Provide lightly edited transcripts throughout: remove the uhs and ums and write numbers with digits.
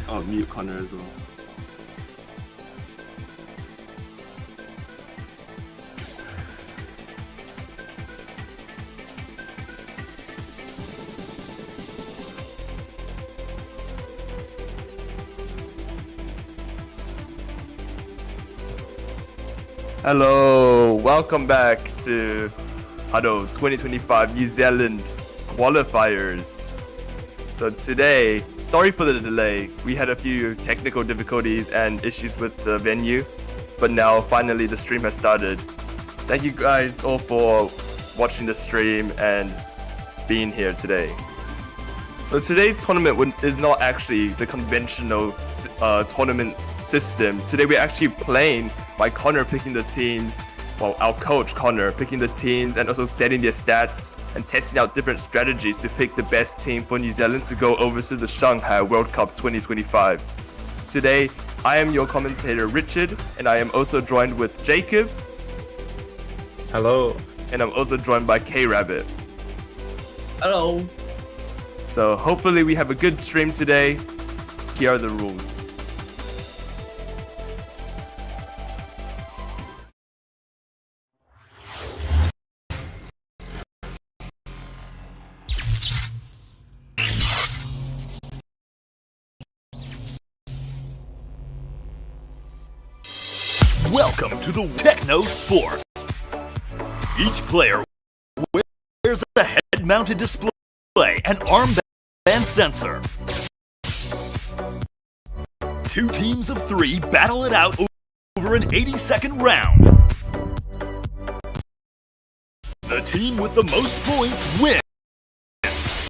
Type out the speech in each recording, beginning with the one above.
Oh, mute Connor as well. Hello, welcome back to HADO 2025 New Zealand qualifiers. So today, sorry for the delay, we had a few technical difficulties and issues with the venue, but now finally the stream has started. Thank you guys all for watching the stream and being here today. So today's tournament is not actually the conventional tournament system. Today we're actually playing by Connor picking the teams, well, our coach Connor picking the teams and also setting their stats and testing out different strategies to pick the best team for New Zealand to go over to the Shanghai World Cup 2025. Today, I am your commentator Richard, and I am also joined with Jacob. Hello. And I'm also joined by K-Rabbit. Hello. So hopefully we have a good stream today. Here are the rules. Welcome to the Techno Sport. Each player wears a head-mounted display and armband sensor. Two teams of three battle it out over an 80-second round. The team with the most points wins.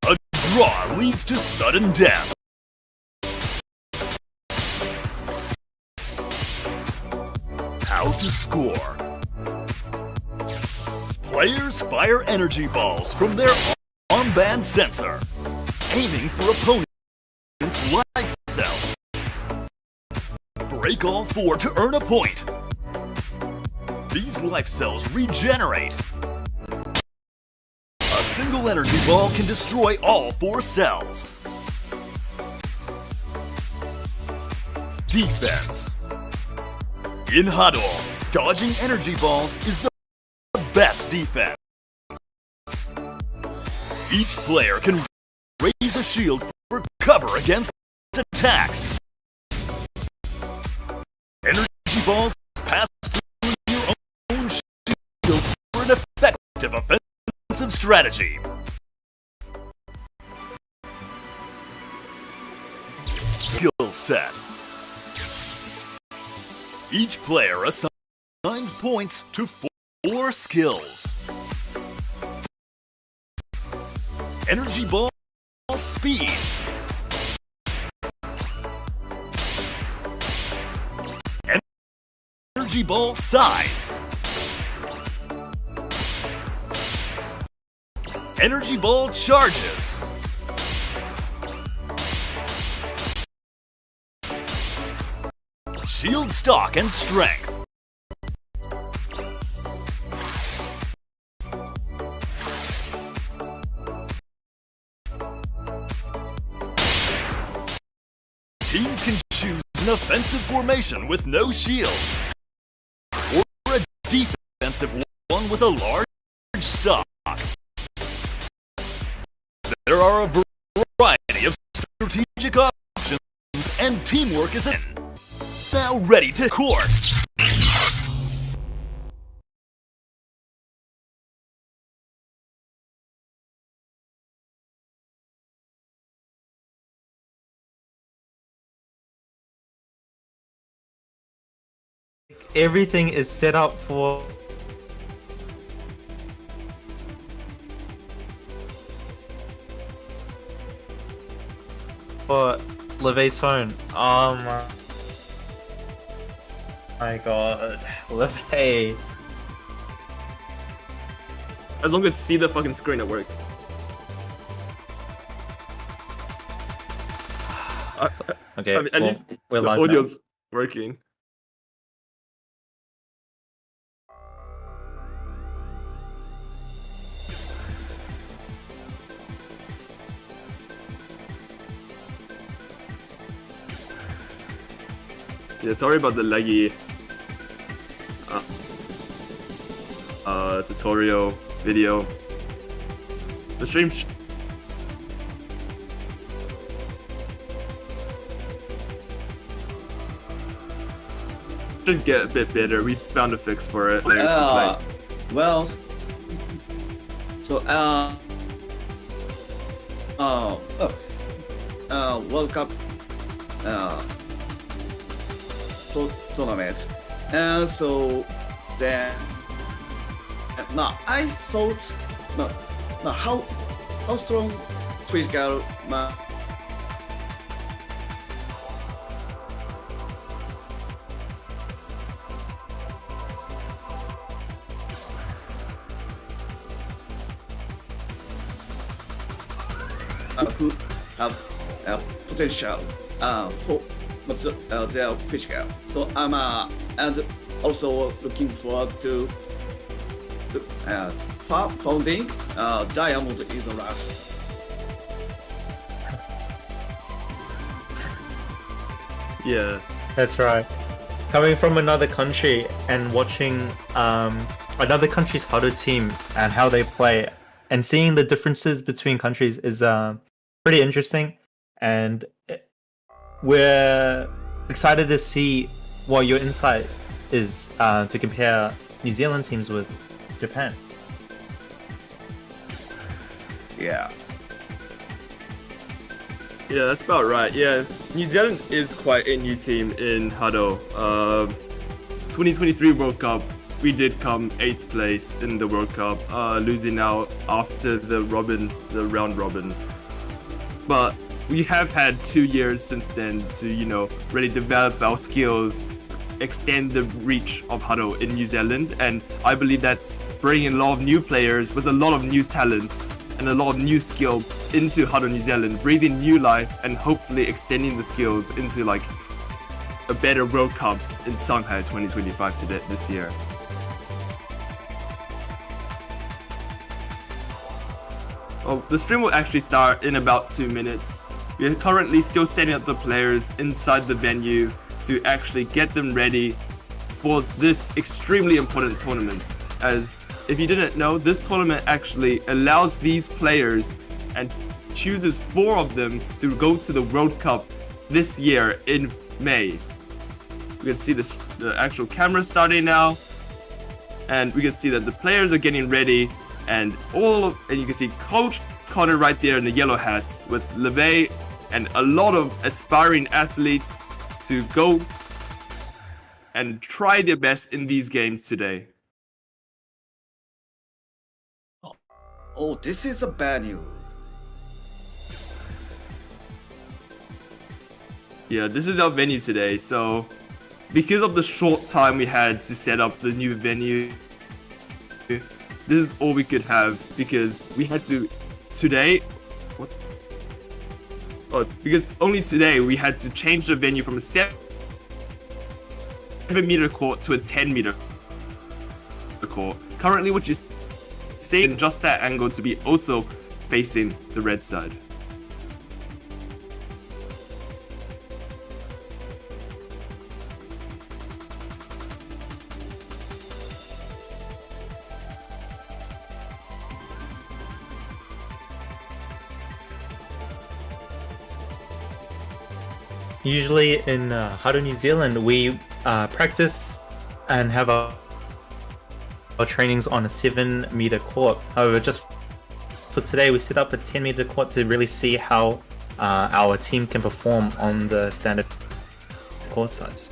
A draw leads to sudden death. How to score. Players fire energy balls from their armband sensor, aiming for opponents' life cells. Break all four to earn a point. These life cells regenerate. A single energy ball can destroy all four cells. Defense. In HADO, dodging energy balls is the best defense. Each player can raise a shield for cover against attacks. Energy balls pass through your own shield for an effective offensive strategy. Skill set. Each player assigns points to four skills. Energy ball speed. Energy ball size. Energy ball charges. Shield stock and strength. Teams can choose an offensive formation with no shields, or a defensive one with a large stock. There are a variety of strategic options, and teamwork is in. Now ready to court. Everything is set up for LeVay's phone. My god, LeVay. As long as see the fucking screen, it worked. Okay, I mean, at least we're the live audio's working. Yeah, sorry about the laggy tutorial video. The stream should get a bit better. We found a fix for it. Players to play. Well, so World Cup tournament, and so then now I thought now how strong physical who have potential for their physical. So I'm and also looking forward to founding Diamond is the last. Yeah. That's right. Coming from another country and watching another country's HADO team and how they play and seeing the differences between countries is pretty interesting. And we're excited to see what your insight is to compare New Zealand teams with Japan. Yeah. Yeah, that's about right. Yeah, New Zealand is quite a new team in HADO. 2023 World Cup, we did come 8th place in the World Cup, losing out after the round robin. But we have had 2 years since then to, really develop our skills, extend the reach of HADO in New Zealand, and I believe that's bringing a lot of new players with a lot of new talents and a lot of new skill into HADO New Zealand, breathing new life and hopefully extending the skills into like a better World Cup in Shanghai 2025 this year. Well, the stream will actually start in about 2 minutes. We are currently still setting up the players inside the venue to actually get them ready for this extremely important tournament. As if you didn't know, this tournament actually allows these players and chooses 4 of them to go to the World Cup this year in May. We can see the actual camera starting now, and we can see that the players are getting ready, and you can see Coach Connor right there in the yellow hats with LeVay and a lot of aspiring athletes to go and try their best in these games today. Oh, this is a bad news. Yeah, this is our venue today, so because of the short time we had to set up the new venue, this is all we could have because we had to because only today we had to change the venue from a 7-meter court to a 10-meter court. Currently, what you see in just that angle to be also facing the red side. Usually in HADO New Zealand, we practice and have our trainings on a 7-meter court. However, just for today, we set up a 10-meter court to really see how our team can perform on the standard court size.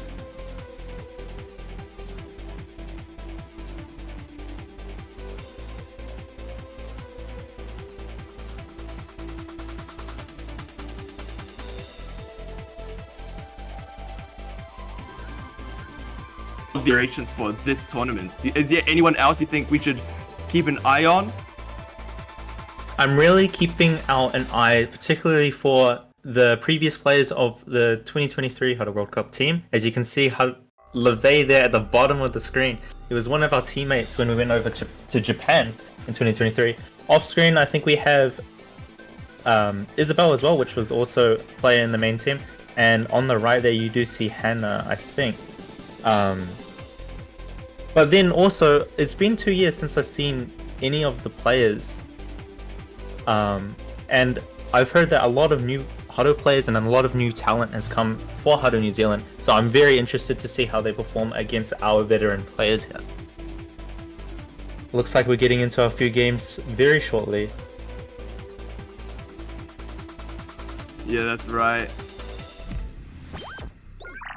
Durations for this tournament. Is there anyone else you think we should keep an eye on? I'm really keeping out an eye, particularly for the previous players of the 2023 HADO World Cup team. As you can see, LeVay there at the bottom of the screen. He was one of our teammates when we went over to Japan in 2023. Off screen, I think we have Isabel as well, which was also a player in the main team. and on the right there you do see Hannah, I think. But then also, it's been 2 years since I've seen any of the players. And I've heard that a lot of new HADO players and a lot of new talent has come for HADO New Zealand. So I'm very interested to see how they perform against our veteran players here. Looks like we're getting into a few games very shortly. Yeah, that's right.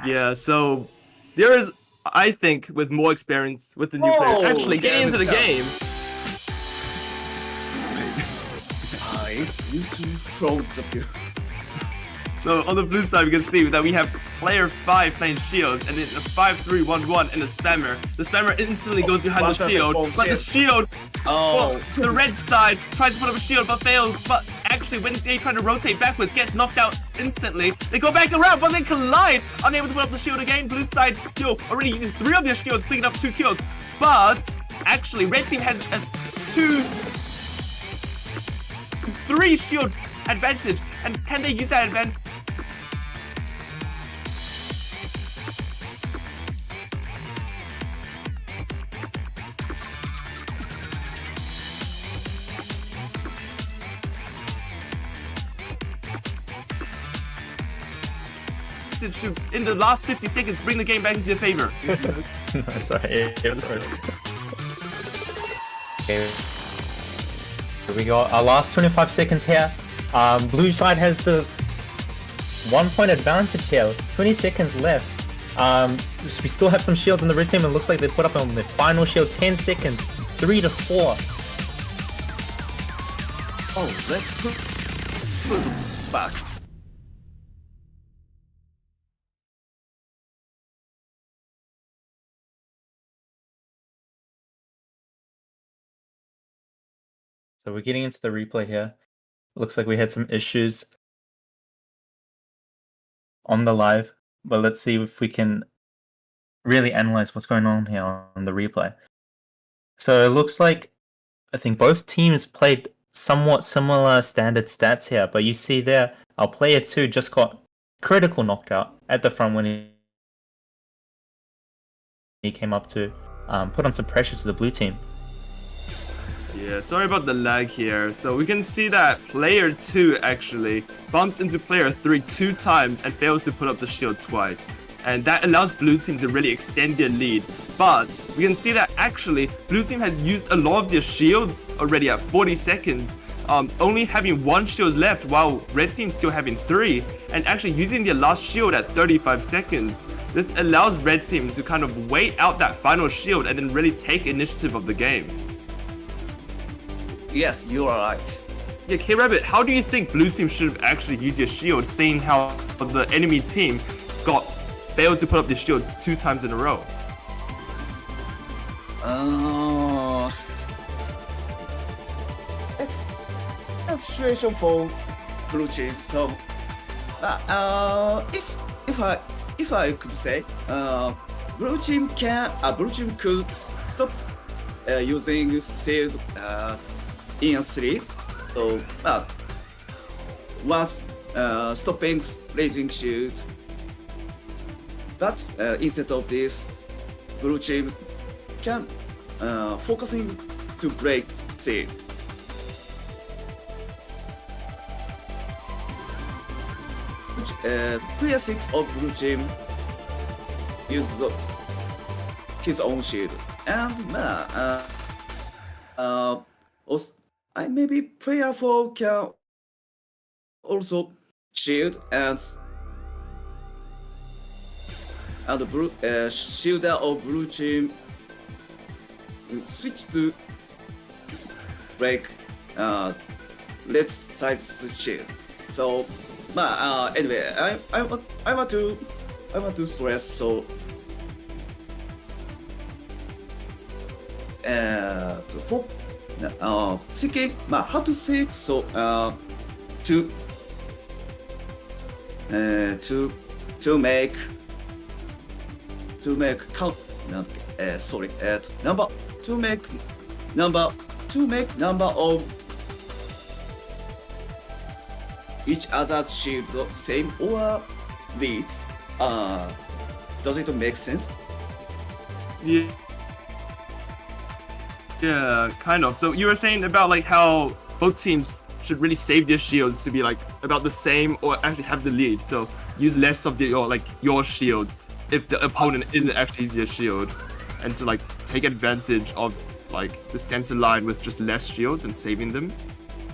Yeah, so there is, I think, with more experience with the new players actually getting into the game. It's YouTube from the view. So on the blue side, we can see that we have player 5 playing shields, and then a 5-3-1-1 and a spammer. The spammer instantly goes behind the shield, but the shield, well, the red side tries to put up a shield but fails. But actually, when they try to rotate backwards, gets knocked out instantly. They go back around, but they collide, unable to put up the shield again. Blue side still already using 3 of their shields, picking up 2 kills. But actually, red team has a 3 shield advantage, and can they use that advantage? To, in the last 50 seconds, bring the game back into your favor. No, sorry. Okay. Here we go. Our last 25 seconds here. Blue side has the 1 point advantage here. 20 seconds left. We still have some shields on the red team. It looks like they put up on the final shield. 10 seconds. 3 to 4. Oh, let's put back. So we're getting into the replay here. Looks like we had some issues on the live, but let's see if we can really analyze what's going on here on the replay. So it looks like I think both teams played somewhat similar standard stats here, but you see there our player 2 just got critical knocked out at the front when he came up to put on some pressure to the blue team. Yeah, sorry about the lag here. So we can see that player 2 actually bumps into player 3 2 times and fails to put up the shield twice. And that allows blue team to really extend their lead. But we can see that actually blue team has used a lot of their shields already at 40 seconds. Only having 1 shield left while red team still having 3. And actually using their last shield at 35 seconds. This allows red team to kind of wait out that final shield and then really take initiative of the game. Yes, you are right. Yeah, K-Rabbit, how do you think blue team should have actually used your shield, seeing how the enemy team failed to put up their shields 2 times in a row? It's a situation for blue team. So, if I could say, blue team could stop using shield in a series. So, once stopping raising shield, but instead of this, blue team can focusing to break shield. Player 6 of blue team used his own shield, and I maybe player 4 can also shield and blue shielder of blue team switch to break red side's shield. So anyway, I want to stress so thinking how to say it, so to make count number of each other's shield the same, or leads. Does it make sense? Yeah. Yeah, kind of. So you were saying about like how both teams should really save their shields to be like about the same or actually have the lead. So use less of your shields if the opponent isn't actually your shield, and to like take advantage of like the center line with just less shields and saving them.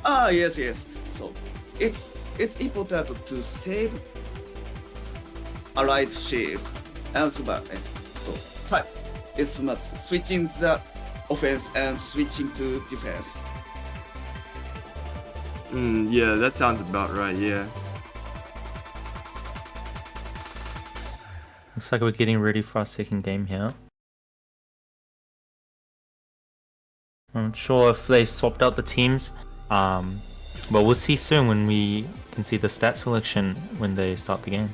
Yes. So it's important to save allied shield and so type it's not switching the offense and switching to defense. Yeah, that sounds about right. Yeah. Looks like we're getting ready for our second game here. I'm not sure if they swapped out the teams, but we'll see soon when we can see the stat selection when they start the game.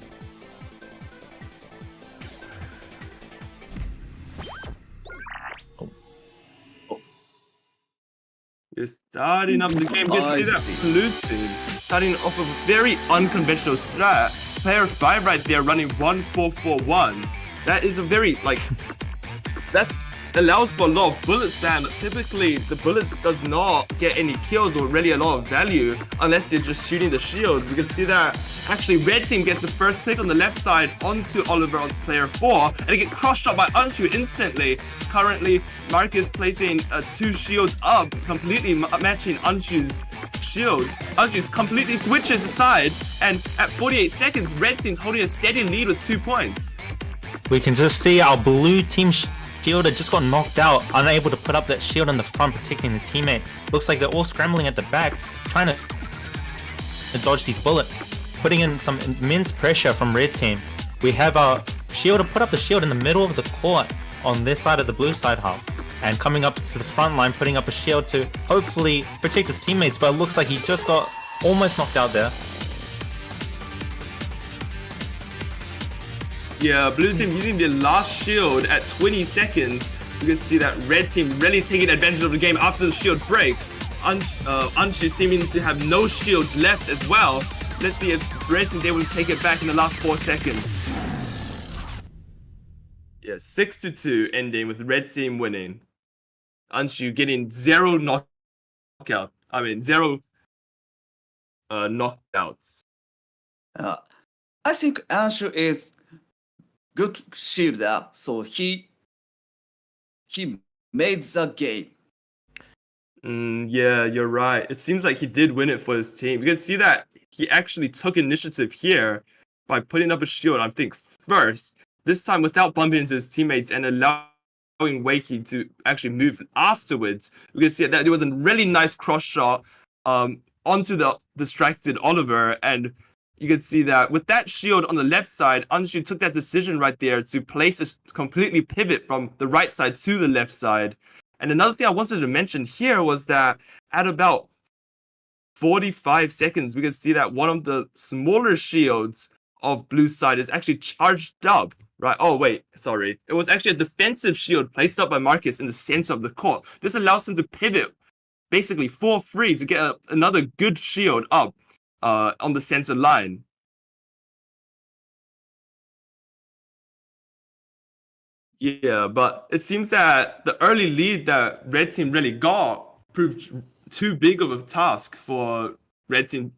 You're starting up the game. You can see that blue team starting off a very unconventional strat. Player 5 right there running 1-4-4-1. That is a very that allows for a lot of bullet spam. Typically the bullets does not get any kills or really a lot of value unless they're just shooting the shields. You can see that actually red team gets the first pick on the left side onto Oliver on player 4, and they get cross shot by Anshu instantly. Currently Marcus placing 2 shields up, completely matching Anshu's shields. Anshu completely switches aside, and at 48 seconds red team's holding a steady lead with 2 points. We can just see our blue team shielder just got knocked out, unable to put up that shield in the front protecting the teammates. Looks like they're all scrambling at the back, trying to dodge these bullets, putting in some immense pressure from red team. We have our shielder put up the shield in the middle of the court on this side of the blue side half, and coming up to the front line, putting up a shield to hopefully protect his teammates, but it looks like he just got almost knocked out there. Yeah, blue team using their last shield at 20 seconds. You can see that red team really taking advantage of the game after the shield breaks. Anshu seeming to have no shields left as well. Let's see if red team's able to take it back in the last 4 seconds. Yeah, 6-2 ending with red team winning. Anshu getting 0 knockout. I mean 0 knockouts. I think Anshu is good shielder, so he made the game. Yeah, you're right. It seems like he did win it for his team. You can see that he actually took initiative here by putting up a shield, I think, first. This time without bumping into his teammates and allowing Wakey to actually move afterwards. You can see that there was a really nice cross shot onto the distracted Oliver, and you can see that with that shield on the left side, Anshu took that decision right there to place a completely pivot from the right side to the left side. And another thing I wanted to mention here was that at about 45 seconds, we can see that one of the smaller shields of blue side is actually charged up, right? Oh, wait, sorry. It was actually a defensive shield placed up by Marcus in the center of the court. This allows him to pivot basically for free to get another good shield up on the center line. Yeah, but it seems that the early lead that red team really got proved too big of a task for blue team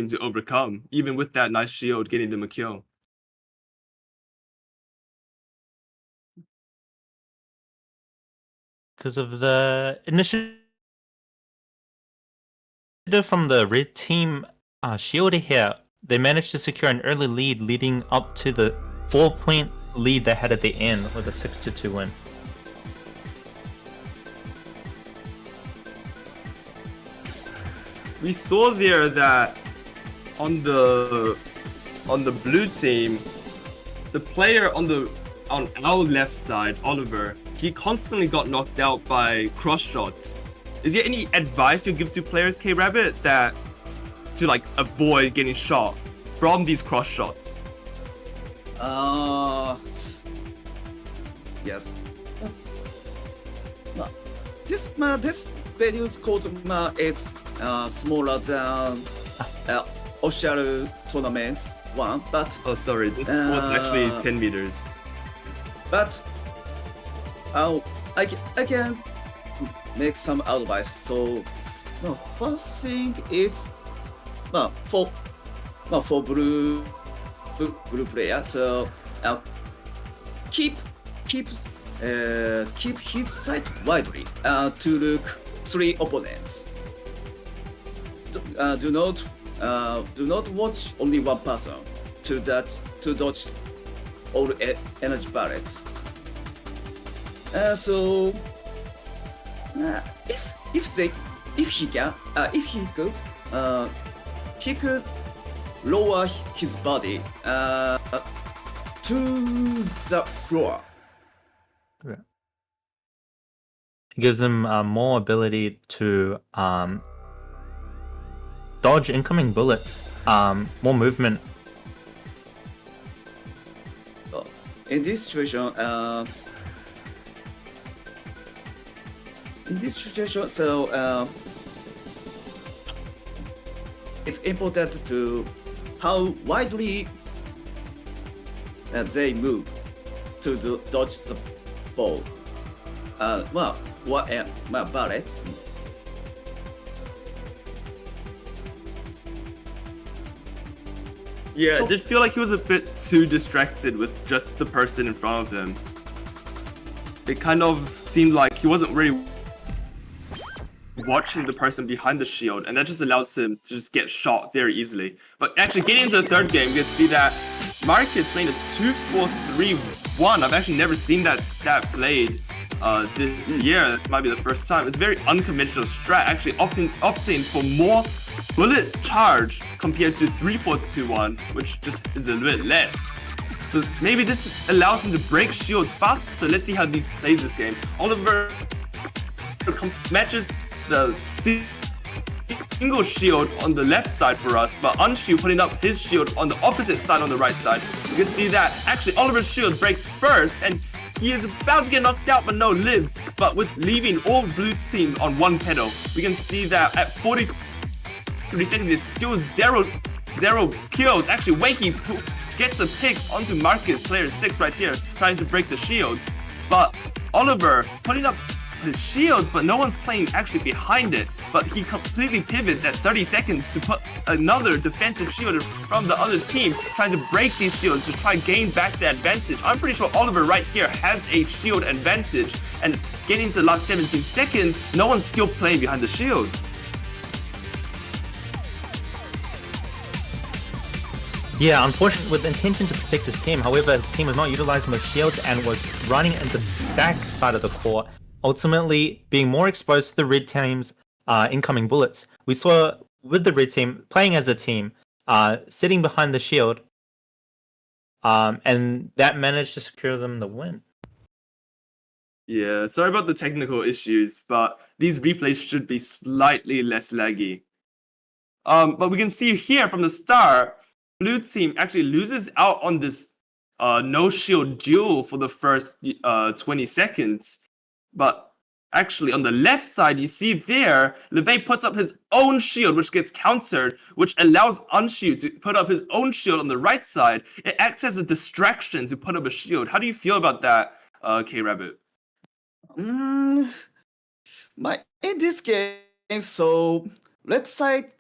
to overcome, even with that nice shield getting them a kill. Because of the initiative from the red team shielder here, they managed to secure an early lead leading up to the 4-point lead they had at the end with a 6-2 win. We saw there that on the blue team, the player on our left side, Oliver, he constantly got knocked out by cross shots. Is there any advice you give to players, K-Rabbit, that to like avoid getting shot from these cross shots? Yes. This venue's code is smaller than official tournaments 1, but Oh, sorry. This one's actually 10 meters. but I can make some advice. So, first thing is, for blue player. So keep his sight widely to look 3 opponents. Do not watch only one person to dodge all energy barrels. So if he could, he could lower his body to the floor. It gives him more ability to dodge incoming bullets, more movement. So in this situation, so it's important to how widely they move to dodge the ball. Barret. Yeah, I did feel like he was a bit too distracted with just the person in front of him. It kind of seemed like he wasn't really watching the person behind the shield, and that just allows him to just get shot very easily. But actually, getting into the third game, we can see that Mark is playing a 2-4-3-1. I've actually never seen that stat played this year. That might be the first time. It's a very unconventional strat, actually opting for more bullet charge compared to 3-4-2-1, which just is a little bit less. So maybe this allows him to break shields faster. So let's see how these plays this game. Oliver matches the single shield on the left side for us, but Unshield putting up his shield on the opposite side on the right side. You can see that actually Oliver's shield breaks first, and he is about to get knocked out but no lives, but with leaving all blue team on one pedal. We can see that at 43 seconds there's still zero kills. Actually Wakey gets a pick onto Marcus, player 6 right here, trying to break the shields. But Oliver putting up his shields, but no one's playing actually behind it. But he completely pivots at 30 seconds to put another defensive shield from the other team, trying to break these shields to try gain back the advantage. I'm pretty sure Oliver right here has a shield advantage, and getting into the last 17 seconds, no one's still playing behind the shields. Yeah, unfortunately, with the intention to protect his team, however, his team was not utilizing those shields and was running into the back side of the court, ultimately being more exposed to the red team's incoming bullets. We saw with the red team playing as a team, sitting behind the shield, and that managed to secure them the win. Yeah, sorry about the technical issues, but these replays should be slightly less laggy. But we can see here from the start, blue team actually loses out on this no shield duel for the first 20 seconds. But actually on the left side, you see there, LeVay puts up his own shield, which gets countered, which allows Unshield to put up his own shield on the right side. It acts as a distraction to put up a shield. How do you feel about that, K-Rabbit? In this game, so red side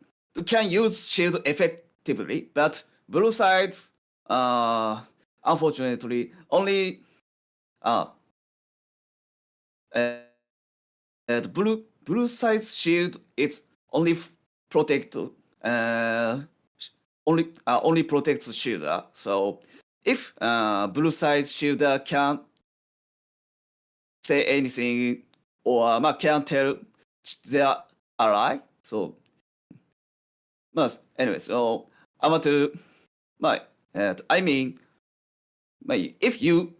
can use shield effectively, but blue side, unfortunately, only the blue side shield is only only protects shielder. So if blue side shielder can say anything or can tell their ally, so anyway, so I want to if you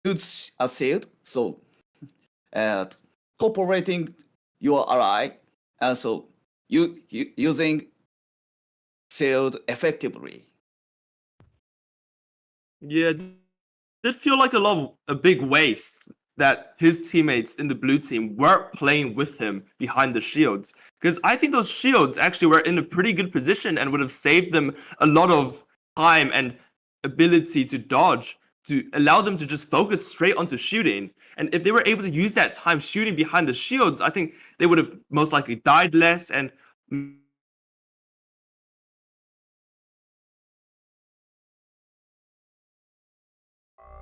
use a shield, so cooperating your ally, and so you using shield effectively. Yeah, did feel like a big waste that his teammates in the blue team weren't playing with him behind the shields. Because I think those shields actually were in a pretty good position and would have saved them a lot of time and ability to dodge, to allow them to just focus straight onto shooting. And if they were able to use that time shooting behind the shields, I think they would have most likely died less and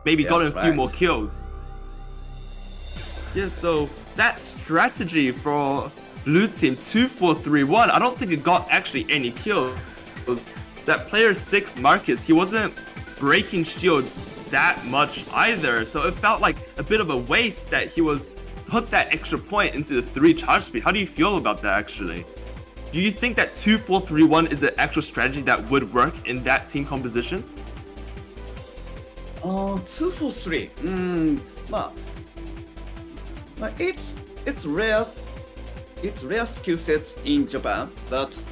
maybe gotten a few more kills. Yeah, so that strategy for blue team 2-4-3-1, I don't think it got actually any kills. That player 6 Marcus, he wasn't breaking shields that much either, so it felt like a bit of a waste that he was put that extra point into the 3 charge speed. How do you feel about that actually? Do you think that 2-4-3-1 is an actual strategy that would work in that team composition? 2-4-3. It's rare. It's rare skill sets in Japan, but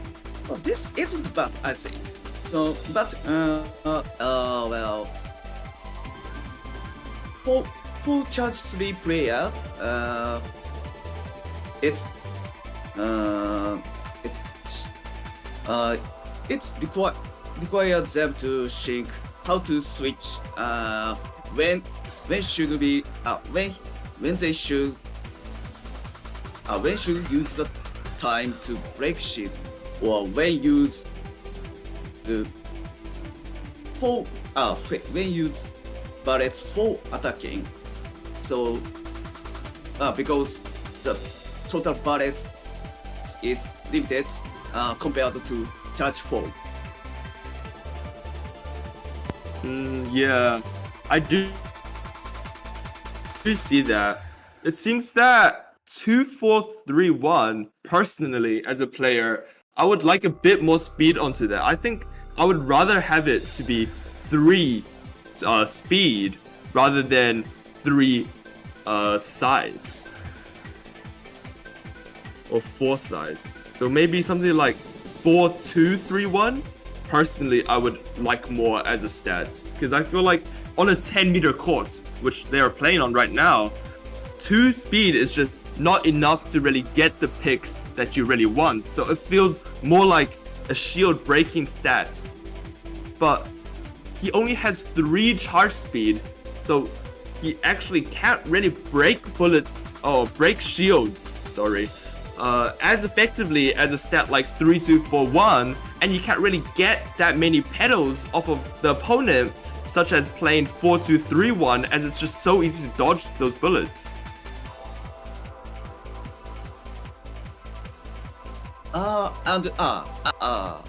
this isn't bad, I think. So, but well, for charge 3 players, it requires them to think how to switch when should be when they should use the time to break shit, or when use the when use bullets for attacking. So because the total bullets is limited compared to charge 4. Yeah, I do see that. It seems that 2-4-3-1, personally, as a player, I would like a bit more speed onto that. I think I would rather have it to be 3 speed rather than 3 size. Or 4 size. So maybe something like 4-2-3-1. Personally, I would like more as a stat, because I feel like on a 10-meter court, which they are playing on right now, 2 speed is just not enough to really get the picks that you really want. So it feels more like a shield breaking stat. But he only has 3 charge speed, so he actually can't really break bullets or break shields, as effectively as a stat like 3-2-4-1, and you can't really get that many petals off of the opponent, such as playing 4-2-3-1, as it's just so easy to dodge those bullets.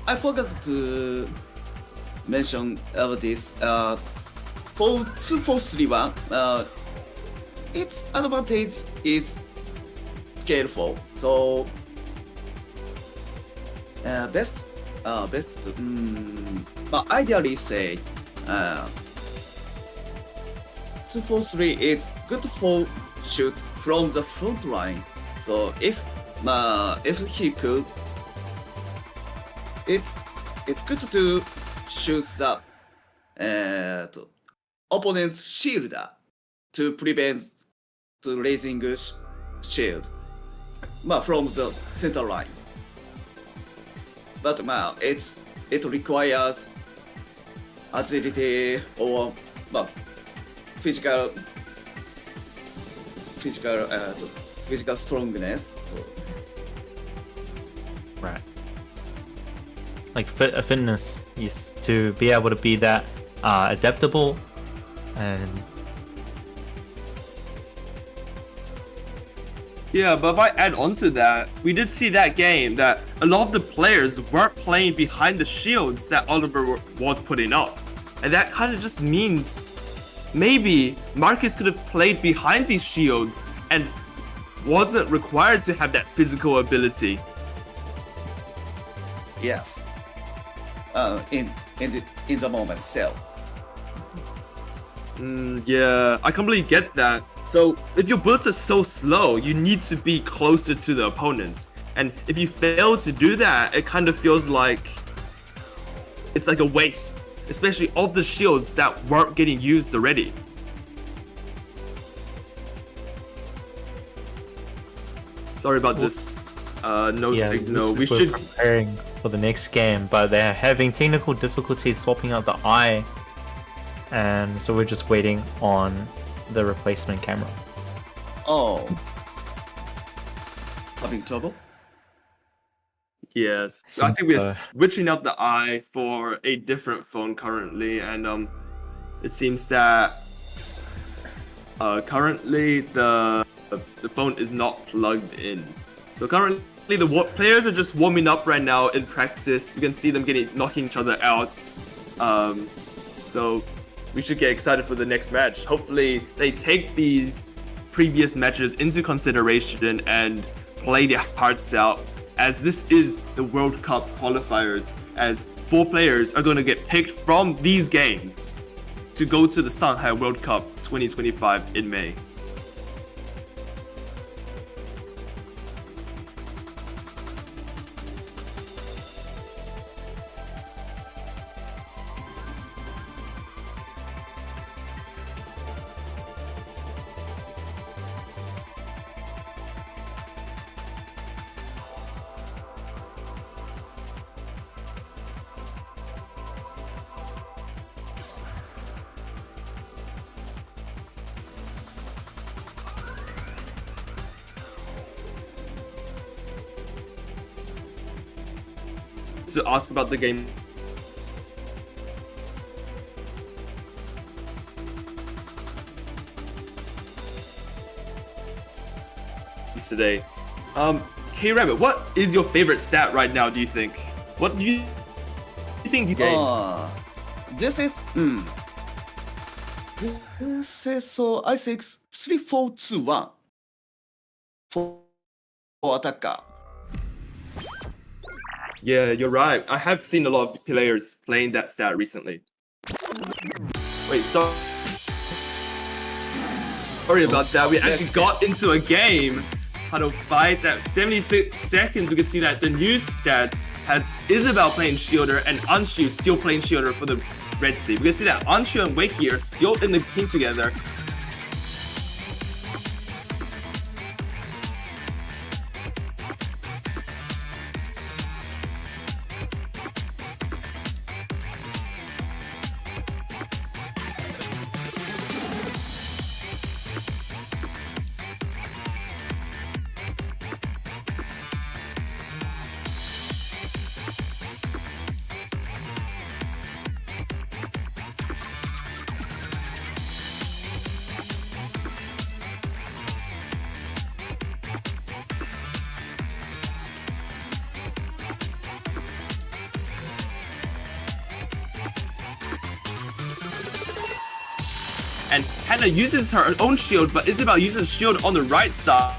I forgot to mention this. For 2-4-3-1, its advantage is scale 4. So best to but ideally say 2-4-3 is good for shoot from the front line. So if he could, it's good to shoot the opponent's shield to prevent the raising shield from the center line. But it requires agility or physical strongness. So. Right. Like a fitness is to be able to be that adaptable and. Yeah, but if I add on to that, we did see that game that a lot of the players weren't playing behind the shields that Oliver was putting up. And that kind of just means maybe Marcus could have played behind these shields and wasn't required to have that physical ability. Yes. In the moment, so. Yeah, I completely get that. So if your bullets are so slow, you need to be closer to the opponent. And if you fail to do that, it kind of feels like it's like a waste, especially of the shields that weren't getting used already. Sorry about this. No Yeah, signal. looks We like we're should. preparing for the next game, but they're having technical difficulties swapping out the eye, and so we're just waiting on the replacement camera. Oh. Having trouble? Yes, I Seems think we're so. switching out the eye for a different phone currently, and it seems that currently the phone is not plugged in. So currently the players are just warming up right now in practice. You can see them knocking each other out. So we should get excited for the next match. Hopefully they take these previous matches into consideration and play their hearts out, as this is the World Cup qualifiers, as 4 players are going to get picked from these games to go to the Shanghai World Cup 2025 in May. To ask about the game today. K-Rabbit, what is your favorite stat right now, do you think? What do you think these games? This is this is so I think 3-4-2-1 for attacker. Yeah, you're right. I have seen a lot of players playing that stat recently. Wait, sorry about that. We actually got into a game. HADO fights at 76 seconds. We can see that the new stat has Isabel playing Shielder and Anshu still playing Shielder for the red team. We can see that Anshu and Wakey are still in the team together. And Hannah uses her own shield, but Isabel uses shield on the right side.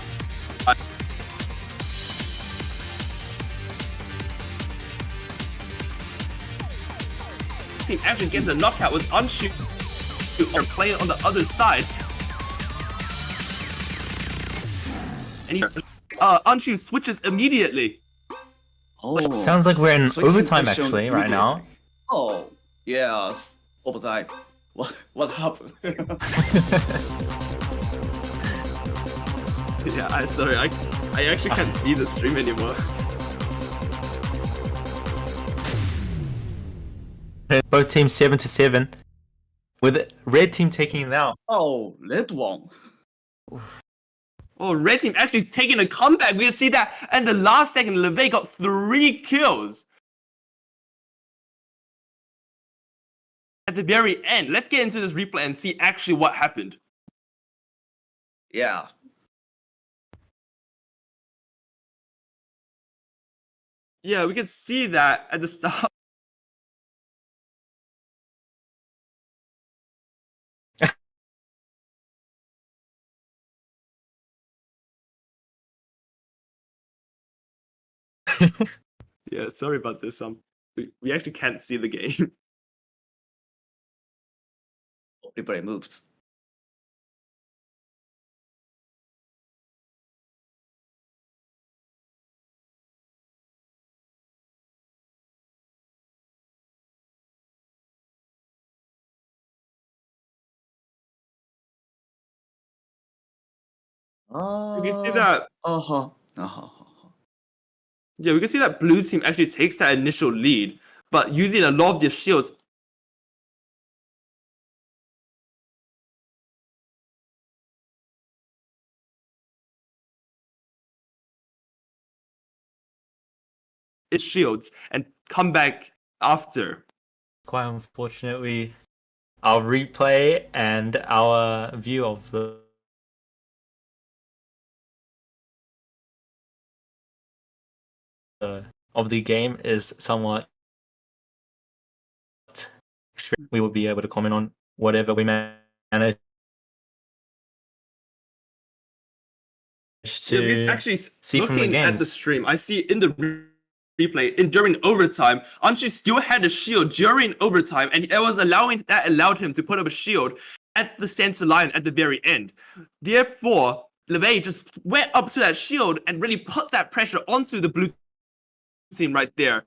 Team actually gets a knockout with Anshu or playing on the other side. And Anshu switches immediately. Oh, Sounds like we're in switching overtime position actually right now. Oh, yes, overtime. What happened? Yeah, I actually can't see the stream anymore. Both teams 7-7, with red team taking it out. Oh, red one. Oh, red team actually taking a comeback. We can see that. And the last second, LeVay got 3 kills. At the very end, let's get into this replay and see actually what happened. Yeah. Yeah, we can see that at the start. Yeah, sorry about this. We actually can't see the game. Replay moves. You can see that. Uh-huh. Uh-huh. Yeah, we can see that blue team actually takes that initial lead, but using a lot of their shields. Its shields and come back after. Quite unfortunately, our replay and our view of the game is somewhat. We will be able to comment on whatever we manage Yeah, because to actually see from the looking at the games. stream, I see in the replay during overtime, Anshi still had a shield during overtime, and it was allowed him to put up a shield at the center line at the very end. Therefore, LeVay just went up to that shield and really put that pressure onto the blue team right there.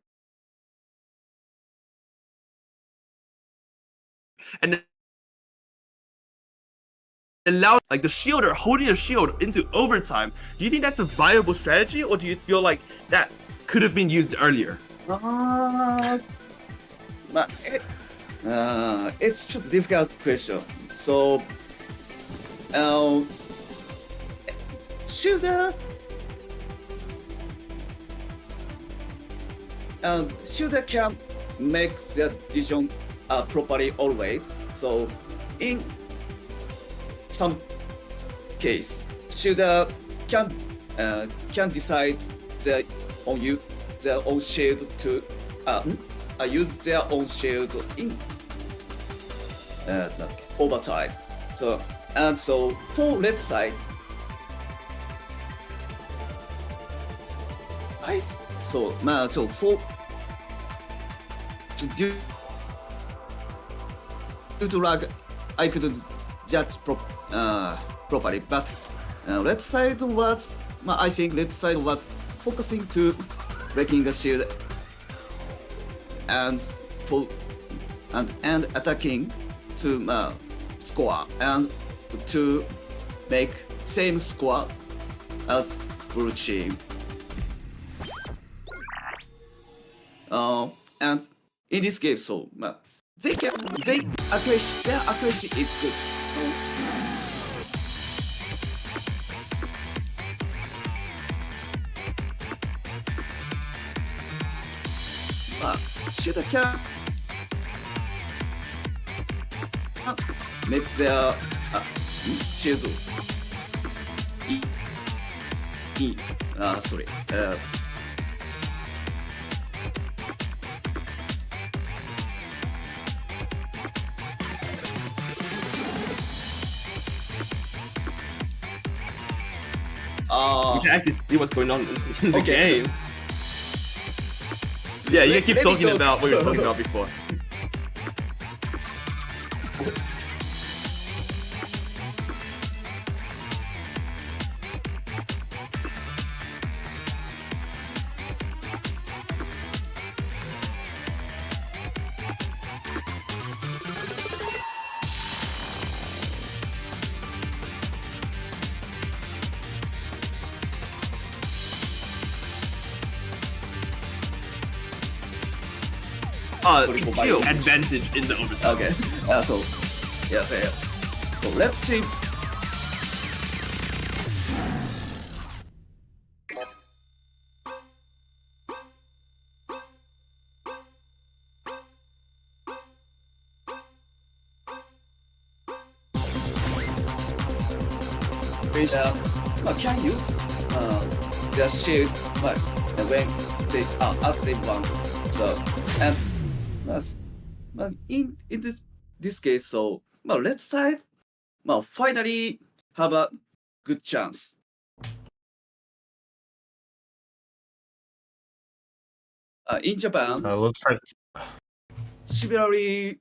And allowed like the shielder holding a shield into overtime. Do you think that's a viable strategy, or do you feel like that could have been used earlier? But it's too difficult question. So, shooter can make the decision properly always. So, in some case, shooter can decide their own shield to use their own shield in overtime. So for red side, so for due to lag, I couldn't judge properly, but red side was I think red side was focusing to breaking the shield and attacking to score and to make same score as blue team. And in this game, so their accuracy is good. So shooter can make their shield sorry. You can actually see what's going on in the Okay. game. Yeah, you can keep Let me talking talk. about what you were talking about before. Sorry for my Kill English. advantage in the overtime. Okay. So yes. So red team. Which can use their shield when they as they want. So and in this case, so red side finally have a good chance. In Japan, Looks like similarly,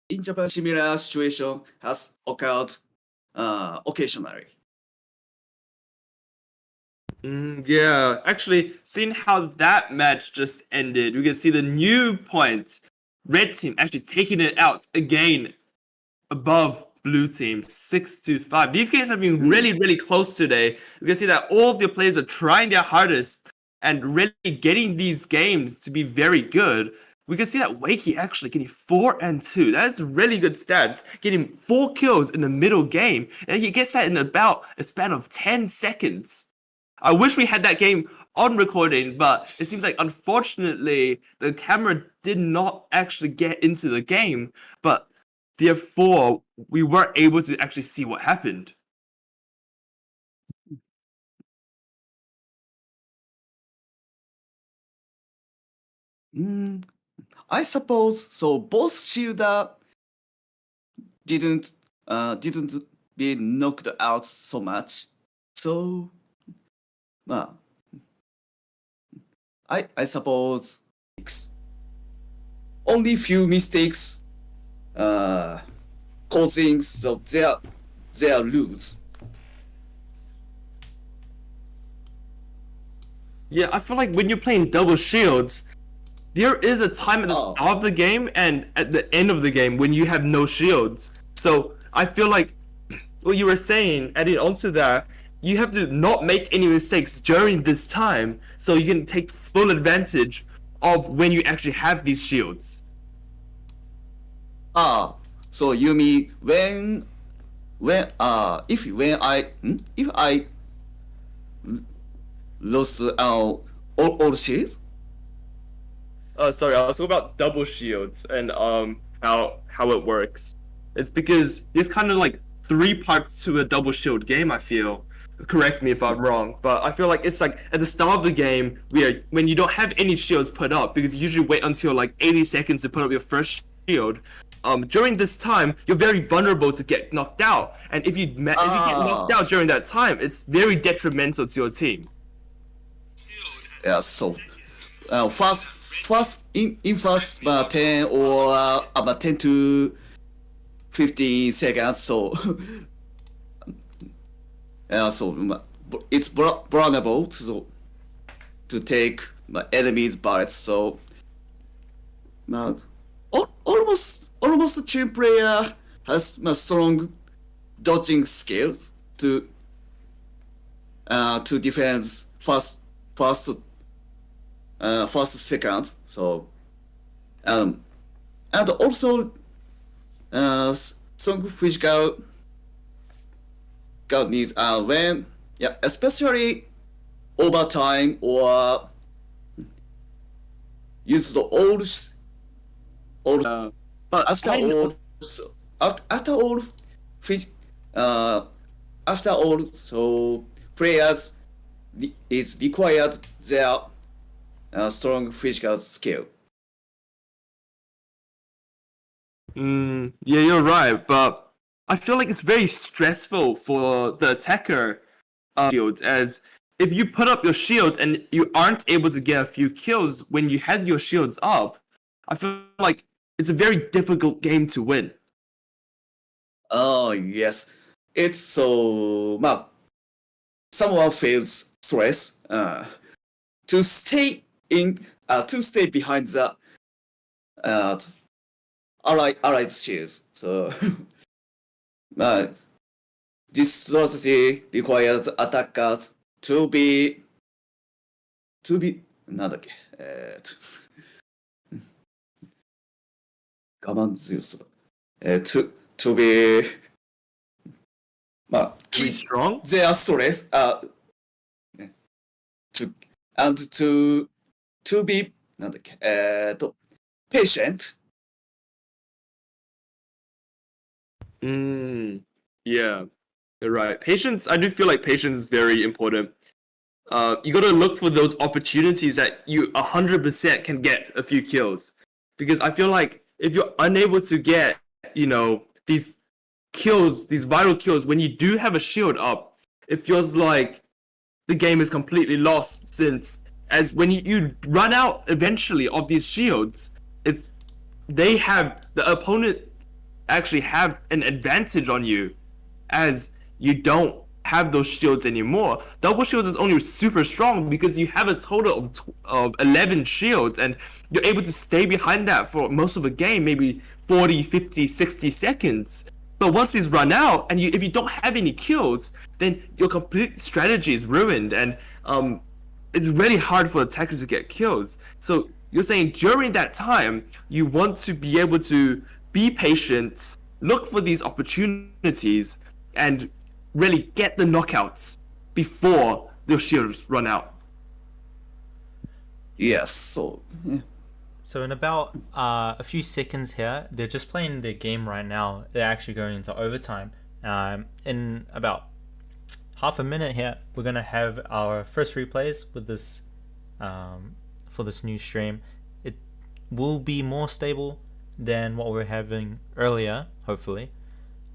in Japan, similar situation has occurred occasionally. Yeah, actually, seeing how that match just ended, we can see the new point. Red team actually taking it out again above blue team 6-5. These games have been really close today. You can see that all of the players are trying their hardest and really getting these games to be very good. We can see that Wakey actually getting 4-2. That is really good stats. Getting 4 kills in the middle game, and he gets that in about a span of 10 seconds. I wish we had that game on recording, but it seems like unfortunately the camera did not actually get into the game, but therefore we weren't able to actually see what happened. I suppose so. Both Shielder didn't be knocked out so much. So, I suppose only few mistakes causing so their lose. Yeah, I feel like when you're playing double shields, there is a time at the start of the game and at the end of the game when you have no shields. So I feel like what you were saying, adding on to that, you have to not make any mistakes during this time so you can take full advantage of when you actually have these shields. So you mean if I lost all shields? Sorry, I was talking about double shields and how it works. It's because there's kind of like 3 parts to a double shield game, I feel. Correct me if I'm wrong, but I feel like it's like at the start of the game when you don't have any shields put up, because you usually wait until like 80 seconds to put up your first shield. During this time, you're very vulnerable to get knocked out, and if you get knocked out during that time, it's very detrimental to your team. Yeah. So, first in first 10 or about 10 to 15 seconds. So, so it's vulnerable to take enemies' bullets. So, almost team player has strong dodging skills to defend first, second. So, and also strong physical needs when especially overtime or use the but after all, so players is required their strong physical skill. Yeah, you're right, but I feel like it's very stressful for the attacker shields, as if you put up your shield and you aren't able to get a few kills when you had your shields up, I feel like it's a very difficult game to win. Oh yes, it's so someone feels stress to stay behind the allied shields. So this strategy requires attackers to be なんだっけ我慢強さだ。to be Be strong? their stress to be なんだっけpatient. Yeah, you're right. Patience, I do feel like patience is very important. You gotta look for those opportunities that you 100% can get a few kills. Because I feel like if you're unable to get, these kills, these vital kills, when you do have a shield up, it feels like the game is completely lost, since as when you run out eventually of these shields, the opponent actually have an advantage on you, as you don't have those shields anymore. Double shields is only super strong because you have a total of 11 shields, and you're able to stay behind that for most of the game, maybe 40, 50, 60 seconds. But once these run out, and if you don't have any kills, then your complete strategy is ruined, and it's really hard for attackers to get kills. So you're saying during that time, you want to be able to be patient, look for these opportunities, and really get the knockouts before your shields run out. Yes. So So in about a few seconds here, they're just playing their game right now. They're actually going into overtime. In about half a minute here, we're gonna have our first replays with this for this new stream. It will be more stable than what we were having earlier, hopefully,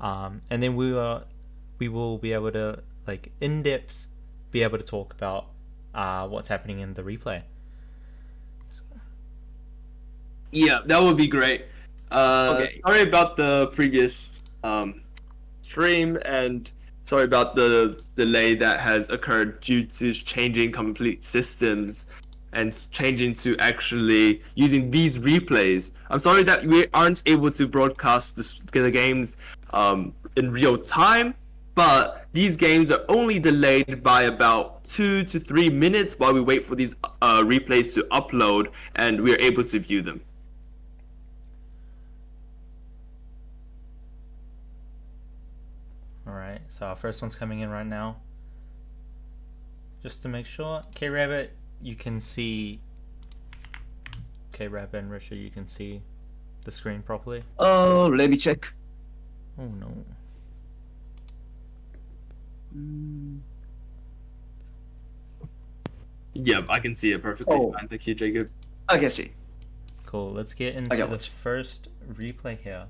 and then we will be able to, like, in depth, be able to talk about what's happening in the replay. Yeah, that would be great. Okay. Sorry about the previous stream, and sorry about the delay that has occurred due to changing complete systems and changing to actually using these replays. I'm sorry that we aren't able to broadcast the games in real time, but these games are only delayed by about 2 to 3 minutes while we wait for these replays to upload, and we're able to view them. Alright, so our first one's coming in right now. Just to make sure, K-Rabbit, you can see... K-Rabbit and Richard, you can see the screen properly. let me check. Oh no. Yeah, I can see it perfectly Oh. fine. Thank you, Jacob. I can see. Cool, let's get into got the it. first replay here.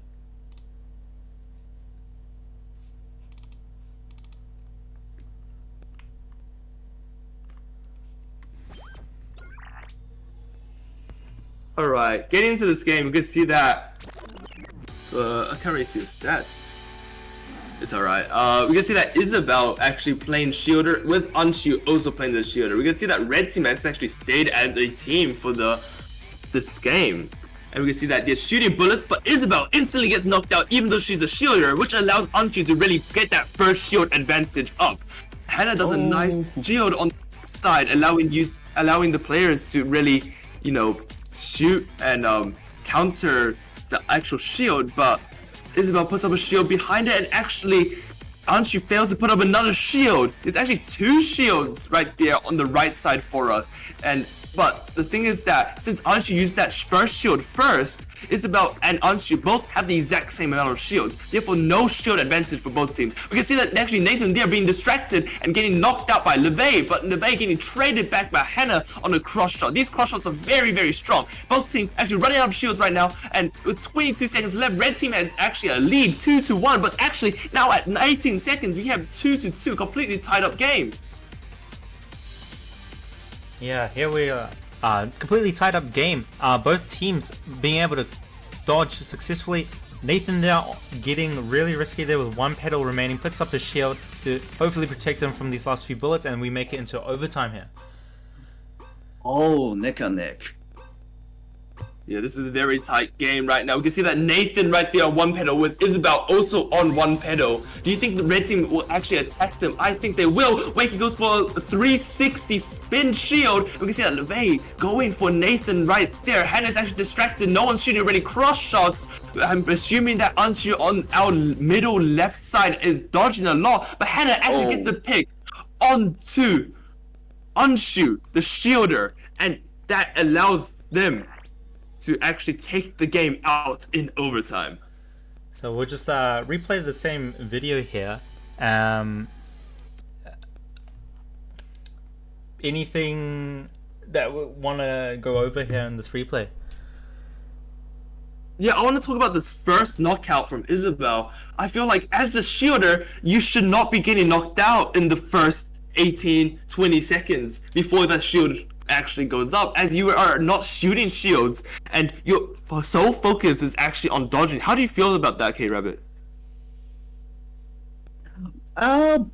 Alright, getting into this game, we can see that... I can't really see the stats. It's alright. We can see that Isabel actually playing Shielder with Anshu also playing the Shielder. We can see that Red Team has actually stayed as a team for this game. And we can see that they're shooting bullets, but Isabel instantly gets knocked out even though she's a Shielder, which allows Anshu to really get that first shield advantage up. Hannah does a nice shield on the side, allowing the players to really, you know, shoot and counter the actual shield, but Isabel puts up a shield behind it, and actually Anshu fails to put up another shield. There's actually 2 shields right there on the right side for us, but the thing is that since Anshu used that first shield first, Isabel and Anshu both have the exact same amount of shields, therefore no shield advantage for both teams. We can see that actually Nathan there being distracted and getting knocked out by LeVay, but LeVay getting traded back by Hannah on a cross shot. These cross shots are very, very strong. Both teams actually running out of shields right now, and with 22 seconds left, Red Team has actually a lead 2-1, but actually now at 18 seconds we have 2-2, completely tied up game. Yeah, here we are. Completely tied up game. Both teams being able to dodge successfully. Nathan now getting really risky there with 1 petal remaining, puts up the shield to hopefully protect them from these last few bullets, and we make it into overtime here. Oh, neck and neck. Yeah, this is a very tight game right now. We can see that Nathan right there on 1 pedal with Isabel also on 1 pedal. Do you think the Red Team will actually attack them? I think they will. Wakey goes for a 360 spin shield. We can see that LeVay going for Nathan right there. Hannah's actually distracted. No one's shooting really cross shots. I'm assuming that Anshu on our middle left side is dodging a lot, but Hannah actually gets the pick onto Anshu, the shielder, and that allows them to actually take the game out in overtime. So we'll just replay the same video here. Anything that we want to go over here in this replay? Yeah, I want to talk about this first knockout from Isabel. I feel like as a shielder, you should not be getting knocked out in the first 18-20 seconds before that shield actually goes up, as you are not shooting shields and your sole focus is actually on dodging. How do you feel about that, K-Rabbit? To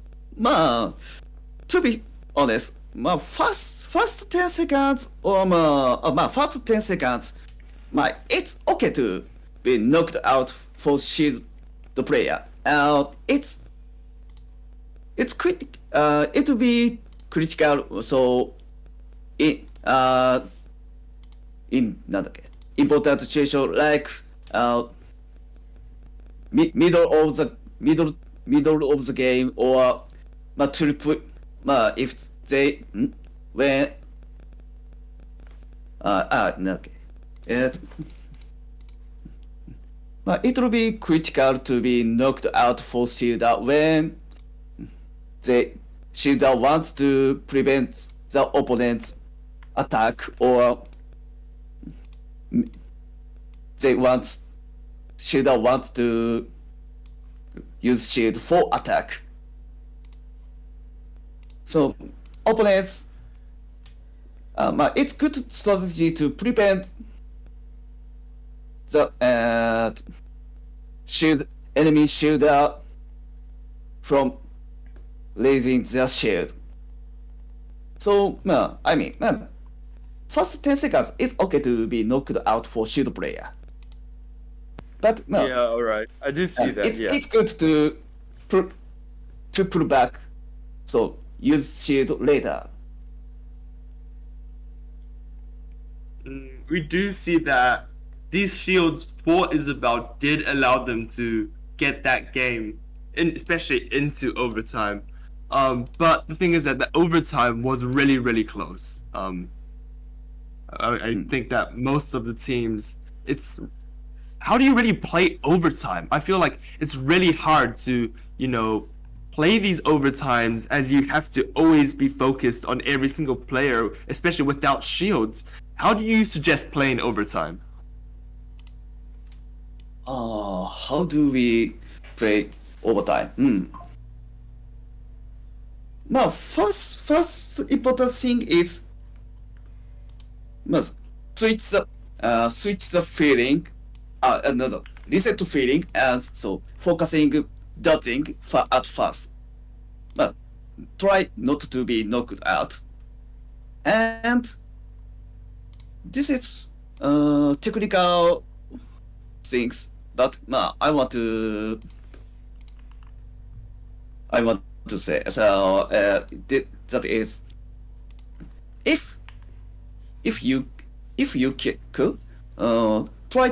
be honest, first 10 seconds or first 10 seconds, it's okay to be knocked out for shield the player. it's it will be critical. So in なんだっけ important situation like middle of the game or if they when なんだっけit will be critical to be knocked out for Shielder when the Shielder wants to prevent the opponent's attack or Shielder wants to use shield for attack. So opponents, it's good strategy to prevent the enemy shielder from raising their shield. So first 10 seconds it's okay to be knocked out for shield player. But Yeah, alright. I do see that, yeah. it's good to pull back, so use shield later. We do see that these shields for Isabel did allow them to get that game, especially into overtime. But the thing is that the overtime was really, really close. I think that most of the teams, how do you really play overtime? I feel like it's really hard to, play these overtimes as you have to always be focused on every single player, especially without shields. How do you suggest playing overtime? How do we play overtime? Now, first important thing is switch the feeling. No, reset to feeling, and so focusing, dodging at first. But try not to be knocked out. And this is technical things, but I want to say so. That is, if you could try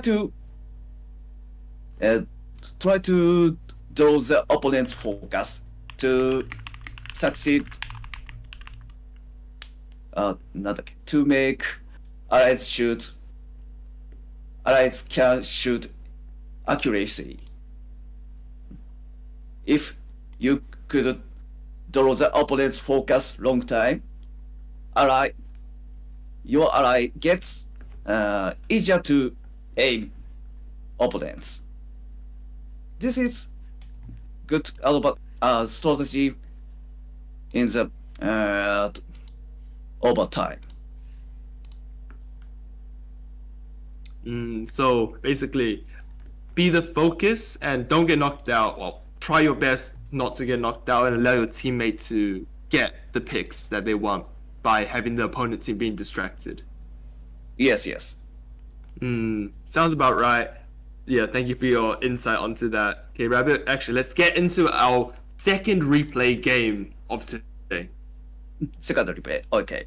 to draw the opponent's focus to succeed. To make allies can shoot accurately. If you could draw the opponent's focus long time, your ally gets easier to aim opponents. This is good strategy in the overtime. So basically, be the focus and don't get knocked out. Well, try your best not to get knocked out and allow your teammate to get the picks that they want by having the opponent team being distracted. Yes. Sounds about right. Yeah, thank you for your insight onto that. Okay, Rabbit, actually, let's get into our second replay game of today. Second replay, okay.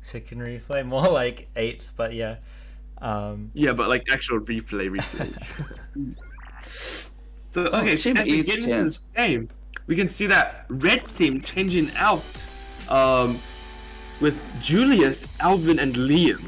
Second replay, more like eighth, but yeah. Yeah, but like actual replay. So, okay, team as we get into this game, we can see that red team changing out with Julius, Alvin, and Liam.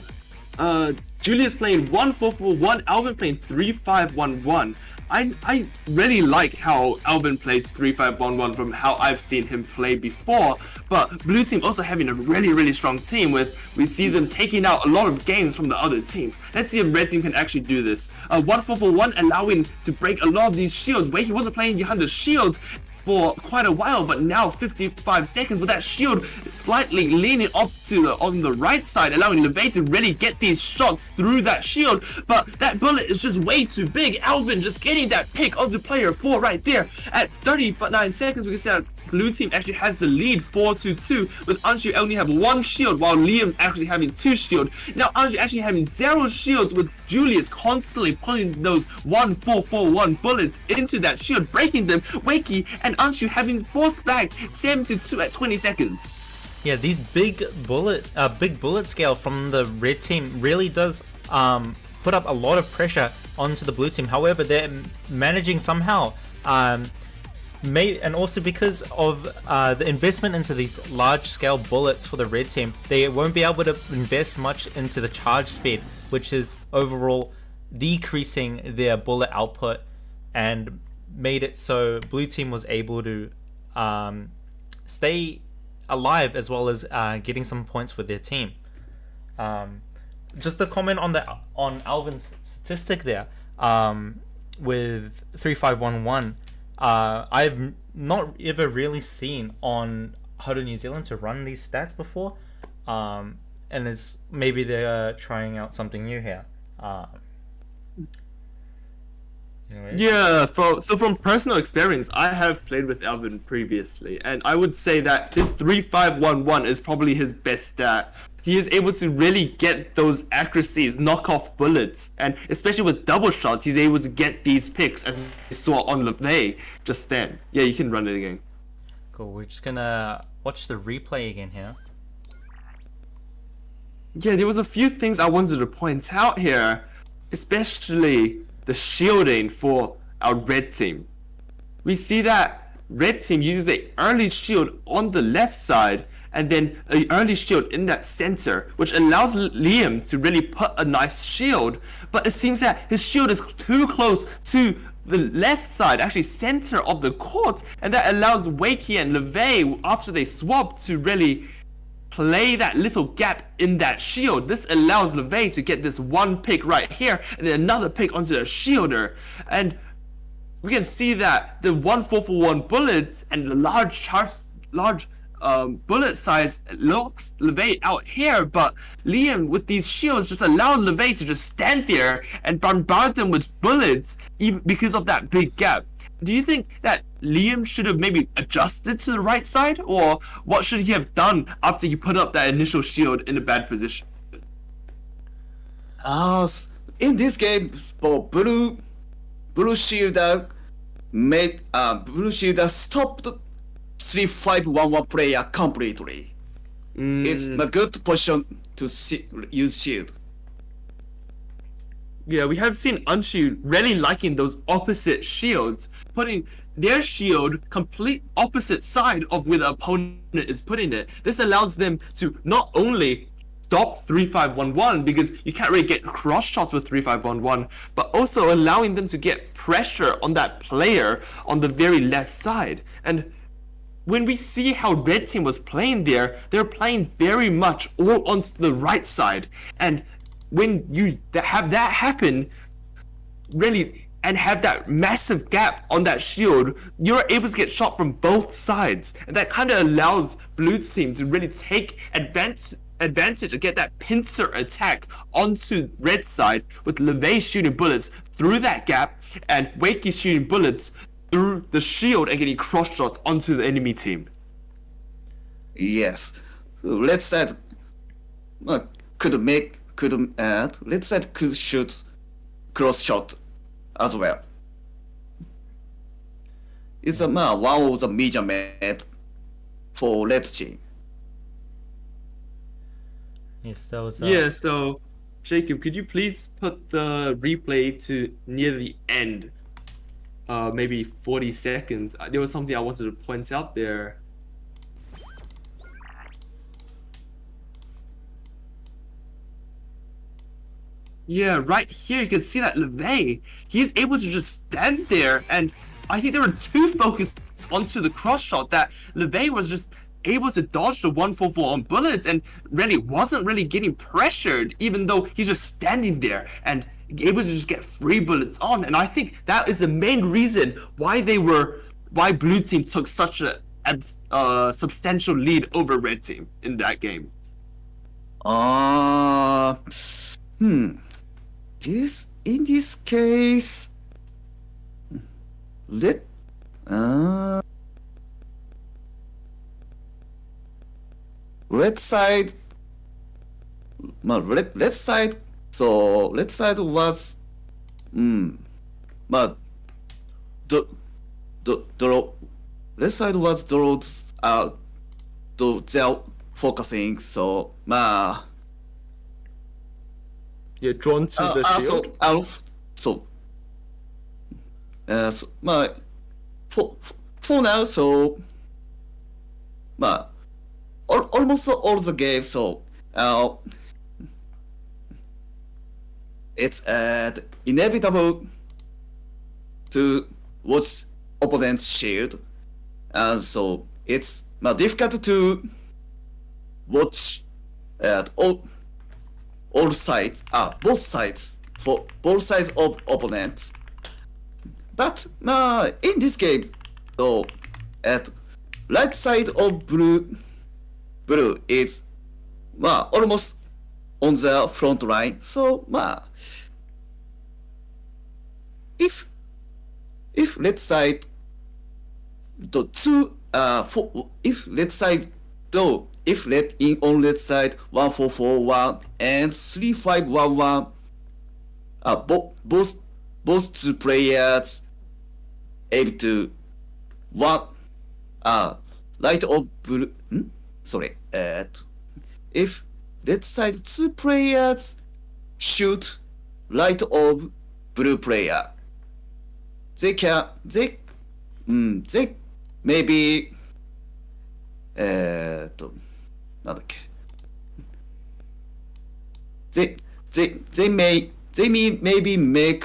Julius playing 1-4-4-1, Alvin playing 3-5-1-1. I really like how Alvin plays 3-5-1-1 from how I've seen him play before, but Blue team also having a really, really strong team we see them taking out a lot of games from the other teams. Let's see if red team can actually do this. 1-4-4-1 allowing to break a lot of these shields, where he wasn't playing behind the shield for quite a while, but now 55 seconds with that shield slightly leaning off to on the right side, allowing LeVay to really get these shots through that shield, but that bullet is just way too big. Alvin just getting that pick of the player 4 right there. At 39 seconds, we can see that blue team actually has the lead 4-2, with Anshu only have 1 shield while Liam actually having 2 shield. Now Anshu actually having 0 shields, with Julius constantly putting those 1-4-4-1 bullets into that shield, breaking them. Wakey and Anshu having forced back 7-2 at 20 seconds. Yeah, these big bullet scale from the red team really does put up a lot of pressure onto the blue team. However, they're managing somehow, and also because of the investment into these large scale bullets for the red team, they won't be able to invest much into the charge speed, which is overall decreasing their bullet output, and made it so blue team was able to stay alive as well as getting some points for their team. Just a comment on Alvin's statistic there, with 3511. I've not ever really seen on HADO New Zealand to run these stats before, and it's maybe they're trying out something new here. Yeah, from personal experience, I have played with Alvin previously, and I would say that his 3511 is probably his best stat. He is able to really get those accuracies, knock off bullets, and especially with double shots, he's able to get these picks, as we saw on LeVay just then. Yeah, you can run it again. Cool, we're just gonna watch the replay again here. Yeah, there was a few things I wanted to point out here, especially the shielding for our red team. We see that red team uses an early shield on the left side and then an early shield in that center, which allows Liam to really put a nice shield, but it seems that his shield is too close to the left side, actually center of the court, and that allows Wakey and LeVay, after they swap, to really play that little gap in that shield. This allows LeVay to get this one pick right here and then another pick onto the shielder, and we can see that the 1-4-4-1 bullets and the large bullet size locks LeVay out here, but Liam with these shields just allow LeVay to just stand there and bombard them with bullets, even because of that big gap. Do you think that Liam should have maybe adjusted to the right side, or what should he have done after you put up that initial shield in a bad position? In this game, for blue shielder stopped 3511 player completely. It's a good position to use shield. Yeah, we have seen Anshu really liking those opposite shields, putting their shield complete opposite side of where the opponent is putting it. This allows them to not only stop 3511, because you can't really get cross shots with 3511, but also allowing them to get pressure on that player on the very left side. And when we see how red team was playing there, they're playing very much all onto the right side. And when you have that happen, really, and have that massive gap on that shield, you're able to get shot from both sides, and that kind of allows blue team to really take advantage and get that pincer attack onto red side, with LeVay shooting bullets through that gap and Wakey shooting bullets through the shield and getting cross shots onto the enemy team. Yes, let's say could shoot cross shot as well. It's one of the measurement for red team. Yes, that was Yeah, so Jacob, could you please put the replay to near the end? Maybe 40 seconds. There was something I wanted to point out there. Yeah, right here you can see that LeVay, he's able to just stand there, and I think there were too focused onto the cross shot that LeVay was just able to dodge the 1-4-4 on bullets and really wasn't really getting pressured, even though he's just standing there and able to just get free bullets on. And I think that is the main reason why blue team took such a substantial lead over red team in that game. In this case, red side, red side. So red side was, but the red side was drawn to their focusing. So You're drawn to the shield. So for now, so almost all the game. So it's inevitable to watch opponent's shield, and so it's difficult to watch all sides, both sides, for both sides of opponents. But in this game, so at right side of blue is almost on the front line. So if let's side the two if let's side though if let in on let's side 1-4-4-1 and 3-5-1-1, both two players able to one light of blue. Sorry, if let's side two players shoot light of blue player, they maybe なんだっけ they may maybe make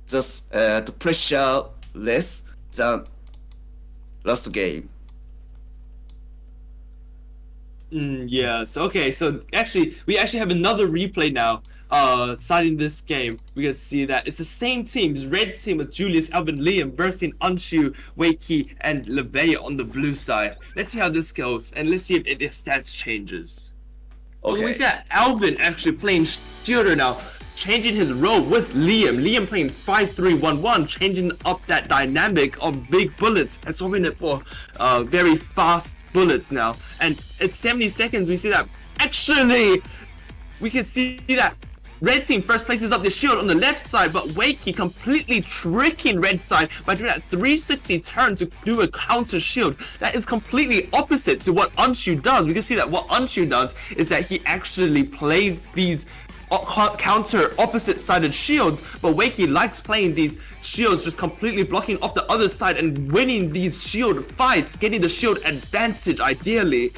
just the pressure less than last game. Yes. Okay. So we actually have another replay now. Starting this game, we can see that it's the same team, it's red team with Julius, Alvin, Liam versus Anshu, Wakey, and LeVay on the blue side. Let's see how this goes, and let's see if their stats changes. Okay, we see that Alvin actually playing shooter now, changing his role with Liam. Liam playing 5-3-1-1, changing up that dynamic of big bullets and swapping it for very fast bullets now. And at 70 seconds, we see that actually we can see that red team first places up the shield on the left side, but Wakey completely tricking red side by doing that 360 turn to do a counter shield. That is completely opposite to what Anshu does. We can see that what Anshu does is that he actually plays these counter opposite sided shields, but Wakey likes playing these shields, just completely blocking off the other side and winning these shield fights, getting the shield advantage ideally.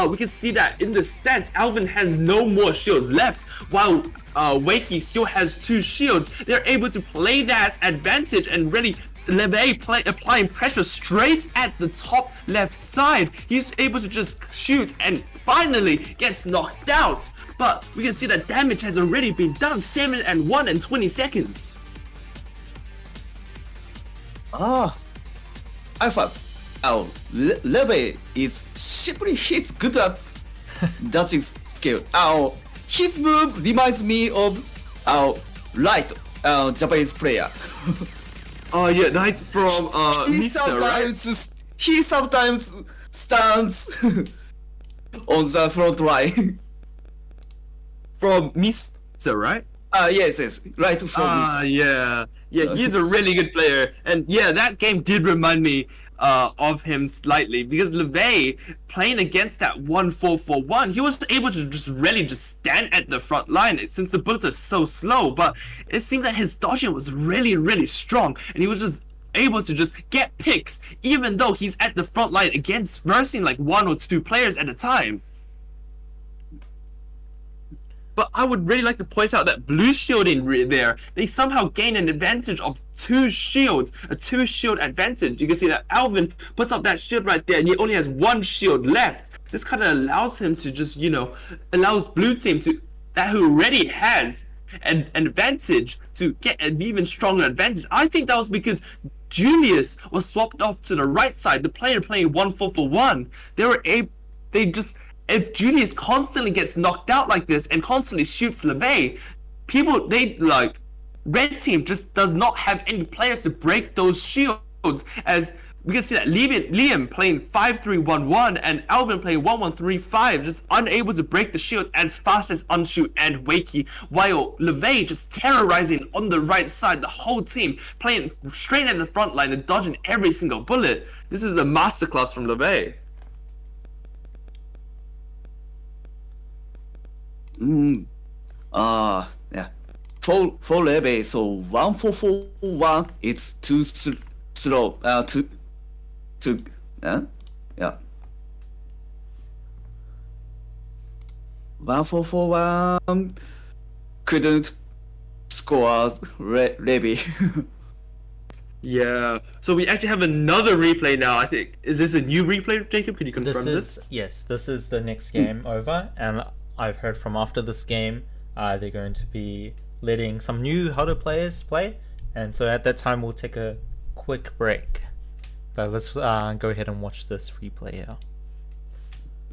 We can see that in the stats, Alvin has no more shields left, while Wakey still has 2 shields. They're able to play that advantage and really LeVay applying pressure straight at the top left side. He's able to just shoot and finally gets knocked out. But we can see that damage has already been done. 7-1 in 20 seconds. I thought LeVay is simply hits good at dodging skill. His move reminds me of Light, Japanese player. Yeah, Knight from Misa, right? He sometimes stands on the front line. From Misa, right? Yes, right from Misa. Yeah, he's a really good player. And yeah, that game did remind me of him slightly, because LeVay playing against that 1-4-4-1, he was able to just really stand at the front line since the bullets are so slow, but it seems that his dodging was really strong, and he was just able to just get picks even though he's at the front line against versing like 1 or 2 players at a time. But I would really like to point out that blue shielding there, they somehow gain an advantage of 2 shields, a 2 shield advantage. You can see that Alvin puts up that shield right there and he only has 1 shield left. This kind of allows him to just, allows blue team to, that who already has an advantage, to get an even stronger advantage. I think that was because Julius was swapped off to the right side, the player playing 1-4-4-1. If Julius constantly gets knocked out like this and constantly shoots LeVay, red team just does not have any players to break those shields, as we can see that Liam playing 5-3-1-1 and Alvin playing 1-1-3-5, just unable to break the shield as fast as Unshu and Wakey, while LeVay just terrorizing on the right side, the whole team playing straight at the front line and dodging every single bullet. This is a masterclass from LeVay. Yeah. For LeVay, so 1-4-4-1, it's too slow. Yeah. 1-4-4-1 couldn't score Levy. Yeah. So we actually have another replay now. I think, is this a new replay, Jacob? Can you confirm this? Yes, this is the next game over, and I've heard from after this game, they're going to be letting some new HADO players play, and so at that time we'll take a quick break. But let's go ahead and watch this replay here.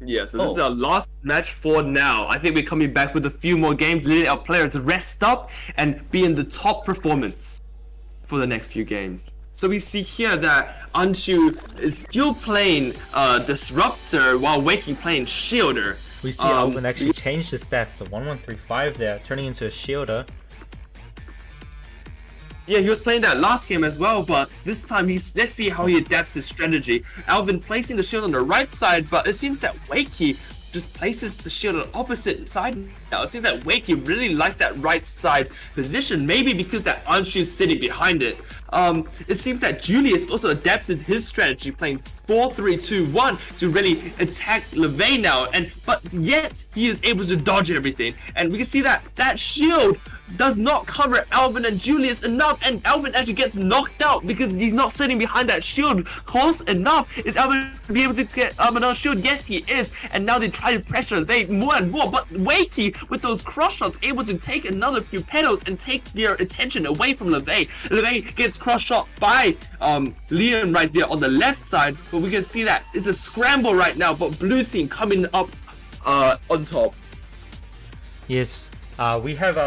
Yeah, so this is our last match for now. I think we're coming back with a few more games, letting our players rest up and be in the top performance for the next few games. So we see here that Anshu is still playing Disruptor while Waking playing Shielder. We see Alvin actually changed his stats to 1-1-3-5 there, turning into a Shielder. Yeah, he was playing that last game as well, but this time let's see how he adapts his strategy. Alvin placing the shield on the right side, but it seems that Wakey just places the shield on the opposite side now. It seems that Wakey really likes that right side position, maybe because that Anshu's sitting behind it. It seems that Julius also adapted his strategy, playing 4-3-2-1 to really attack LeVay now, but yet he is able to dodge everything. And we can see that that shield does not cover Alvin and Julius enough, and Alvin actually gets knocked out because he's not sitting behind that shield close enough. Is Alvin be able to get another shield? Yes, he is. And now they try to pressure LeVay more and more, but Wakey with those cross shots able to take another few petals and take their attention away from LeVay. LeVay gets cross shot by Liam right there on the left side, but we can see that it's a scramble right now, but blue team coming up on top. Yes, we have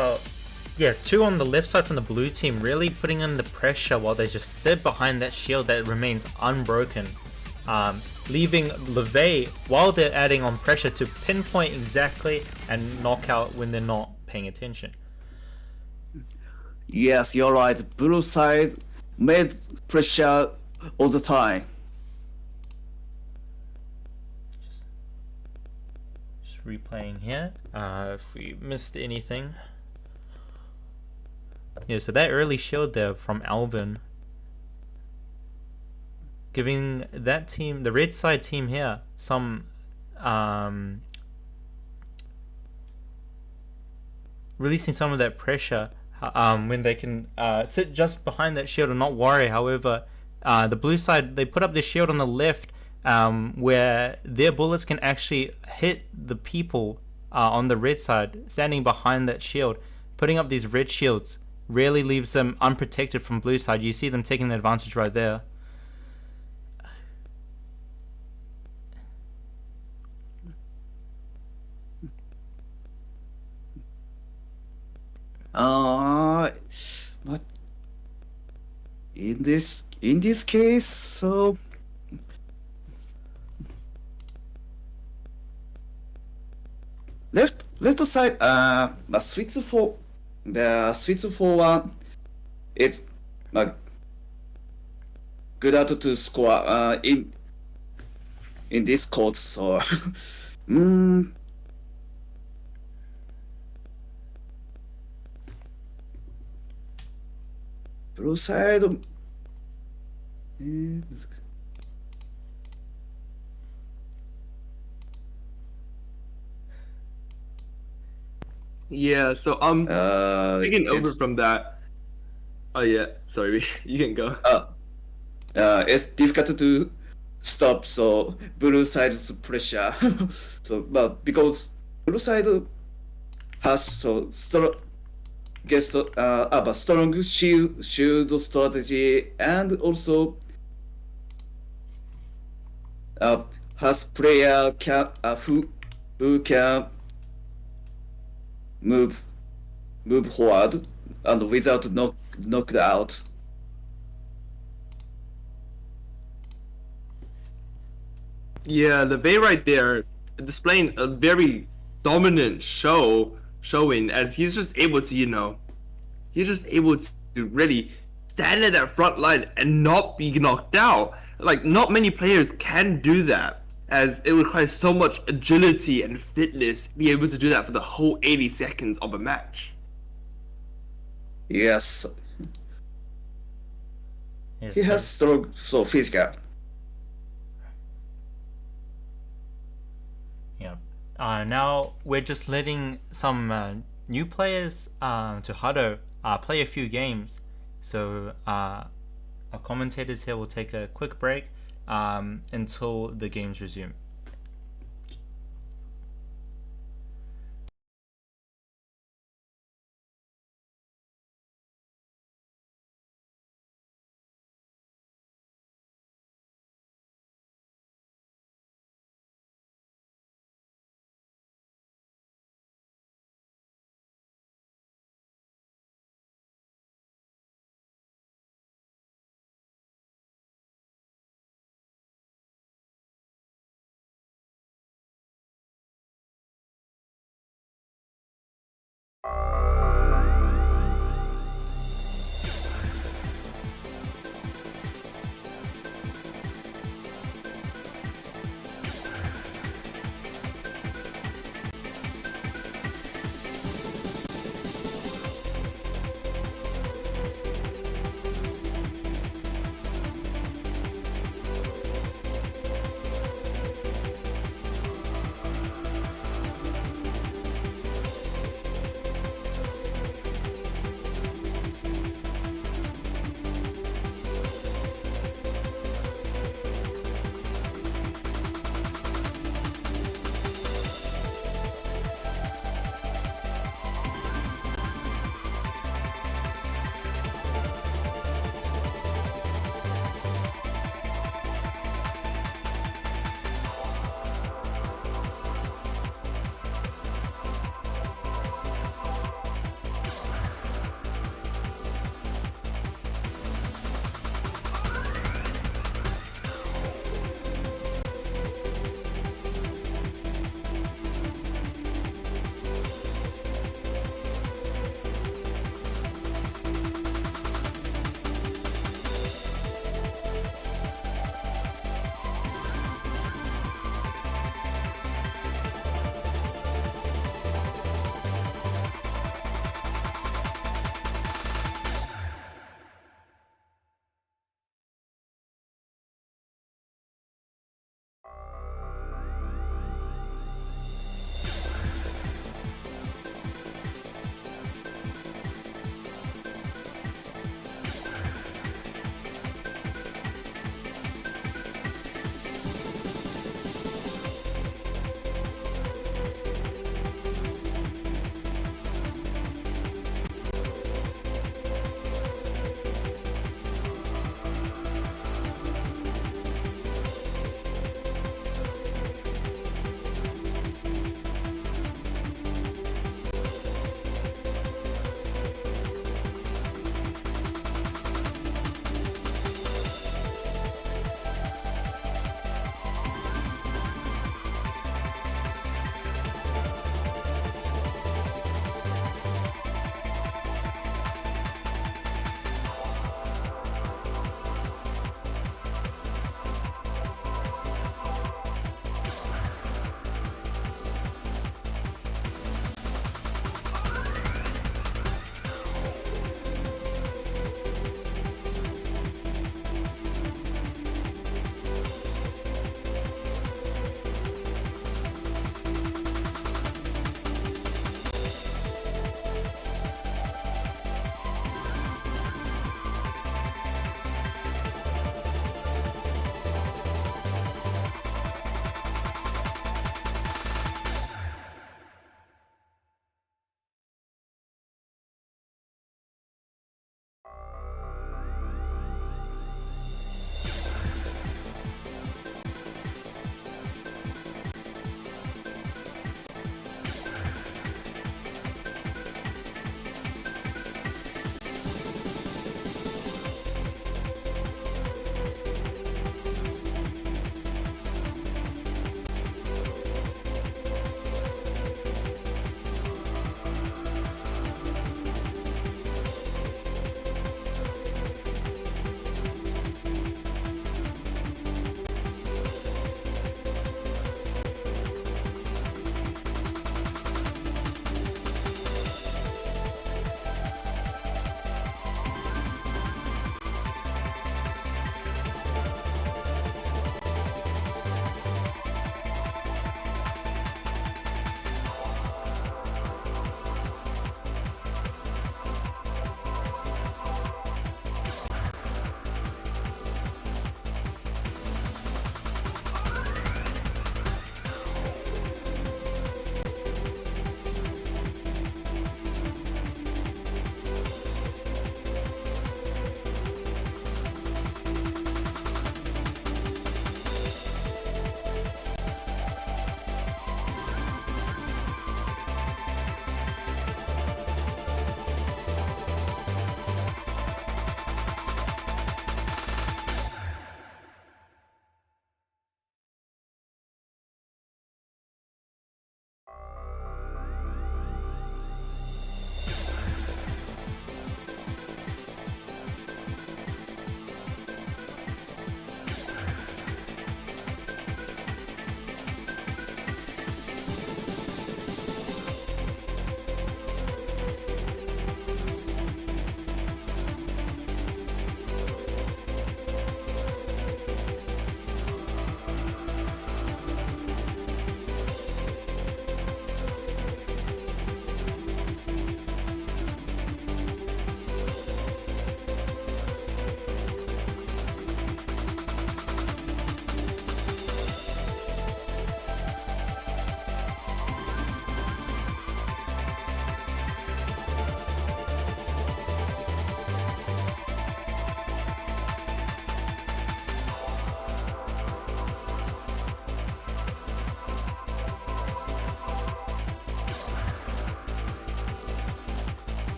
two on the left side from the blue team, really putting in the pressure while they just sit behind that shield that remains unbroken, leaving LeVay, while they're adding on pressure, to pinpoint exactly and knock out when they're not paying attention. Yes, you're right. Blue side made pressure all the time. Just replaying here, if we missed anything. Yeah, so that early shield there from Alvin, giving that team, the red side team here, some releasing some of that pressure when they can sit just behind that shield and not worry. However, the blue side, they put up their shield on the left, where their bullets can actually hit the people on the red side standing behind that shield. Putting up these red shields really leaves them unprotected from blue side. You see them taking the advantage right there. But in this case, so left side, the switch for one, it's good out to score in this court. So blue side. Yeah, so taking over from that. Oh yeah, sorry, you can go. It's difficult to stop, so blue side's pressure. So, but because blue side has strong shield strategy, and also has player who can move forward and without knocked out. Yeah, the Vey right there displaying a very dominant showing as he's just able to, he's just able to really stand at that front line and not be knocked out. Like, not many players can do that, as it requires so much agility and fitness to be able to do that for the whole 80 seconds of a match. Yes, Yes, he has strong, so physical. Yeah. Now we're just letting some new players to HADO play a few games. So our commentators here will take a quick break until the games resume.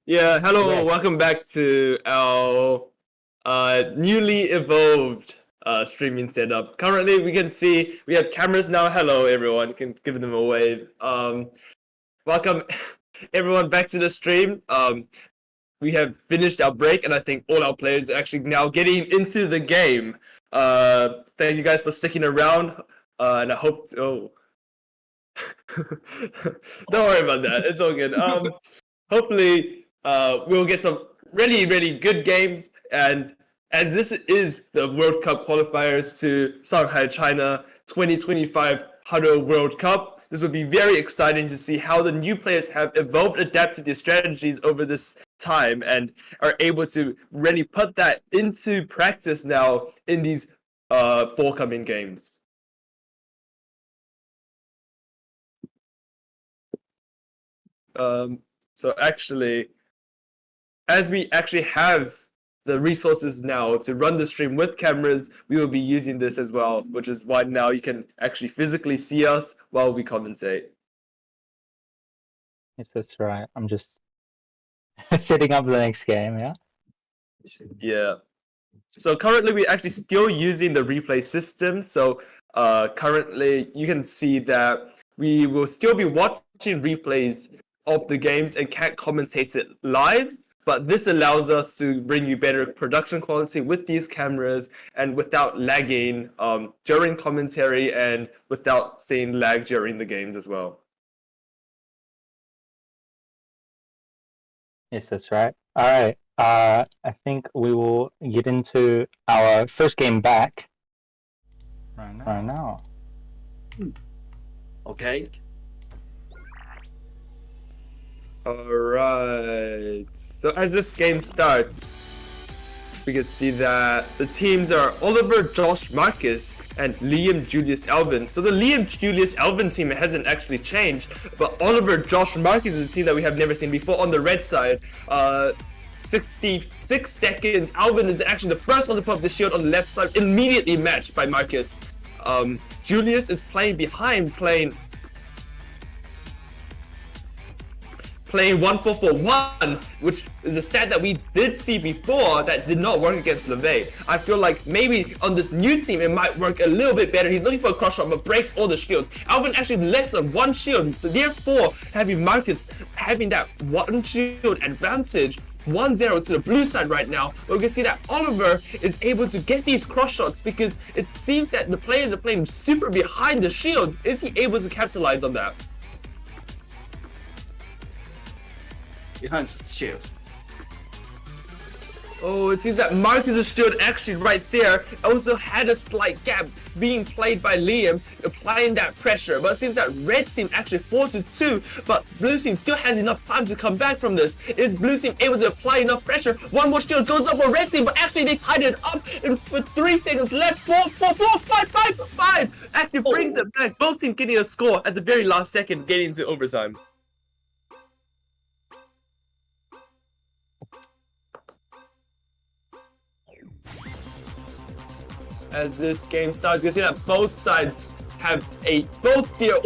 Yeah, hello, Right. welcome back to our newly evolved streaming setup. Currently, we can see we have cameras now. Hello, everyone. You can give them a wave. Welcome, everyone, back to the stream. We have finished our break, and I think all our players are actually now getting into the game. Thank you guys for sticking around, and I hope to... Oh. Don't worry about that. It's all good. Hopefully, we'll get some really, really good games. And as this is the World Cup qualifiers to Shanghai, China 2025 HADO World Cup, this will be very exciting to see how the new players have evolved, adapted their strategies over this time, and are able to really put that into practice now in these forthcoming games. So actually, as we actually have the resources now to run the stream with cameras, we will be using this as well, which is why now you can actually physically see us while we commentate. Yes, that's right. I'm just setting up the next game, yeah? Yeah. So currently we're actually still using the replay system. So currently you can see that we will still be watching replays of the games and can't commentate it live. But this allows us to bring you better production quality with these cameras and without lagging during commentary and without seeing lag during the games as well. Yes, that's right. All right. I think we will get into our first game back right now. Okay. Alright, so as this game starts, we can see that the teams are Oliver, Josh, Marcus, and Liam, Julius, Alvin. So the Liam, Julius, Alvin team hasn't actually changed, but Oliver, Josh, Marcus is a team that we have never seen before on the red side. 66 seconds, Alvin is actually the first one to put up the shield on the left side, immediately matched by Marcus. Julius is playing behind, playing 1-4-4-1, which is a stat that we did see before that did not work against LeVay. I feel like maybe on this new team it might work a little bit better. He's looking for a cross shot but breaks all the shields. Alvin actually less than one shield, so therefore having Marcus having that one shield advantage 1-0 to the blue side right now, but we can see that Oliver is able to get these cross shots because it seems that the players are playing super behind the shields. Is he able to capitalize on that? Behind shield. Oh, it seems that Marcus' shield actually right there also had a slight gap being played by Liam, applying that pressure. But it seems that red team actually 4-2, but blue team still has enough time to come back from this. Is blue team able to apply enough pressure? One more shield goes up for red team, but actually they tied it up and for 3 seconds left. 5 actually brings it back. Both teams getting a score at the very last second, getting into overtime. As this game starts, you can see that both sides have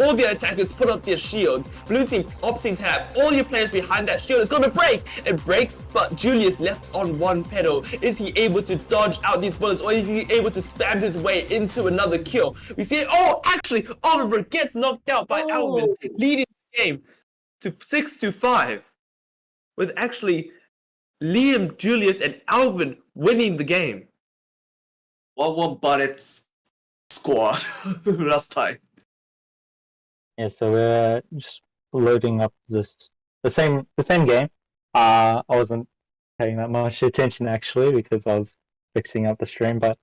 all their attackers put up their shields. Blue team opting to have all your players behind that shield. It's going to break. It breaks, but Julius left on one pedal. Is he able to dodge out these bullets, or is he able to spam his way into another kill? We see it. Oh, actually, Oliver gets knocked out by Alvin, leading the game to 6-5, with actually Liam, Julius, and Alvin winning the game. 1-1 Barrett score last time. Yeah, so we're just loading up the same game. I wasn't paying that much attention actually because I was fixing up the stream, but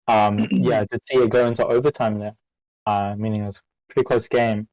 yeah, I did see it go into overtime there. Meaning it was a pretty close game.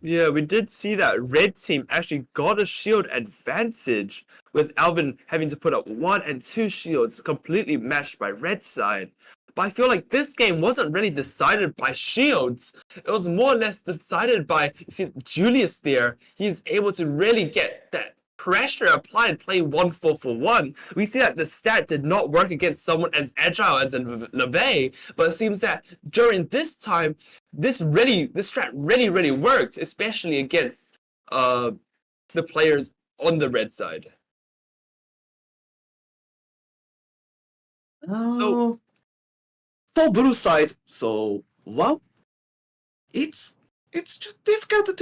Yeah, we did see that red team actually got a shield advantage, with Alvin having to put up 1 and 2 shields completely matched by red side. But I feel like this game wasn't really decided by shields. It was more or less decided by, you see, Julius there. He's able to really get that pressure applied playing 1-4-4-1. We see that the stat did not work against someone as agile as LeVay, but it seems that during this time, this strat really worked, especially against the players on the red side. So For blue side, so well, it's just difficult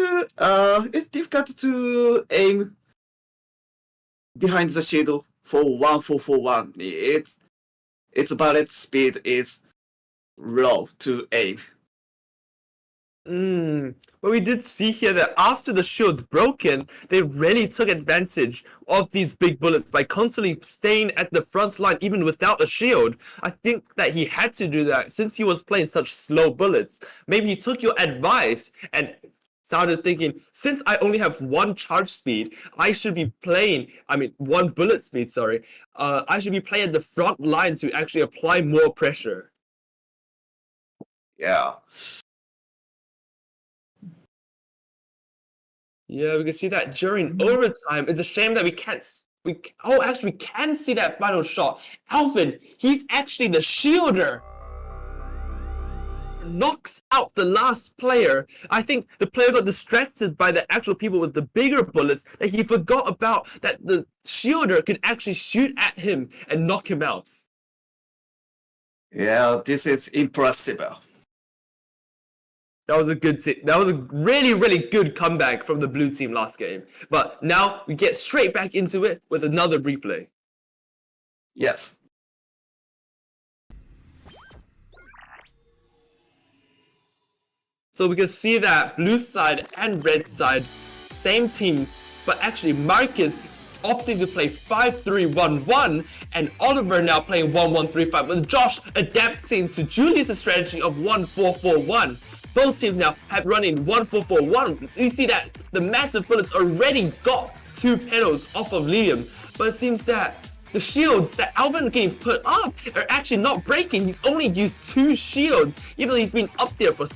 to aim behind the shield for 1-4-4-1. Its bullet speed is low to aim. But we did see here that after the shield's broken, they really took advantage of these big bullets by constantly staying at the front line even without a shield. I think that he had to do that since he was playing such slow bullets. Maybe he took your advice and started thinking, since I only have one charge speed, I should be playing, one bullet speed, sorry. I should be playing at the front line to actually apply more pressure. Yeah. Yeah, we can see that during overtime. It's a shame that we can see that final shot. Alvin, he's actually the shielder. Knocks out the last player. I think the player got distracted by the actual people with the bigger bullets that he forgot about that the shielder could actually shoot at him and knock him out. Yeah, this is impressive. That was a really, really good comeback from the blue team last game. But now we get straight back into it with another replay. Yes. So we can see that blue side and red side, same teams, but actually Marcus opting to play 5-3-1-1 and Oliver now playing 1-1-3-5 with Josh adapting to Julius' strategy of 1-4-4-1. Both teams now have running 1-4-4-1. You see that the massive bullets already got 2 penalties off of Liam, but it seems that the shields that Alvin getting put up are actually not breaking. He's only used 2 shields, even though he's been up there for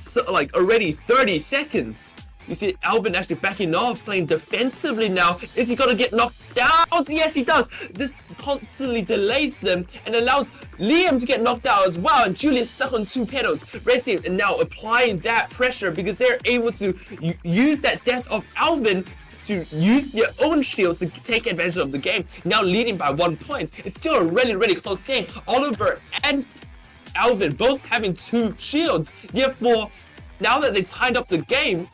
already 30 seconds. You see Alvin actually backing off, playing defensively now. Is he gonna get knocked out? Yes, he does. This constantly delays them and allows Liam to get knocked out as well. And Julius stuck on 2 pedals. Red team and now applying that pressure because they're able to use that death of Alvin to use their own shields to take advantage of the game. Now leading by 1 point. It's still a really, really close game. Oliver and Alvin both having 2 shields. Therefore, now that they tied up the game,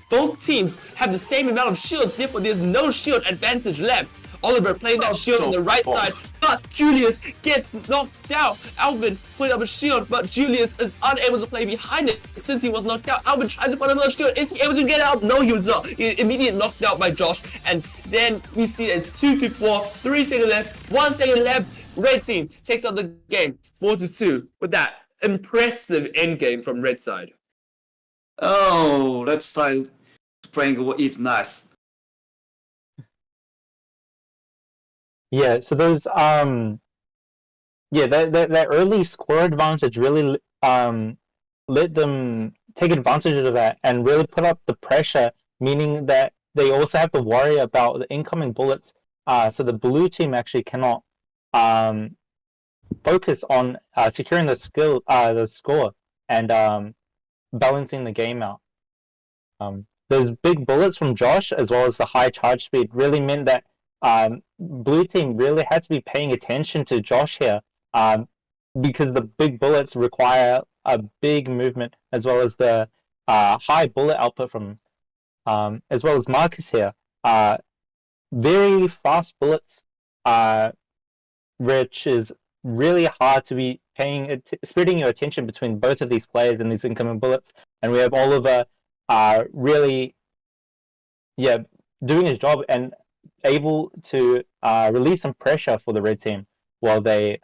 both teams have the same amount of shields, therefore there's no shield advantage left. Oliver playing that shield on the right side, but Julius gets knocked out. Alvin putting up a shield, but Julius is unable to play behind it since he was knocked out. Alvin tries to put another shield. Is he able to get out? No, he was not. He immediately knocked out by Josh. And then we see that it's 2-4, 3 seconds left, 1 second left. Red team takes out the game 4-2 with that impressive end game from red side. Oh, red side playing is nice. Yeah, so those that early score advantage really let them take advantage of that and really put up the pressure, meaning that they also have to worry about the incoming bullets. So the blue team actually cannot focus on securing the score and balancing the game out. Those big bullets from Josh, as well as the high charge speed, really meant that blue team really had to be paying attention to Josh here, because the big bullets require a big movement, as well as the high bullet output from, as well as Marcus here. Very fast bullets, which is really hard to be splitting your attention between both of these players and these incoming bullets. And we have Oliver really, doing his job and able to release some pressure for the red team while they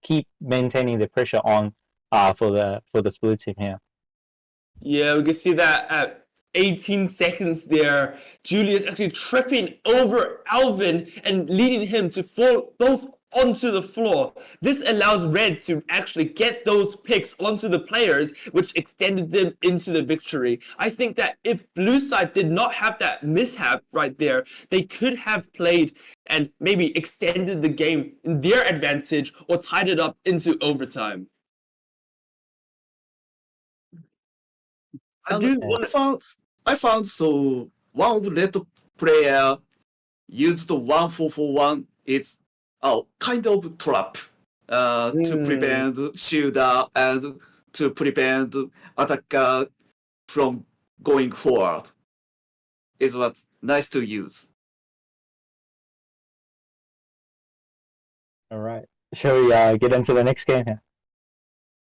keep maintaining the pressure on for this blue team here. Yeah, we can see that at 18 seconds there, Julius actually tripping over Alvin and leading him to fall both onto the floor. This allows red to actually get those picks onto the players, which extended them into the victory. I think that if blue side did not have that mishap right there, they could have played and maybe extended the game in their advantage or tied it up into overtime. I found so one of red player used 1-4-4-1. It's a kind of trap to prevent shielder and to prevent attacker from going forward. It was nice to use. All right. Shall we get into the next game here?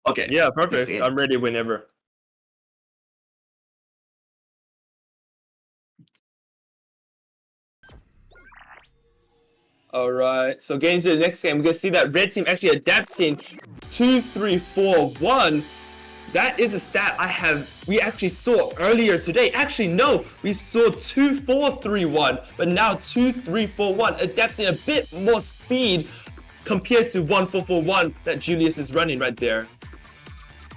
Okay. Yeah, perfect. Next game. I'm ready whenever. Alright, so getting to the next game, we're gonna see that red team actually adapting 2-3-4-1. That is a stat we actually saw earlier today. Actually, no, we saw 2-4-3-1, but now 2-3-4-1, adapting a bit more speed compared to 1-4-4-1 that Julius is running right there.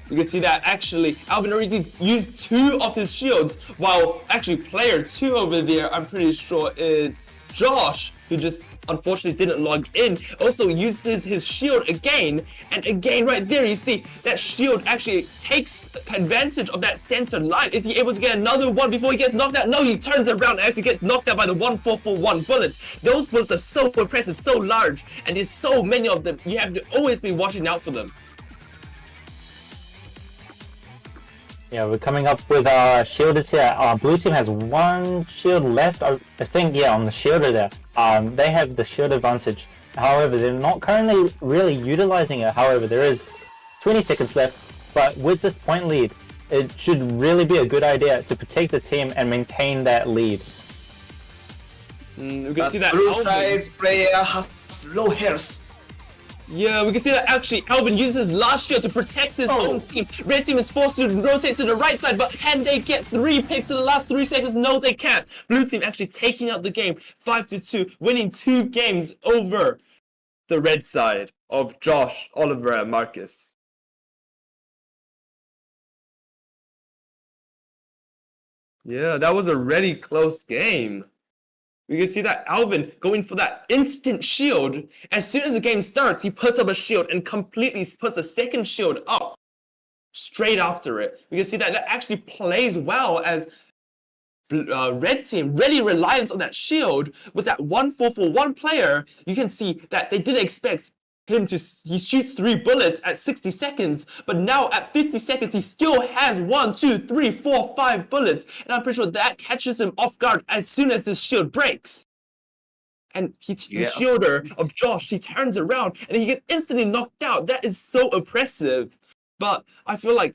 You can see that actually Alvin already used 2 of his shields, while actually player 2 over there, I'm pretty sure it's Josh, who just unfortunately didn't log in, also uses his shield again, and again right there you see that shield actually takes advantage of that center line. Is he able to get another one before he gets knocked out? No, he turns around and actually gets knocked out by the 1-4-4-1 bullets. Those bullets are so impressive, so large, and there's so many of them. You have to always be watching out for them. Yeah, we're coming up with our shielders here. Blue team has 1 shield left. I think, yeah, on the shielder there. They have the shield advantage. However, they're not currently really utilizing it. However, there is 20 seconds left. But with this point lead, it should really be a good idea to protect the team and maintain that lead. We can see that blue Alvin, side's player has low health. yeah, we can see that actually Alvin uses his last shield to protect his own team. Red team is forced to rotate to the right side, but can they get 3 picks in the last 3 seconds? No, they can't. Blue team actually taking out the game 5-2, winning 2 games over the red side of Josh, Oliver, and Marcus. Yeah, that was a really close game. We can see that Alvin going for that instant shield. As soon as the game starts, he puts up a shield and completely puts a second shield up straight after it. We can see that that actually plays well as red team really reliant on that shield. With that 1-4-4-1 player, you can see that they didn't expect him to, he shoots 3 bullets at 60 seconds, but now at 50 seconds, he still has 1, 2, 3, 4, 5 bullets, and I'm pretty sure that catches him off guard as soon as this shield breaks. And the shielder of Josh, he turns around and he gets instantly knocked out. That is so impressive. But I feel like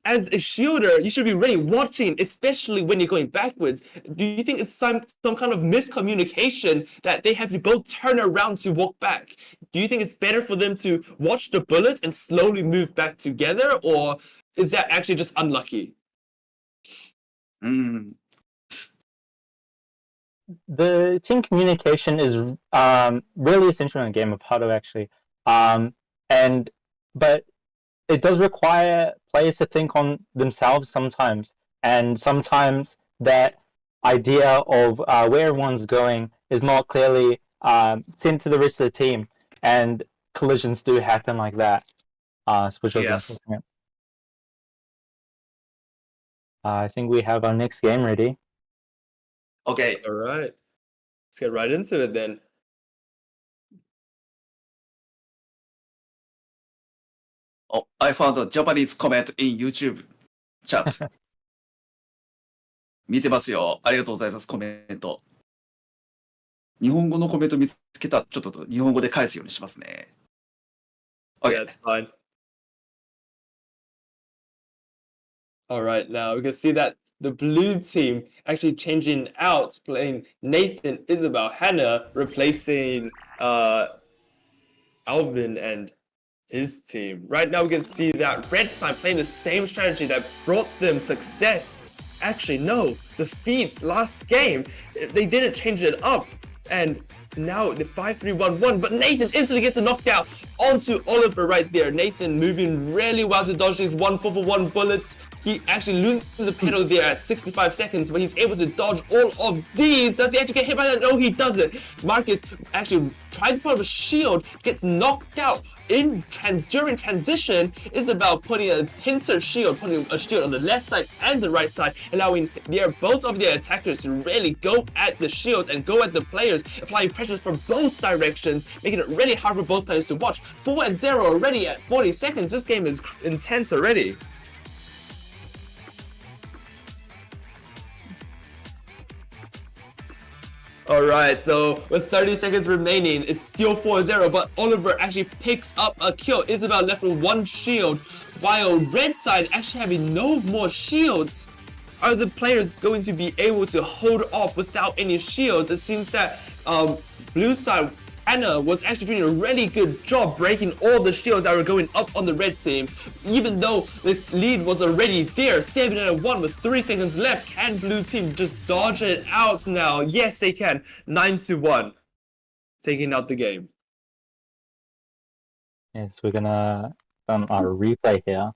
as a shielder, you should be really watching, especially when you're going backwards. Do you think it's some kind of miscommunication that they have to both turn around to walk back? Do you think it's better for them to watch the bullets and slowly move back together, or is that actually just unlucky? The team communication is really essential in a game of HADO, actually. But it does require players to think on themselves sometimes, and sometimes that idea of where everyone's going is not clearly sent to the rest of the team, and collisions do happen like that. Which was unfortunate. I think we have our next game ready. Okay. All right. Let's get right into it then. Oh, I found a Japanese comment in YouTube chat. 見てますよ。ありがとうございます、コメント。日本語のコメント見つけたら、ちょっと日本語で返すようにしますね。Okay, that's fine. All right, now we can see that the blue team actually changing out, playing Nathan, Isabel, Hannah, replacing Alvin and his team. Right now we can see that red side playing the same strategy that brought them success. Actually, no, defeats last game. They didn't change it up. And now the 5-3-1-1, but Nathan instantly gets a knockout onto Oliver right there. Nathan moving really well to dodge these 1-4-1 bullets, He actually loses the pedal there at 65 seconds, but he's able to dodge all of these. Does he actually get hit by that? No, he doesn't. Marcus actually tries to put up a shield, gets knocked out during transition. Is about putting a pincer shield, putting a shield on the left side and the right side, allowing both of their attackers to really go at the shields and go at the players, applying pressures from both directions, making it really hard for both players to watch. 4-0 already at 40 seconds. This game is intense already. Alright, so with 30 seconds remaining, it's still 4-0, but Oliver actually picks up a kill. Isabel left with one shield, while red side actually having no more shields. Are the players going to be able to hold off without any shields? It seems that blue side, Anna, was actually doing a really good job breaking all the shields that were going up on the red team. Even though the lead was already there, 7-1 with 3 seconds left. Can blue team just dodge it out now? Yes, they can. 9-1, taking out the game. Yes, we're gonna our replay here.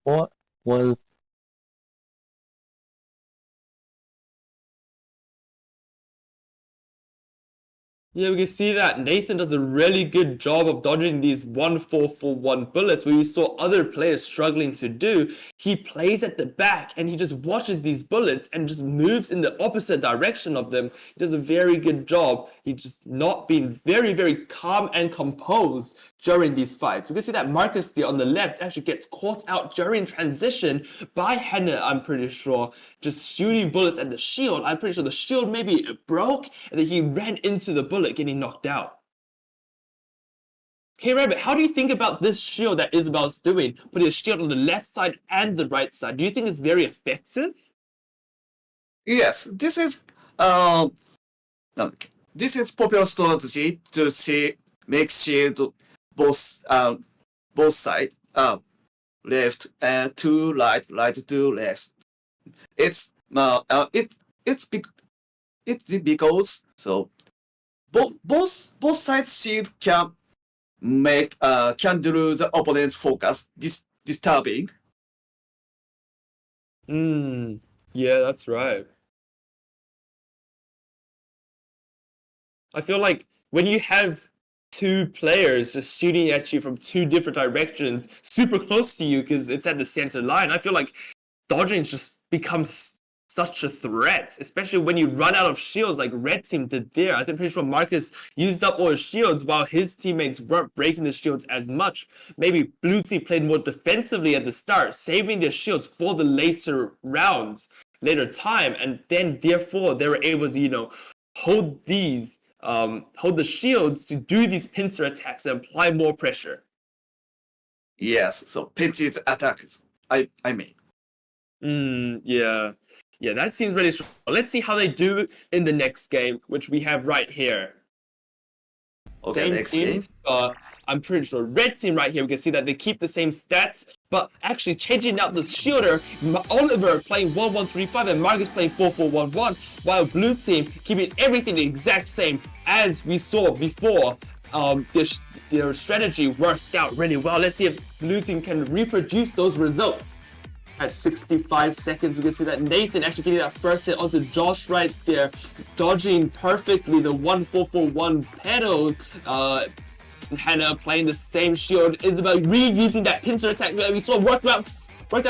What was Yeah, we can see that Nathan does a really good job of dodging these 1-4-4-1 bullets, where we saw other players struggling to do. He plays at the back and he just watches these bullets and just moves in the opposite direction of them. He does a very good job. He just not being very, very calm and composed during these fights. We can see that Marcus there on the left actually gets caught out during transition by Hannah, I'm pretty sure, just shooting bullets at the shield. I'm pretty sure the shield maybe broke and then he ran into the bullet, getting knocked out. Okay, Rabbit, how do you think about this shield that Isabel's doing? Putting a shield on the left side and the right side. Do you think it's very effective? Yes, this is popular strategy to make shield both sides, left and to right, right to left. It's because so both sides shield can do the opponent's focus disturbing. Yeah, that's right. I feel like when you have two players just shooting at you from two different directions, super close to you because it's at the center line, I feel like dodging just becomes such a threat, especially when you run out of shields like red team did there. I think pretty sure Marcus used up all his shields while his teammates weren't breaking the shields as much. Maybe blue team played more defensively at the start, saving their shields for the later rounds, later time, and then therefore they were able to, hold the shields to do these pincer attacks and apply more pressure. Yes, so pinches attacks. I mean. Yeah, that seems really strong. Let's see how they do in the next game, which we have right here. Okay, Same next teams. I'm pretty sure red team right here, we can see that they keep the same stats, but actually changing out the shielder. Oliver playing 1-1-3-5 and Marcus playing 4-4-1-1, while blue team keeping everything the exact same as we saw before. Their strategy worked out really well. Let's see if blue team can reproduce those results. At 65 seconds, we can see that Nathan actually getting that first hit onto Josh right there, dodging perfectly the 1-4-4-1 pedals. Hannah playing the same shield. Isabel reusing that pincer attack that we saw worked out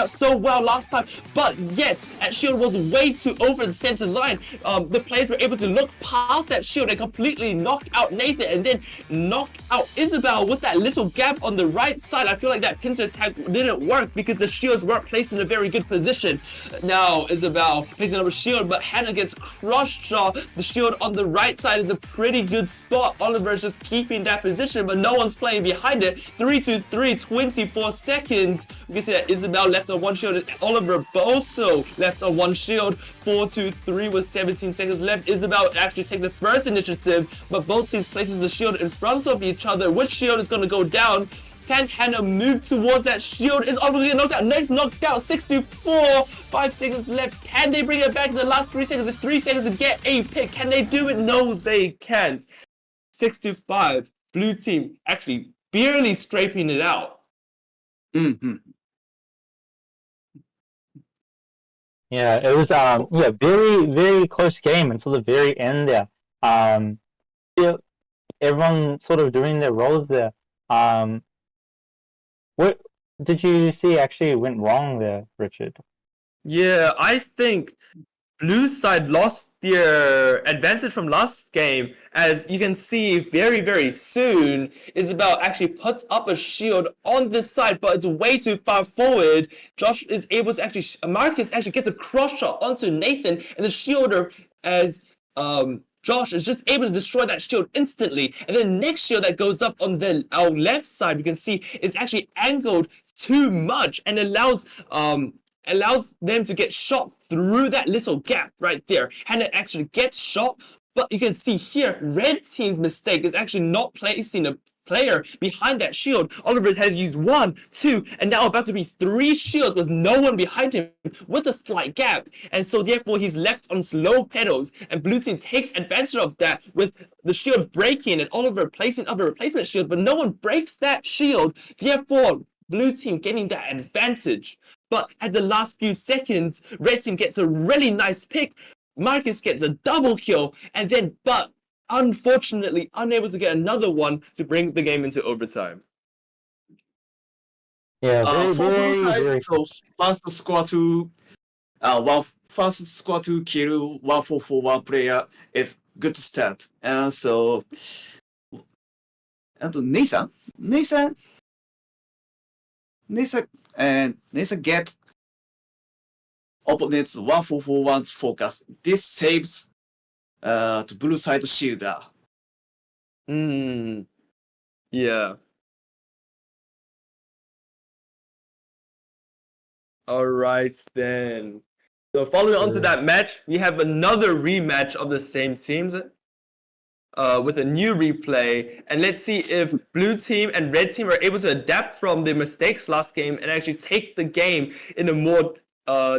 so well last time, but yet that shield was way too over the center line. The players were able to look past that shield and completely knock out Nathan and then knock out Isabel with that little gap on the right side. I feel like that pincer attack didn't work because the shields weren't placed in a very good position. Now Isabel placing another shield, but Hannah gets crushed. The shield on the right side is a pretty good spot. Oliver is just keeping that position, but no one's playing behind it. 3-3, 24 seconds. We can see that Isabel left on one shield and Oliver also left on one shield. 4-3 with 17 seconds left. Isabel actually takes the first initiative, but both teams places the shield in front of each other. Which shield is going to go down? Can Hannah move towards that shield? Is Oliver getting knocked out? Next knocked out. 6-4. 5 seconds left. Can they bring it back in the last 3 seconds? It's 3 seconds to get a pick. Can they do it? No, they can't. 6-5. Blue team actually barely scraping it out. Mm-hmm. Yeah, it was very very close game until the very end there. Yeah, everyone sort of doing their roles there. What did you see actually went wrong there, Richard? Yeah, I think blue side lost their advantage from last game. As you can see very, very soon, Isabel actually puts up a shield on this side, but it's way too far forward. Josh is able to actually, Marcus actually gets a cross shot onto Nathan, and the shielder, as Josh is just able to destroy that shield instantly. And then next shield that goes up on our left side, we can see is actually angled too much and allows them to get shot through that little gap right there. And it actually gets shot, but you can see here, red team's mistake is actually not placing a player behind that shield. Oliver has used 1, 2, and now about to be 3 shields with no one behind him with a slight gap. And so therefore he's left on slow pedals, and blue team takes advantage of that with the shield breaking and Oliver placing up a replacement shield, but no one breaks that shield. Therefore, blue team getting that advantage. But at the last few seconds, red team gets a really nice pick. Marcus gets a double kill, and then, but unfortunately, unable to get another one to bring the game into overtime. Yeah, For very, blue side, very so first score to kill 1-4-4-1 player is good start. And so, and Nathan get opponent's 1-4-4-1's focus. This saves the blue side shielder. Yeah. Alright then. So following on to that match, we have another rematch of the same teams. With a new replay, and let's see if blue team and red team are able to adapt from their mistakes last game and actually take the game in a more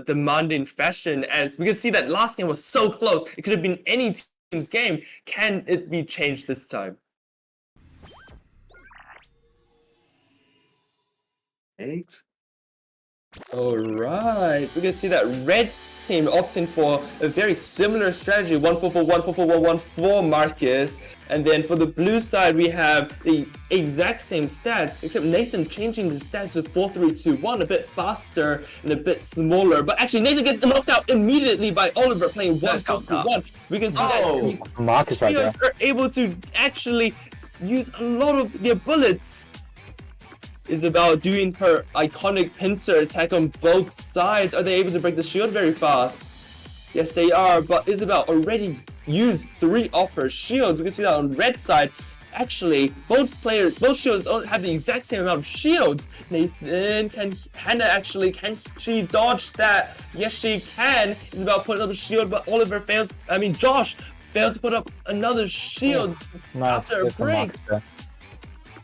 demanding fashion. As we can see that last game was so close, it could have been any team's game. Can it be changed this time? Alright, we can see that red team opting for a very similar strategy, 1-4-4-1, 4-4-1-1 for Marcus. And then for the blue side, we have the exact same stats, except Nathan changing the stats to 4-3-2-1, a bit faster and a bit smaller. But actually, Nathan gets knocked out immediately by Oliver playing 1-4-2-1. We can see that Marcus right there. are able to actually use a lot of their bullets. Isabel doing her iconic pincer attack on both sides. Are they able to break the shield very fast? Yes, they are, but Isabel already used 3 of her shields. We can see that on red side. Actually, both shields don't have the exact same amount of shields. Nathan, can she dodge that? Yes, she can. Isabel put up a shield, but Josh fails to put up another shield after a break.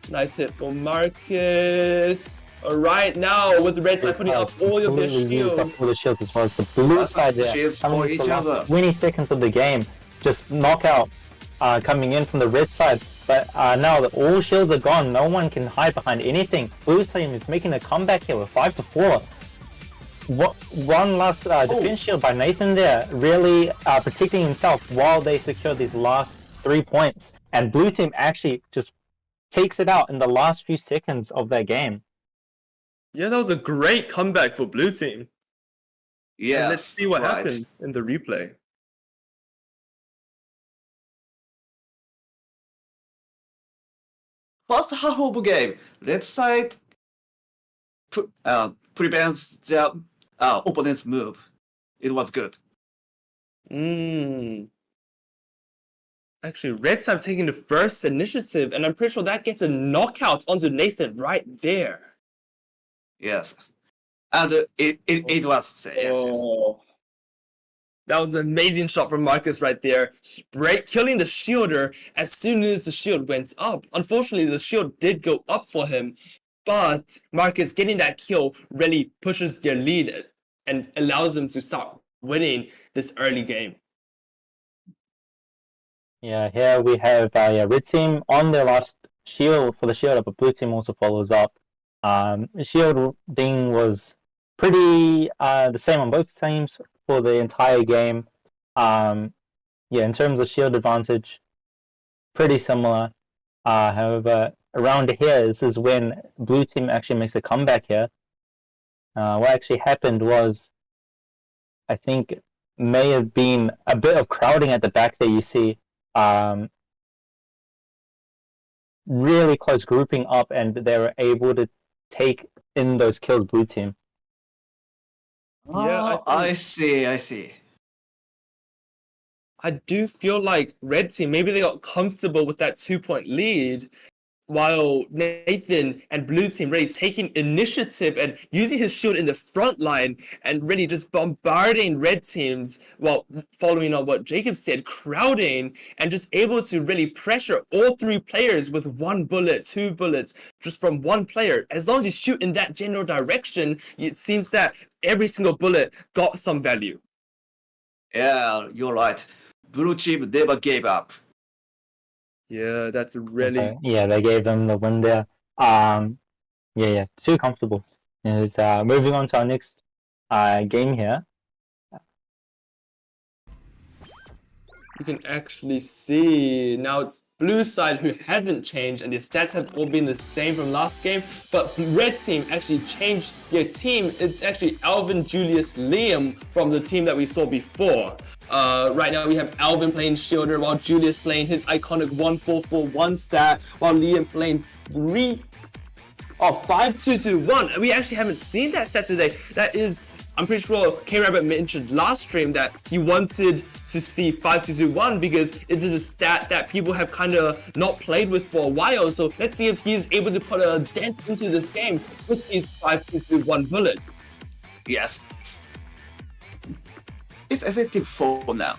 Nice hit for Marcus. Alright, now with the red side putting up all of their shields. All the shields as far as the blue side there. For each other. 20 seconds of the game, just knockout coming in from the red side. But now that all shields are gone, no one can hide behind anything. Blue team is making a comeback here with 5-4. One last defense shield by Nathan there, really protecting himself while they secure these last 3 points. And blue team actually just takes it out in the last few seconds of that game. Yeah, that was a great comeback for blue team. Yeah. And let's see what happened in the replay. First half of the game, red side prevents their opponent's move. It was good. Actually, red side taking the first initiative, and I'm pretty sure that gets a knockout onto Nathan right there. Yes. And it was yes. That was an amazing shot from Marcus right there. Killing the shielder as soon as the shield went up. Unfortunately, the shield did go up for him, but Marcus getting that kill really pushes their lead and allows them to start winning this early game. Yeah, here we have red team on their last shield for the shield up, but blue team also follows up. Shielding was pretty the same on both teams for the entire game. Yeah, in terms of shield advantage, pretty similar. However, around here, this is when blue team actually makes a comeback here. What actually happened was, I think, may have been a bit of crowding at the back that you see. Really close grouping up, and they were able to take in those kills, blue team. Yeah, I see, I see. I do feel like red team, maybe they got comfortable with that 2-point lead, while Nathan and blue team really taking initiative and using his shield in the front line and really just bombarding red teams, while following on what Jacob said, crowding and just able to really pressure all three players with 1 bullet, 2 bullets, just from one player. As long as you shoot in that general direction, it seems that every single bullet got some value. Yeah, you're right. Blue team never gave up. Yeah, that's really... Okay. Yeah, they gave them the win there. Yeah, too comfortable. Is moving on to our next game here. You can actually see now it's blue side who hasn't changed, and their stats have all been the same from last game, but red team actually changed their team. It's actually Alvin, Julius, Liam from the team that we saw before. Right now we have Alvin playing Shielder, while Julius playing his iconic 1-4-4-1 stat, while Liam playing 5-2-2-1. We actually haven't seen that set today. That is, I'm pretty sure K-Rabbit mentioned last stream that he wanted to see 5-2-2-1 because it is a stat that people have kind of not played with for a while. So let's see if he is able to put a dent into this game with his 5-2-2-1 bullets. Yes. It's effective for now.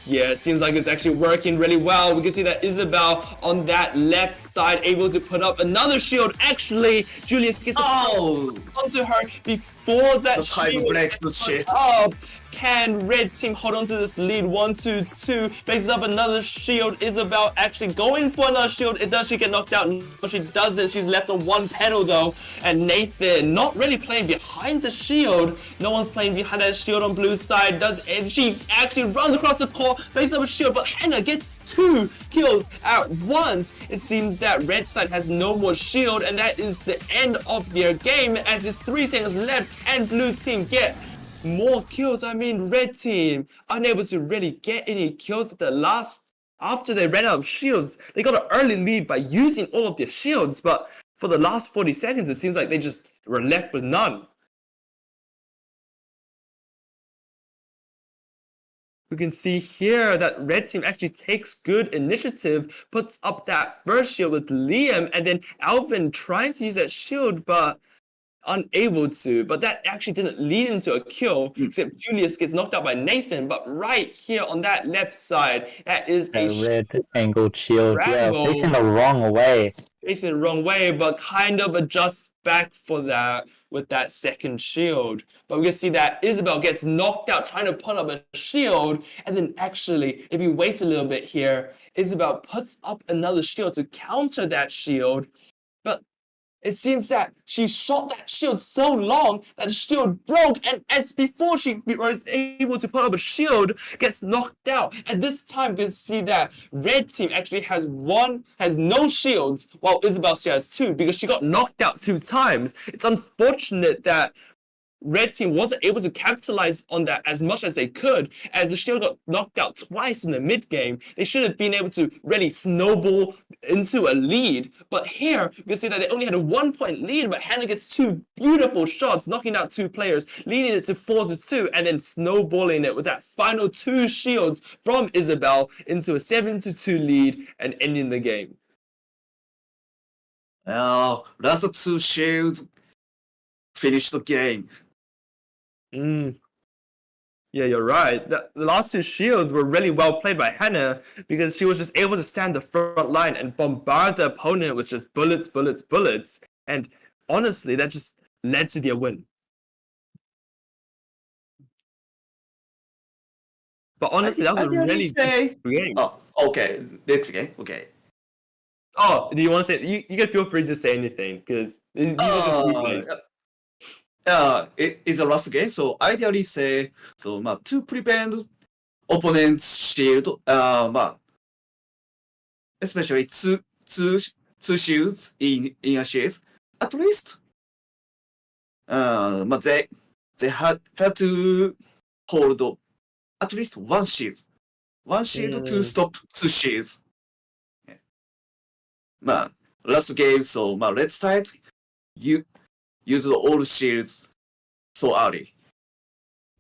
Yeah, it seems like it's actually working really well. We can see that Isabel on that left side able to put up another shield. Actually, Julius gets onto her before that The time shield breaks the shit. up. Can red team hold on to this lead? 1-2-2. Places up another shield. Isabel actually going for another shield. Does she get knocked out? No, she doesn't. She's left on one pedal though. And Nathan not really playing behind the shield. No one's playing behind that shield on blue side. And she actually runs across the court, places up a shield, but Hannah gets 2 kills at once. It seems that red side has no more shield, and that is the end of their game as there's 3 seconds left and blue team get more kills. I mean, red team unable to really get any kills at the last after they ran out of shields. They got an early lead by using all of their shields, but for the last 40 seconds it seems like they just were left with none. We can see here that red team actually takes good initiative, puts up that first shield with Liam, and then Alvin trying to use that shield but unable to, but that actually didn't lead into a kill, except Julius gets knocked out by Nathan. But right here on that left side, that is a red angled shield. Rambo. Yeah, facing the wrong way. Facing the wrong way, but kind of adjusts back for that with that second shield. But we can see that Isabel gets knocked out trying to put up a shield, and then actually, if you wait a little bit here, Isabel puts up another shield to counter that shield. But it seems that she shot that shield so long that the shield broke, and as before she was able to put up a shield, gets knocked out. And this time we can see that red team actually has no shields, while Isabel still has 2 because she got knocked out 2 times. It's unfortunate that red team wasn't able to capitalize on that as much as they could, as the shield got knocked out twice in the mid game. They should have been able to really snowball into a lead, but here we can see that they only had a 1-point lead, but Hannah gets 2 beautiful shots, knocking out 2 players, leading it to 4-2, and then snowballing it with that final 2 shields from Isabel into a 7-2 lead and ending the game. Now, last 2 shields finish the game. Yeah, you're right. The last 2 shields were really well played by Hannah because she was just able to stand the front line and bombard the opponent with just bullets, bullets, bullets. And honestly, that just led to their win. But honestly, that was a really good game. Oh, okay. Next game. Okay. Oh, do you want to say? You can feel free to say anything because these are just replays. It's the last game, so ideally say so to prevent opponent's shield, especially two shields in a series, at least they had to hold at least one shield to stop two shields. Last game, so red side you use all shields so early.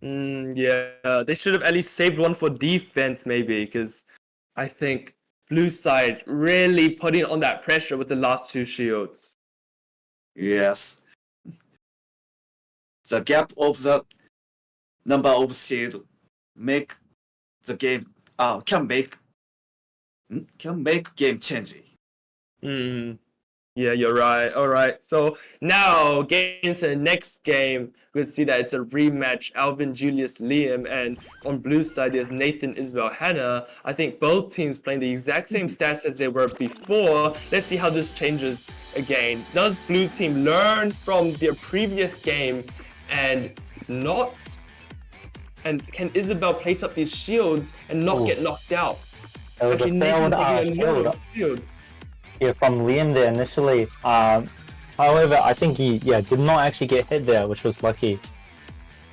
Yeah, they should have at least saved one for defense, maybe, because I think blue side really putting on that pressure with the last two shields. Yes. The gap of the number of shield make the game can make game changing. Yeah, you're right. All right. So now getting into the next game, we can see that it's a rematch. Alvin, Julius, Liam, and on blue side there's Nathan, Isabel, Hannah. I think both teams playing the exact same stats as they were before. Let's see how this changes again. Does blue team learn from their previous game and not? And can Isabel place up these shields and not get knocked out? There was Actually, a failed Nathan taking a lot shield of shields. from Liam there initially. However, I think he did not actually get hit there, which was lucky.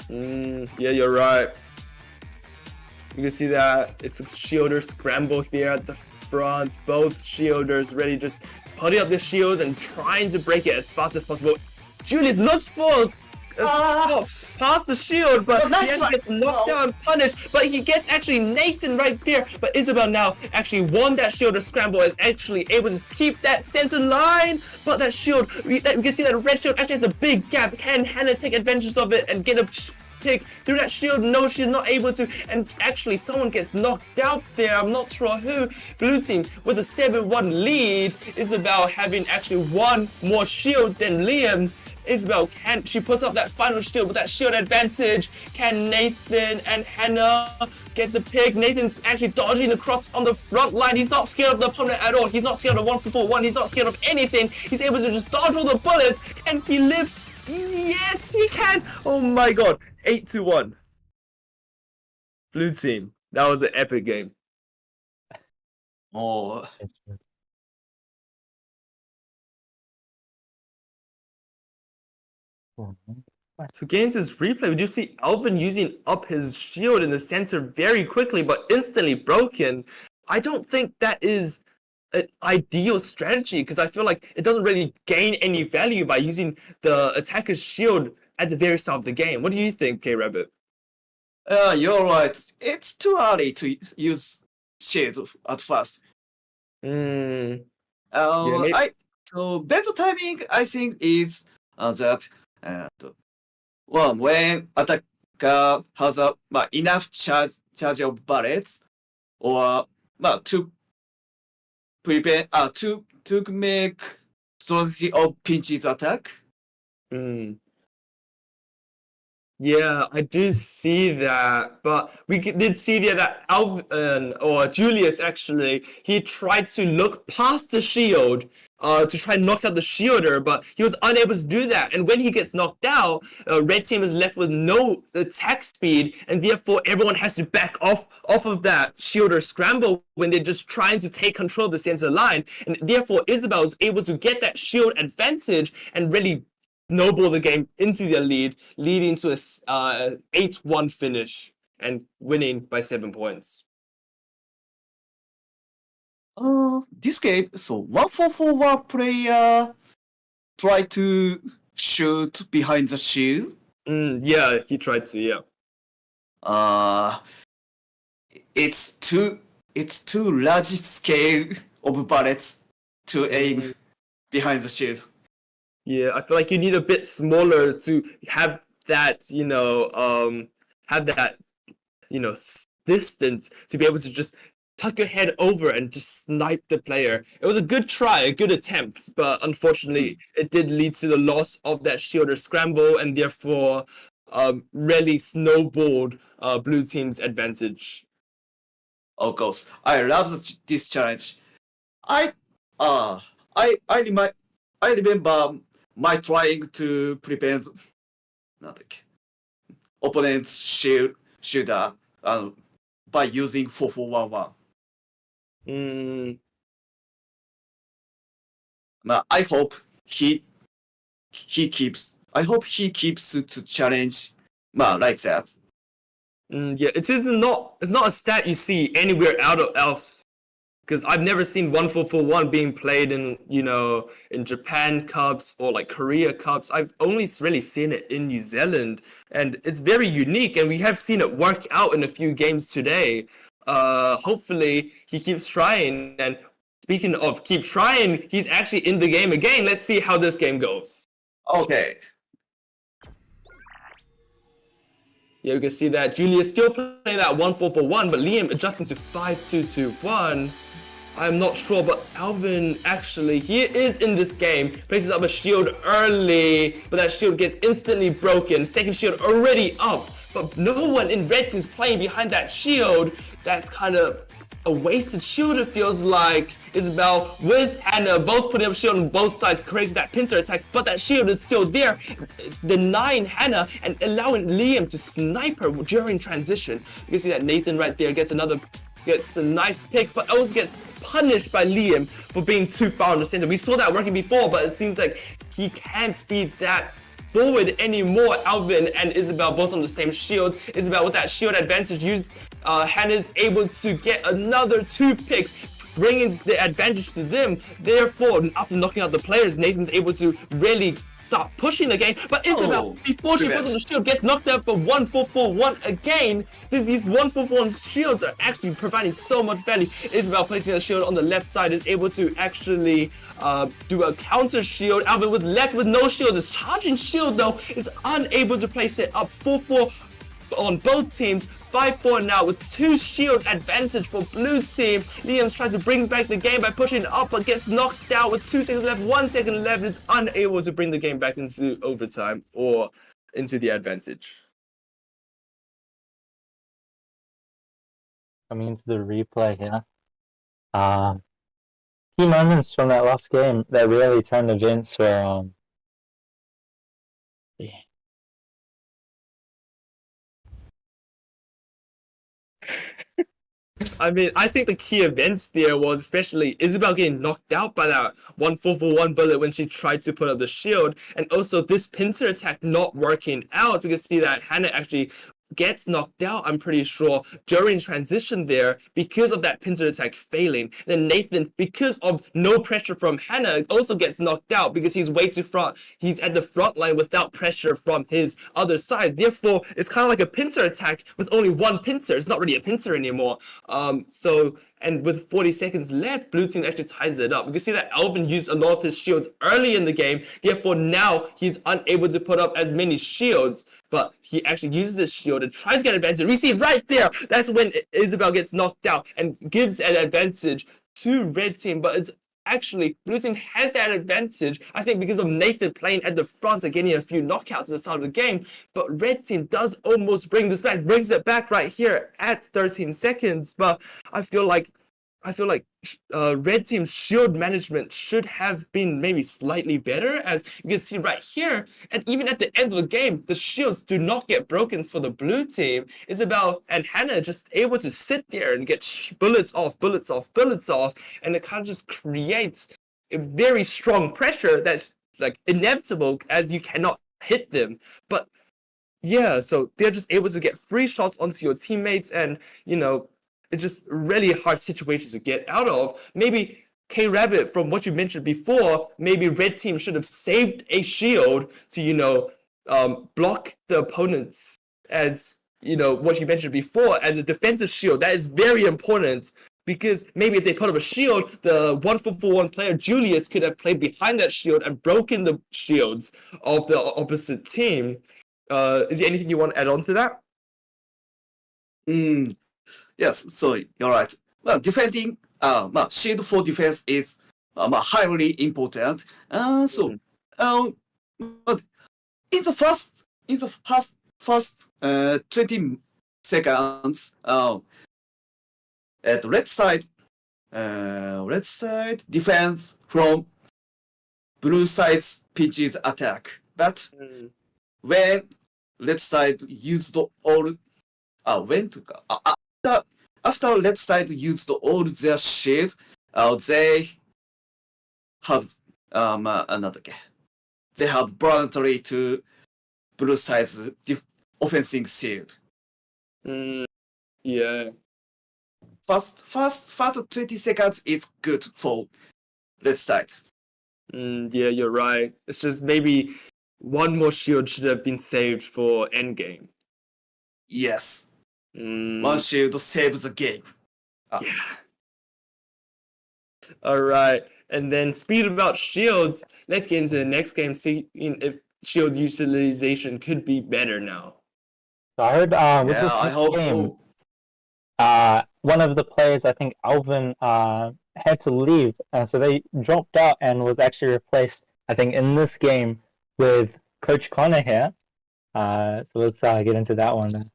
Yeah, you're right. You can see that it's a shielder scramble here at the front. Both shielders ready, just putting up their shield and trying to break it as fast as possible. Julius looks for past the shield, but he actually gets knocked down and punished. But he gets actually Nathan right there. But Isabel now actually won that shielder scramble, is actually able to keep that center line. But that shield, we can see that red shield actually has a big gap. Can Hannah take advantage of it and get a pick through that shield? No, she's not able to, and actually someone gets knocked out there. I'm not sure who. Blue team with a 7-1 lead. Isabel having actually one more shield than Liam. Isabel, she puts up that final shield with that shield advantage. Can Nathan and Hannah get the pick? Nathan's actually dodging across on the front line. He's not scared of the opponent at all. He's not scared of 1-4-1. He's not scared of anything. He's able to just dodge all the bullets. Can he live? Yes, he can. Oh my god. 8-1. Blue team. That was an epic game. Oh, So gains his replay, we do see Alvin using up his shield in the center very quickly, but instantly broken. I don't think that is an ideal strategy, because I feel like it doesn't really gain any value by using the attacker's shield at the very start of the game. What do you think, K-Rabbit? you're right. It's too early to use shield at first. Maybe. So better timing, I think, is that when attacker has enough charge of bullets, or to prevent to make strategy of pinches attack. Yeah, I do see that, but we did see there that Alvin, or Julius actually, he tried to look past the shield to try and knock out the shielder, but he was unable to do that. And when he gets knocked out, red team is left with no attack speed, and therefore everyone has to back off of that shielder scramble when they're just trying to take control of the center line. And therefore Isabel is able to get that shield advantage and really snowball the game into their lead, leading to a 8-1 finish and winning by 7 points. This game, so 1-4-1 player try to shoot behind the shield. Yeah, he tried to. Yeah. It's too large scale of bullets to aim behind the shield. Yeah, I feel like you need a bit smaller to have that, distance to be able to just tuck your head over and just snipe the player. It was a good try, a good attempt, but unfortunately it did lead to the loss of that shielder scramble, and therefore really snowballed blue team's advantage. Of course, I love this challenge. I I remember my trying to prevent なんだっけ opponent's shielder by using 4411. I hope he keeps. I hope he keeps to challenge like that. Yeah, it's not a stat you see anywhere else. Because I've never seen 1-4-4-1 being played in, in Japan Cups or like Korea Cups. I've only really seen it in New Zealand, and it's very unique, and we have seen it work out in a few games today. Hopefully he keeps trying, and speaking of keep trying, he's actually in the game again. Let's see how this game goes. Okay. Yeah, you can see that Julius still playing that 1-4-4-1, but Liam adjusting to 5-2-2-1. I'm not sure, but Alvin actually, he is in this game, places up a shield early, but that shield gets instantly broken. Second shield already up, but no one in red team's playing behind that shield. That's kind of a wasted shield, it feels like. Isabel with HADO both putting up shield on both sides, creating that pincer attack, but that shield is still there, denying HADO and allowing Liam to snipe her during transition. You can see that Nathan right there gets a nice pick, but also gets punished by Liam for being too far on the center. We saw that working before, but it seems like he can't be that forward anymore. Alvin and Isabel both on the same shields. Isabel with that shield advantage used, HADO's able to get another 2 picks, bringing the advantage to them. Therefore, after knocking out the players, Nathan's able to really start pushing the game. But Isabel, before she puts on the shield, gets knocked out for 1-4-4-1 again. These 1-4-4-1 shields are actually providing so much value. Isabel placing a shield on the left side is able to actually do a counter shield. Alvin with left with no shield. This charging shield though is unable to place it up. 4-4 on both teams. 5-4 now with 2 shield advantage for blue team. Liam tries to bring back the game by pushing up, but gets knocked out with 2 seconds left, 1 second left. It's unable to bring the game back into overtime or into the advantage. Coming into the replay here. Key moments from that last game that really turned events were I mean, I think the key events there was especially Isabel getting knocked out by that 1-4-4-1 bullet when she tried to put up the shield, and also this pincer attack not working out. We can see that HADO actually gets knocked out, I'm pretty sure, during transition there because of that pincer attack failing. Then Nathan, because of no pressure from HADO, also gets knocked out because he's way too front. He's at the front line without pressure from his other side. Therefore, it's kind of like a pincer attack with only 1 pincer. It's not really a pincer anymore. And with 40 seconds left, blue team actually ties it up. We can see that Alvin used a lot of his shields early in the game. Therefore, now he's unable to put up as many shields. But he actually uses this shield and tries to get advantage. We see right there, that's when Isabel gets knocked out and gives an advantage to red team. But it's actually, blue team has that advantage, I think, because of Nathan playing at the front and getting a few knockouts at the start of the game. But red team does almost bring this back, brings it back right here at 13 seconds. But I feel like red team's shield management should have been maybe slightly better, as you can see right here. And even at the end of the game, the shields do not get broken for the blue team. Isabel and HADO just able to sit there and get bullets off, and it kind of just creates a very strong pressure that's like inevitable, as you cannot hit them. But yeah, so they're just able to get free shots onto your teammates, and it's just really hard situations to get out of. Maybe K-Rabbit, from what you mentioned before, maybe red team should have saved a shield to, block the opponents, as, what you mentioned before, as a defensive shield. That is very important, because maybe if they put up a shield, the 1-4-4-1 player, Julius, could have played behind that shield and broken the shields of the opposite team. Is there anything you want to add on to that? Yes, so you're right. Defending, shield for defense is highly important. But in the first 20 seconds, at red side, red side defense from blue side's PG's attack. But Mm. when red side used all after red side used all their shield, they have they have voluntary to blue side's offensive shield. Mm. Yeah. First 20 seconds is good for red side. Yeah, you're right. It's just maybe one more shield should have been saved for endgame. Yes, Mm. one shield saves the game. Yeah. All right. And then speaking about shields, let's get into the next game, see if shield utilization could be better now. So I heard with Yeah, this I next hope game, so. one of the players, I think Alvin, had to leave, so they dropped out and was actually replaced, I think, in this game with Coach Connor here. So let's get into that one then.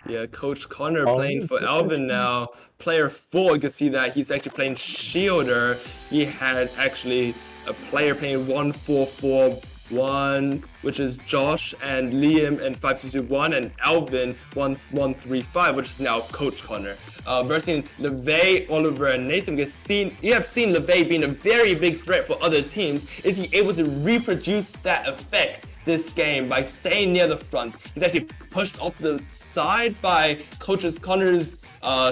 Yeah, Coach Connor Oh, playing for okay. Alvin now. Player 4, you can see that he's actually playing Shielder. He has actually a player playing 1-4-4-1, which is Josh and Liam and 5-2-2-1, and Alvin 1-1-3-5, which is now Coach Connor. Versus LeVay, Oliver, and Nathan. You have seen LeVay being a very big threat for other teams. Is he able to reproduce that effect this game by staying near the front? He's actually pushed off the side by Connor's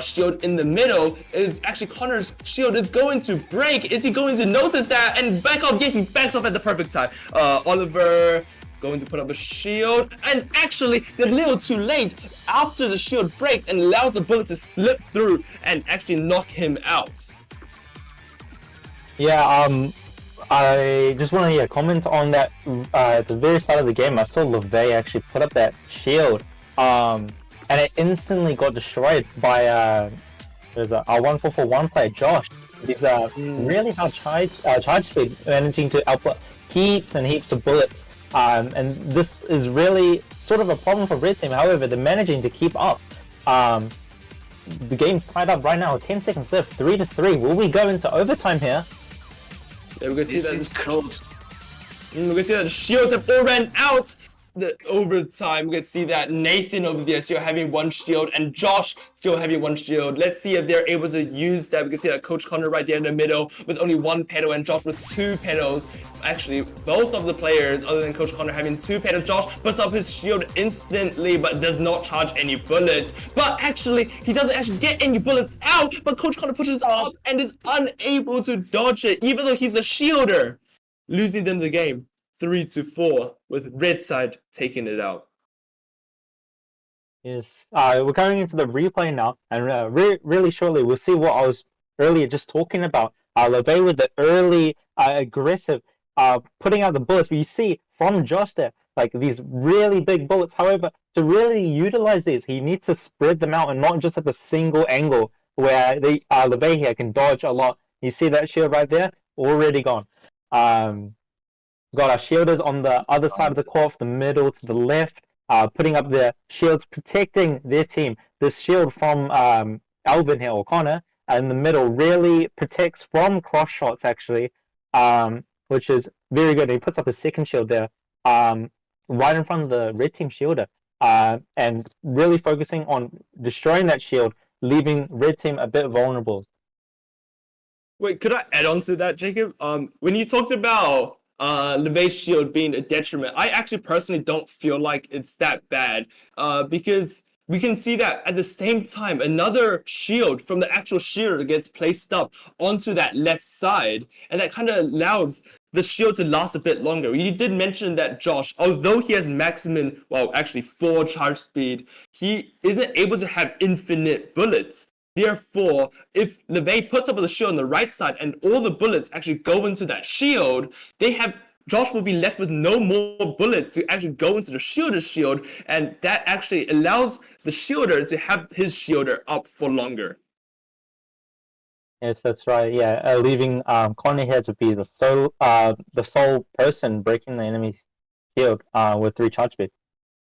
shield in the middle. Is actually Connor's shield is going to break. Is he going to notice that and back off? Yes, he backs off at the perfect time. Oliver going to put up a shield, and actually they're a little too late after the shield breaks and allows the bullet to slip through and actually knock him out. Yeah, I just want to comment on that. At the very start of the game, I saw LeVay actually put up that shield, and it instantly got destroyed by there's a 1-4-4-1 player, Josh. He's really high charge speed, managing to output heaps and heaps of bullets. And this is really sort of a problem for Red Team. However, they're managing to keep up. The game's tied up right now. 10 seconds left. 3-3. Will we go into overtime here? Yeah, we can see This that is close. we can see that the shields have all ran out. The overtime, we can see that Nathan over there still having one shield and Josh still having one shield. Let's see if they're able to use that. We can see that Coach Connor right there in the middle with only one pedal and Josh with two pedals. Actually, both of the players other than Coach Connor having two pedals. Josh puts up his shield instantly but does not charge any bullets. But actually, he doesn't actually get any bullets out, but Coach Connor pushes up and is unable to dodge it even though he's a shielder, losing them the game. 3-4 with red side taking it out. Yes. We're going into the replay now, and really shortly we'll see what I was earlier just talking about. LeVay with the early aggressive putting out the bullets. But you see from Josh there, like these really big bullets. However, to really utilize these, he needs to spread them out and not just at the single angle where LeVay here can dodge a lot. You see that shield right there, already gone. Got our shielders on the other side of the court, the middle to the left, putting up their shields, protecting their team. This shield from Alvin here, or Connor, in the middle really protects from cross shots, actually, which is very good. He puts up a second shield there, right in front of the red team shielder, and really focusing on destroying that shield, leaving red team a bit vulnerable. Wait, could I add on to that, Jacob? When you talked about LeVay's shield being a detriment, I actually personally don't feel like it's that bad, because we can see that at the same time another shield from the actual shielder gets placed up onto that left side, and that kind of allows the shield to last a bit longer. You did mention that Josh, although he has maximum, well, actually 4 charge speed, he isn't able to have infinite bullets. Therefore, if LeVay puts up the shield on the right side and all the bullets actually go into that shield, Josh will be left with no more bullets to actually go into the shielder's shield, and that actually allows the shielder to have his shielder up for longer. Yes, that's right. Yeah, leaving Connor here to be the sole person breaking the enemy's shield with 3 charge speed.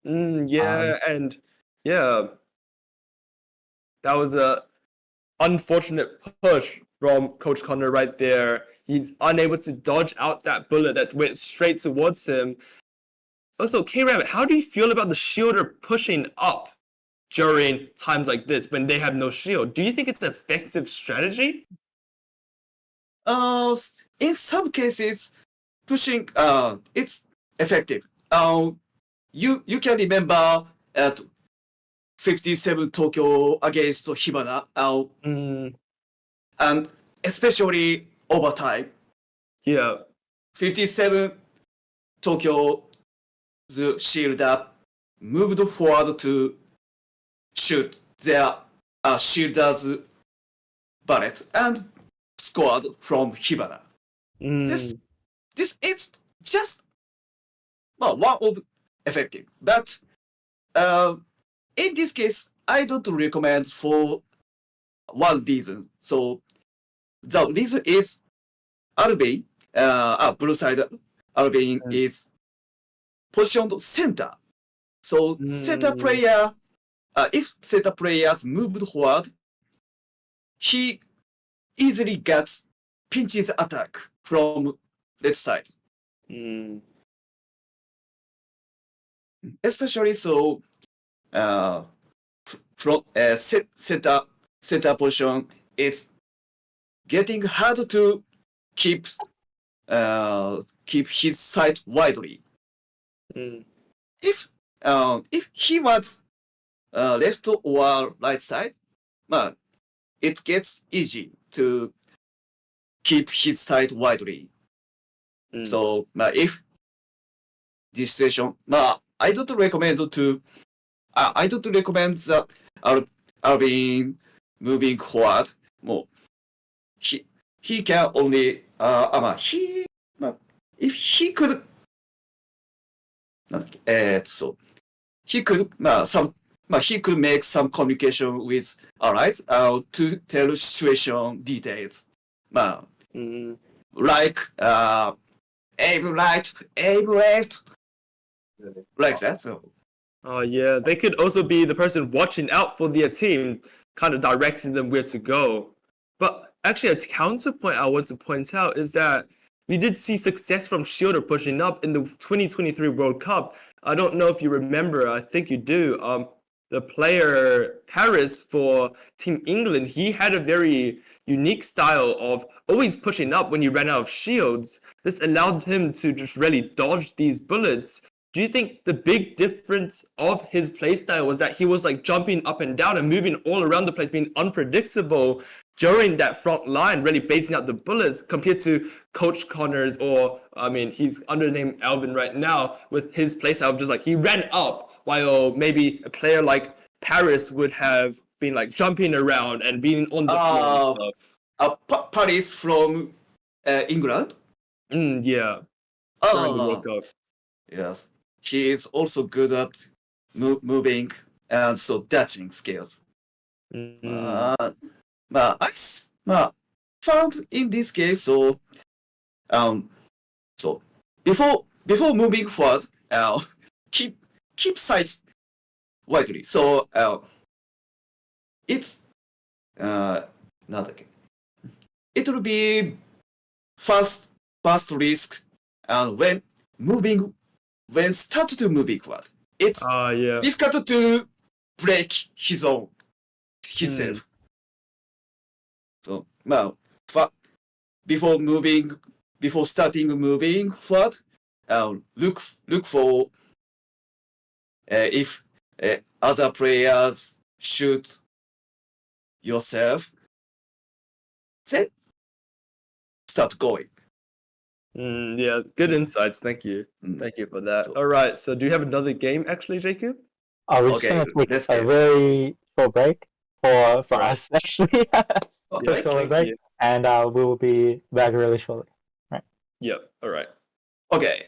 Yeah, and yeah, that was a unfortunate push from Coach Connor right there. He's unable to dodge out that bullet that went straight towards him. Also, K-Rabbit, how do you feel about the shielder pushing up during times like this when they have no shield? Do you think it's an effective strategy? In some cases, pushing it's effective. You can remember at 57 Tokyo against Hibana, and especially overtime. Yeah. 57 Tokyo shielder moved forward to shoot their shielder's bullet and scored from Hibana. This is just one of effective, but in this case, I don't recommend for one reason. So the reason is Alvin, blue side Alvin is positioned center. So center player, if center players moved forward, he easily gets pinches attack from left side. Especially so, from center position, it's getting hard to keep his sight widely. If he was left or right side, it gets easy to keep his sight widely. So if this situation, I don't recommend that Alvin moving forward. He can only if he could so he could he could make some communication with allies to tell situation details. Like aim right, aim left, like that. So. Oh yeah, they could also be the person watching out for their team, kind of directing them where to go. But actually, a counterpoint I want to point out is that we did see success from Shielder pushing up in the 2023 World Cup. I don't know if you remember, I think you do. The player Paris for Team England, he had a very unique style of always pushing up when he ran out of shields. This allowed him to just really dodge these bullets. Do you think the big difference of his playstyle was that he was like jumping up and down and moving all around the place, being unpredictable during that front line, really baiting out the bullets compared to Coach Connors, or I mean, he's under the name Alvin right now, with his playstyle of just like he ran up, while maybe a player like Paris would have been like jumping around and being on the floor and stuff. Paris from England. Yeah. During the World Cup. Yes, he is also good at moving and so dashing skills. I found in this case so before moving forward, keep sights widely. So it's it will be fast risk, and when start to moving forward, it's difficult to break himself. So before starting moving forward, look for if other players shoot yourself, then start going. Yeah, good insights. Thank you. Thank you for that. All right. So, do you have another game, actually, Jacob? We're just gonna take a very short break for us, actually. Break, and we will be back really shortly. Right. Yep. All right. Okay.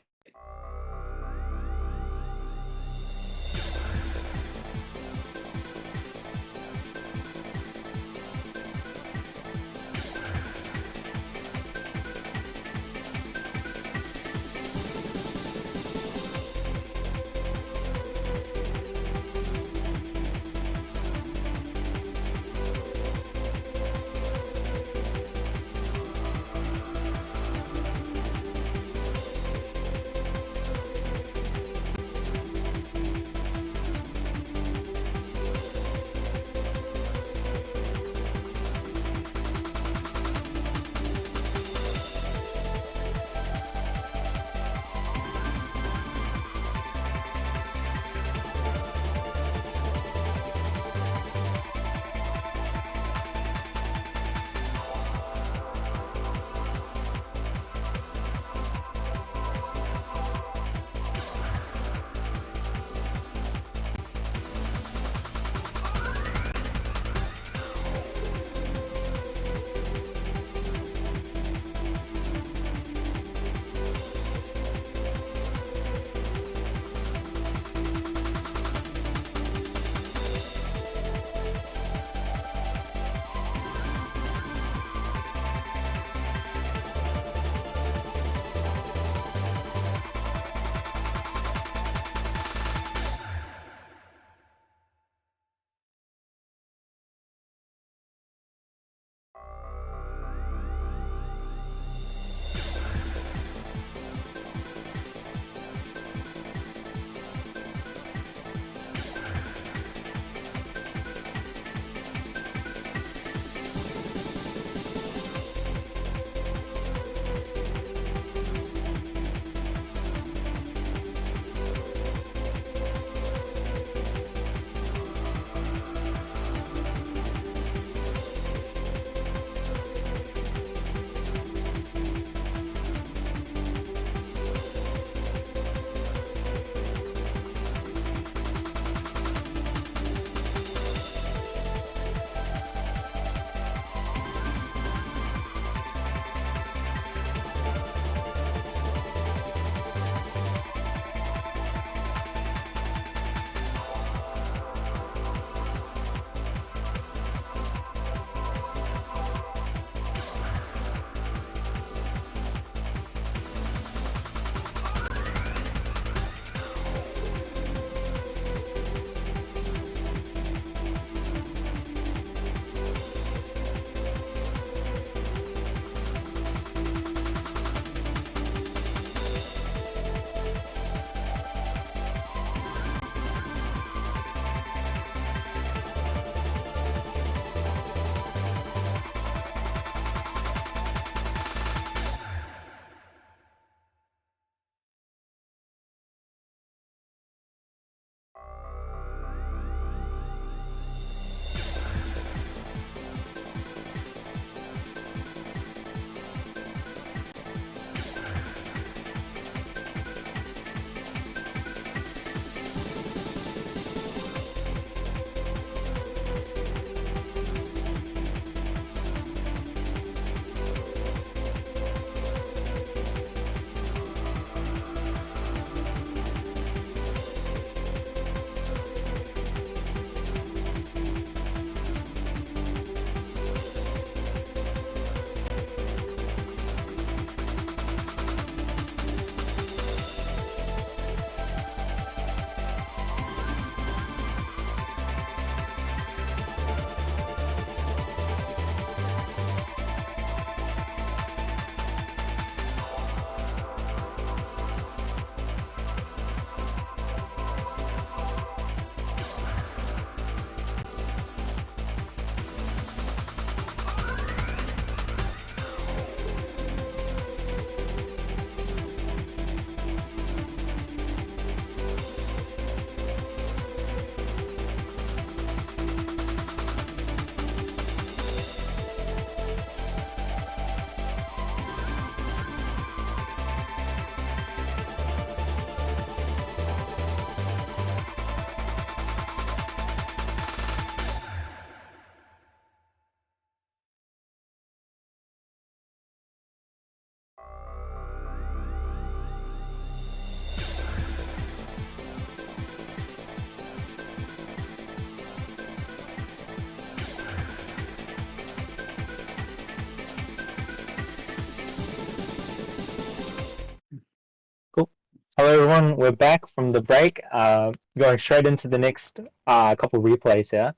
everyone, we're back from the break. Going straight into the next couple replays here.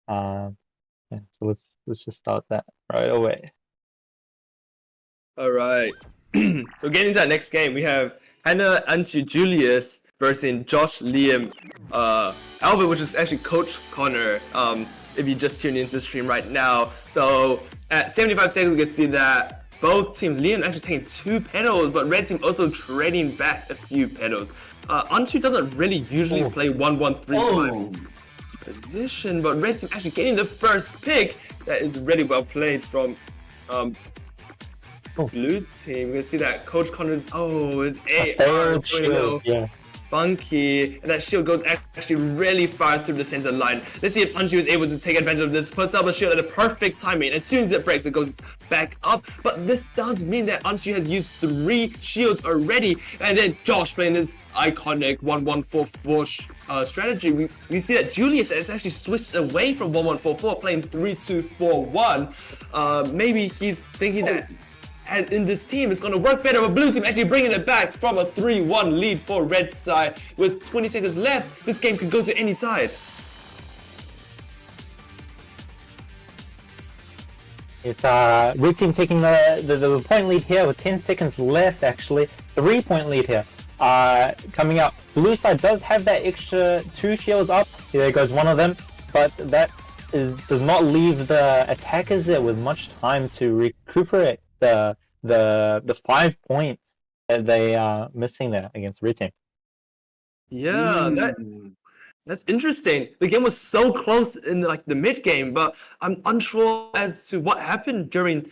Yeah, so let's just start that right away. All right. So getting into our next game, we have Hannah, Anchu, Julius versus Josh, Liam, Alvin, which is actually Coach Connor. If you just tuned into the stream right now. So at 75 seconds, we can see that both teams, Liam actually taking 2 petals, but red team also trading back a few petals. Anchu doesn't really usually play 1-1-3-5 position, but red team actually getting the first pick. That is really well played from blue team. We can see that Coach Connor's his AR is going yeah. funky, and that shield goes actually really far through the center line. Let's see if Anju is able to take advantage of this, puts up a shield at a perfect timing. As soon as it breaks, it goes back up, but this does mean that Anju has used 3 shields already, and then Josh playing this iconic 1-1-4-4 strategy. We see that Julius has actually switched away from 1-1-4-4, playing 3-2-4-1. Maybe he's thinking that in this team it's going to work better, but blue team actually bringing it back from a 3-1 lead for red side. With 20 seconds left, this game could go to any side. It's red team taking the point lead here with 10 seconds left, actually. 3-point lead here. Coming up, blue side does have that extra 2 shields up. There goes one of them, but that does not leave the attackers there with much time to recuperate the 5 points that they are missing there against red team. Yeah, that's interesting. The game was so close in the mid game, but I'm unsure as to what happened during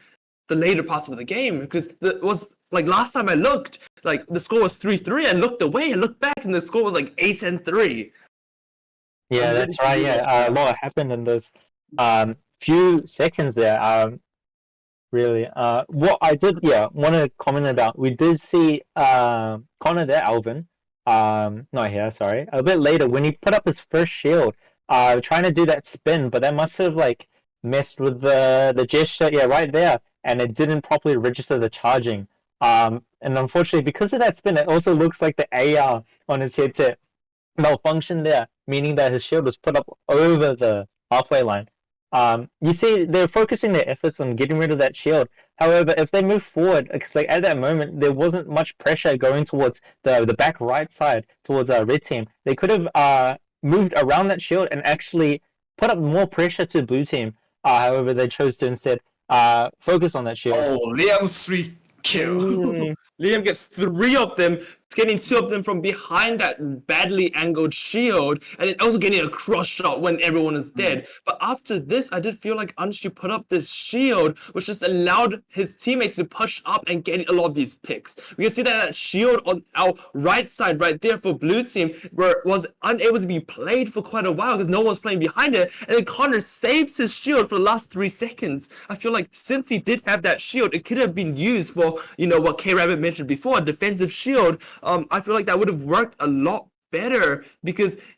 the later parts of the game, because it was last time I looked, the score was 3-3. I looked away and looked back, and the score was 8-3. Yeah, that's right. Yeah, a lot happened in those few seconds there. Really. What I did, want to comment about, we did see Connor there, Alvin. Not here, sorry. A bit later, when he put up his first shield, trying to do that spin, but that must have messed with the gesture, right there, and it didn't properly register the charging. And unfortunately, because of that spin, it also looks like the AR on his headset malfunctioned there, meaning that his shield was put up over the halfway line. You see, they're focusing their efforts on getting rid of that shield. However, if they move forward, because at that moment there wasn't much pressure going towards the back right side towards red team. They could have moved around that shield and actually put up more pressure to blue team. However, they chose to instead focus on that shield. Oh, Liam 3 kill. Liam gets 3 of them, getting 2 of them from behind that badly angled shield, and then also getting a cross shot when everyone is dead. But after this, I did feel like Anshu put up this shield, which just allowed his teammates to push up and get a lot of these picks. We can see that shield on our right side right there for blue team was unable to be played for quite a while because no one's playing behind it, and then Connor saves his shield for the last 3 seconds. I feel like since he did have that shield, it could have been used for, what K-Rabbit mentioned before, a defensive shield. I feel like that would have worked a lot better because,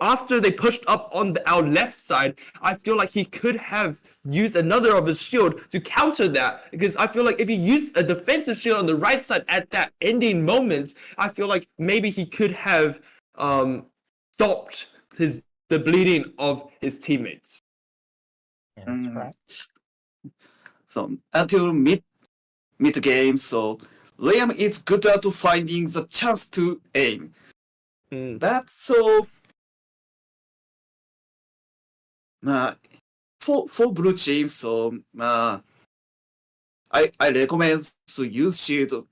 after they pushed up on our left side, I feel like he could have used another of his shield to counter that, because I feel like if he used a defensive shield on the right side at that ending moment, I feel like maybe he could have stopped the bleeding of his teammates. Yeah, that's right. So until mid game, so Liam is good at finding the chance to aim. That's so. For blue team, so I recommend to use shield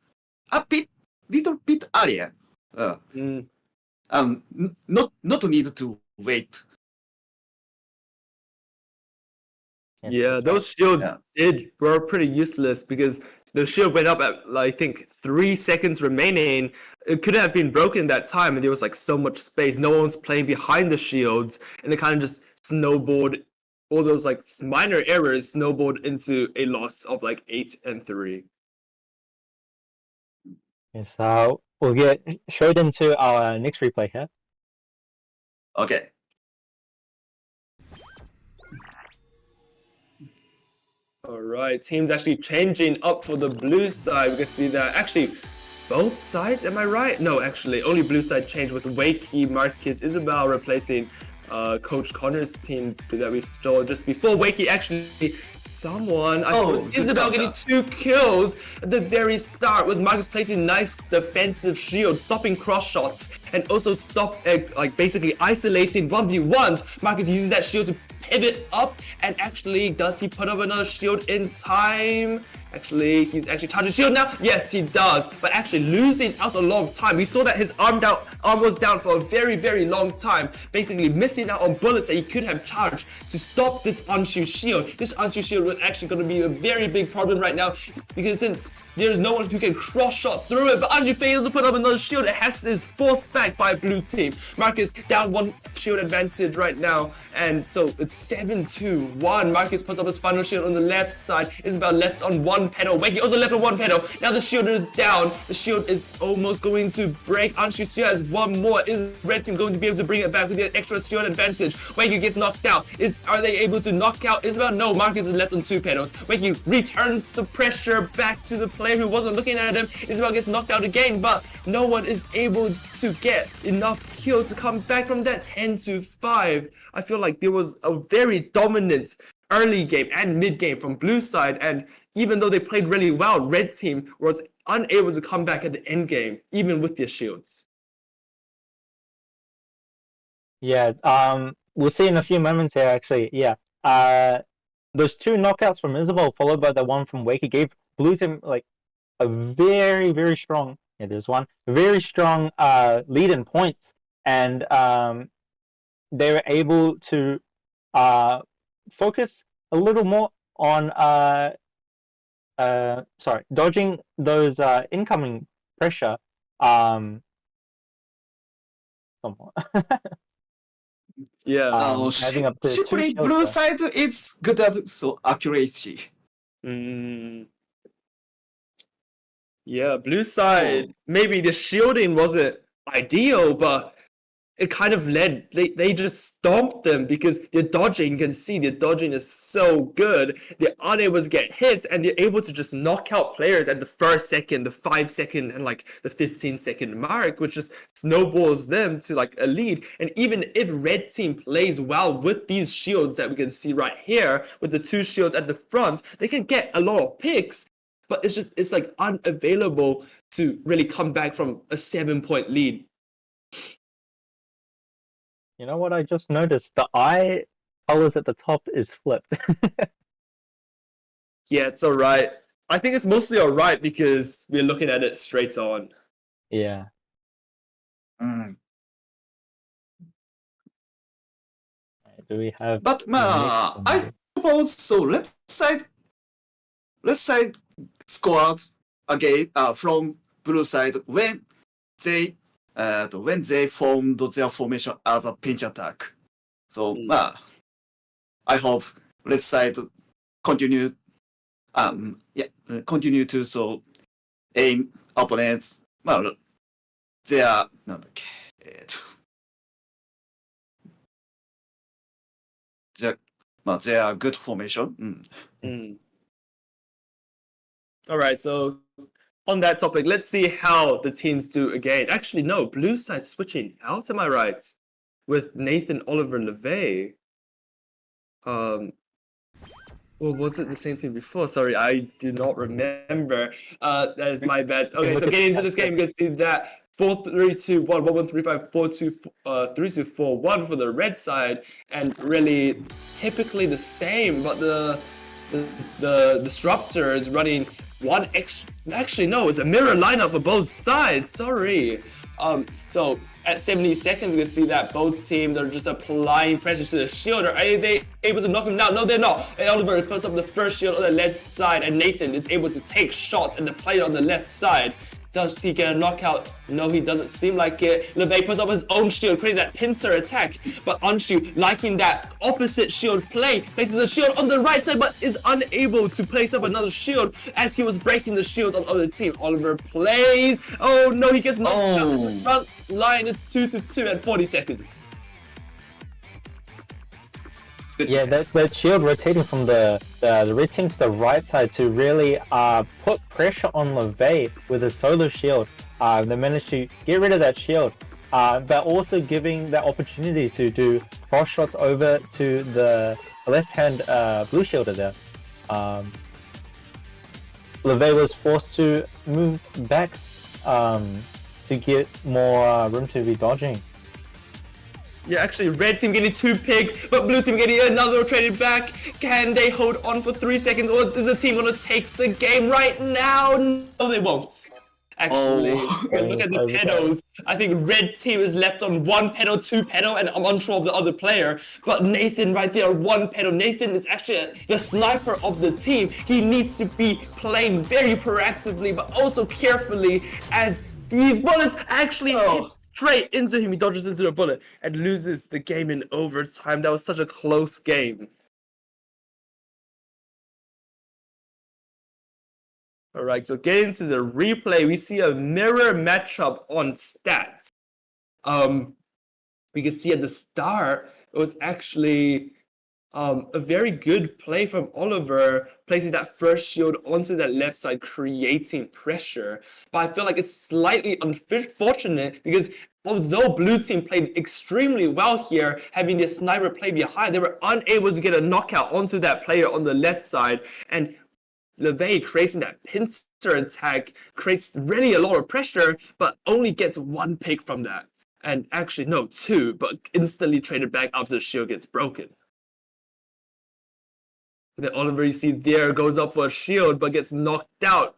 little bit earlier. Not need to wait. Yeah, those shields were pretty useless because the shield went up at I think 3 seconds remaining. It could have been broken that time, and there was so much space. No one's playing behind the shields, and it kind of just snowballed. All those minor errors snowballed into a loss of 8-3. Yes, we'll get straight into our next replay here. Okay. Alright, teams actually changing up for the blue side. We can see that actually both sides, am I right? No, actually, only blue side changed with Wakey, Marcus, Isabel replacing Coach Connor's team that we stole just before. Wakey actually, someone, I think it was Isabel getting 2 kills at the very start with Marcus placing nice defensive shield, stopping cross shots, and also like basically isolating 1v1s. Marcus uses that shield to pivot up, and actually, does he put up another shield in time? Actually, he's actually charging shield now. Yes, he does. But actually losing out a lot of time. We saw that his arm was down for a very, very long time. Basically missing out on bullets that he could have charged to stop this Anshu shield. This Anshu shield was actually going to be a very big problem right now, because since there's no one who can cross shot through it, but Anshu fails to put up another shield. It is forced back by blue team. Marcus down 1 shield advantage right now. And so it's 7-2-1. Marcus puts up his final shield on the left side. Isabel left on 1 pedal. Wakey also left on 1 pedal. Now the shield is down. The shield is almost going to break. Anshu still has 1 more. Is red team going to be able to bring it back with the extra shield advantage? Wakey gets knocked out. Are they able to knock out Isabel? No, Marcus is left on 2 pedals. Wakey returns the pressure back to the player who wasn't looking at him. Isabel gets knocked out again, but no one is able to get enough kills to come back from that. 10-5. I feel like there was a very dominant early game and mid game from blue side, and even though they played really well, red team was unable to come back at the end game, even with their shields. Yeah, we'll see in a few moments here, actually. Yeah, those 2 knockouts from Isabel, followed by the one from Wakey, gave blue team like a very, very strong. Yeah, there's one very strong lead in points, and they were able to focus a little more on dodging those incoming pressure somewhat. Yeah. Having up to 2 simply kills blue there. side it's good at so accuracy. Yeah, blue side, maybe the shielding wasn't ideal, but it kind of led, they just stomped them because their dodging, you can see their dodging is so good. They're unable to get hits, and they're able to just knock out players at the 1st second, the 5 second, and like the 15-second mark, which just snowballs them to like a lead. And even if red team plays well with these shields that we can see right here, with the 2 shields at the front, they can get a lot of picks, but it's like unavailable to really come back from a 7-point lead. You know what I just noticed? The eye colors at the top is flipped. Yeah, it's alright. I think it's mostly alright because we're looking at it straight on. Yeah. Do we have? But I suppose so. Let's say scored again from blue side when they formed their formation as a pinch attack. So I hope red side continue to so aim opponents. They are they are good formation. Alright, so on that topic, let's see how the teams do again. Actually, no, blue side switching out, am I right? With Nathan Oliver LeVay. Or was it the same team before? Sorry, I do not remember. That is my bad. Okay, so getting into this game, you can see that 4-3-2-1, 1-1-3-5, 4-2, 3-2-4-1 for the red side, and really typically the same, but the disruptor is running one extra. Actually, no, it's a mirror lineup for both sides. Sorry. So at 70 seconds, we can see that both teams are just applying pressure to the shield. Are they able to knock him down? No, they're not. And Oliver puts up the first shield on the left side, and Nathan is able to take shots at the player on the left side. Does he get a knockout? No, he doesn't seem like it. LeVay puts up his own shield, creating that pincer attack. But Anshu, liking that opposite shield play, places a shield on the right side, but is unable to place up another shield as he was breaking the shields on the other team. Oliver plays. Oh no, he gets knocked out on the front line. It's 2-2 at 40 seconds. Yeah, that shield rotating from the red team to the right side to really put pressure on LeVay with his solo shield. they managed to get rid of that shield, but also giving that opportunity to do frost shots over to the left-hand blue shielder there. LeVay was forced to move back to get more room to be dodging. Yeah, actually, red team getting 2 picks, but blue team getting another traded back. Can they hold on for 3 seconds, or is the team gonna take the game right now? No, they won't. Actually, look at the pedals. I think red team is left on 1 pedal, 2 pedal, and I'm unsure of the other player. But Nathan right there, 1 pedal. Nathan is actually the sniper of the team. He needs to be playing very proactively, but also carefully, as these bullets actually hit straight into him. He dodges into the bullet and loses the game in overtime. That was such a close game. Alright, so getting to the replay, we see a mirror matchup on stats. We can see at the start, it was actually a very good play from Oliver, placing that first shield onto that left side, creating pressure. But I feel like it's slightly unfortunate because although blue team played extremely well here, having their sniper play behind, they were unable to get a knockout onto that player on the left side. And LeVay creating that pincer attack creates really a lot of pressure, but only gets 1 pick from that. And actually, no, 2, but instantly traded back after the shield gets broken. And then Oliver, you see there, goes up for a shield, but gets knocked out,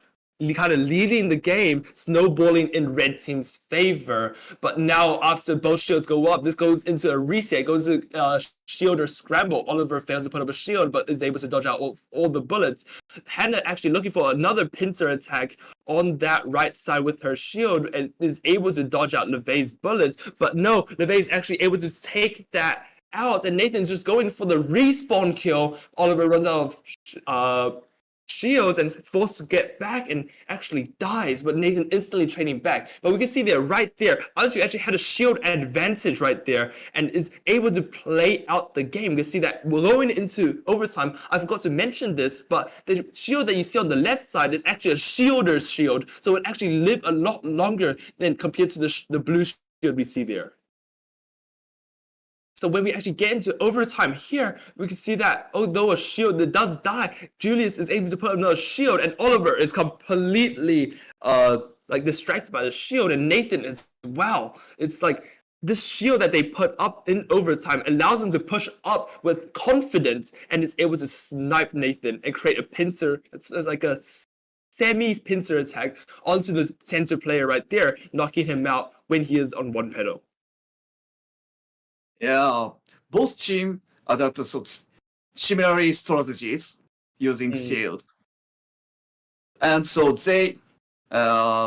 kind of leading the game, snowballing in red team's favor. But now, after both shields go up, this goes into a reset, goes to shield or scramble. Oliver fails to put up a shield, but is able to dodge out all the bullets. Hannah actually looking for another pincer attack on that right side with her shield, and is able to dodge out LeVay's bullets. But no, LeVay is actually able to take that out, and Nathan's just going for the respawn kill. Oliver runs out of shields and is forced to get back and actually dies, but Nathan instantly training back. But we can see there, right there, Andrew actually had a shield advantage right there and is able to play out the game. You can see that we're going into overtime. I forgot to mention this, but the shield that you see on the left side is actually a shielder's shield, so it actually live a lot longer than compared to the blue shield we see there. So when we actually get into overtime here, we can see that although a shield that does die, Julius is able to put up another shield, and Oliver is completely distracted by the shield, and Nathan as well. It's like this shield that they put up in overtime allows them to push up with confidence and is able to snipe Nathan and create a pincer. It's like a semi-pincer attack onto the center player right there, knocking him out when he is on 1 pedal. Yeah, both teams adopted similar strategies using shield. And so they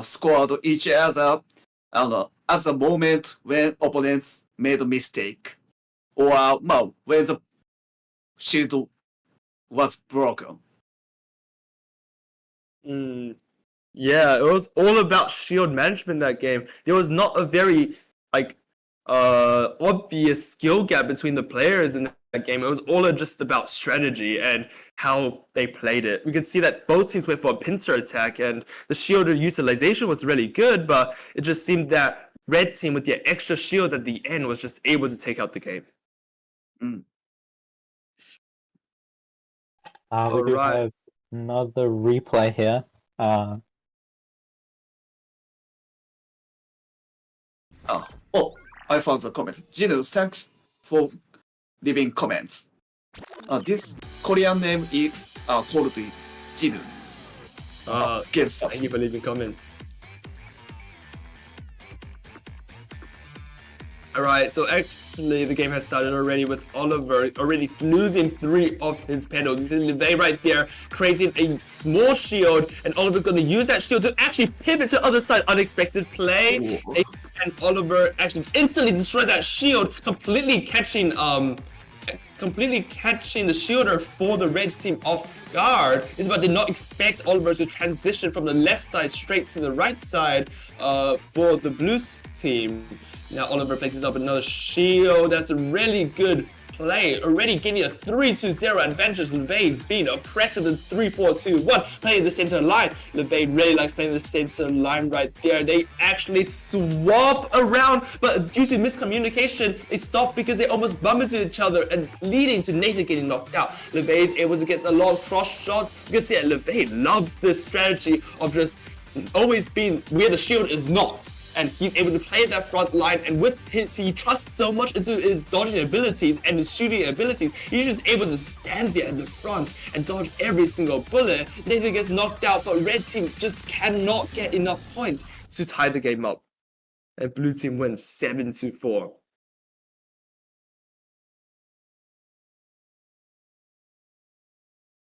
scored each other at the moment when opponents made a mistake, or when the shield was broken. Yeah, it was all about shield management that game. There was not a very obvious skill gap between the players in that game. It was all just about strategy and how they played it. We could see that both teams went for a pincer attack, and the shield utilization was really good, but it just seemed that red team with their extra shield at the end was just able to take out the game. We do have another replay here. I found the comment. Jinu, thanks for leaving comments. This Korean name is called Jinu. Thank you for leaving comments. Alright, so actually the game has started already with Oliver already losing 3 of his pedals. You see LeVay right there creating a small shield, and Oliver's going to use that shield to actually pivot to the other side. Unexpected play. And Oliver actually instantly destroyed that shield, completely catching the shielder for the red team off guard. It's about did not expect Oliver to transition from the left side straight to the right side for the blue team. Now Oliver places up another shield. That's a really good play, already getting a 3-0 advantage. LeVay being oppressive in 3-4-2-1, playing the center line. LeVay really likes playing the center line right there. They actually swap around, but due to miscommunication, they stopped because they almost bump into each other and leading to Nathan getting knocked out. LeVay is able to get a lot of cross shots. You can see that LeVay loves this strategy of just always being where the shield is not, and he's able to play that front line, and with he trusts so much into his dodging abilities and his shooting abilities, he's just able to stand there at the front and dodge every single bullet. Nathan gets knocked out, but red team just cannot get enough points to tie the game up, and blue team wins 7-4.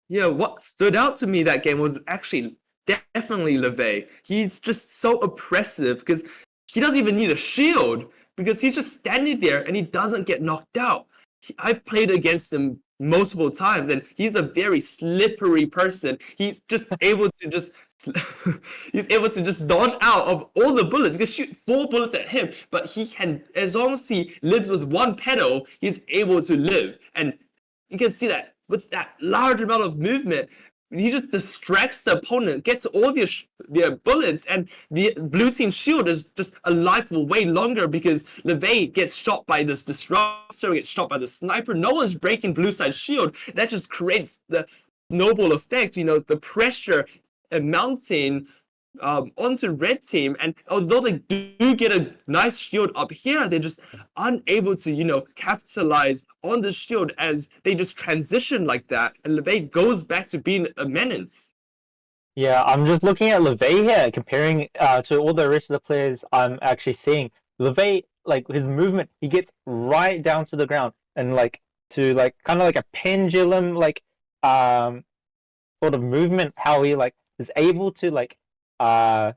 Yeah, what stood out to me that game was actually definitely LeVay. He's just so oppressive because he doesn't even need a shield because he's just standing there and he doesn't get knocked out. I've played against him multiple times and he's a very slippery person. He's just able to just dodge out of all the bullets. You can shoot 4 bullets at him, but he can, as long as he lives with 1 petal, he's able to live. And you can see that with that large amount of movement, he just distracts the opponent, gets all their bullets, and the blue team shield is just alive for way longer because LeVay gets shot by this disruptor, gets shot by the sniper. No one's breaking blue side shield. That just creates the snowball effect, the pressure mounting onto red team. And although they do get a nice shield up here, they're just unable to capitalize on the shield as they just transition like that, and LeVay goes back to being a menace. Yeah, I'm just looking at LeVay here, comparing to all the rest of the players I'm actually seeing. LeVay, his movement, he gets right down to the ground and kind of like a pendulum sort of movement, how he is able to a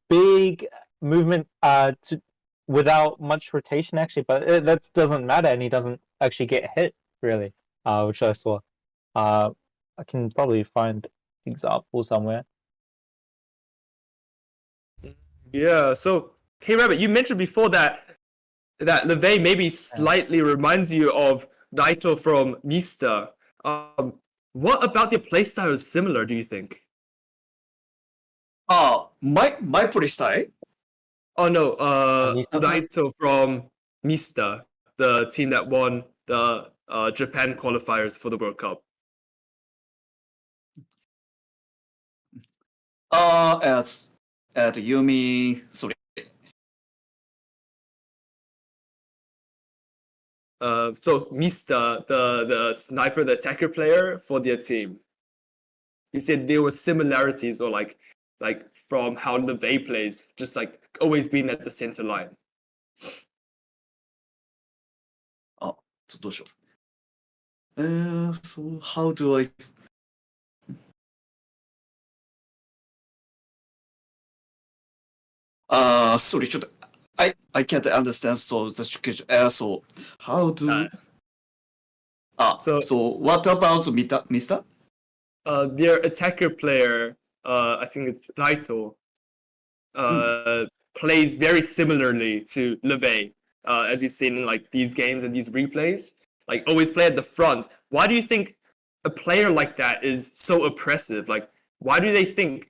big movement to without much rotation actually, but that doesn't matter, and he doesn't actually get hit really, which I saw. I can probably find example somewhere. Yeah, so K-Rabbit, you mentioned before that LeVay maybe slightly reminds you of Naito from Mista. What about their playstyle is similar, do you think? My playstyle. Oh no, Mista? Naito from Mista, the team that won the Japan qualifiers for the World Cup. At Yumi, sorry. So Mista, the sniper, the attacker player for their team. You said there were similarities, or like from how LeVay plays, just always being at the center line. どうしよう。So how do I? Sorry, I can't understand so the situation. So how do? So what about Mister? Their attacker player, I think it's Naito, plays very similarly to LeVay, as we've seen in these games and these replays. Always play at the front. Why do you think a player like that is so oppressive? Why do they think?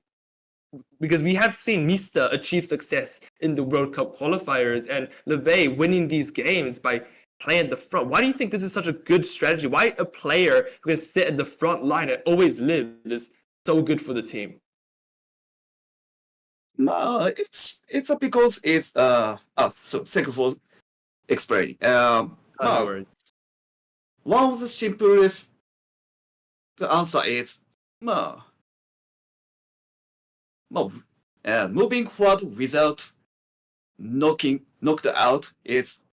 Because we have seen Mista achieve success in the World Cup qualifiers and LeVay winning these games by playing at the front. Why do you think this is such a good strategy? Why a player who can sit at the front line and always live is so good for the team? It's because it's so thank you for explaining. No worries. One of the simplest answer is moving forward without knocked out is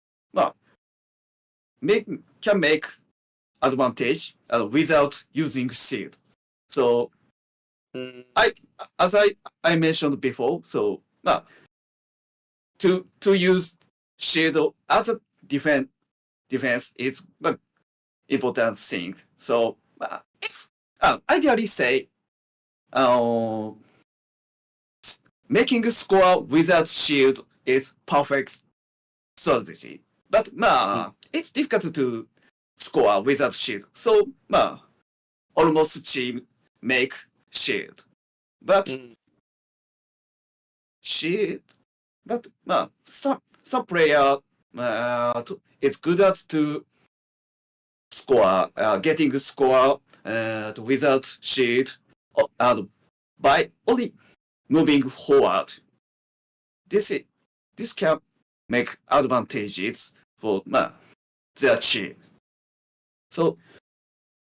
can make advantage without using shield. So as I mentioned before, so to use shield as a defense is important thing. So it's ideally say making a score without shield is perfect strategy. but it's difficult to score without shield. So almost team make shield, but shield, but some player is good at to score, getting the score without shield by only moving forward. This can make advantages for their team. So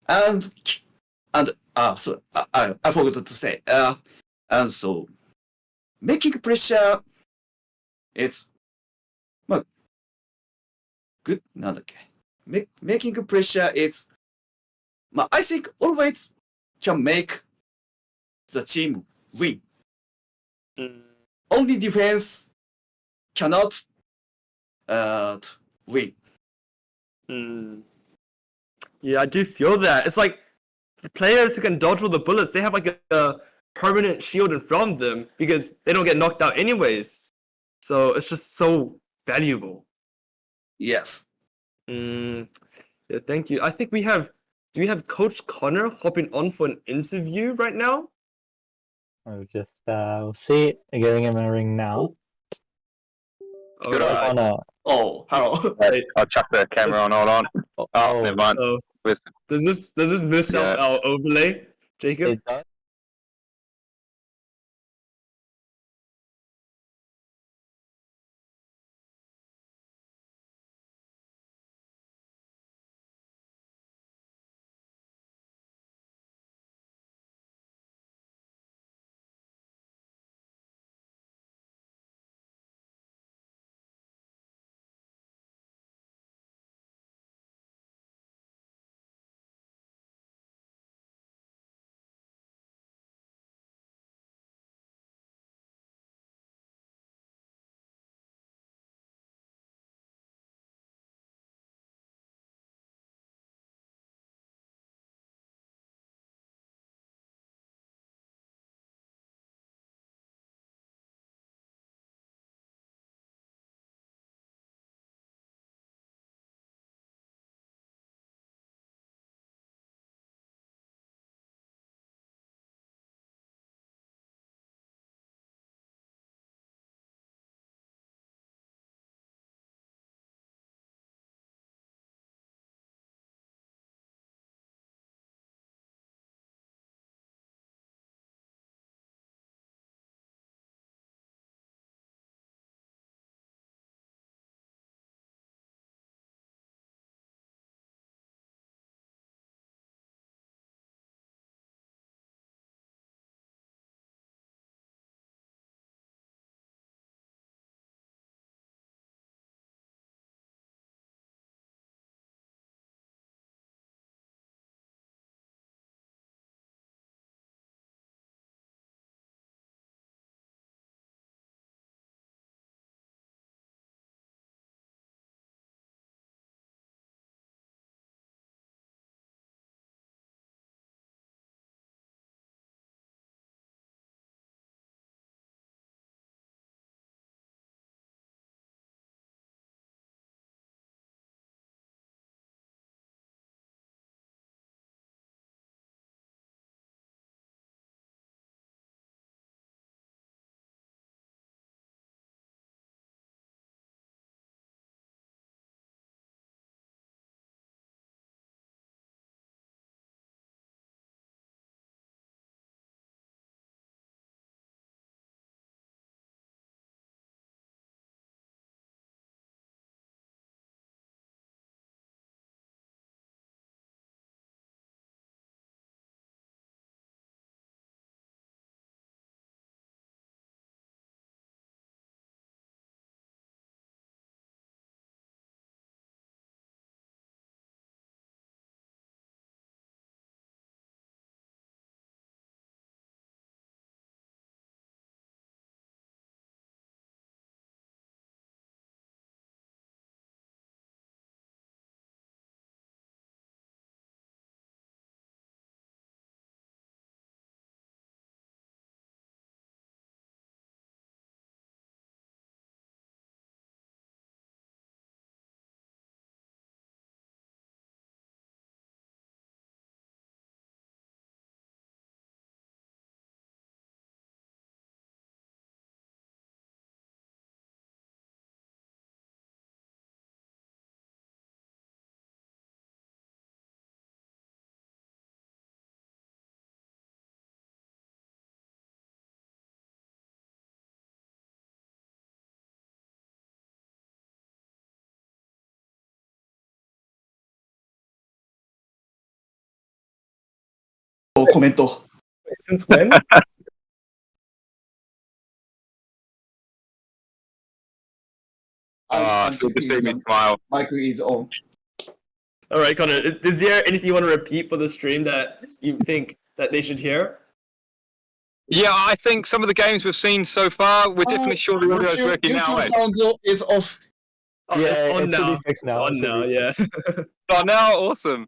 and so I forgot to say and so making pressure it's good. Making pressure is I think always can make the team win. Only defense cannot win. Yeah, I do feel that. It's like the players who can dodge all the bullets, they have like a permanent shield in front of them because they don't get knocked out anyways. So it's just so valuable. Yes. Yeah, thank you. I think we have. Do we have Coach Connor hopping on for an interview right now? I'll just we'll see. Getting him a ring now. All right. Connor. Oh, hello. Hey, I'll chuck the camera on. Hold on. Oh, never mind. so Where's- does this miss Yeah. out our overlay, Jacob? It does. コメント。 Since when? I'm Good to see checking me the smile. mic is on. All right, Connor. Is there anything you want to repeat for the stream that you think that they should hear? Yeah, I think some of the games we've seen so far, we're definitely sure the audio is working now. YouTube sound is off. Oh, Yeah, it's on it should be now. fixed It's now, on it should now. be Yeah. Oh, now, awesome.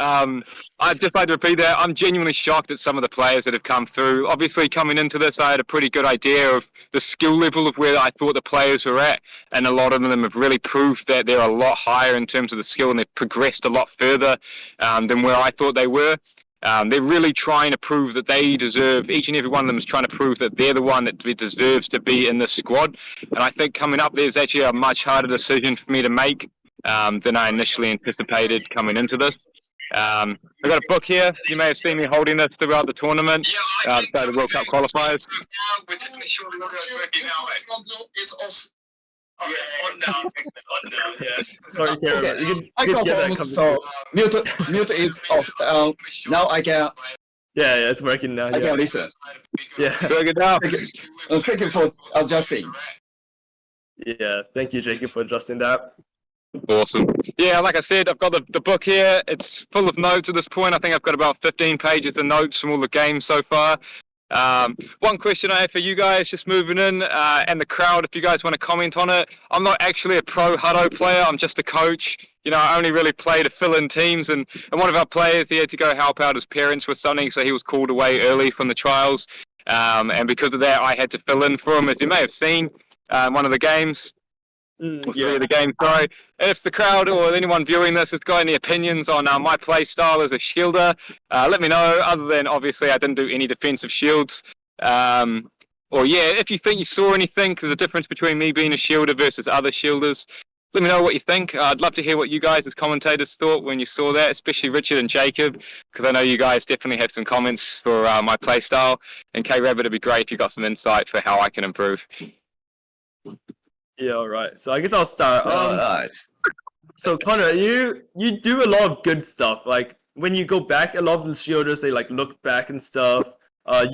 I'd just like to repeat that. I'm genuinely shocked at some of the players that have come through. Obviously, coming into this, I had a pretty good idea of the skill level of where I thought the players were at, and a lot of them have really proved that they're a lot higher in terms of the skill, and they've progressed a lot further than where I thought they were. They're really trying to prove that they deserve, each and every one of them is trying to prove that they're the one that deserves to be in this squad. And I think coming up, there's actually a much harder decision for me to make than I initially anticipated coming into this. I've got a book here. You may have seen me holding this throughout the tournament, so the World Cup qualifiers. Is off. Oh, it's on now. It's on now. Yes. Sorry, Karen. Okay, You can get that microphone, coming so mute is off. Now I can Yeah, it's working now. I Yeah. can listen. Yeah. Very good now. Thank you for adjusting. Yeah. Thank you, Jacob, for adjusting that. Awesome. Yeah, like I said, I've got the book here. It's full of notes at this point. I think I've got about 15 pages of notes from all the games so far. One question I have for you guys, just moving in, and the crowd, if you guys want to comment on it. I'm not actually a pro HADO player. I'm just a coach. You know, I only really play to fill in teams, and one of our players, he had to go help out his parents with something, so he was called away early from the trials. And because of that, I had to fill in for him, as you may have seen, one of the games. The game, sorry. If the crowd or anyone viewing this has got any opinions on my play style as a shielder, let me know. Other than obviously I didn't do any defensive shields. Or yeah, if you think you saw anything, the difference between me being a shielder versus other shielders, let me know what you think. I'd love to hear what you guys as commentators thought when you saw that, especially Richard and Jacob, because I know you guys definitely have some comments for my play style. And K-Rabbit, it'd be great if you got some insight for how I can improve. Yeah, all right. So I guess I'll start. Alright. So Connor, you do a lot of good stuff. Like when you go back, a lot of the shielders they like look back and stuff. I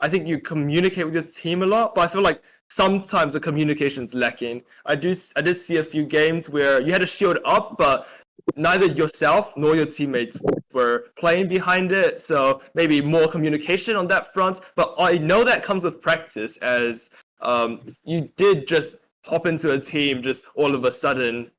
think you communicate with your team a lot, but I feel like sometimes the communication's lacking. I did see a few games where you had a shield up, but neither yourself nor your teammates were playing behind it. So maybe more communication on that front. But I know that comes with practice, as you did just hop into a team just all of a sudden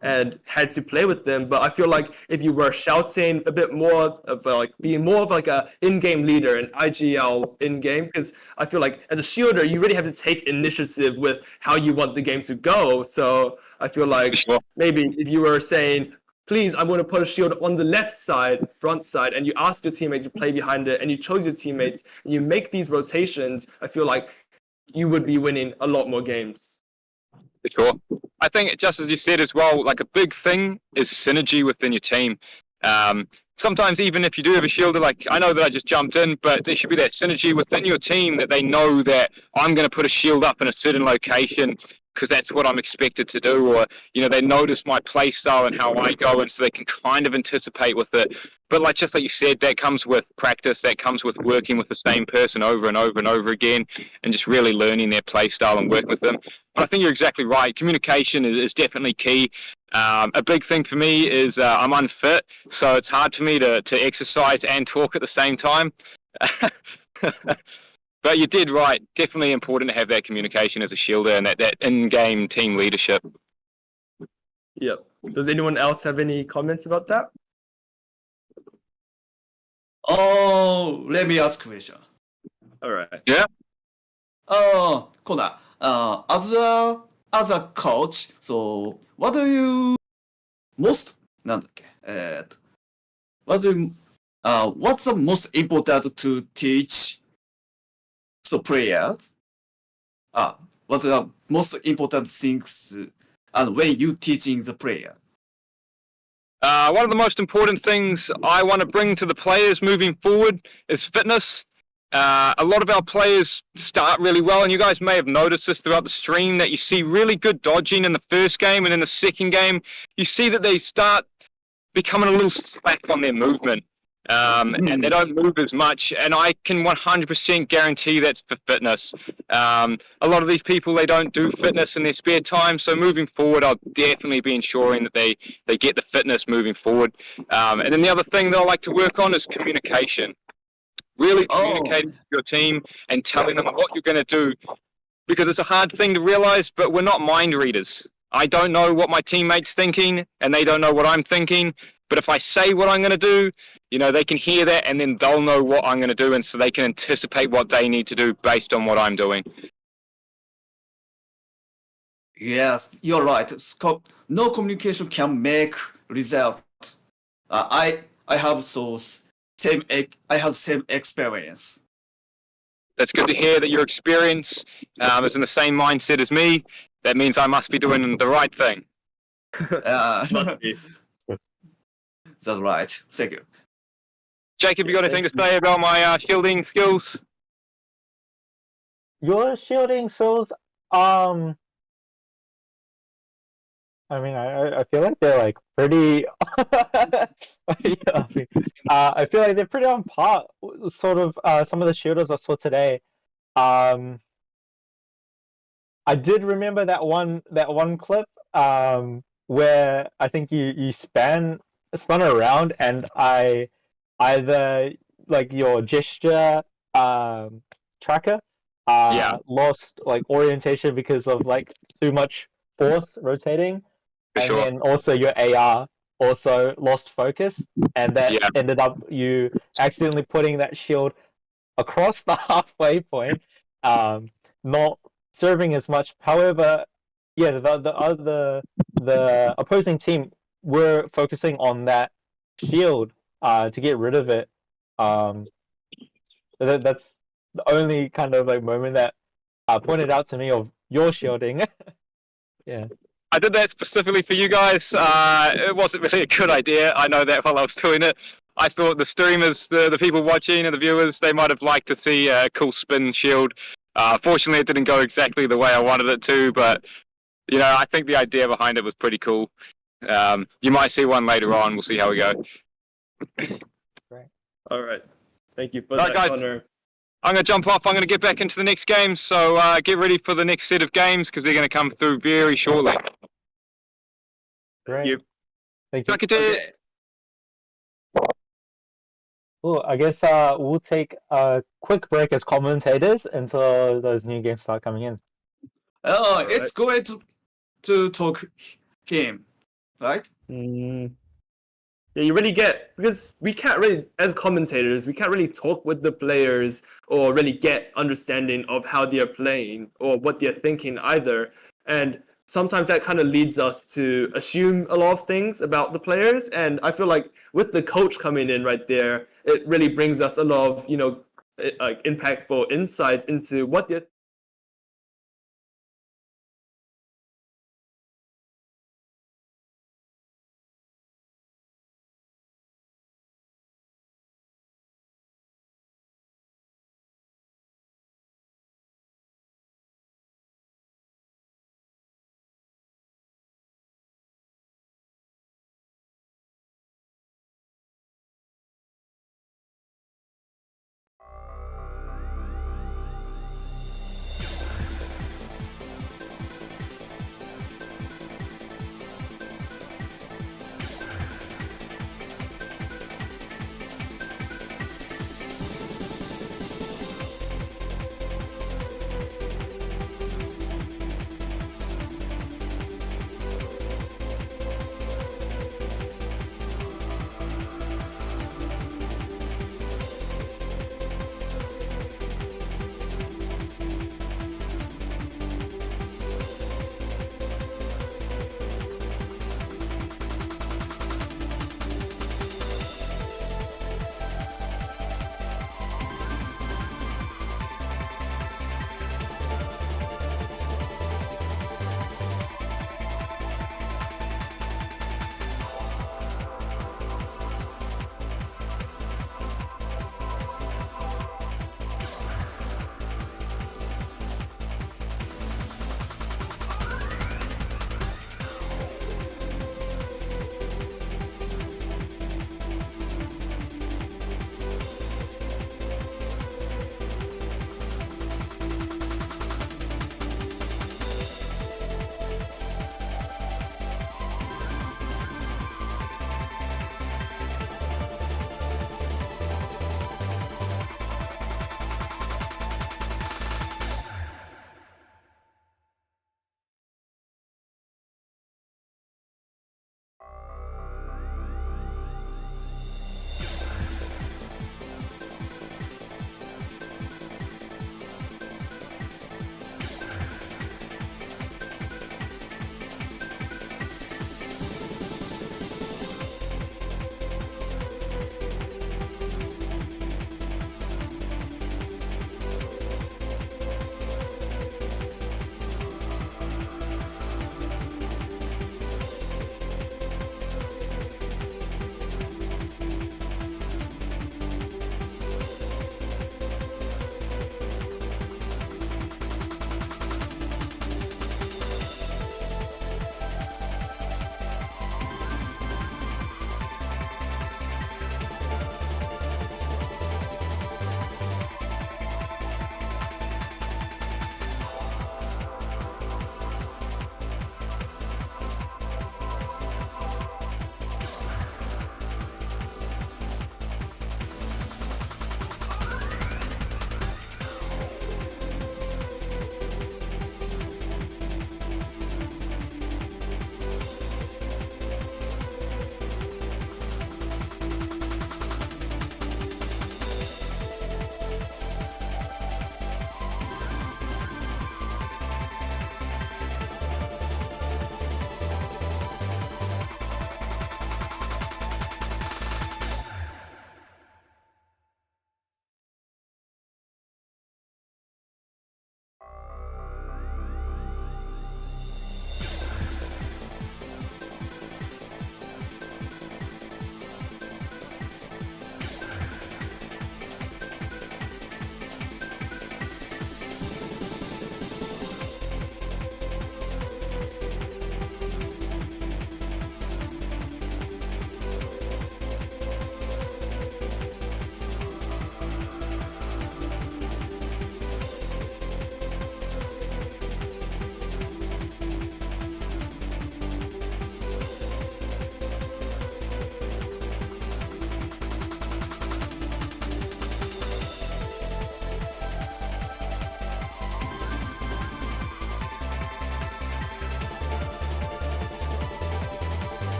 and had to play with them. But I feel like if you were shouting a bit more of like being more of like a in-game leader, an IGL in-game, because I feel like as a shielder, you really have to take initiative with how you want the game to go. So I feel like maybe if you were saying, please, I'm going to put a shield on the left side, front side, and you ask your teammate to play behind it, and you chose your teammates, and you make these rotations, I feel like you would be winning a lot more games. Sure. I think just as you said as well, like a big thing is synergy within your team. Sometimes even if you do have a shielder, like I know that I just jumped in, but there should be that synergy within your team that they know that I'm going to put a shield up in a certain location because that's what I'm expected to do, or they notice my play style and how I go, and so they can kind of anticipate with it. But just like you said, that comes with practice, that comes with working with the same person over and over and over again, and just really learning their play style and working with them. But I think you're exactly right. Communication is definitely key. A big thing for me is I'm unfit, so it's hard for me to exercise and talk at the same time. But you did right. Definitely important to have that communication as a shielder and that in-game team leadership. Yeah. Does anyone else have any comments about that? Oh, let me ask question. All right. Yeah. Connor, as a coach, so what do you most なんだっけwhat do you what's the most important to teach so players? What's the most important things and when you teaching the player? One of the most important things I want to bring to the players moving forward is fitness. A lot of our players start really well, and you guys may have noticed this throughout the stream, that you see really good dodging in the first game, and in the second game, you see that they start becoming a little slack on their movement. and they don't move as much. And I can 100% guarantee that's for fitness. A lot of these people, they don't do fitness in their spare time. So moving forward, I'll definitely be ensuring that they get the fitness moving forward. And then the other thing that I like to work on is communication. Really communicating with your team and telling them what you're going to do, because it's a hard thing to realize, but we're not mind readers. I don't know what my teammates thinking, and they don't know what I'm thinking. But if I say what I'm going to do, they can hear that, and then they'll know what I'm going to do, and so they can anticipate what they need to do based on what I'm doing. Yes, you're right. No communication can make result. I have same experience. That's good to hear that your experience is in the same mindset as me. That means I must be doing the right thing. Must be. That's right. Thank you. Jacob, you got anything to say about my shielding skills? Your shielding skills, I feel like they're like pretty. I feel like they're pretty on par. Sort of some of the shielders I saw today. I did remember that one clip where I think you spun around, and I either like your gesture tracker lost like orientation because of like too much force rotating. And then also your AR also lost focus, and that ended up you accidentally putting that shield across the halfway point, not serving as much. However, the opposing team were focusing on that shield to get rid of it. That's the only kind of like moment that pointed out to me of your shielding. Yeah. I did that specifically for you guys. It wasn't really a good idea. I know that while I was doing it. I thought the streamers, the people watching and the viewers, they might have liked to see a cool spin shield. Fortunately, it didn't go exactly the way I wanted it to, but, I think the idea behind it was pretty cool. You might see one later on. We'll see how we go. Great. All right. Thank you for that, guys. Connor. I'm going to jump off. I'm going to get back into the next game. So get ready for the next set of games because they're going to come through very shortly. Great. Thank you. Okay. Cool. I guess we'll take a quick break as commentators until those new games start coming in. It's great to talk him, right? Yeah, you really get, because we can't really, as commentators, we can't really talk with the players or really get understanding of how they're playing or what they're thinking either. And sometimes that kind of leads us to assume a lot of things about the players. And I feel like with the coach coming in right there, it really brings us a lot of, like impactful insights into what they're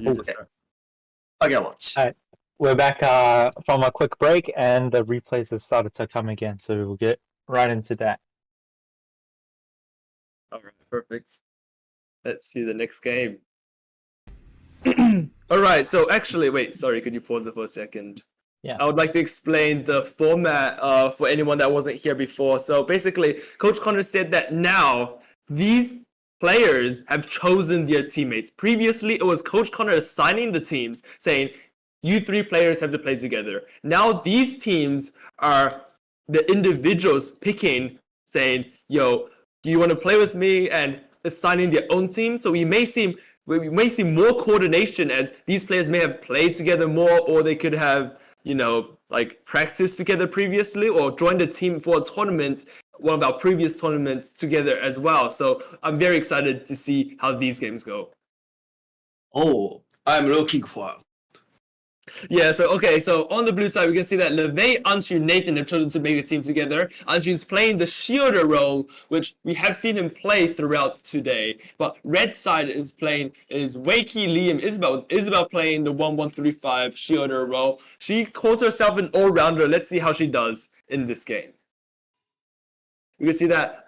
you just Okay. start. Okay, watch. Alright. We're back from a quick break, and the replays have started to come again, so we'll get right into that. All right, perfect. Let's see the next game. All right, so actually, wait, sorry, could you pause it for a second? Yeah. I would like to explain the format for anyone that wasn't here before. So basically, Coach Connor said that now these players have chosen their teammates. Previously, it was Coach Connor assigning the teams, saying, you three players have to play together. Now these teams are the individuals picking, saying, yo, do you want to play with me, and assigning their own team. So we may see more coordination, as these players may have played together more, or they could have, you know, like practiced together previously, or joined a team for a tournament, one of our previous tournaments together as well. So I'm very excited to see how these games go. Oh, I'm looking for. Yeah, so on the blue side, we can see that LeVay, Anshu, Nathan have chosen to make a team together. Anshu's playing the shielder role, which we have seen him play throughout today. But red side is Wakey, Liam, Isabel playing the 1-1-3-5 shielder role. She calls herself an all-rounder. Let's see how she does in this game. You can see that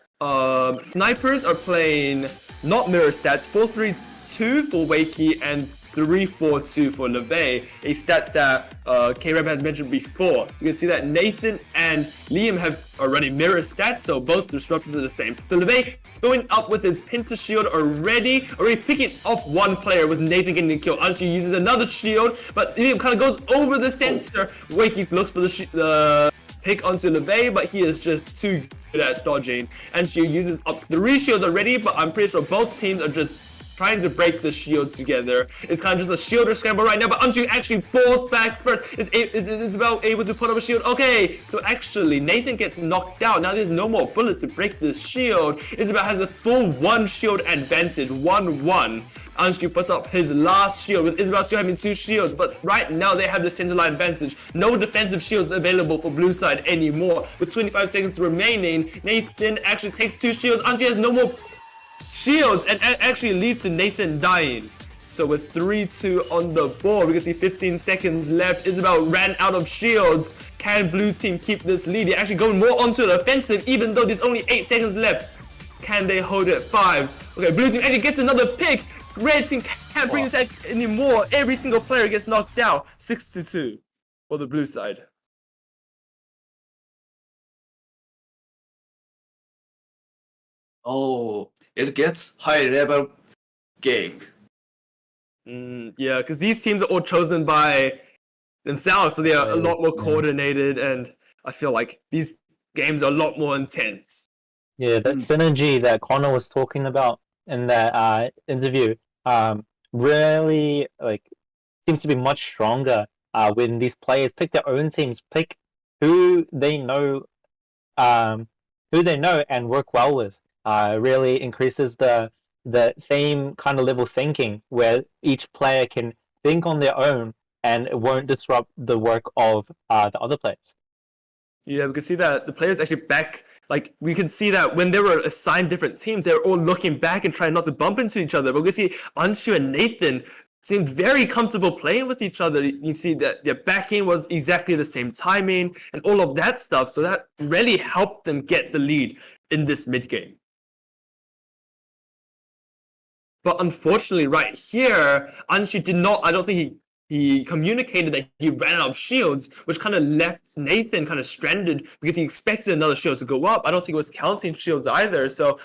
snipers are playing not mirror stats, 4-3-2 for Wakey and 3-4-2 for LeVay, a stat that K-Reb has mentioned before. You can see that Nathan and Liam have already mirror stats, so both disruptors are the same. So LeVay going up with his Pinter shield already picking off one player with Nathan getting the kill. Anshu uses another shield, but Liam kind of goes over the center. Wakey looks for the pick onto LeVay, but he is just too good at dodging. And she uses up 3 shields already, but I'm pretty sure both teams are just trying to break the shield together. It's kind of just a shielder scramble right now, but Anshu actually falls back first. Is Isabel able to put up a shield? Okay, so actually Nathan gets knocked out. Now there's no more bullets to break this shield. Isabel has a full 1 shield advantage, 1-1. Anshu puts up his last shield, with Isabel still having 2 shields, but right now they have the center line advantage. No defensive shields available for blue side anymore. With 25 seconds remaining, Nathan actually takes 2 shields. Anshu has no more shields, and actually leads to Nathan dying. So with 3-2 on the board, we can see 15 seconds left. Isabel ran out of shields. Can blue team keep this lead? They're actually going more onto the offensive, even though there's only 8 seconds left. Can they hold it? 5. Okay, blue team actually gets another pick. Red team can't bring this back anymore. Every single player gets knocked out. 6-2 for the blue side. Oh, it gets high level game. Yeah, because these teams are all chosen by themselves, so they are a lot more coordinated, and I feel like these games are a lot more intense. Yeah, that synergy that Connor was talking about in that interview really seems to be much stronger when these players pick their own teams, pick who they know and work well with. Really increases the same kind of level thinking, where each player can think on their own and it won't disrupt the work of the other players. Yeah, we can see that the players actually we can see that when they were assigned different teams, they were all looking back and trying not to bump into each other. But we can see Anshu and Nathan seemed very comfortable playing with each other. You see that their backing was exactly the same timing and all of that stuff. So that really helped them get the lead in this mid game. But unfortunately, right here, Anshu did not, I don't think he communicated that he ran out of shields, which kind of left Nathan kind of stranded because he expected another shield to go up. I don't think it was counting shields either. So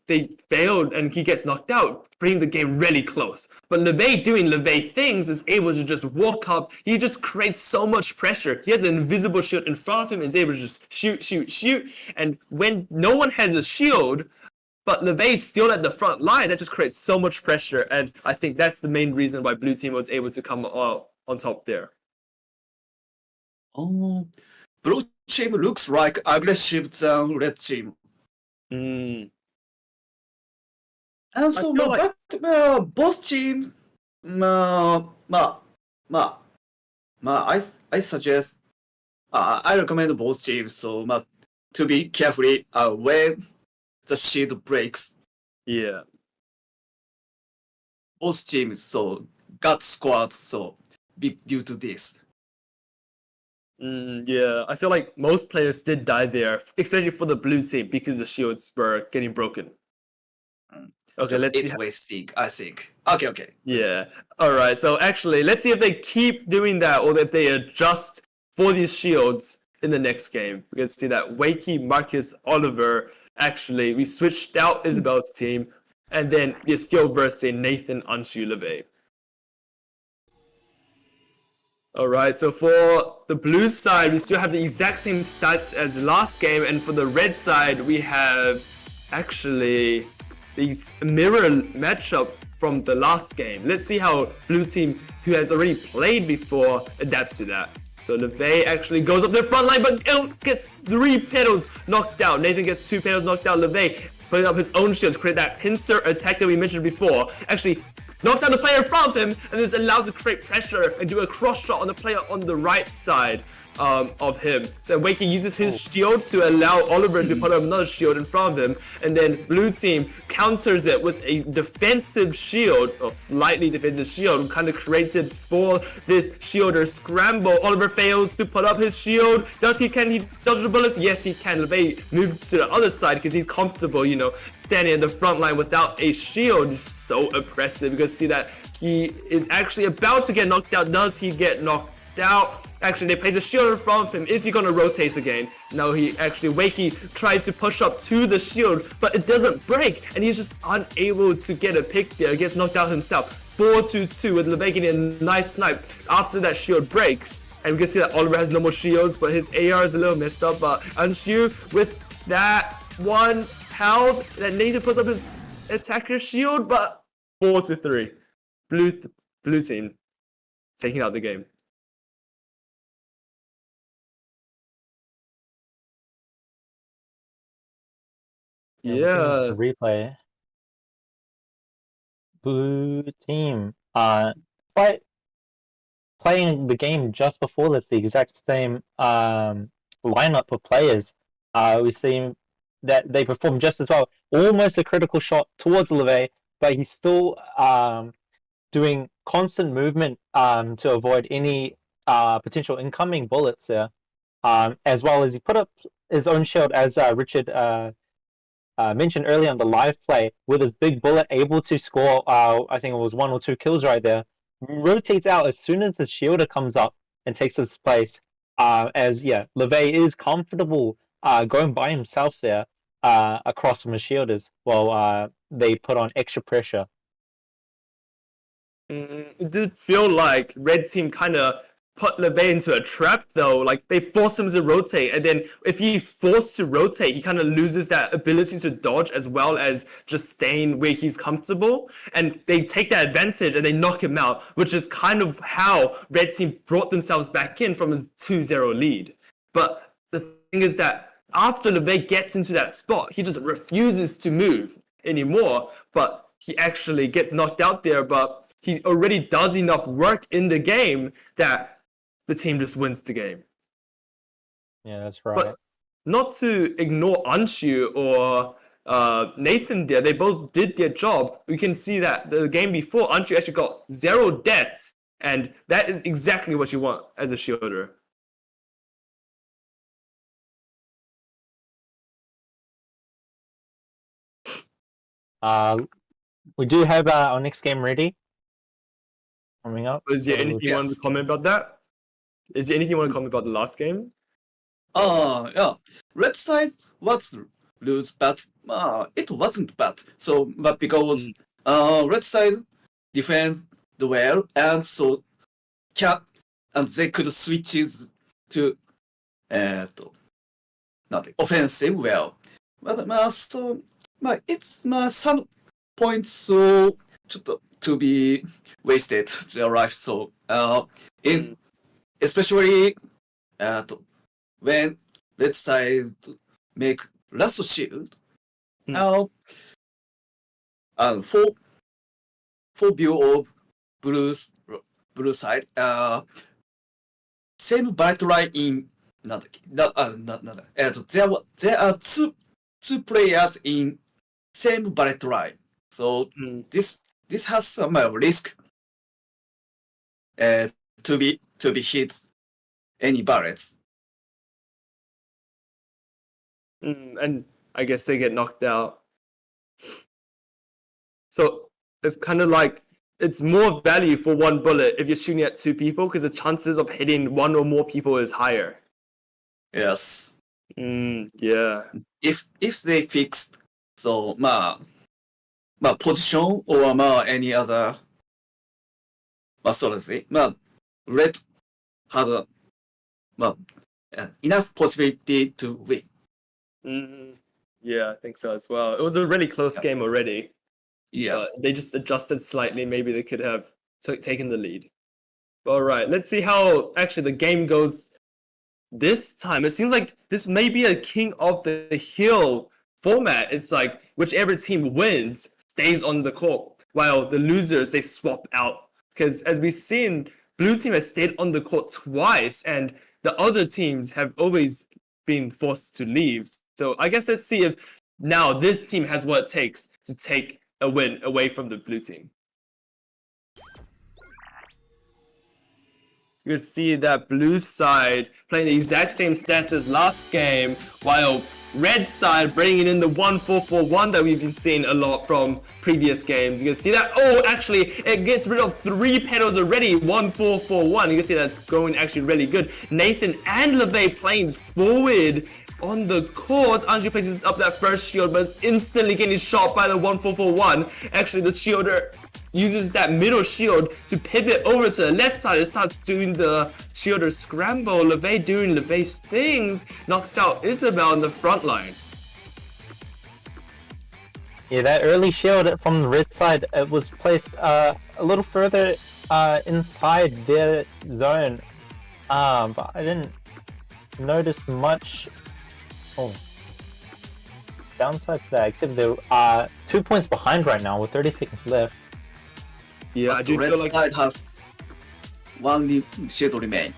they failed and he gets knocked out, bringing the game really close. But LeVay, doing LeVay things, is able to just walk up. He just creates so much pressure. He has an invisible shield in front of him and is able to just shoot. And when no one has a shield, but LeVay's still at the front line, that just creates so much pressure, and I think that's the main reason why blue team was able to come on top there. Oh, blue team looks like aggressive than red team. And so, both team, I suggest, I recommend both teams. So, to be carefully when the shield breaks. Yeah. Both teams, so got scored so due to this. Yeah, I feel like most players did die there, especially for the blue team because the shields were getting broken. Okay, let's see. It's wasting, I think. Okay. Yeah. All right. So actually, let's see if they keep doing that or if they adjust for these shields in the next game. We can see that Wakey, Marcus, Oliver. Actually, we switched out Isabel's team, and then it's still versus Nathan, Anshu, LeVay. All right. So for the blue side, we still have the exact same stats as last game, and for the red side, we have actually the mirror matchup from the last game. Let's see how blue team, who has already played before, adapts to that. So LeVay actually goes up the front line, but gets 3 pedals knocked out. Nathan gets 2 pedals knocked out. LeVay putting up his own shields, create that pincer attack that we mentioned before. Actually knocks out the player in front of him, and is allowed to create pressure and do a cross shot on the player on the right side of him. So Wakey uses his shield to allow Oliver to put up another shield in front of him, and then blue team counters it with a defensive shield, or slightly defensive shield, kind of created for this shielder scramble. Oliver fails to put up his shield. Can he dodge the bullets? Yes, he can. LeVay moved to the other side because he's comfortable, standing in the front line without a shield. It's so oppressive. You can see that he is actually about to get knocked out. Does he get knocked out? Actually, they place a shield in front of him. Is he going to rotate again? No, Wakey tries to push up to the shield, but it doesn't break, and he's just unable to get a pick there. He gets knocked out himself. 4-2 with LeVay getting a nice snipe after that shield breaks. And we can see that Oliver has no more shields, but his AR is a little messed up. But Anshu, with that one health, that Nathan puts up his attacker shield, but 4-3. Blue team taking out the game. The replay. Blue team. Playing the game just before this, the exact same lineup of players. We see that they perform just as well. Almost a critical shot towards LeVay, but he's still doing constant movement to avoid any potential incoming bullets there. As well as he put up his own shield, as Richard mentioned earlier on the live play, with his big bullet able to score, I think it was 1 or 2 kills right there. Rotates out as soon as the shielder comes up and takes his place. LeVay is comfortable going by himself there across from his shielders while they put on extra pressure. It did feel like red team kind of put LeVay into a trap though. Like they force him to rotate, and then if he's forced to rotate, he kind of loses that ability to dodge as well as just staying where he's comfortable, and they take that advantage and they knock him out, which is kind of how red team brought themselves back in from his 2-0 lead. But the thing is that after LeVay gets into that spot, he just refuses to move anymore, but he actually gets knocked out there, but he already does enough work in the game that the team just wins the game. Yeah, that's right. But not to ignore Anshu or Nathan there, they both did their job. We can see that the game before, Anshu actually got 0 deaths, and that is exactly what you want as a shielder. We do have our next game ready. Coming up. Is there anything you want to comment about that? Is there anything you want to comment about the last game? Yeah. Red side was lose, but it wasn't bad. So, but because red side defend well, and so and they could switch to nothing offensive well. But it's some points so to be wasted their life. So especially when red side make last shield. Now for view of blue side, same bright line in there are two players in same bright line. So this has some risk to be hit any bullets. And I guess they get knocked out. So it's kind of like it's more value for one bullet if you're shooting at two people because the chances of hitting one or more people is higher. Yes. Yeah. If they fixed so position or any other strategy, red had enough possibility to win. Yeah, I think so as well. It was a really close game already. Yes. But they just adjusted slightly. Maybe they could have taken the lead. All right, let's see how actually the game goes this time. It seems like this may be a king of the hill format. It's like whichever team wins stays on the court, while the losers, they swap out. Because as we've seen, blue team has stayed on the court twice, and the other teams have always been forced to leave. So I guess let's see if now this team has what it takes to take a win away from the blue team. You can see that blue side playing the exact same stats as last game, while red side bringing in the 1-4-4-1 that we've been seeing a lot from previous games. You can see that, actually, it gets rid of 3 petals already, 1-4-4-1. You can see that's going actually really good. Nathan and LeVay playing forward on the court. Anju places up that first shield, but is instantly getting shot by the 1-4-4-1. Actually, the shielder uses that middle shield to pivot over to the left side and starts doing the shielder scramble. LeVay doing LeVay's things, knocks out Isabel in the front line. Yeah, that early shield from the red side was placed a little further inside their zone, but I didn't notice much. Downside to that, except they're 2 points behind right now with 30 seconds left. Yeah, I do red feel like side has one shield remain.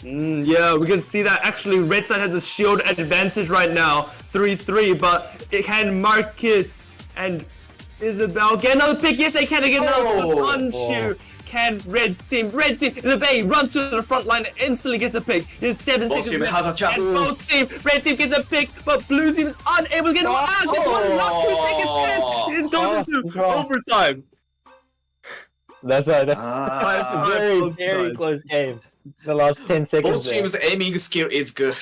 Yeah, we can see that actually red side has a shield advantage right now, 3-3, but it can Marcus and Isabel get another pick? Yes, they can get another one. Can red team, LeVay runs to the front line and instantly gets a pick. There's 7 Both seconds team left. has a chance. And both team, red team gets a pick, but blue team is unable to get one out. Gets one in the last 2 seconds. It goes into overtime. That's a very, very close game. The last 10 seconds. Both teams' aiming skill is good.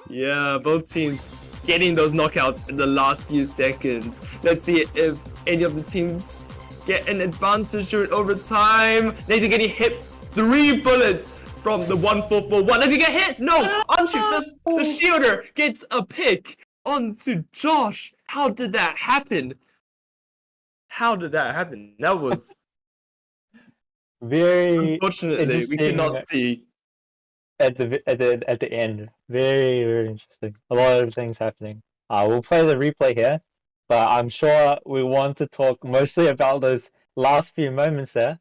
Yeah, both teams getting those knockouts in the last few seconds. Let's see if any of the teams get an advantage during overtime. Nathan getting hit 3 bullets from the 1-4-4-1. Does he get hit? No! Anju, the shielder gets a pick onto Josh. How did that happen? That was very unfortunately we could not see at the end. Very, very interesting. A lot of things happening. We'll play the replay here, but I'm sure we want to talk mostly about those last few moments there.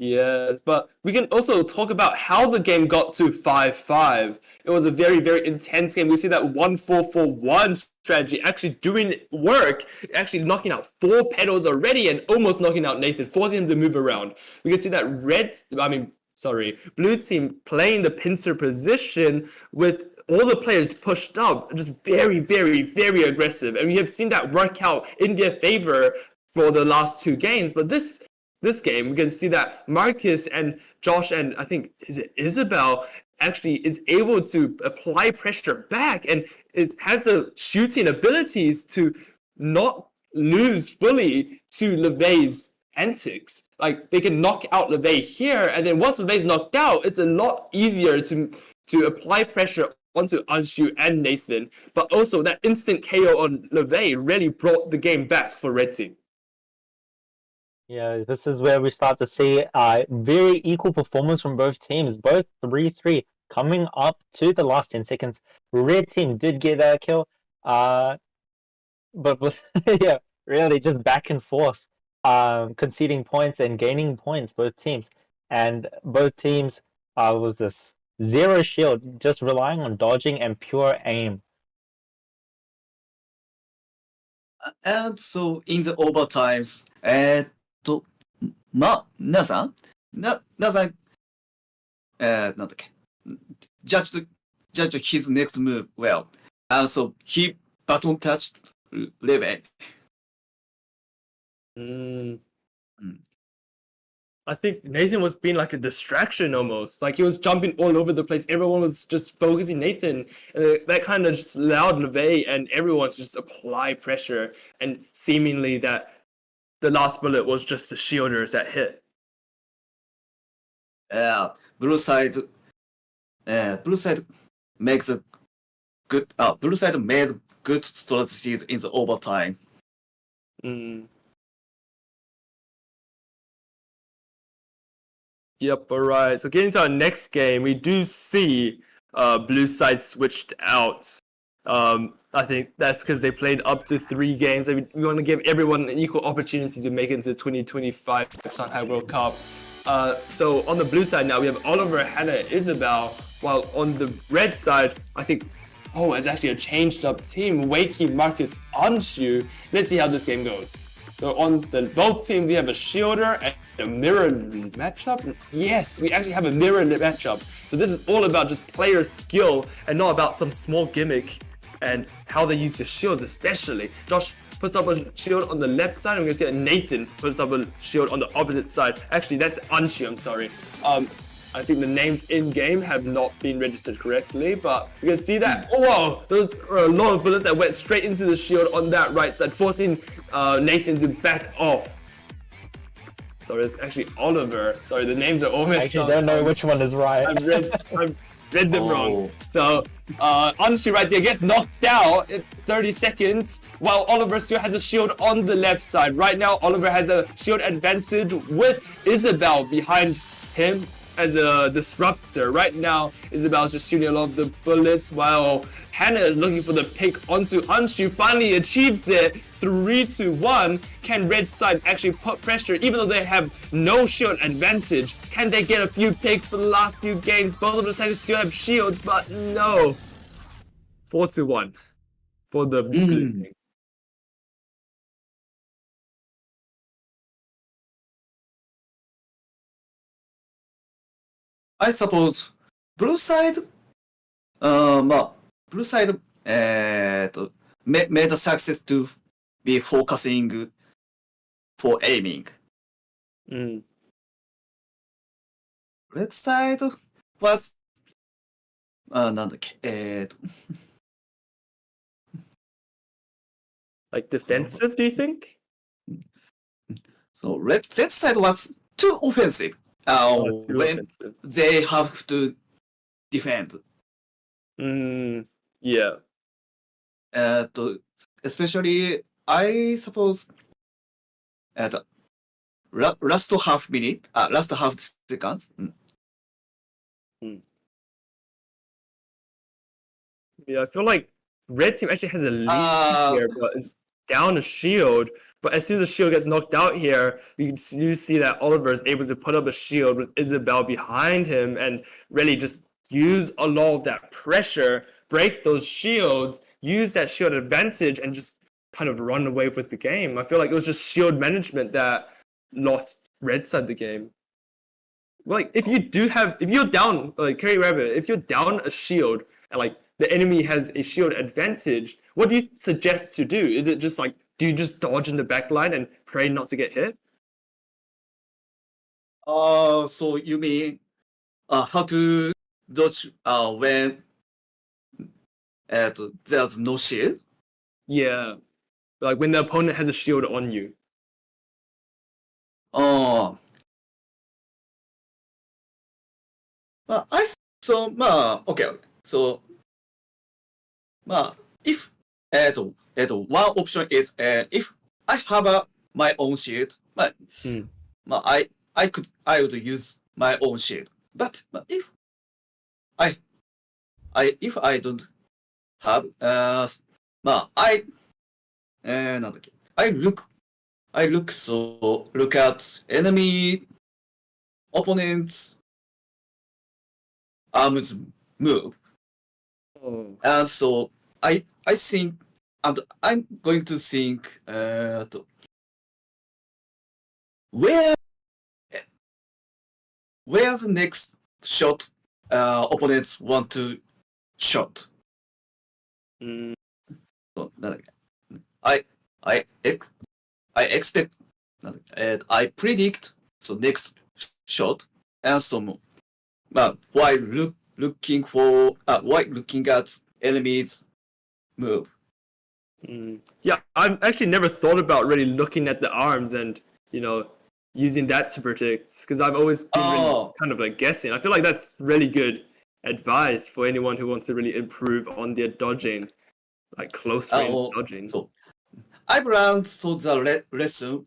Yes, but we can also talk about how the game got to 5-5. It was a very, very intense game. We see that 1-4-4-1 strategy actually doing work, actually knocking out 4 petals already and almost knocking out Nathan, forcing him to move around. We can see that blue team playing the pincer position with all the players pushed up, just very, very, very aggressive. And we have seen that work out in their favor for the last 2 games, but this game, we can see that Marcus and Josh and I think is it Isabel actually is able to apply pressure back, and it has the shooting abilities to not lose fully to LeVay's antics. Like they can knock out LeVay here, and then once LeVay's knocked out, it's a lot easier to apply pressure onto Anju and Nathan. But also that instant KO on LeVay really brought the game back for red team. Yeah, this is where we start to see very equal performance from both teams, both 3-3 coming up to the last 10 seconds. Red team did get that kill, but yeah, really just back and forth, conceding points and gaining points, both teams. And both teams was this 0 shield, just relying on dodging and pure aim. And so in the overtimes, 皆さん doesn't judge his next move well, and so he button touched Leve. Mm. Mm. I think Nathan was being like a distraction almost. Like he was jumping all over the place. Everyone was just focusing Nathan. That kind of just allowed LeVay and everyone to just apply pressure. And seemingly that the last bullet was just the shielders that hit. Blue side makes a good. Blue side made good strategies in the overtime. Mm. Yep, alright. So getting to our next game, we do see blue side switched out. I think that's because they played up to 3 games. We want to give everyone an equal opportunity to make it into the 2025 Shanghai World Cup. So on the blue side now, we have Oliver, Hannah, Isabel, while on the red side, I think, it's actually a changed up team. Wakey, Marcus, Anshu. Let's see how this game goes. So on both teams, we have a shielder and a mirror matchup. Yes, we actually have a mirror matchup. So this is all about just player skill and not about some small gimmick and how they use the shields especially. Josh puts up a shield on the left side. I'm going to see that Nathan puts up a shield on the opposite side. Actually, that's Anshu, I'm sorry. I think the names in-game have not been registered correctly, but you can see that, those are a lot of bullets that went straight into the shield on that right side, forcing Nathan to back off. Sorry, it's actually Oliver. Sorry, the names are all messed up. I actually don't know which one is right. I've read them wrong. So, Anshu right there gets knocked out in 30 seconds, while Oliver still has a shield on the left side. Right now, Oliver has a shield advantage with Isabel behind him as a disruptor. Right now, Isabel's just shooting a lot of the bullets, while Hannah is looking for the pick onto Anshu. Finally achieves it. 3-1. Can red side actually put pressure, even though they have no shield advantage? Can they get a few picks for the last few games? Both of the attackers still have shields, but no. 4-1 for the blue team. I suppose blue side, blue side made a success to be focusing for aiming. Mm. Red side was なんだっけLike defensive, do you think? So red side was too offensive. Too When offensive. they have to defend. Yeah. Especially, I suppose at last half minute, last half seconds. Yeah, I feel like red team actually has a lead here, but it's down a shield. But as soon as the shield gets knocked out here, you see that Oliver is able to put up a shield with Isabel behind him and really just use a lot of that pressure, break those shields, use that shield advantage, and just kind of run away with the game. I feel like it was just shield management that lost red side the game. Like if you're down, like Kerry Rabbit, if you're down a shield and like the enemy has a shield advantage, what do you suggest to do? Is it just like, do you just dodge in the back line and pray not to get hit? So you mean how to dodge when there's no shield? Yeah. Like when the opponent has a shield on you. Okay. So, if one option is if I have my own shield, I would use my own shield. But if I don't have I look at enemy opponent's arms move. And so I think, and I'm going to think where where's the next shot opponents want to shot? Mm, So, I I ex- I expect I predict so next shot and so on. While looking for while looking at enemies move. Yeah, I've actually never thought about really looking at the arms and using that to predict because I've always been really Oh, kind of like guessing. I feel like that's really good advice for anyone who wants to really improve on their dodging, like close range dodging. so I've learned so the lesson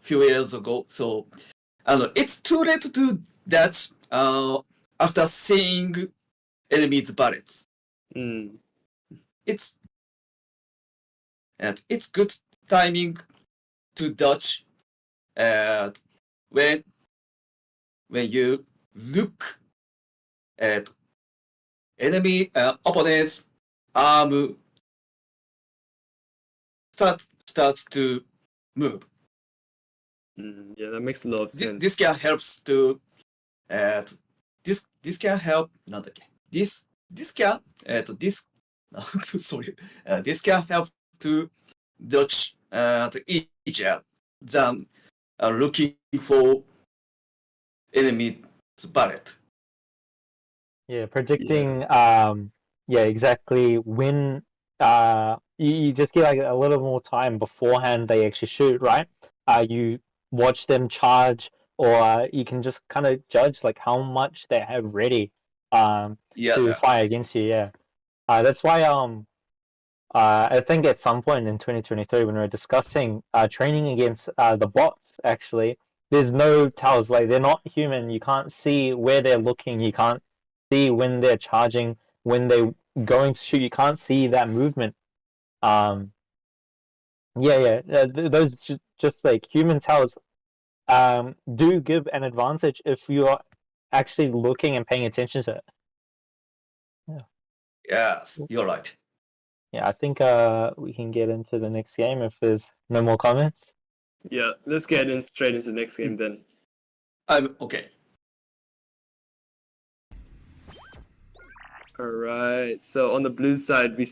few years ago. So it's too late to do that after seeing enemies' bullets. Mm. It's good timing to dodge when you look at enemy opponent's arm starts to move. Yeah, that makes a lot of sense. This can helps to this can help this can sorry this can help to dodge easier than looking for enemy bullet. Yeah, predicting exactly when you just get like a little more time beforehand they actually shoot, right? You watch them charge, or you can just kind of judge like how much they have ready to fire against you. Yeah. That's why I think at some point in 2023 when we were discussing training against the bots, actually, there's no tells. Like they're not human. You can't see where they're looking. You can't see when they're charging, when they're going to shoot. You can't see that movement. Um, those just like human tells do give an advantage if you are actually looking and paying attention to it. Yeah. Yes, you're right. Yeah, I think we can get into the next game if there's no more comments. Yeah, let's get straight into the next game then. I'm okay. All right. So on the Blues side, we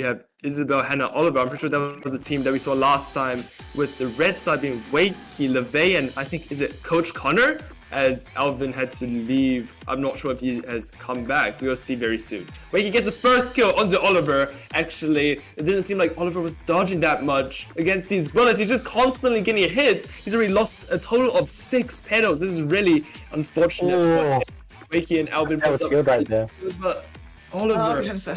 have Isabel, Hannah, Oliver. I'm pretty sure that was the team that we saw last time. With the red side being Wakey, LeVay, and I think is it Coach Connor, as Alvin had to leave. I'm not sure if he has come back. We'll see very soon. Wakey gets the first kill onto Oliver. Actually, it didn't seem like Oliver was dodging that much against these bullets. He's just constantly getting hit. He's already lost a total of 6 pedals. This is really unfortunate. Oh, Wakey and Alvin that was good right there. But Oliver has a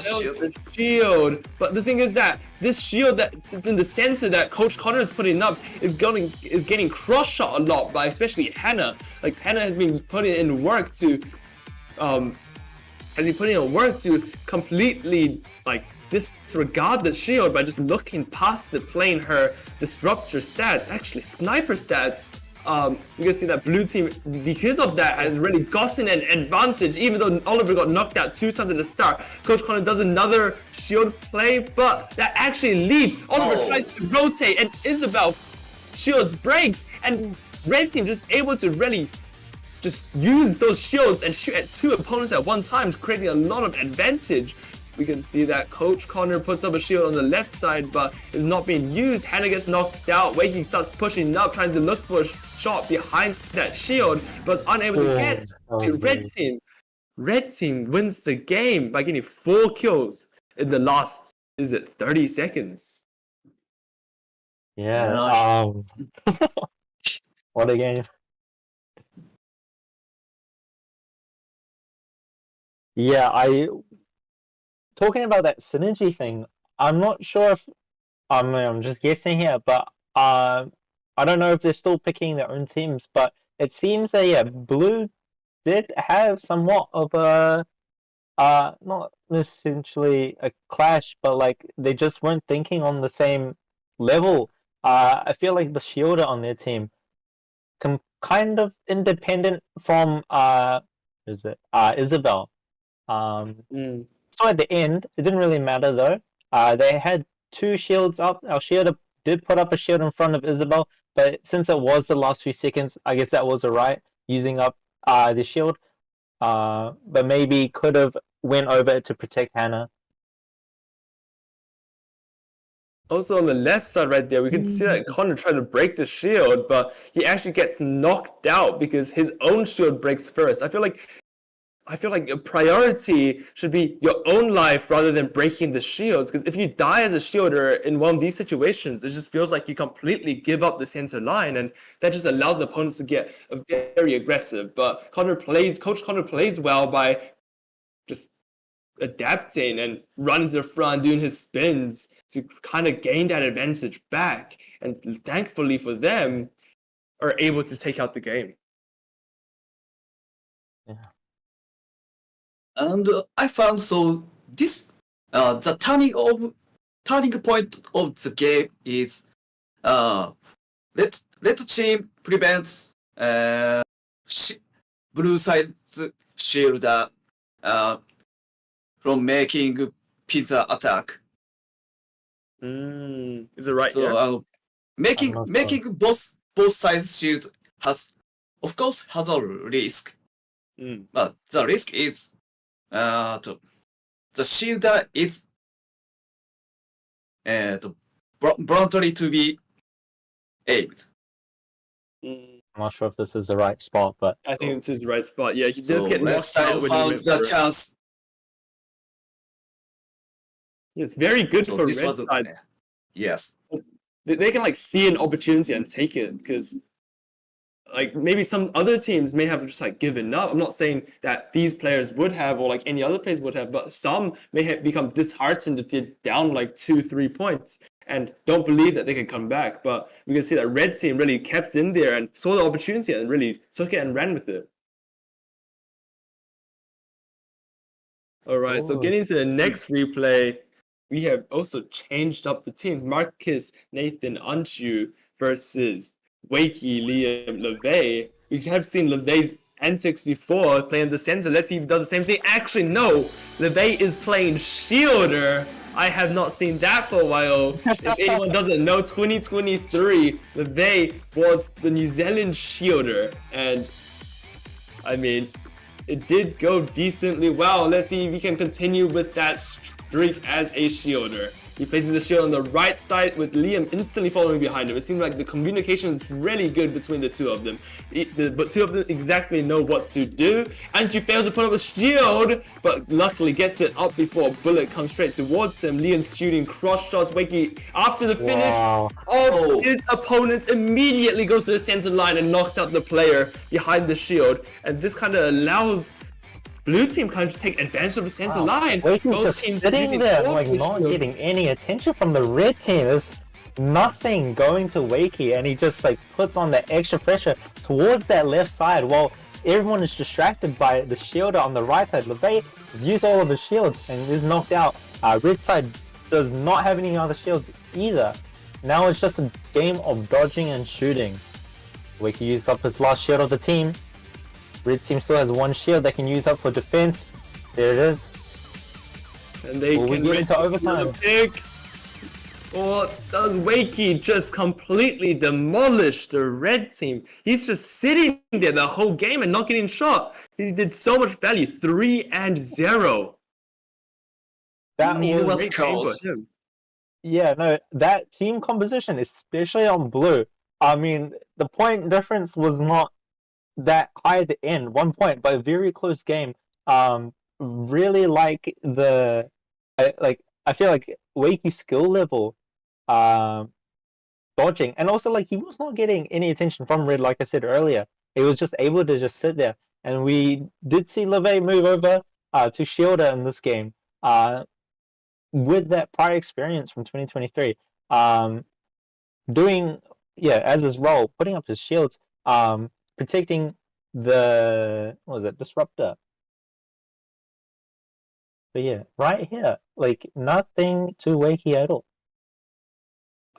shield. But the thing is that this shield that is in the center that Coach Connor is putting up is getting cross shot a lot by especially Hannah. Like Hannah has been putting in work to completely like disregard the shield by just looking past it, playing her disruptor stats, actually sniper stats. You can see that blue team, because of that, has really gotten an advantage. Even though Oliver got knocked out 2 times at the start, Coach Connor does another shield play, but that actually leads. Oliver tries to rotate, and Isabel shields breaks, and red team just able to really just use those shields and shoot at 2 opponents at one time, creating a lot of advantage. We can see that Coach Connor puts up a shield on the left side, but is not being used. Hannah gets knocked out. Wakey starts pushing up, trying to look for a shot behind that shield, but is unable to get to red team. Red team wins the game by getting 4 kills in the last, 30 seconds? Yeah. What a game. Yeah, talking about that synergy thing, I'm not sure if I'm just guessing here, but I don't know if they're still picking their own teams, but it seems that Blue did have somewhat of a not essentially a clash, but like they just weren't thinking on the same level. I feel like the shielder on their team kind of independent from Isabel. So at the end, it didn't really matter though. They had 2 shields up. Our shielder did put up a shield in front of Isabel, but since it was the last few seconds, I guess that was alright. Using up the shield, but maybe could have went over to protect Hannah. Also on the left side right there, we can see that Connor tried to break the shield, but he actually gets knocked out because his own shield breaks first. I feel like a priority should be your own life rather than breaking the shields. Because if you die as a shielder in one of these situations, it just feels like you completely give up the center line, and that just allows the opponents to get very aggressive. But Coach Connor plays well by just adapting and running to the front, doing his spins to kind of gain that advantage back. And thankfully for them, are able to take out the game. Yeah. And I found so this the turning point of the game is red team prevents blue side's shielder from making pizza attack. Is it right? So Yeah. making both sides shield has a risk, but the risk is the shielder is voluntary to be aimed. I'm not sure if this is the right spot, but I think this is the right spot. Yeah, he does So get left knocked out side when he found went the for it. chance. It's very good So for this red was side. yes. They can like see an opportunity and take it, because like maybe some other teams may have just like given up. I'm not saying that these players would have, or like any other players would have, but some may have become disheartened if they're down like 2-3 points and don't believe that they can come back. But we can see that red team really kept in there and saw the opportunity and really took it and ran with it. All right, so getting to the next replay, we have also changed up the teams. Marcus, Nathan, Anshu versus Wakey, Liam, LeVay. We have seen LeVay's antics before playing the center. Let's see if he does the same thing. Actually, no. LeVay is playing shielder. I have not seen that for a while. If anyone doesn't know, 2023, LeVay was the New Zealand shielder. And, I mean, it did go decently well. Let's see if he can continue with that streak as a shielder. He places the shield on the right side with Liam instantly following behind him. It seems like the communication is really good between the two of them. But two of them exactly know what to do. And she fails to put up a shield, but luckily gets it up before a bullet comes straight towards him. Liam's shooting cross shots. Wakey, after the finish of his opponent, immediately goes to the center line and knocks out the player behind the shield. And this kind of allows blue team kind of take advantage of the center line. Wakey's Both just teams sitting using there, all like the not shield. getting any attention from the red team. There's nothing going to Wakey, and he just like puts on the extra pressure towards that left side while everyone is distracted by the shielder on the right side. LeVay used all of the shields and is knocked out. Red side does not have any other shields either. Now it's just a game of dodging and shooting. Wakey used up his last shield of the team. Red team still has one shield they can use up for defense. There it is. And they Will we can get win into overtime? the pick. Or does Wakey just completely demolish the red team? He's just sitting there the whole game and not getting shot. He did so much value, 3-0. That It was Great game close. for him. Yeah, no, that team composition, especially on blue. I mean, the point difference was not that high at the end, 1 point, but a very close game. Really like I feel like Wakey's skill level, dodging, and also like he was not getting any attention from red. Like I said earlier, he was just able to just sit there, and we did see LeVay move over to shielder in this game. With that prior experience from 2023, doing as his role, putting up his shields, protecting the disruptor. But yeah, right here, like nothing to Wakey at all.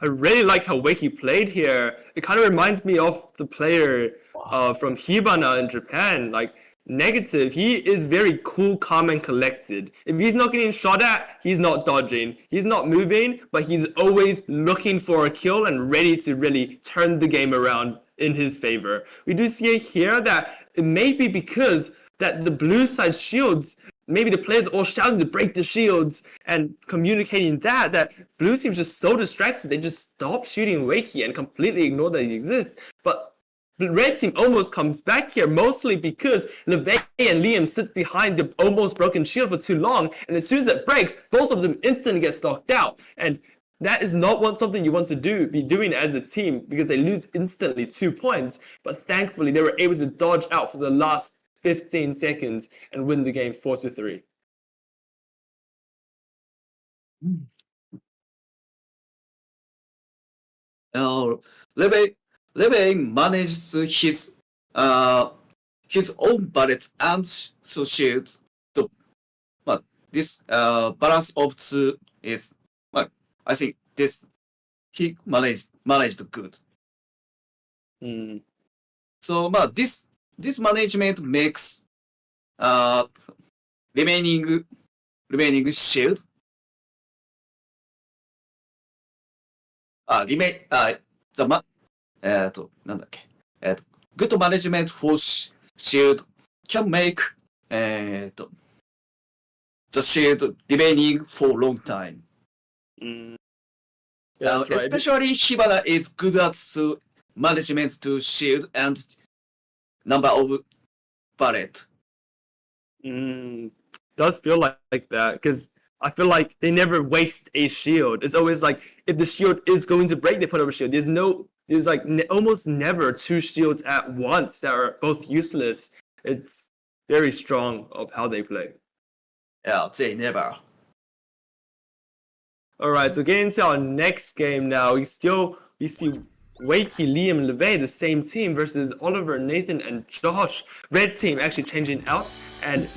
I really like how Wakey played here. It kind of reminds me of the player from Hibana in Japan, like Negative. He is very cool, calm, and collected. If he's not getting shot at, he's not dodging. He's not moving, but he's always looking for a kill and ready to really turn the game around in his favor. We do see here that it may be because that the blue side shields, maybe the players all shouting to break the shields and communicating that blue team's just so distracted they just stop shooting Wakey and completely ignore that he exists. But the red team almost comes back here, mostly because LeVay and Liam sit behind the almost broken shield for too long, and as soon as it breaks, both of them instantly get knocked out. And that is not something you want to be doing as a team, because they lose instantly 2 points. But thankfully, they were able to dodge out for the last 15 seconds and win the game 4-3. Levy managed his own ballet and so shield. But this balance of two is, I think this he managed good. So this management makes remaining shield good management for shield can make the shield remaining for long time. That's right. Especially Hibana is good at management to shield and number of bullet. Does feel like that, because I feel like they never waste a shield. It's always like, if the shield is going to break, they put up a shield. There's like almost never two shields at once that are both useless. It's very strong of how they play. Yeah, they never. Alright, so getting into our next game now, we see Wakey, Liam, and LeVay, the same team, versus Oliver, Nathan, and Josh. Red team actually changing out, and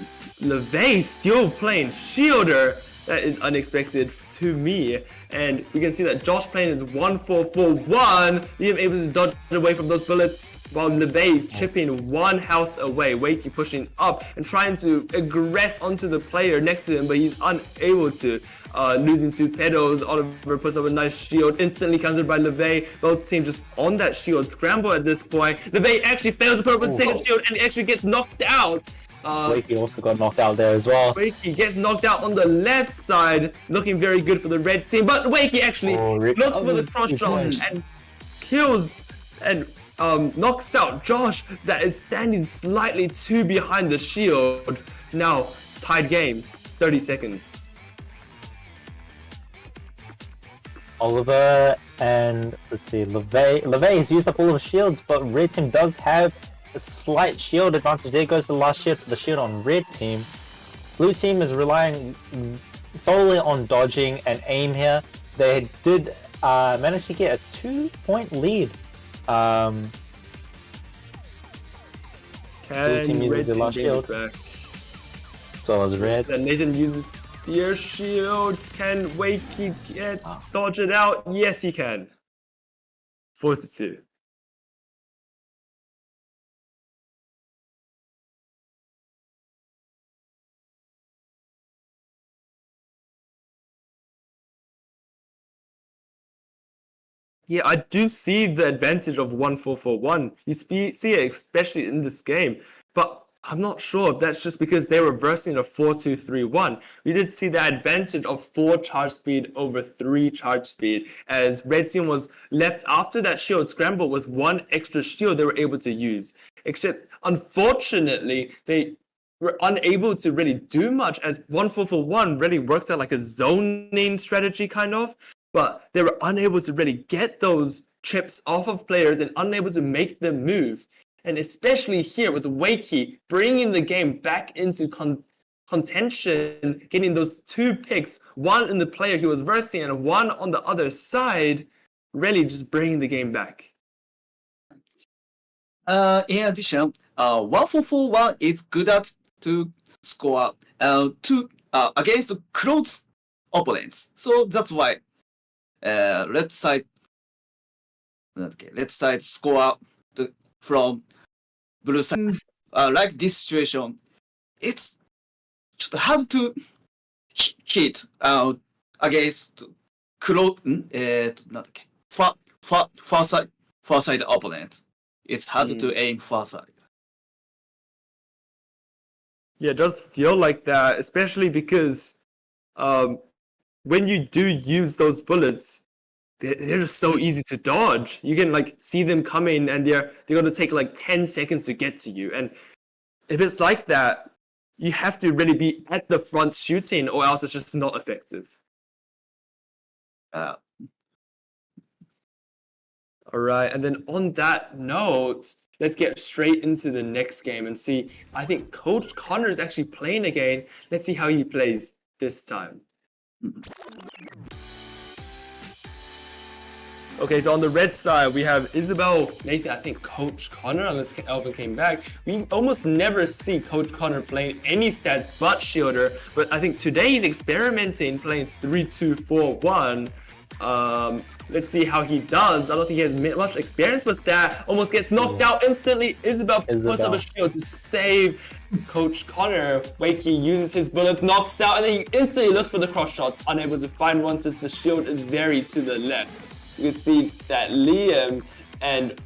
LeVay still playing Shielder. That is unexpected to me. And we can see that Josh playing is 1-4-4-1. Liam able to dodge away from those bullets, while LeVay chipping 1 health away. Wakey pushing up and trying to aggress onto the player next to him, but he's unable to. Losing 2 pedals. Oliver puts up a nice shield, instantly countered by LeVay. Both teams just on that shield scramble at this point. LeVay actually fails to put up a second shield and actually gets knocked out. Wakey also got knocked out there as well. Wakey gets knocked out on the left side, looking very good for the red team. But Wakey actually looks for the cross shot and kills and knocks out Josh, that is standing slightly too behind the shield. Now, tied game, 30 seconds. Oliver and let's see, LeVay has used up all of the shields, but red team does have a slight shield advantage. There goes the last shield on red team. Blue team is relying solely on dodging and aim here. They did manage to get a 2-point lead. Can red team bring it back? So as red. Then Nathan uses the air shield. Can Wakey dodge it out? Yes, he can. 4-2. Yeah, I do see the advantage of 1-4-4-1. You see it especially in this game, but I'm not sure if that's just because they're reversing a 4-2-3-1. We did see the advantage of 4 charge speed over 3 charge speed, as red team was left after that shield scramble with 1 extra shield they were able to use. Except, unfortunately, they were unable to really do much, as 1-4-4-1 really works out like a zoning strategy kind of, but they were unable to really get those chips off of players and unable to make them move. And especially here with Wakey bringing the game back into contention, getting those 2 picks, 1 in the player he was versing and 1 on the other side, really just bringing the game back. In addition, 1-4-4-1 is good at to score against close opponents. So that's why left side score from blue side. Like this situation, it's hard to hit against close far side opponents. it's hard to aim further. Yeah, it does feel like that, especially because when you do use those bullets, they're just so easy to dodge. You can like see them coming, and they're gonna take like 10 seconds to get to you. And if it's like that, you have to really be at the front shooting, or else it's just not effective. Uh, All right, and then on that note, let's get straight into the next game and see. I think Coach Connor is actually playing again. Let's see how he plays this time. Okay, so on the red side, we have Isabel, Nathan, I think Coach Connor, unless Elvin came back. We almost never see Coach Connor playing any stats but Shielder, but I think today he's experimenting, playing 3-2-4-1. Let's see how he does. I don't think he has much experience with that. Almost gets knocked out instantly. Isabel puts up a shield to save Coach Connor. Wakey uses his bullets, knocks out, and then he instantly looks for the cross shots, unable to find one since the shield is very to the left. You can see that Liam and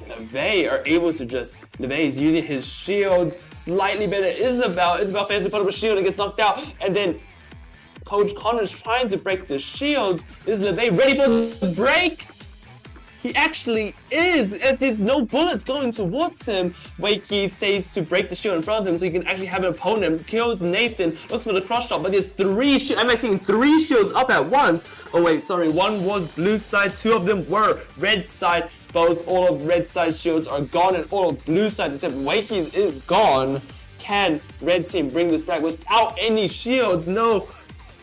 LeVay are able to just, LeVay is using his shields slightly better. Isabel fails to put up a shield and gets knocked out, and then Coach Connor's trying to break the shield. Is LeVay ready for the break? He actually is, as there's no bullets going towards him. Wakey says to break the shield in front of him so he can actually have an opponent. Kills Nathan, looks for the cross shot, but there's three shields. Am I seeing three shields up at once? Oh wait, sorry, one was blue side, two of them were red side. All of red side's shields are gone, and all of blue side's except Wakey's is gone. Can red team bring this back without any shields? No.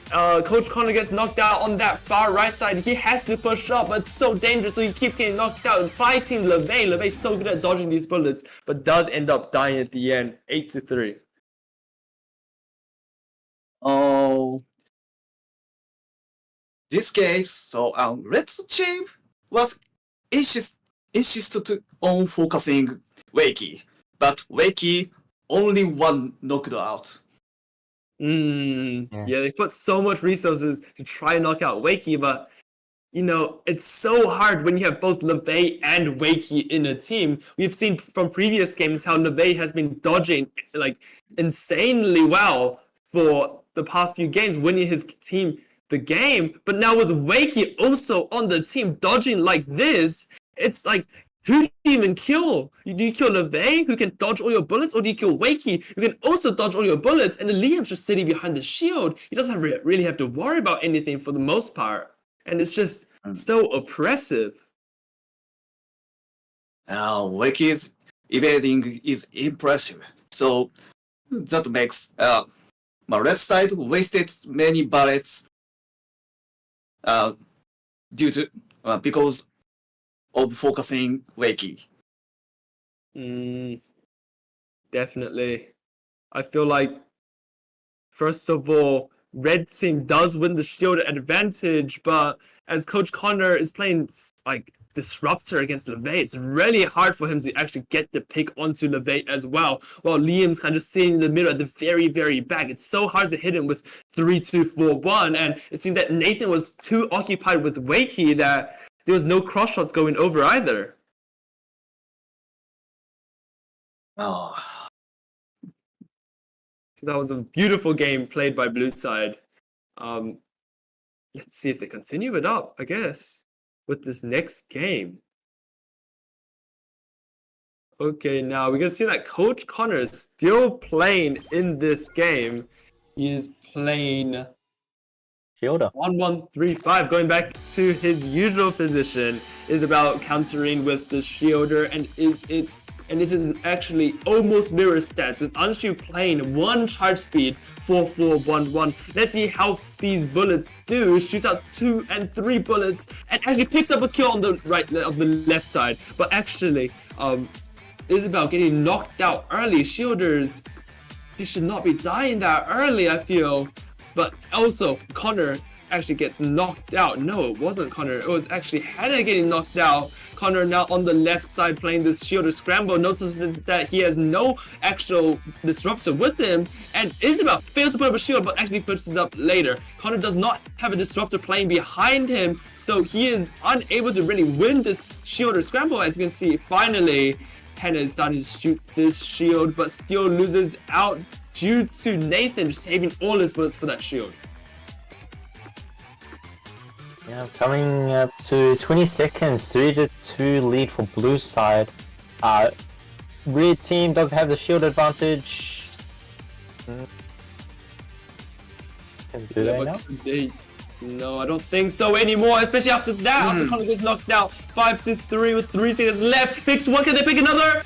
Coach Connor gets knocked out on that far right side. He has to push up, but it's so dangerous, so he keeps getting knocked out and fighting LeVay. LeVay's so good at dodging these bullets, but does end up dying at the end, 8-3. Oh, this game, so red team was insisted on focusing Wakey, but Wakey only one knocked out. Yeah, they put so much resources to try and knock out Wakey, but you know, it's so hard when you have both LeVay and Wakey in a team. We've seen from previous games how LeVay has been dodging like insanely well for the past few games, winning his team the game. But now with Wakey also on the team dodging like this, it's like, who do you even kill? Do you kill LeVay, who can dodge all your bullets, or do you kill Wakey, who can also dodge all your bullets? And then Liam's just sitting behind the shield. He doesn't really have to worry about anything for the most part. And it's just so oppressive. Wakey's evading is impressive. So that makes my red side wasted many bullets due to because of focusing Wakey. Definitely. I feel like, first of all, red team does win the shield advantage, but as Coach Connor is playing like disruptor against LeVay, it's really hard for him to actually get the pick onto LeVay as well, while Liam's kind of sitting in the middle at the very, very back. It's so hard to hit him with 3-2-4-1, and it seemed that Nathan was too occupied with Wakey that there was no cross shots going over either. Oh. So that was a beautiful game played by Blue Side. Let's see if they continue it up, I guess, with this next game. Okay, now we're going to see that Coach Connor is still playing in this game. He is playing Shielder. 1-1-3-5, going back to his usual position, is about countering with the Shielder, and it is actually almost mirror stats with Anshu playing 1 charge speed 4-4-1-1. Let's see how these bullets do. Shoots out 2 and 3 bullets and actually picks up a kill on the left side. But actually, Isabel getting knocked out early. Shielders, he should not be dying that early, I feel. But also, Connor actually gets knocked out. No, it wasn't Connor. It was actually HADO getting knocked out. Connor now on the left side playing this shield or scramble. Notices that he has no actual disruptor with him. And Isabel fails to put up a shield but actually puts it up later. Connor does not have a disruptor playing behind him. So he is unable to really win this shield or scramble. As you can see, finally, HADO is starting to shoot this shield but still loses out due to Nathan saving all his bullets for that shield. Yeah, coming up to 20 seconds, 3-2 lead for blue side. Red team does have the shield advantage. Can do that now? No, I don't think so anymore, especially after that, after Connor gets knocked out. 5-3 with 3 seconds left. Picks one, can they pick another?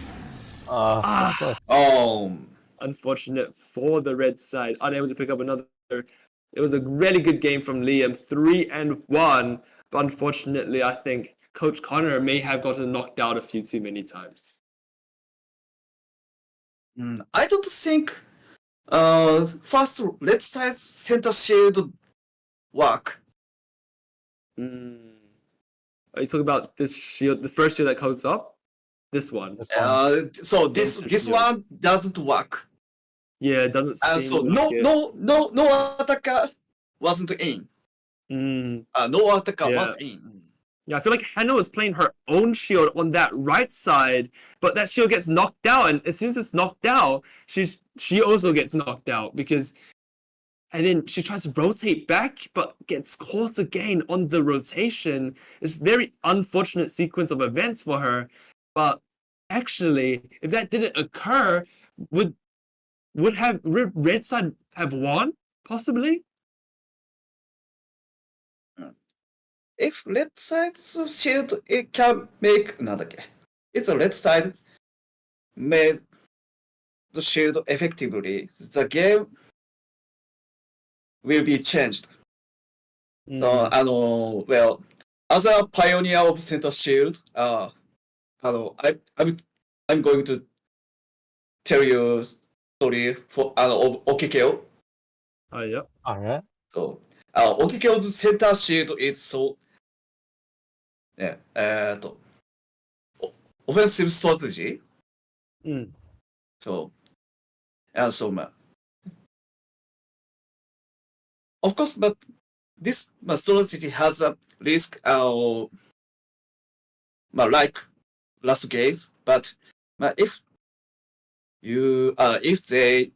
Unfortunate for the red side, unable to pick up another. It was a really good game from Liam, 3-1, but unfortunately I think Coach Connor may have gotten knocked out a few too many times. I don't think first red side center shield work. Are you talking about this shield, the first shield that comes up? This one. So this one doesn't work. Yeah, it doesn't seem So like it. no attacker wasn't in. No attacker was in. Yeah, I feel like Hannah was playing her own shield on that right side, but that shield gets knocked out, and as soon as it's knocked out, she also gets knocked out and then she tries to rotate back, but gets caught again on the rotation. It's a very unfortunate sequence of events for her, but actually, if that didn't occur, would red side have won? Possibly? If red side's shield, it can make another game. It's a red side made the shield effectively. The game will be changed. Well, as a pioneer of center shield, I'm going to tell you story for of Okikeo. Oh, yeah. Alright. So, Okikeo's center shield is so offensive strategy. So, of course, but this strategy has a risk, like last games. But if they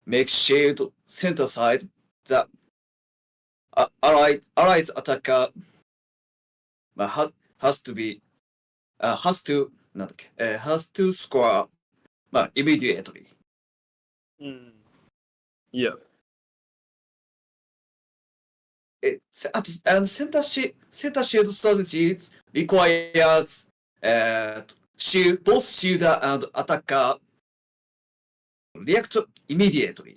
make shield center side, the allies attacker has to score immediately. Yeah. And center shield strategy requires both shielder and attacker react immediately.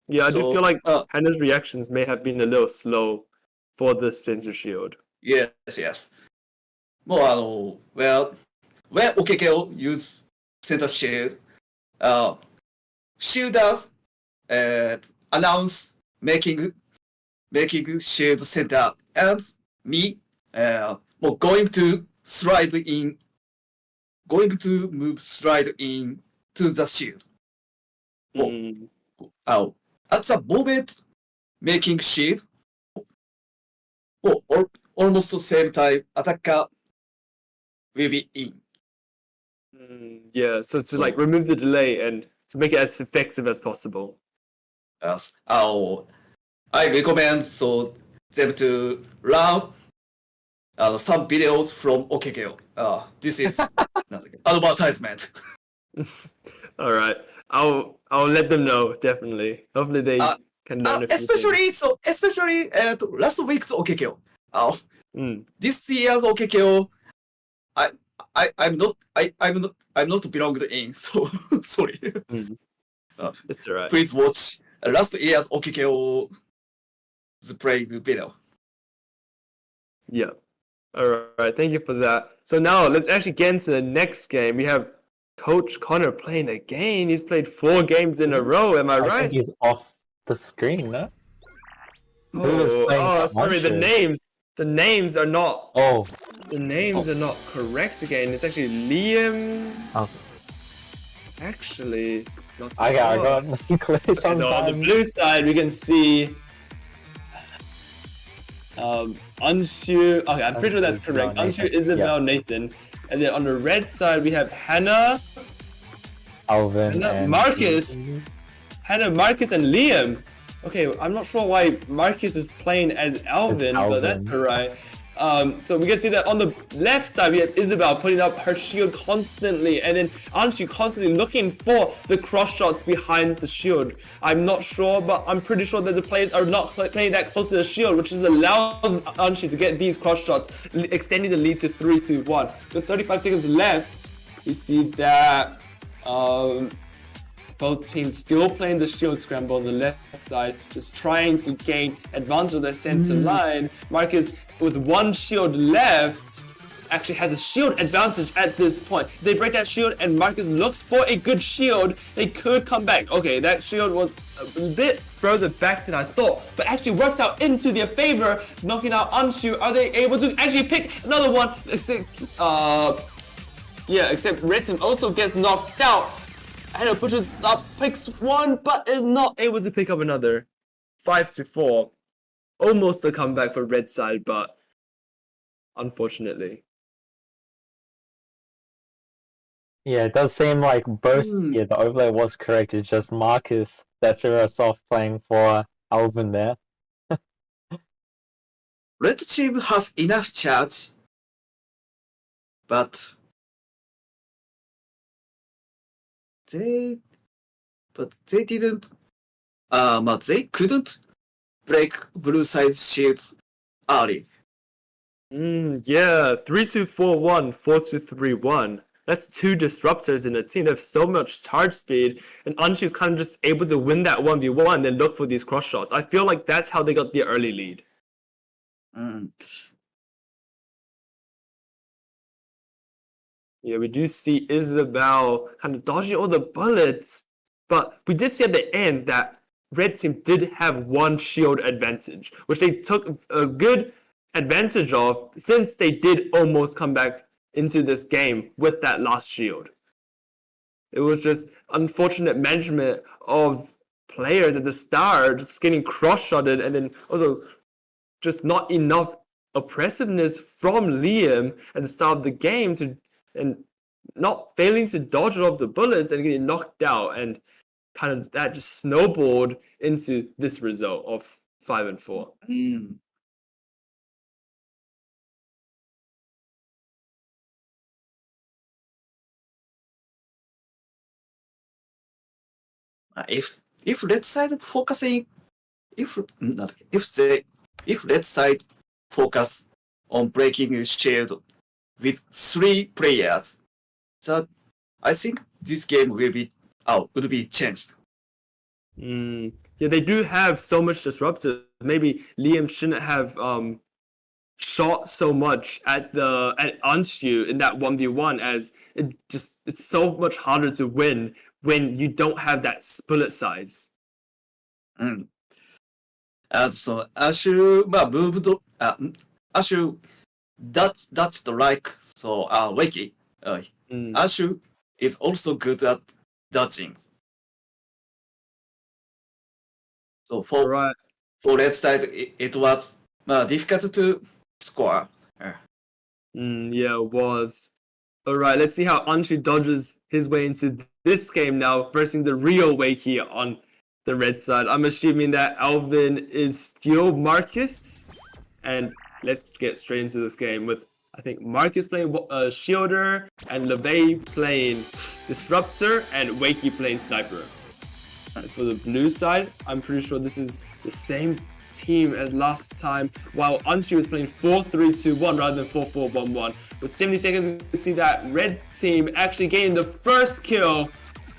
Yeah, I do feel like Hannah's reactions may have been a little slow for the sensor shield. Yes. Well, when Okekeo use center shield, shielders announce making shield center, and me going to move slide in to the shield. At the moment making shield, almost the same time attacker will be in. Yeah, so to like remove the delay and to make it as effective as possible. Yes. I recommend them to learn some videos from Okekeo. This is advertisement. All right, I'll let them know, definitely. Hopefully they can learn a few things. Especially last week's Okekeo. This year's Okekeo, I'm not belonged in, so sorry. It's alright. Please watch last year's Okekeo playing video. Yeah. Alright, thank you for that. So now let's actually get into the next game. We have Coach Connor playing again. He's played 4 games in a row, am I right? I think he's off the screen, no? Oh, playing oh, sorry. The Manchu. names are not. Oh, The names are not correct again. It's actually Liam. oh. Actually, not too I sure. got clear Okay, so on the sometimes. blue side, we can see Anshu. Okay, I'm pretty sure that's correct. Anshu, Isabel, Nathan. And then on the red side, we have Hannah, Alvin, and Marcus, and Liam. Okay, I'm not sure why Marcus is playing as Alvin, but that's Alvin. alright. So we can see that on the left side we have Isabel putting up her shield constantly, and then Anshu constantly looking for the cross shots behind the shield. I'm not sure, but I'm pretty sure that the players are not playing that close to the shield, which just allows Anshu to get these cross shots, extending the lead to 3-2-1. With 35 seconds left, we see that both teams still playing the shield scramble on the left side, just trying to gain advantage of their center line. Marcus, with one shield left, actually has a shield advantage at this point. If they break that shield and Marcus looks for a good shield, they could come back. Okay, that shield was a bit further back than I thought, but actually works out into their favor, knocking out Anshu. Are they able to actually pick another one? Except Red Team also gets knocked out. HADO pushes up, picks one, but is not able to pick up another. 5-4. Almost a comeback for red side, but unfortunately. Yeah, it does seem like both. Yeah, the overlay was correct. It's just Marcus that threw us off playing for Alvin there. Red team has enough charge, but they didn't. But they couldn't break blue side's shields early. Yeah, 3-2-4-1, 4-2-3-1. That's two disruptors in a team. They have so much charge speed, and Anshu's kind of just able to win that 1v1 and then look for these cross shots. I feel like that's how they got the early lead. Yeah, we do see Isabel kind of dodging all the bullets, but we did see at the end that red team did have one shield advantage, which they took a good advantage of since they did almost come back into this game with that last shield. It was just unfortunate management of players at the start, just getting cross-shotted, and then also just not enough oppressiveness from Liam at the start of the game and not failing to dodge off the bullets and getting knocked out, and kind of that just snowballed into this result of 5-4. If red side focusing, if red side focus on breaking the shield with 3 players, so I think this game would be changed. Yeah, they do have so much disruptors. Maybe Liam shouldn't have shot so much at Anshu in that 1v1, as it's so much harder to win when you don't have that bullet size. And so Ashu moved. Ashu that's the like so Wiki. Ashu is also good at dodging. So for red side, it was difficult to score. Yeah, it was. Alright, let's see how Anshu dodges his way into this game now, versus the real Wakey on the red side. I'm assuming that Alvin is still Marcus, and let's get straight into this game with, I think, Marcus playing Shielder, and LeVay playing Disruptor, and Wakey playing Sniper. And for the blue side, I'm pretty sure this is the same team as last time, while Anshu was playing 4-3-2-1 rather than 4-4-1-1. With 70 seconds, we see that red team actually getting the first kill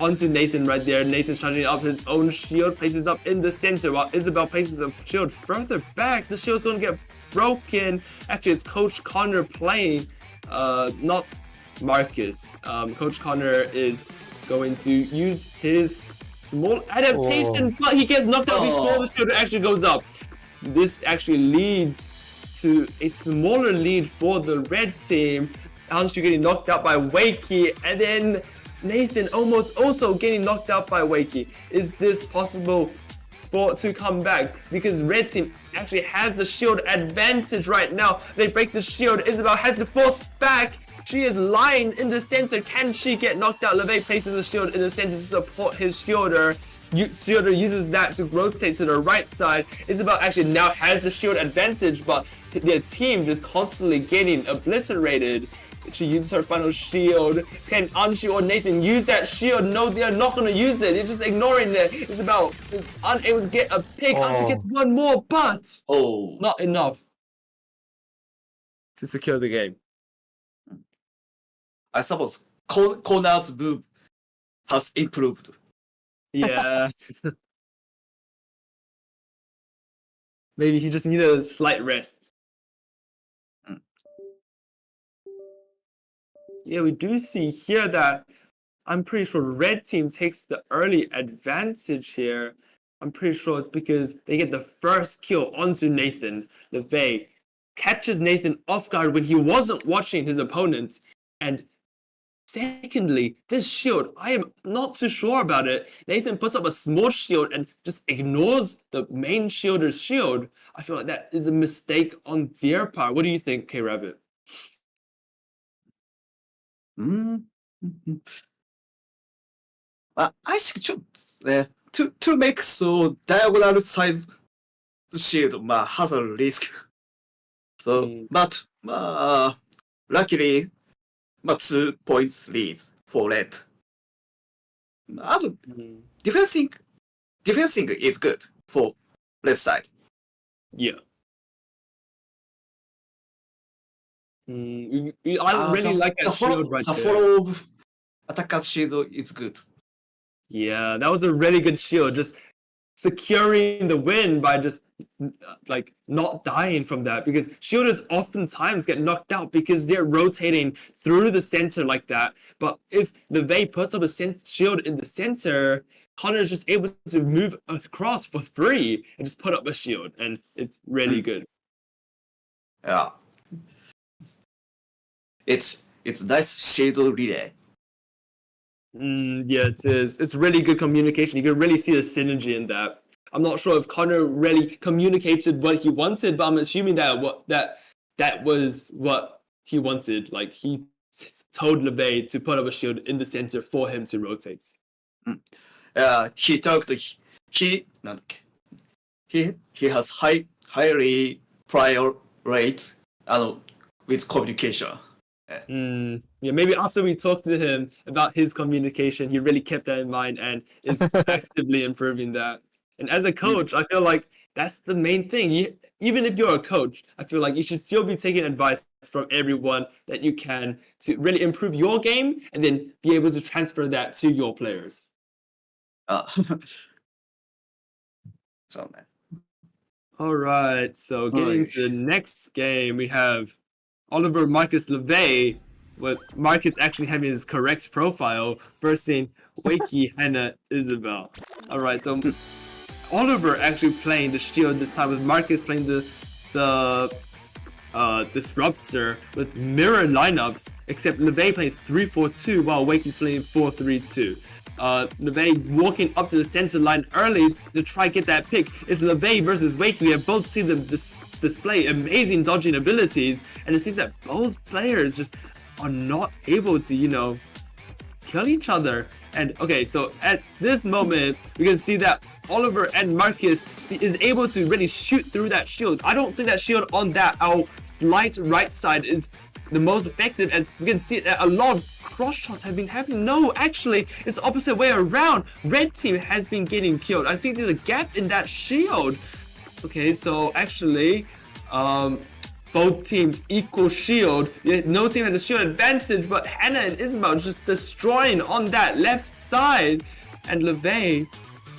onto Nathan right there. Nathan's charging up his own shield, places up in the center, while Isabel places a shield further back. The shield's going to get broken. Actually, it's Coach Connor playing, not Marcus. Coach Connor is going to use his small adaptation, but he gets knocked out before the shield actually goes up. this actually leads to a smaller lead for the red team. Anshu getting knocked out by Wakey, and then Nathan almost also getting knocked out by Wakey. Is this possible for to come back? Because red team actually has the shield advantage right now. They break the shield. Isabel has the force back. She is lying in the center. Can she get knocked out? LeVay places a shield in the center to support his shielder. Shielder uses that to rotate to the right side. Isabel actually now has the shield advantage, but their team just constantly getting obliterated. She uses her final shield. Can Anshu or Nathan use that shield? No, they are not going to use it. They're just ignoring it. Isabel is unable to get a pick. Anshu gets one more, but not enough to secure the game. I suppose Connor's move has improved. Yeah. Maybe he just needed a slight rest. Yeah, we do see here that I'm pretty sure red team takes the early advantage here. I'm pretty sure it's because they get the first kill onto Nathan. LeVay catches Nathan off guard when he wasn't watching his opponent. And secondly, this shield, I am not too sure about it. Nathan puts up a small shield and just ignores the main shielder's shield. I feel like that is a mistake on their part. What do you think, K-Rabbit? I think to make so diagonal side shield has a risk. So, but luckily, 2 points lead for red. Defending is good for red side. Yeah. I really like that shield right the there. follow of attacker's shield is good. Yeah, that was a really good shield. Just securing the win by just like not dying from that, because shielders oftentimes get knocked out because they're rotating through the center like that. But if LeVay puts up a shield in the center, Connor is just able to move across for free and just put up a shield, and it's really good. Yeah. It's nice shield relay. Yeah, it is. It's really good communication. You can really see the synergy in that. I'm not sure if Connor really communicated what he wanted, but I'm assuming that that was what he wanted. Like, he told LeVay to put up a shield in the center for him to rotate. He talked. He has highly prior rate with communication. Yeah, maybe after we talked to him about his communication, he really kept that in mind and is actively improving that. And as a coach, I feel like that's the main thing. Even if you're a coach, I feel like you should still be taking advice from everyone that you can to really improve your game and then be able to transfer that to your players. So, man. All right, so getting to the next game, we have Oliver Marcus LeVay, with Marcus actually having his correct profile, versus Wakey Hannah Isabel. All right, so Oliver actually playing the shield this time, with Marcus playing the disruptor with mirror lineups, except LeVay playing 3-4-2 while Wakey's playing 4-3-2. LeVay walking up to the center line early to try get that pick. It's LeVay versus Wakey. We have both seen them display amazing dodging abilities, and it seems that both players just are not able to, kill each other. And okay, so at this moment, we can see that Oliver and Marcus is able to really shoot through that shield. I don't think that shield on that our slight right side is the most effective, as we can see that a lot of cross shots have been happening. No, actually, it's the opposite way around. Red team has been getting killed. I think there's a gap in that shield. Okay, so actually, both teams equal shield. No team has a shield advantage, but Hannah and Isabel just destroying on that left side. And LeVay,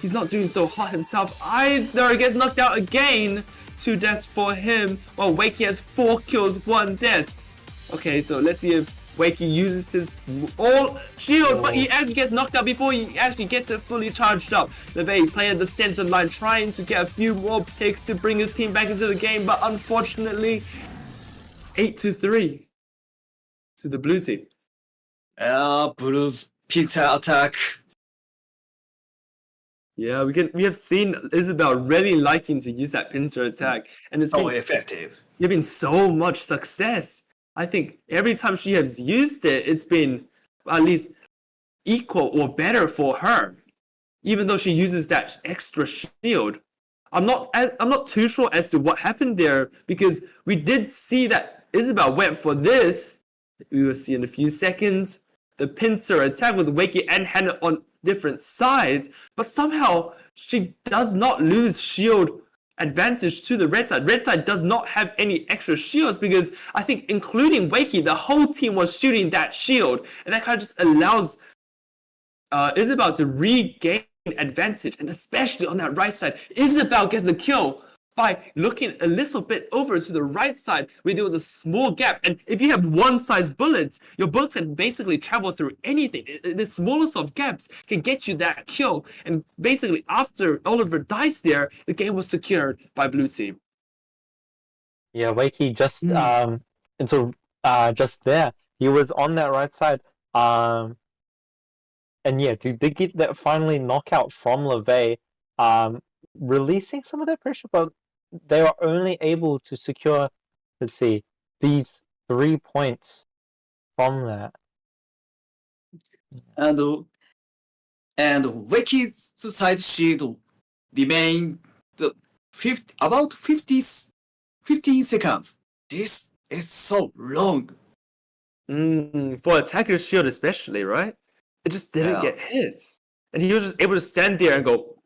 he's not doing so hot himself either. Gets knocked out again. 2 deaths for him, while Wakey has 4 kills, 1 death. Okay, so let's see if Wakey uses his all shield, but he actually gets knocked out before he actually gets it fully charged up. LeVay playing at the center line, trying to get a few more picks to bring his team back into the game, but unfortunately, 8-3 to the blue team. Blues pizza attack. Yeah, we have seen Isabel really liking to use that pincer attack, and it's So been effective. giving so much success. I think every time she has used it, it's been at least equal or better for her, even though she uses that extra shield. I'm not too sure as to what happened there, because we did see that Isabel went for this. We will see in a few seconds the pincer attack with Wakey and Hannah on different sides, but somehow she does not lose shield advantage to the red side. Red side does not have any extra shields, because I think including Wakey, the whole team was shooting that shield, and that kind of just allows Isabel to regain advantage, and especially on that right side, Isabel gets a kill by looking a little bit over to the right side where there was a small gap, and if you have one size bullets, your bullets can basically travel through anything. The smallest of gaps can get you that kill, and basically after Oliver dies there, the game was secured by blue team. Yeah, Wakey just just there. He was on that right side. And yeah, they get that finally knockout from LeVay, releasing some of that pressure, but they were only able to secure, let's see, these 3 points from that. And Wakey's side shield remained about 15 seconds. This is so long. For attacker's shield especially, right? It just didn't get hit. And he was just able to stand there and go,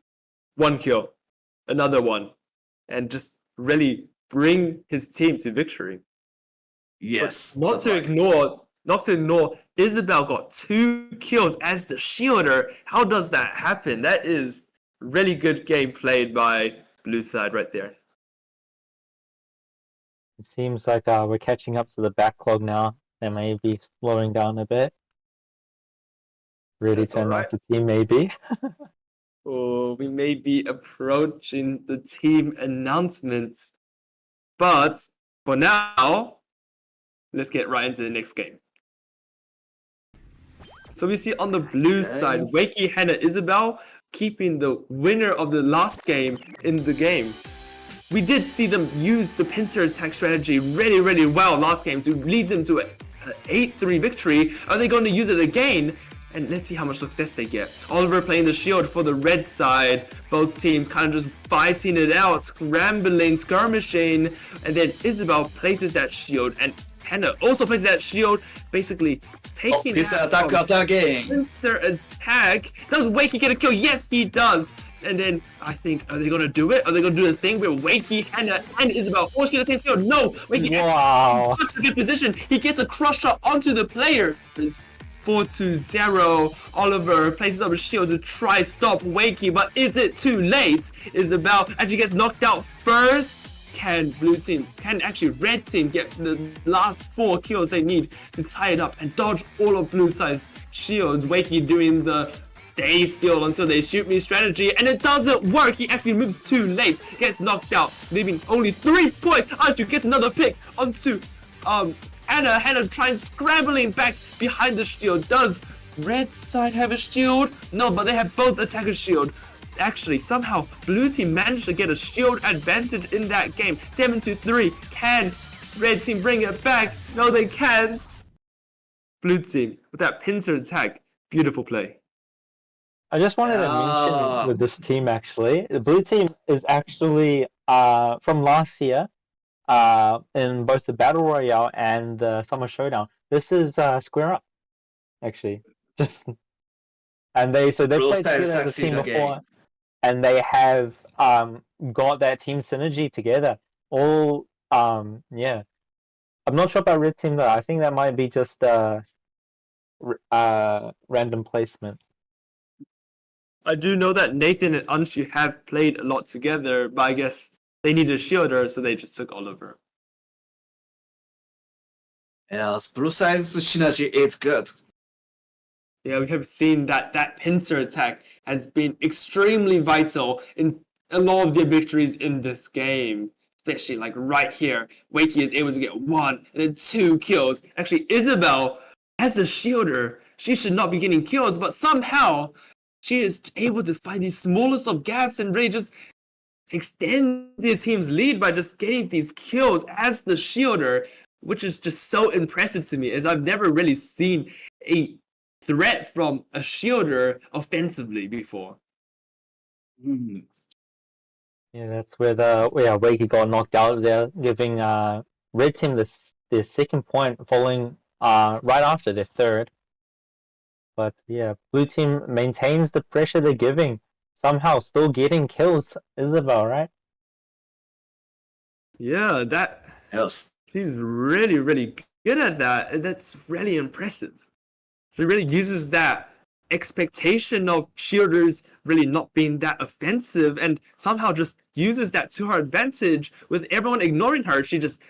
one kill, another one, and just really bring his team to victory. Yes. But not to ignore, Isabel got 2 kills as the shielder. How does that happen? That is really good game played by blue side right there. It seems like we're catching up to the backlog now. They may be slowing down a bit. Really That's turn alright. off the team, maybe. Oh, we may be approaching the team announcements. But for now, let's get right into the next game. So we see on the blue side, Wakey, Hannah, Isabel keeping the winner of the last game in the game. We did see them use the pincer attack strategy really, really well last game to lead them to an 8-3 victory. Are they going to use it again? And let's see how much success they get. Oliver playing the shield for the red side. Both teams kind of just fighting it out, scrambling, skirmishing. And then Isabel places that shield, and Hannah also places that shield, basically taking attack again. pincer attack. Does Wakey get a kill? Yes, he does. And then I think, are they going to do it? Are they going to do the thing where Wakey, Hannah, and Isabel all share the same shield? No! Wakey, Wow. such a good position. He gets a crusher onto the players. 4-0. Oliver places up a shield to try stop Wakey, but is it too late? Isabel actually gets knocked out first. Can red team get the last 4 kills they need to tie it up and dodge all of blue side's shields? Wakey doing the stay still until they shoot me strategy, and it doesn't work. He actually moves too late, gets knocked out, leaving only 3 points. Ashu gets another pick onto Hannah trying scrambling back behind the shield. Does red side have a shield? No, but they have both attacker shield. Actually, somehow blue team managed to get a shield advantage in that game. 7-3. Can red team bring it back? No, they can't. Blue team with that pincer attack. Beautiful play. I just wanted to mention with this team, actually, the blue team is actually from last year. In both the Battle Royale and the Summer Showdown. This is Square Up, actually. And they played together as a team before, and they have got that team synergy together. All yeah. I'm not sure about red team though. I think that might be just random placement. I do know that Nathan and Anshu have played a lot together, but I guess they needed a shielder, so they just took Oliver. Yes, blue side's synergy is good. Yeah, we have seen that that pincer attack has been extremely vital in a lot of their victories in this game. Especially like right here, Wakey is able to get 1 and then 2 kills. Actually, Isabel, as a shielder, she should not be getting kills, but somehow she is able to find the smallest of gaps and really just extend their team's lead by just getting these kills as the shielder, which is just so impressive to me, as I've never really seen a threat from a shielder offensively before. Hmm. Yeah, that's where Wakey got knocked out there, giving red team the second point, following right after their third. But yeah, blue team maintains the pressure they're giving, somehow still getting kills. Isabel, right? Yeah, that Yes. she's really, really good at that, and that's really impressive. She really uses that expectation of shielders really not being that offensive and somehow just uses that to her advantage. With everyone ignoring her, she just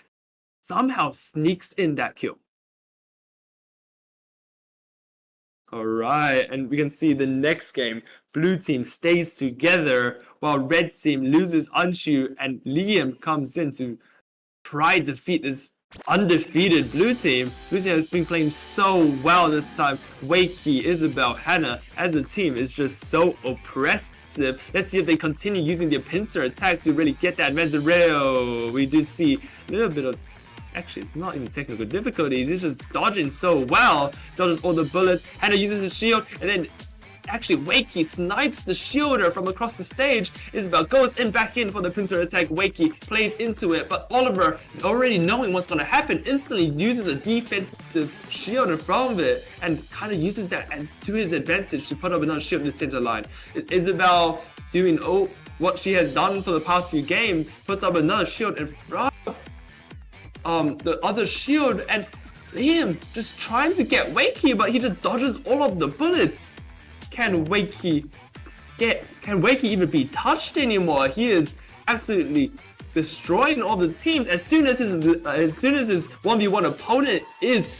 somehow sneaks in that kill. Alright, and we can see the next game. Blue team stays together while red team loses Anshu and Liam comes in to try to defeat this undefeated blue team. Blue team has been playing so well this time. Wakey, Isabel, Hannah as a team is just so oppressive. Let's see if they continue using their pincer attack to really get that advantage. We do see a little bit of, actually it's not even technical difficulties, it's just dodging so well. Dodges all the bullets. Hannah uses his shield and then actually Wakey snipes the shielder from across the stage. Isabel goes in back in for the pincer attack. Wakey plays into it, but Oliver, already knowing what's going to happen, instantly uses a defensive shielder from it and kind of uses that as to his advantage to put up another shield in the center line. Isabel doing what she has done for the past few games, puts up another shield in front of the other shield, and Liam just trying to get Wakey, but he just dodges all of the bullets. Can Wakey even be touched anymore? He is absolutely destroying all the teams. As soon as his 1v1 opponent is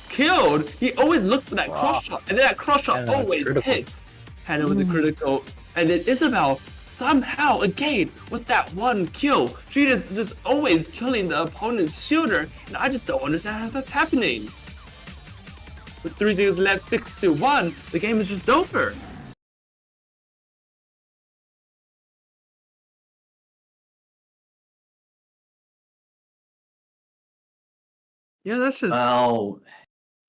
killed, he always looks for that cross shot, and then that cross shot always hits. Hannah with the critical, and then Isabel somehow again with that one kill. She is just always killing the opponent's shielder, and I just don't understand how that's happening. With 3 seconds left, 6-1, the game is just over. Yeah, that's just Oh,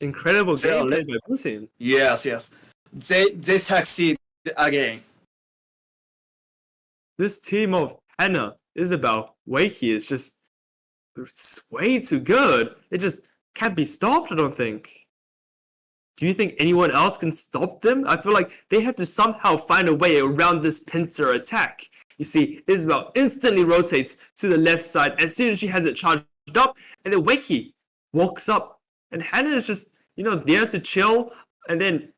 incredible So gameplay let- by Blue Team. yes. They succeed again. This team of Hannah, Isabel, Wakey is just way too good. They just can't be stopped, I don't think. Do you think anyone else can stop them? I feel like they have to somehow find a way around this pincer attack. You see, Isabel instantly rotates to the left side as soon as she has it charged up, and then Wakey walks up, and Hannah is just, there to chill, and then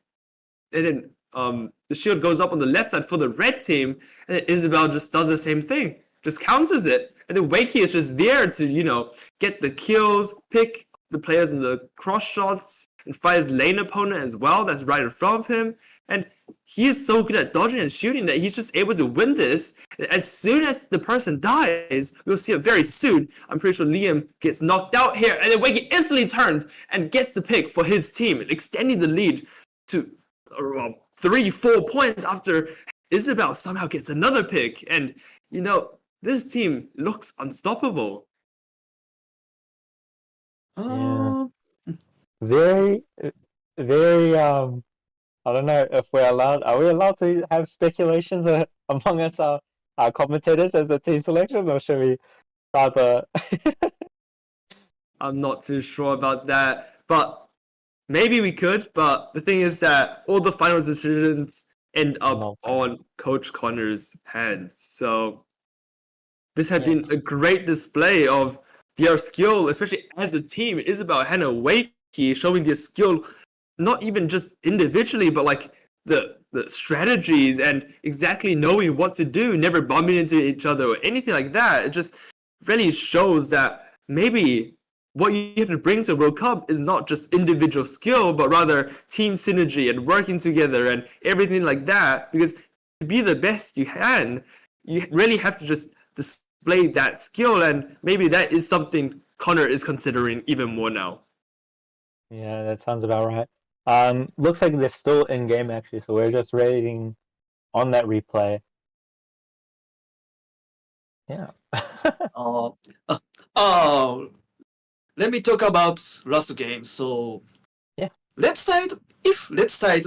the shield goes up on the left side for the red team, and then Isabel just does the same thing, just counters it, and then Wakey is just there to, get the kills, pick the players in the cross shots, and fight his lane opponent as well that's right in front of him. And he is so good at dodging and shooting that he's just able to win this. As soon as the person dies, we'll see it very soon. I'm pretty sure Liam gets knocked out here, and then Wakey instantly turns and gets the pick for his team, extending the lead to 3-4 points after Isabel somehow gets another pick. And, this team looks unstoppable. Very, very. I don't know if we're allowed. Are we allowed to have speculations among us, our commentators, as the team selection, or should we rather? I'm not too sure about that, but maybe we could. But the thing is that all the final decisions end up on Coach Connor's hands. So this had been a great display of their skill, especially as a team. Isabel, Hannah, Wakey showing their skill, not even just individually, but like the strategies and exactly knowing what to do, never bumping into each other or anything like that. It just really shows that maybe what you have to bring to World Cup is not just individual skill, but rather team synergy and working together and everything like that. Because to be the best you can, you really have to just display that skill, and maybe that is something Connor is considering even more now. Yeah, that sounds about right. Looks like they're still in game actually, so we're just waiting on that replay. Yeah. Uh, uh, uh, let me talk about last game. So, Yeah. if left side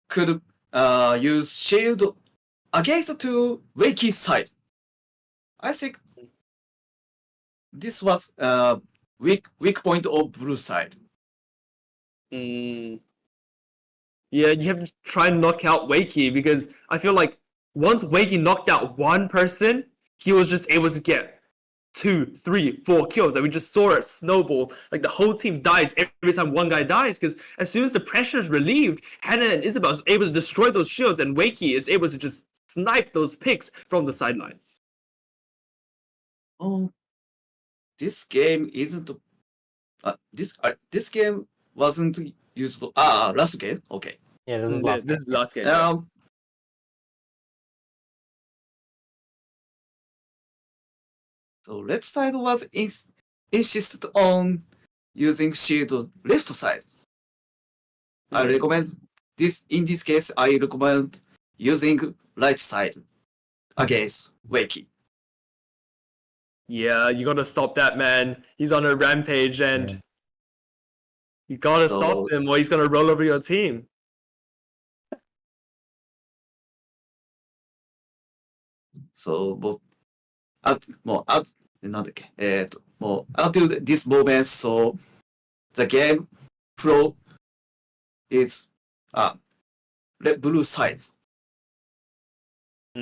could use shield against to Wakey's side, I think this was weak point of blue side. Yeah, you have to try and knock out Wakey, because I feel like once Wakey knocked out one person, he was just able to get 2, 3, 4 kills. And we just saw it snowball. Like the whole team dies every time one guy dies, because as soon as the pressure is relieved, Hannah and Isabel is able to destroy those shields, and Wakey is able to just snipe those picks from the sidelines. Oh, this game isn't. This game wasn't used. Last game. Okay. Yeah, this is last This is the last game. So left side was insisted on using shield left side. I recommend this. In this case, I recommend using right side against Wakey. Yeah, you gotta stop that man. He's on a rampage, and Yeah. you gotta So- stop him, or he's gonna roll over your team. So, until this moment, so the game flow is red blue sides. I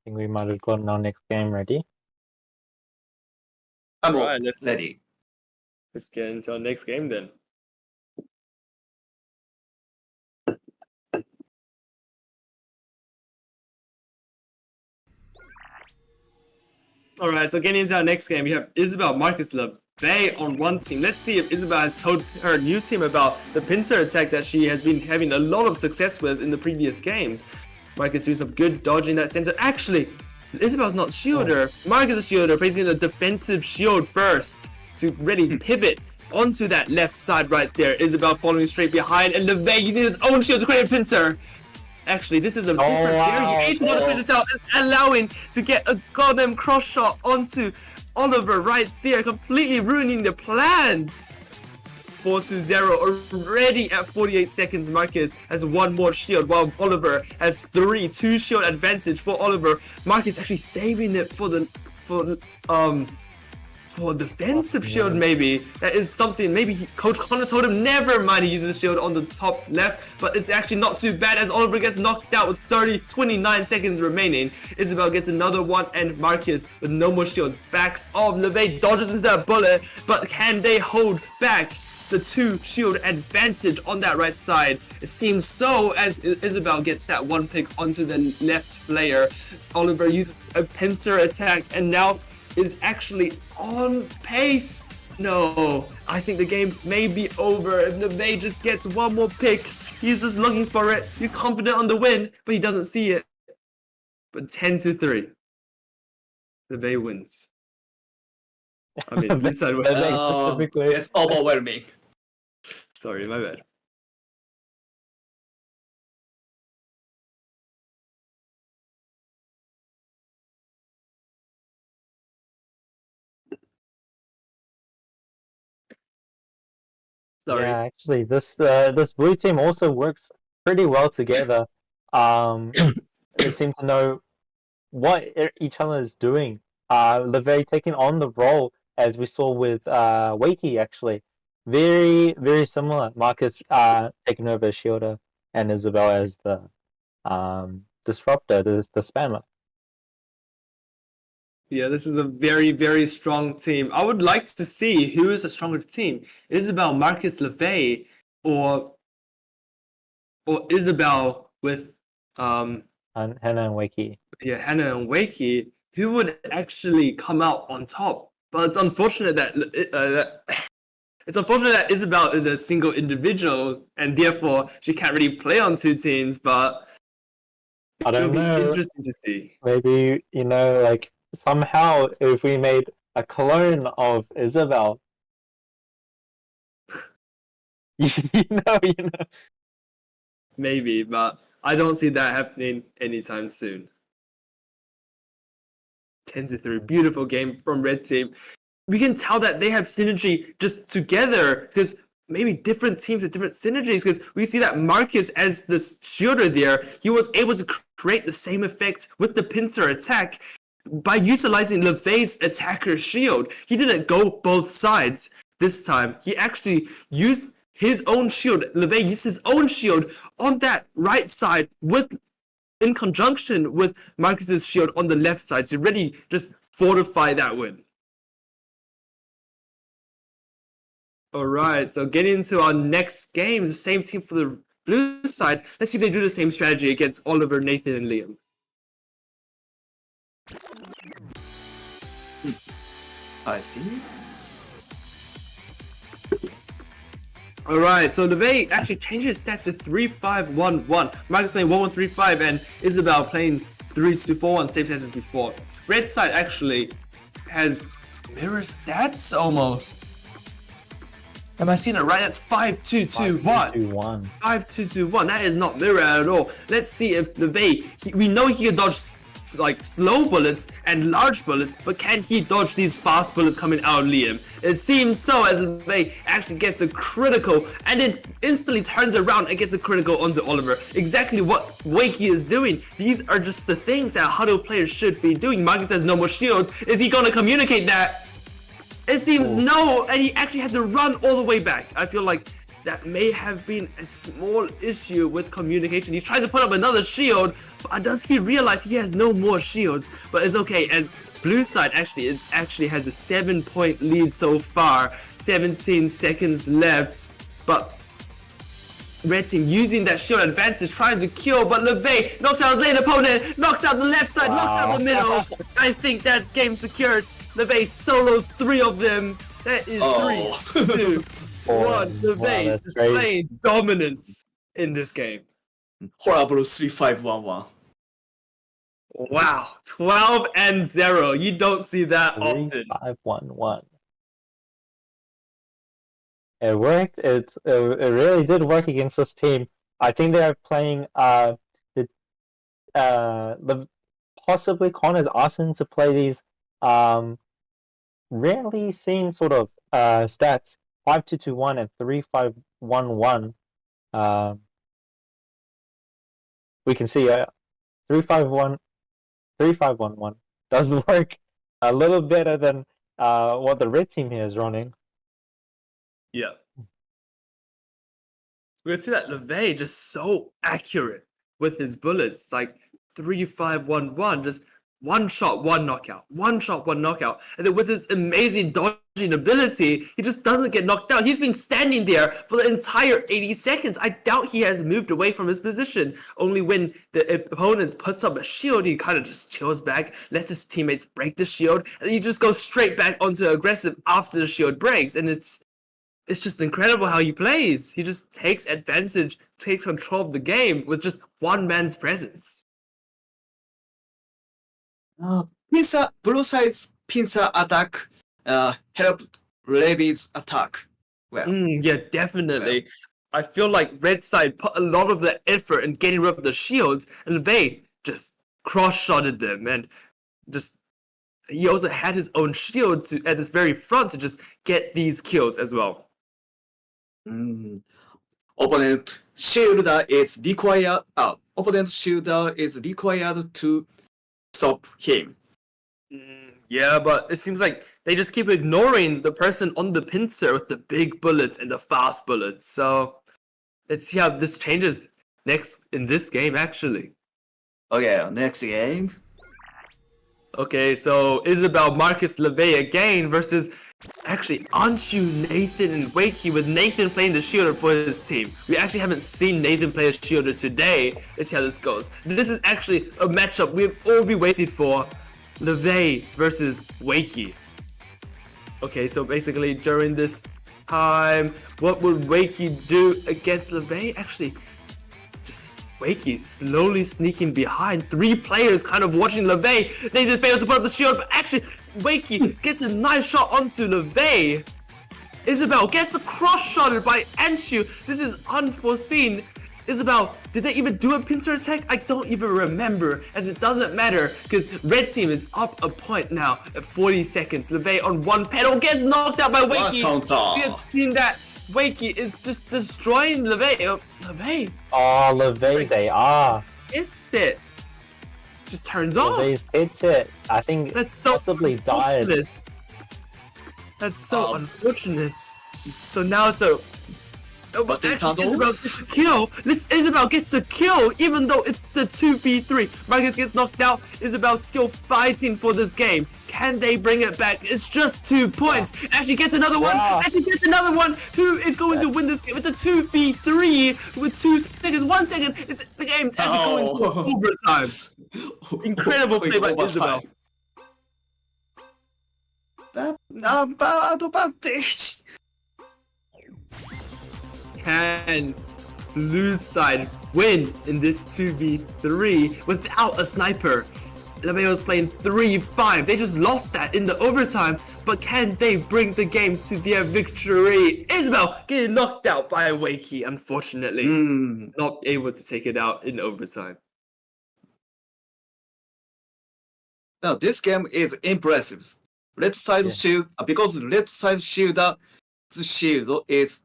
think we might have gotten our next game ready. I'm Right, let's- ready. Let's get into our next game then. Alright, so getting into our next game, we have Isabel, Marcus, LeVay on one team. Let's see if Isabel has told her new team about the pincer attack that she has been having a lot of success with in the previous games. Marcus doing some good dodging that center. Actually, Isabel's not shielder. Marcus is shielder, placing a defensive shield first to really pivot onto that left side right there. Isabel following straight behind, and LeVay using his own shield to create a pincer. Actually, this is a different variation of the pincer, allowing to get a goddamn cross shot onto Oliver right there, completely ruining the plans. 4-0 already at 48 seconds. Marcus has one more shield, while Oliver has 3. 2 shield advantage for Oliver. Marcus actually saving it for defensive shield, maybe. That is something, maybe Coach Connor told him never mind he uses shield on the top left, but it's actually not too bad as Oliver gets knocked out with 29 seconds remaining. Isabel gets another one, and Marcus with no more shields backs off. LeVay dodges into that bullet, but can they hold back the 2 shield advantage on that right side? It seems so, as Isabel gets that one pick onto the left player. Oliver uses a pincer attack and now is actually on pace. No, I think the game may be over if LeVay just gets one more pick. He's just looking for it. He's confident on the win, but he doesn't see it. But 10-3. LeVay wins. I mean, this side wins. It's overwhelming. Sorry, my bad. Sorry. Yeah, actually, this blue team also works pretty well together. They seem to know what each other is doing. LeVay taking on the role as we saw with Wakey, actually, very similar. Marcus taking over as Shielder and Isabel as the disruptor, the spammer. Yeah, this is a very strong team. I would like to see who is a stronger team: Isabel, Marcus, LeVay, or Isabel with Hannah and Wakey. Yeah, Hannah and Wakey, who would actually come out on top. But it's unfortunate that Isabel is a single individual and therefore she can't really play on two teams. But I it'll don't be know. interesting to see. Maybe, like somehow if we made a clone of Isabel, you know. Maybe, but I don't see that happening anytime soon. 10-3, beautiful game from Red Team. We can tell that they have synergy just together because maybe different teams have different synergies because we see that Marcus as the shielder there, he was able to create the same effect with the pincer attack by utilizing LeVay's attacker shield. He didn't go both sides this time. He actually used his own shield. LeVay used his own shield on that right side in conjunction with Marcus's shield on the left side to really just fortify that win. Alright, so getting into our next game, the same team for the blue side. Let's see if they do the same strategy against Oliver, Nathan, and Liam. I see. Alright, so LeVay actually changed his stats to 3-5-1-1. Marcus playing 1-1-3-5 and Isabel playing 3-2-4-1, same stats as before. Red side actually has mirror stats almost. Am I seeing it right? That's 5-2-2-1. 5-2-2-1. 5-2-2-1. That is not mirror at all. Let's see if LeVay, we know he can dodge like slow bullets and large bullets, but can he dodge these fast bullets coming out of Liam? It seems so, as LeVay actually gets a critical and then instantly turns around and gets a critical onto Oliver. Exactly what Wakey is doing. These are just the things that HADO players should be doing. Marcus has no more shields. Is he gonna communicate that? It seems no, and he actually has to run all the way back. I feel like that may have been a small issue with communication. He tries to put up another shield, but does he realize he has no more shields? But it's okay, as blue side actually has a 7-point lead so far. 17 seconds left, but red team using that shield advantage, trying to kill, but LeVay knocks out his lane opponent, knocks out the left side, knocks out the middle. I think that's game secured. LeVay solos 3 of them. That is 3, 2, 1. LeVay displaying dominance in this game. Horrible 3-5-1-1. Wow, 12-0. You don't see that often. 3-5-1-1. It worked. It really did work against this team. I think they are playing possibly Connor's asking to play these rarely seen sort of stats, 5-2-2-1 and 3-5-1-1. We can see 3-5-1, 3-5-1-1 does work a little better than what the red team here is running. Yeah. We can see that LeVay just so accurate with his bullets, like 3-5-1-1, just one shot, one knockout, one shot, one knockout. And then with his amazing dodging ability, he just doesn't get knocked out. He's been standing there for the entire 80 seconds. I doubt he has moved away from his position. Only when the opponent puts up a shield, he kind of just chills back, lets his teammates break the shield, and he just goes straight back onto aggressive after the shield breaks. And it's just incredible how he plays. He just takes advantage, takes control of the game with just one man's presence. Pincer, blue side's pincer attack helped Levy's attack. Well, Yeah, definitely. I feel like red side put a lot of the effort in getting rid of the shields, and they just cross-shotted them, and just he also had his own shield at his very front to just get these kills as well. opponent shielder is required. Opponent shielder is required to stop him. Yeah, but it seems like they just keep ignoring the person on the pincer with the big bullets and the fast bullets. So let's see how this changes next in this game, actually. Okay, next game. Okay, so Isabel, Marcus, LeVay again versus Actually, aren't you Nathan and Wakey with Nathan playing the shielder for his team? We actually haven't seen Nathan play a shielder today. Let's see how this goes. This is actually a matchup we've all been waiting for. LeVay versus Wakey. Okay, so basically during this time, what would Wakey do against LeVay? Actually, just Wakey slowly sneaking behind. 3 players kind of watching LeVay. Nathan fails to put up the shield, but actually Wakey gets a nice shot onto LeVay. Isabel gets a cross-shotted by Anshu. This is unforeseen. Isabel, did they even do a pincer attack? I don't even remember, as it doesn't matter, because red team is up a point now at 40 seconds. LeVay on one pedal gets knocked out by Wakey. We have seen that Wakey is just destroying LeVay. LeVay. Oh, LeVay, they are. It's it. Just turns off. LeVay's hits it. I think That's so possibly died. unfortunate. That's so unfortunate. So now it's a. But they actually, can't Isabel gets a kill. Isabel gets a kill, even though it's a 2v3. Marcus gets knocked out. Isabel's still fighting for this game. Can they bring it back? It's just 2 points. Actually gets another one. Yeah. Actually gets another one. Who is going to win this game? It's a 2v3 with 2 seconds. 1 second. It's the game's actually going to overtime. Incredible play by Isabel. Bad advantage. Can lose side win in this 2v3 without a sniper? LeVay was playing 3-5. They just lost that in the overtime, but can they bring the game to their victory? Isabel getting knocked out by Wakey, unfortunately. Not able to take it out in overtime. Now this game is impressive. Left side shield, because left side shielder, the shield is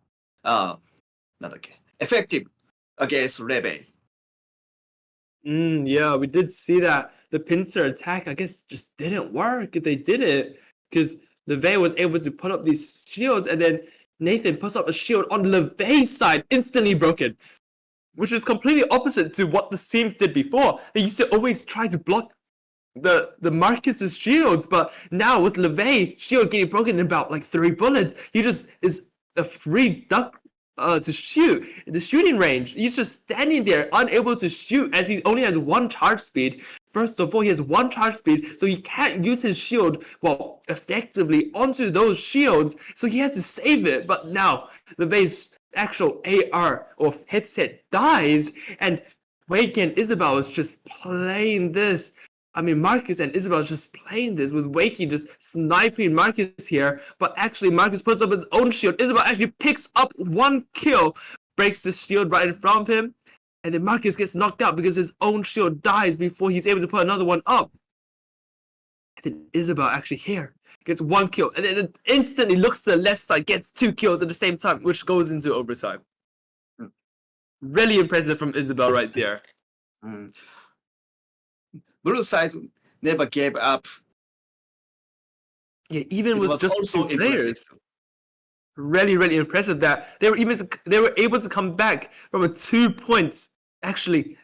effective against LeVay. Yeah, we did see that. The pincer attack, I guess, just didn't work. If they did it, because LeVay was able to put up these shields, and then Nathan puts up a shield on LeVay's side, instantly broken. Which is completely opposite to what the teams did before. They used to always try to block the Marcus's shields, but now with LeVay shield getting broken in about like 3 bullets, he just is a free duck to shoot in the shooting range. He's just standing there unable to shoot as he only has 1 charge speed. First of all, he has 1 charge speed, so he can't use his shield effectively onto those shields, so he has to save it. But now LeVay's actual AR or headset dies, and Wake and Isabel is just playing this. I mean, Marcus and Isabel is just playing this with Wakey just sniping Marcus here, but actually Marcus puts up his own shield. Isabel actually picks up 1 kill, breaks the shield right in front of him, and then Marcus gets knocked out because his own shield dies before he's able to put another one up. And then Isabel actually here gets 1 kill, and then it instantly looks to the left side, gets 2 kills at the same time, which goes into overtime. Really impressive from Isabel right there. Blue side never gave up. Yeah, even It with was just also 2 players. Really impressive that they were able to come back from a 2 points actually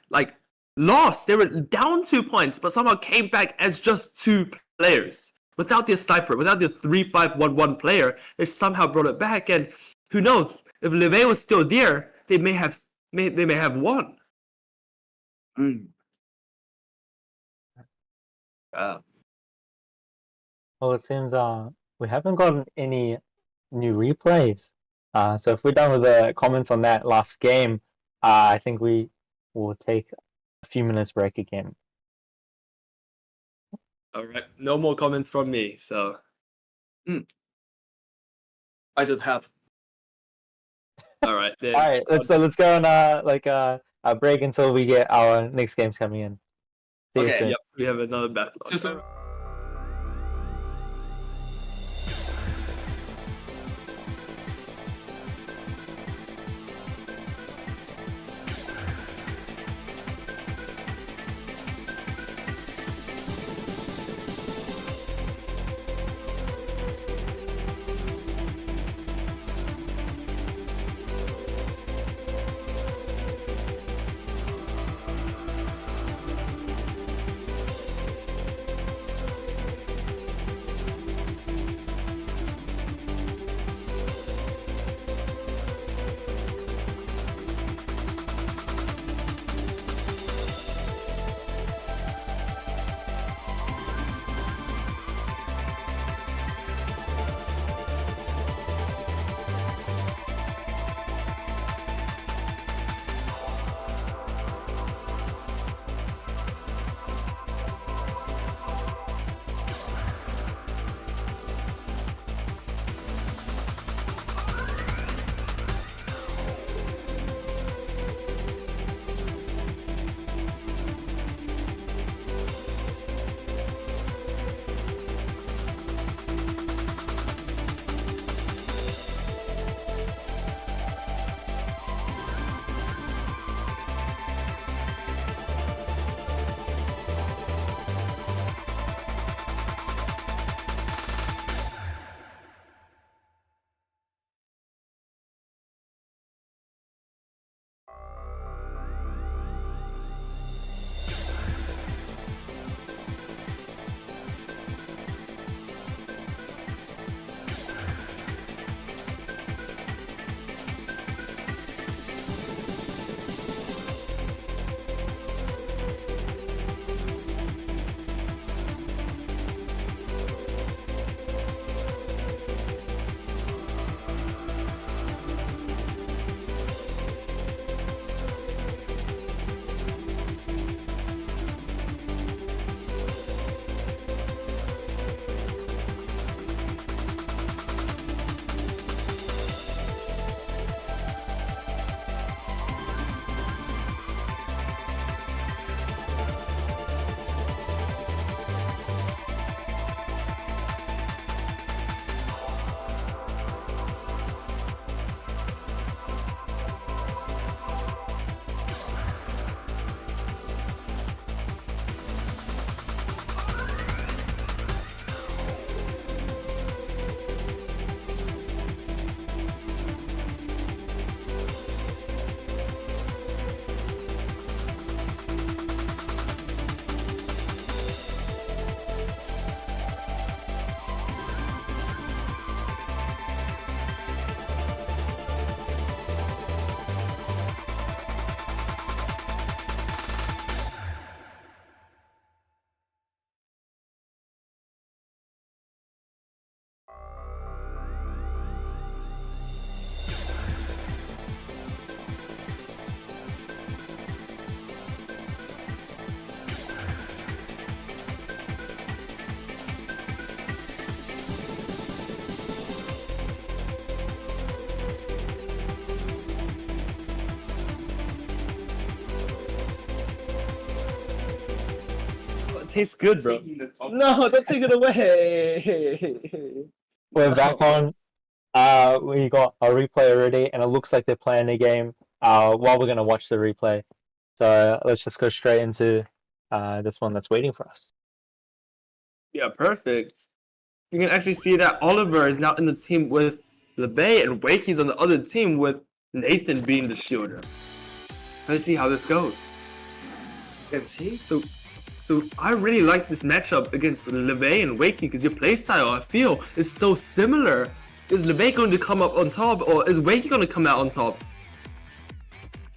lost. They were down 2 points, but somehow came back as just 2 players. Without their sniper, without their 3-5-1-1 player, they somehow brought it back. And who knows, if LeVay was still there, they may have won. Well, it seems we haven't gotten any new replays. So if we're done with the comments on that last game, I think we will take a few minutes break again. All right, no more comments from me. So I don't have. all right, then. All right, let's go on a break until we get our next games coming in. See you soon. Yep, we have another backlog. So, tastes good, bro. No, don't take it away. We're back on. We got a replay already, and it looks like they're playing a game. While we're gonna watch the replay, so let's just go straight into this one that's waiting for us. Yeah, perfect. You can actually see that Oliver is now in the team with LeBay, and Wakey's on the other team with Nathan being the shielder. Let's see how this goes. Let's see. So I really like this matchup against LeBay and Wakey because your playstyle, I feel, is so similar. Is LeBay going to come up on top, or is Wakey going to come out on top?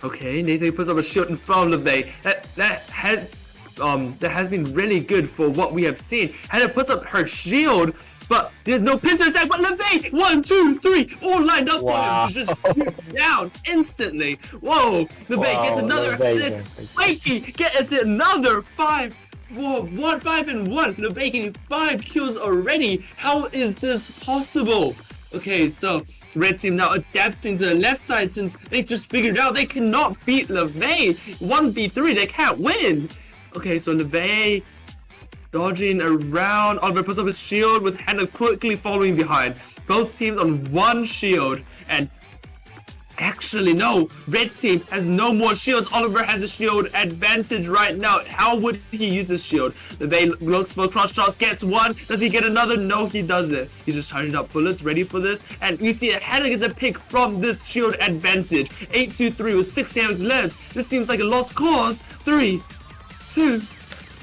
Okay, Nathan puts up a shield in front of LeBay. That has been really good for what we have seen. Hannah puts up her shield, but there's no pincer attack. But LeBay, 1, 2, 3, all lined up for him to just shoot down instantly. Whoa, LeBay gets another. Then Wakey gets another 5. Whoa, 5 and 1. LeBay getting 5 kills already. How is this possible? Okay, so Red Team now adapting to the left side since they just figured out they cannot beat LeBay. 1v3, they can't win. Okay, so LeBay dodging around. Oliver puts up his shield with Hannah quickly following behind. Both teams on one shield, and actually no, Red Team has no more shields. Oliver has a shield advantage right now. How would he use his shield? LeBay looks for cross shots, gets one. Does he get another? No, he doesn't. He's just charging up bullets, ready for this. And we see Hannah gets a pick from this shield advantage. 8-2-3 with 6 damage left. This seems like a lost cause. 3, 2,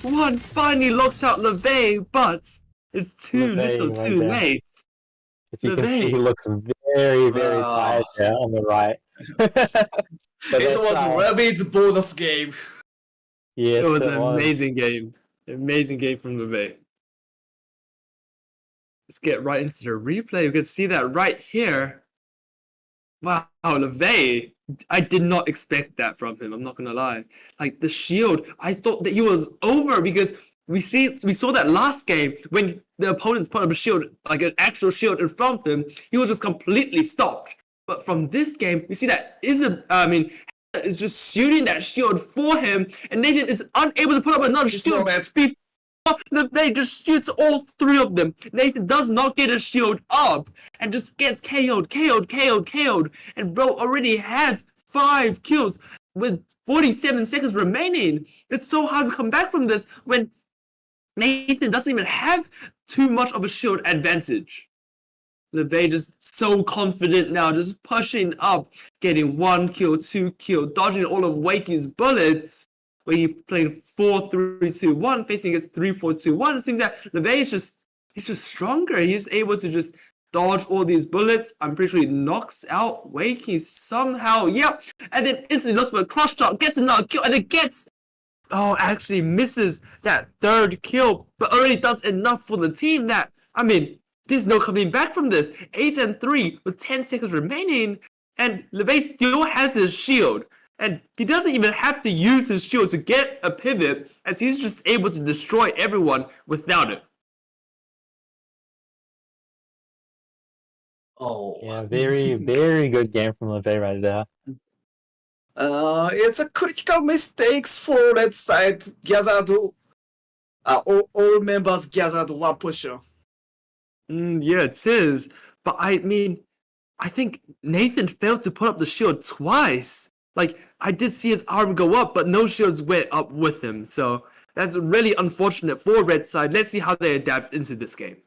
1. Finally locks out LeBay, but it's too little too late. If you can see, he looks very, very tired there on the right. It was Rabbit's bonus game. Yes, it was an amazing game. Amazing game from LeBay. Let's get right into the replay. You can see that right here. Wow, LeBay. I did not expect that from him. I'm not gonna lie. Like the shield, I thought that he was over because we saw that last game when the opponents put up a shield, like an actual shield in front of him, he was just completely stopped. But from this game, we see that is just shooting that shield for him, and Nathan is unable to put up another shield. LeBay just shoots all 3 of them. Nathan does not get a shield up and just gets KO'd. And bro already has 5 kills with 47 seconds remaining. It's so hard to come back from this when Nathan doesn't even have too much of a shield advantage. LeBay just so confident now, just pushing up, getting 1 kill, 2 kill, dodging all of Wakey's bullets. Where he played 4-3-2-1, facing against 3-4-2-1. It seems that LeBay is he's just stronger. He's able to just dodge all these bullets. I'm pretty sure he knocks out Wakey somehow. Yep. And then instantly looks for a cross shot, gets another kill, and then actually misses that 3rd kill, but already does enough for the team that, there's no coming back from this. 8-3 with 10 seconds remaining, and LeBay still has his shield. And he doesn't even have to use his shield to get a pivot, as he's just able to destroy everyone without it. Oh. Yeah, very, very good game from LeBay right there. It's a critical mistakes for red side gathered. All members gathered one position. Yeah, it is. But I think Nathan failed to put up the shield twice. Like, I did see his arm go up, but no shields went up with him. So that's really unfortunate for red side. Let's see how they adapt into this game.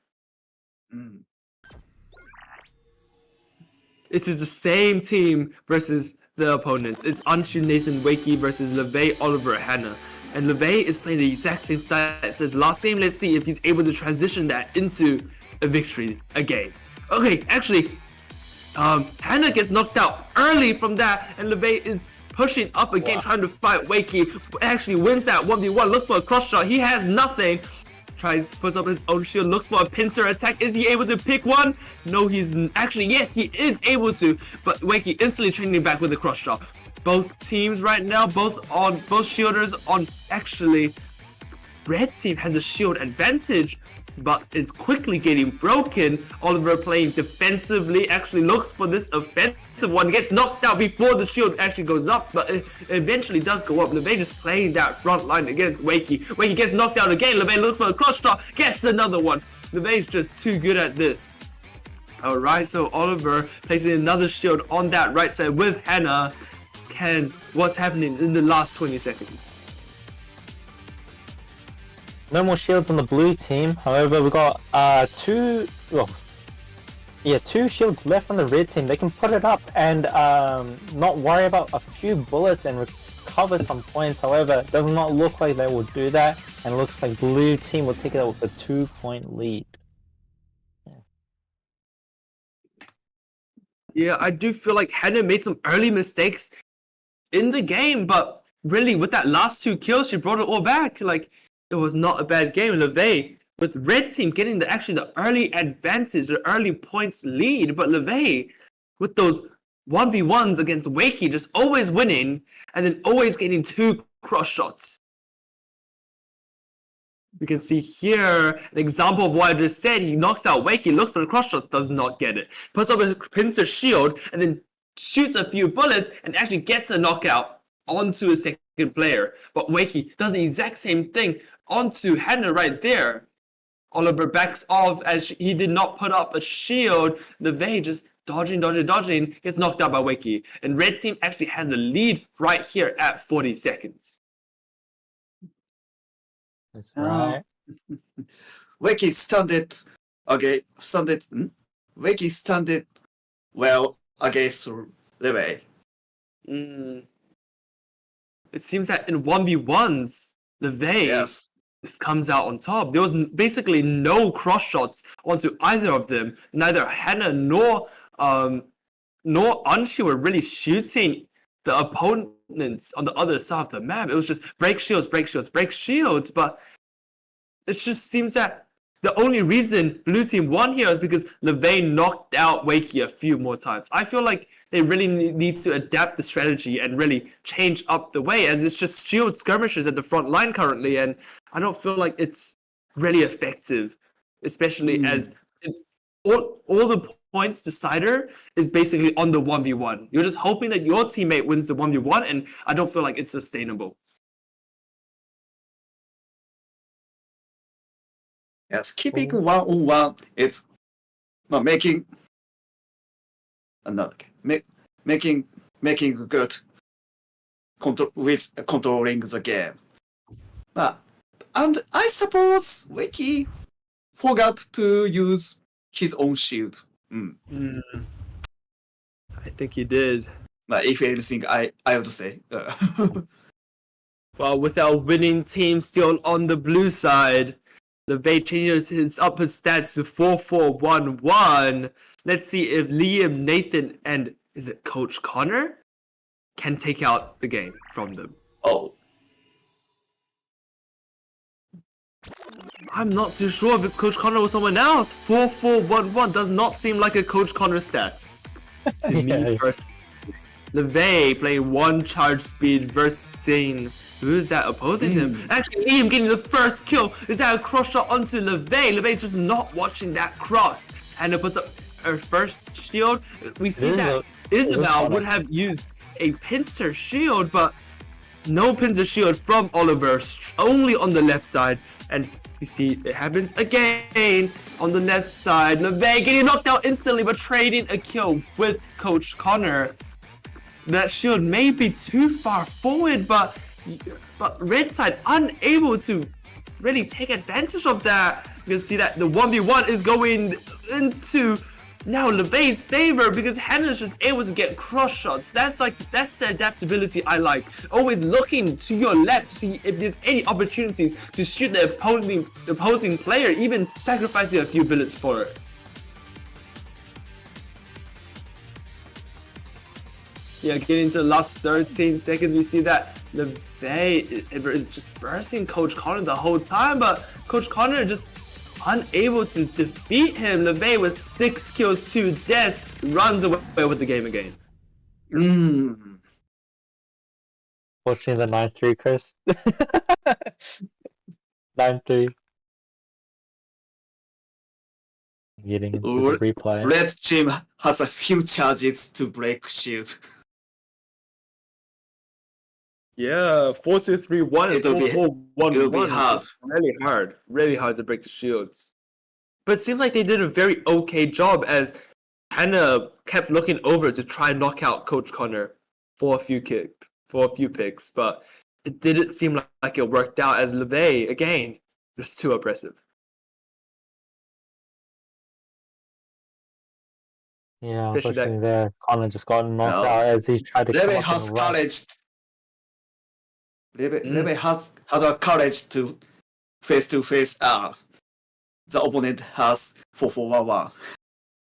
This is the same team versus the opponents. It's Anshu, Nathan, Wakey versus LeBay, Oliver, Hannah. And LeBay is playing the exact same stats as last game. Let's see if he's able to transition that into a victory again. Okay, actually, Hannah gets knocked out early from that, and LeBay is pushing up again, trying to fight Wakey. Actually wins that 1v1, looks for a cross shot. He has nothing. Puts up his own shield, looks for a pincer attack. Is he able to pick one? No, actually, yes, he is able to, but Wakey instantly training back with a cross shot. Both teams right now, both shielders on, actually, red team has a shield advantage. but it's quickly getting broken. Oliver playing defensively, actually looks for this offensive one, gets knocked out before the shield actually goes up, but it eventually does go up. LeVay just playing that front line against Wakey. Wakey gets knocked out again. LeVay looks for a cross shot, gets another one. LeVay's just too good at this. Alright, so Oliver placing another shield on that right side with Hannah. What's happening in the last 20 seconds? No more shields on the blue team. However, we got two shields left on the red team. They can put it up and not worry about a few bullets and recover some points. However, it does not look like they will do that, and it looks like blue team will take it out with a 2-point lead. Yeah, I do feel like Hannah made some early mistakes in the game, but really with that last 2 kills, she brought it all back. Like, it was not a bad game. LeVay with red team getting the early advantage, the early points lead, but LeVay with those 1v1s against Wakey just always winning and then always getting 2 cross shots. We can see here an example of what I just said. He knocks out Wakey, looks for the cross shot, does not get it. Puts up a pincer shield and then shoots a few bullets and actually gets a knockout onto a second player. But Wakey does the exact same thing onto Hannah right there. Oliver backs off as he did not put up a shield. LeVay just dodging, gets knocked out by Wakey. And red team actually has the lead right here at 40 seconds. That's right. Wakey standed well against LeVay. It seems that in 1v1s, LeVay comes out on top. There was basically no cross shots onto either of them. Neither Hannah nor Anshi were really shooting the opponents on the other side of the map. It was just break shields, but it just seems that the only reason blue team won here is because LeVay knocked out Wakey a few more times. I feel like they really need to adapt the strategy and really change up the way, as it's just shield skirmishes at the front line currently, and I don't feel like it's really effective, especially as all the points decider is basically on the 1v1. You're just hoping that your teammate wins the 1v1, and I don't feel like it's sustainable. Yes, keeping 1-on-1 is making good with controlling the game. And I suppose Wakey forgot to use his own shield. I think he did. If anything, I would say. Well, with our winning team still on the blue side, LeVay changes his stats to 4-4-1-1. Let's see if Liam, Nathan, and is it Coach Connor can take out the game from them. Oh. I'm not too sure if it's Coach Connor or someone else. 4-4-1-1 does not seem like a Coach Connor stats to me personally. LeVay playing 1 charge speed versus who is that opposing him? Actually, Liam getting the first kill. Is that a cross shot onto LeVay? LeVay's just not watching that cross. Hannah puts up her first shield. We see that Isabel would have used a pincer shield, but no pincer shield from Oliver, only on the left side. And you see it happens again on the left side. LeVay getting knocked out instantly, but trading a kill with Coach Connor. That shield may be too far forward, but red side unable to really take advantage of that. You can see that the 1v1 is going into now LeVay's favor because Hannah's just able to get cross shots. That's the adaptability I like. Always looking to your left to see if there's any opportunities to shoot the opposing player, even sacrificing a few bullets for it. Yeah, getting to the last 13 seconds, we see that LeVay is just versing Coach Connor the whole time, but Coach Connor just unable to defeat him. LeVay with 6 kills, 2 deaths, runs away with the game again. Watching the 9-3, Chris. 9-3. getting into the replay. Red team has a few charges to break shield. Yeah, 4-2-3-1 and It'll be 4-4-1-1 hard. is really hard to break the shields. But it seems like they did a very okay job as Hannah kept looking over to try and knock out Coach Connor for a few picks, but it didn't seem like it worked out as LeVay, again, just too oppressive. Yeah, Especially that- unfortunately there, Connor just got knocked No. out as he tried to come Leve up has and run. courage. Leve has had a courage to face the opponent has 4-4-1-1.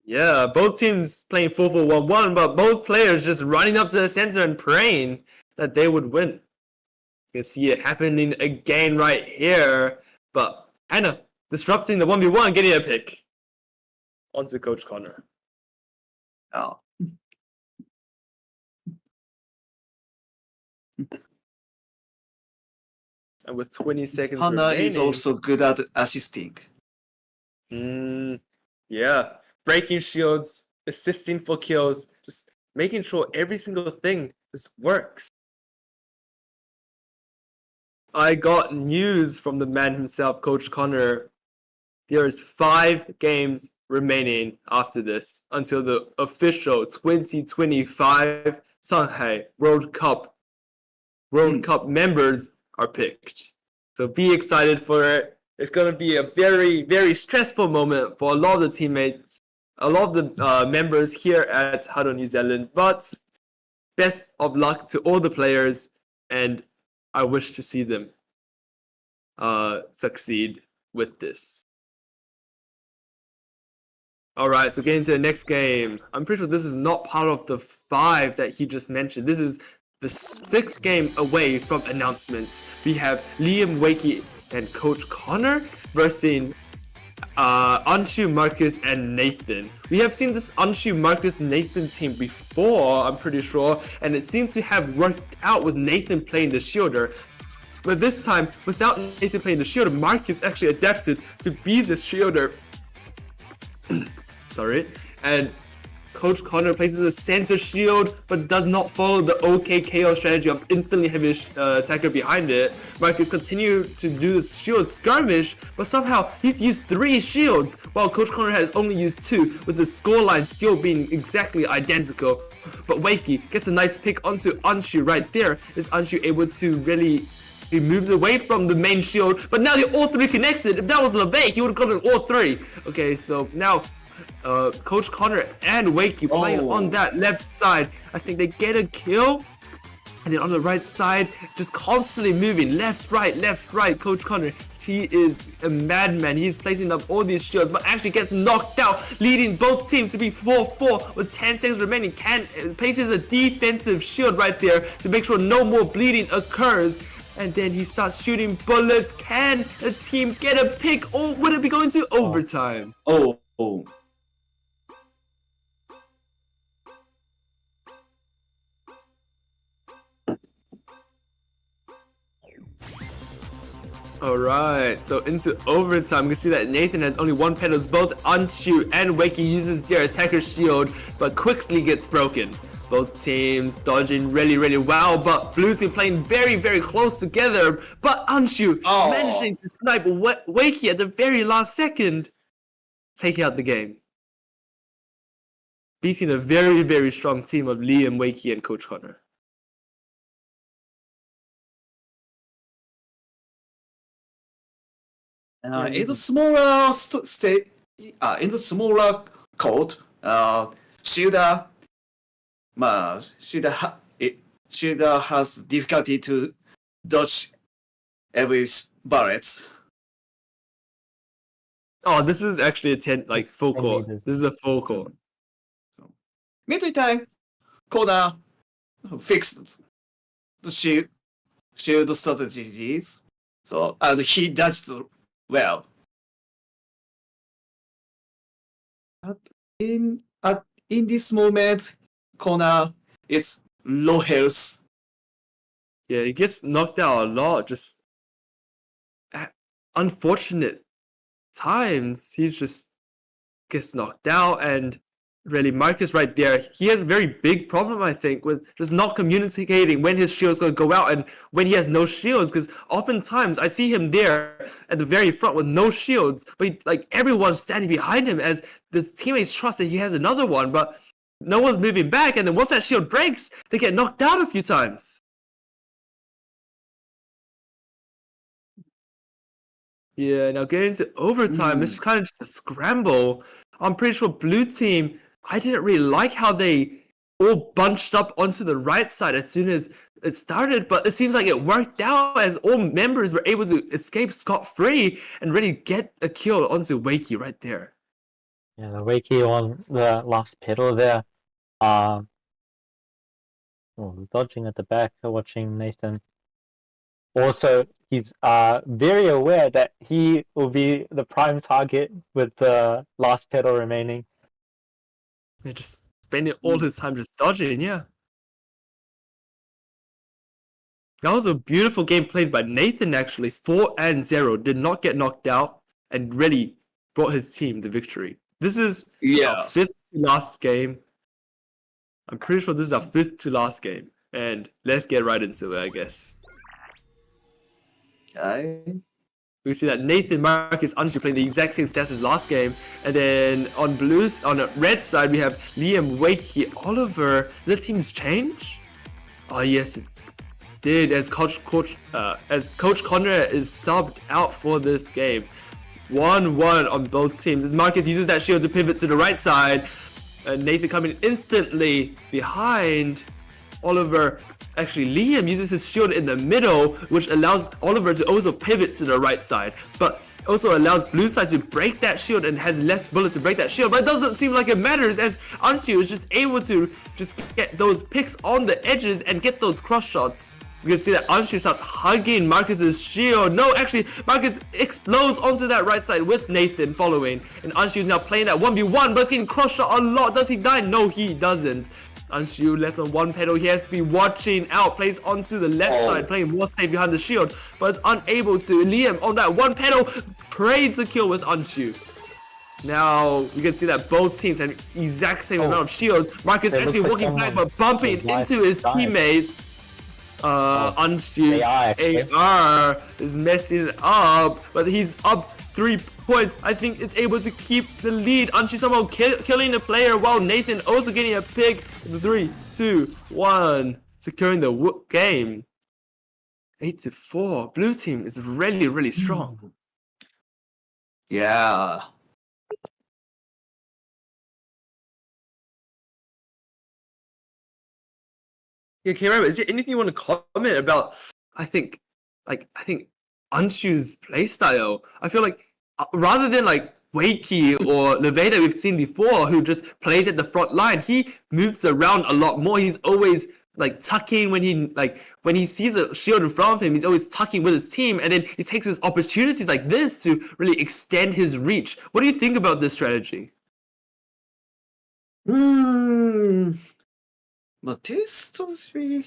Yeah, both teams playing 4-4-1-1, but both players just running up to the center and praying that they would win. You can see it happening again right here, but Hannah disrupting the 1v1, getting a pick onto Coach Connor. Oh. And with 20 seconds Hannah remaining, is also good at assisting. Yeah, breaking shields, assisting for kills, just making sure every single thing just works. I got news from the man himself, Coach Connor. There is 5 games remaining after this until the official 2025 Shanghai World Cup members are picked. So be excited for it. It's going to be a very, very stressful moment for a lot of the teammates, a lot of the members here at HADO New Zealand. But best of luck to all the players, and I wish to see them succeed with this. Alright, so getting to the next game. I'm pretty sure this is not part of the 5 that he just mentioned. This is the 6th game away from announcement. We have Liam Wakey and Coach Connor versus Anshu, Marcus, and Nathan. We have seen this Anshu, Marcus, Nathan team before, I'm pretty sure, and it seems to have worked out with Nathan playing the shielder. But this time, without Nathan playing the shielder, Marcus actually adapted to be the shielder. Sorry. And Coach Connor places a center shield, but does not follow the OKKO strategy of instantly having an attacker behind it. Marcus continued to do the shield skirmish, but somehow he's used 3 shields, while Coach Connor has only used 2, with the scoreline still being exactly identical. But Wakey gets a nice pick onto Anshu right there. Is Anshu able to really... He moves away from the main shield, but now they're all 3 connected. If that was LeVay, he would have gotten all 3. Okay, so now Coach Connor and Wakey playing on that left side. I think they get a kill. And then on the right side, just constantly moving left, right. Coach Connor, he is a madman. He's placing up all these shields, but actually gets knocked out, leading both teams to be 4-4 with 10 seconds remaining. Places a defensive shield right there to make sure no more bleeding occurs. And then he starts shooting bullets. Can the team get a pick, or would it be going to overtime? Oh. Alright, so into overtime, we can see that Nathan has only 1 pedals. Both Anshu and Wakey uses their attacker shield, but quickly gets broken. Both teams dodging really well, but blue team playing very close together. But Anshu managing to snipe Wakey at the very last second, taking out the game. Beating a very strong team of Liam, Wakey, and Coach Connor. In the smaller in the smaller court, Shielder has difficulty to dodge every bullet. Oh, this is actually a full court. This is a full court. Midway time, Connor fixed the shield strategies. So and he dodged well. In this moment, Connor is low health. Yeah, he gets knocked out a lot. Just at unfortunate times, he's just gets knocked out, and really Marcus right there, he has a very big problem, I think, with just not communicating when his shield's going to go out and when he has no shields, because oftentimes I see him there at the very front with no shields, but like everyone's standing behind him as his teammates trust that he has another one, but no one's moving back, and then once that shield breaks, they get knocked out a few times. Yeah, now getting into overtime, it's kind of just a scramble. I'm pretty sure blue team, I didn't really like how they all bunched up onto the right side as soon as it started, but it seems like it worked out as all members were able to escape scot-free and really get a kill onto Wakey right there. Yeah, the Wakey on the last pedal there. Dodging at the back, watching Nathan. Also, he's very aware that he will be the prime target with the last pedal remaining. Yeah, just spending all his time just dodging, yeah. That was a beautiful game played by Nathan, actually. 4-0, did not get knocked out, and really brought his team the victory. This is our 5th to last game. I'm pretty sure this is our 5th to last game. And let's get right into it, I guess. Okay. We see that Nathan, Marcus, Anshu playing the exact same stats as last game. And then on the red side, we have Liam, Wakey, Oliver. Did the teams change? Oh, yes, it did, as Coach Connor is subbed out for this game. 1-1 on both teams. As Marcus uses that shield to pivot to the right side. Nathan coming instantly behind. Oliver, actually Liam uses his shield in the middle, which allows Oliver to also pivot to the right side, but also allows blue side to break that shield and has less bullets to break that shield. But it doesn't seem like it matters, as Anshu is just able to just get those picks on the edges and get those cross shots. You can see that Anshu starts hugging Marcus's shield. No, actually, Marcus explodes onto that right side with Nathan following. And Anshu is now playing that 1v1, but it's getting cross shot a lot. Does he die? No, he doesn't. Anshu left on one pedal. He has to be watching out. Plays onto the left side, playing more safe behind the shield, but is unable to. Liam on that one pedal, prayed to kill with Anshu. Now we can see that both teams have exact same amount of shields. Marcus actually walking back but bumping into his teammates. Anshu's AR is messing it up, but he's up 3 points. I think it's able to keep the lead. Anshu somehow killing the player while Nathan also getting a pick. 3, 2, 1, securing the game. 8-4. Blue team is really, really strong. Yeah. Yeah, Karen, is there anything you want to comment about? I think Anshu's playstyle. I feel like rather than like Wakey or Leveda we've seen before, who just plays at the front line, he moves around a lot more. He's always like tucking when he sees a shield in front of him. He's always tucking with his team, and then he takes his opportunities like this to really extend his reach. What do you think about this strategy? まあ、テスト3。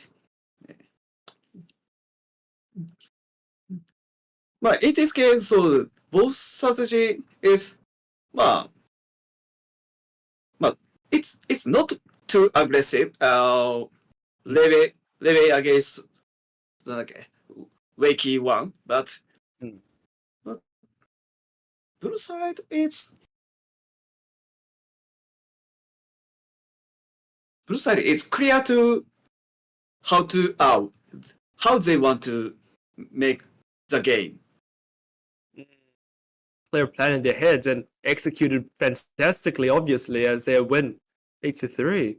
まあ、in this game, so both strategy is, まあ、it's not too aggressive. Leve against なんだっけ Wakey one, but blue side it's clear to how they want to make the game. Player planning their heads and executed fantastically, obviously, as they win 8-3.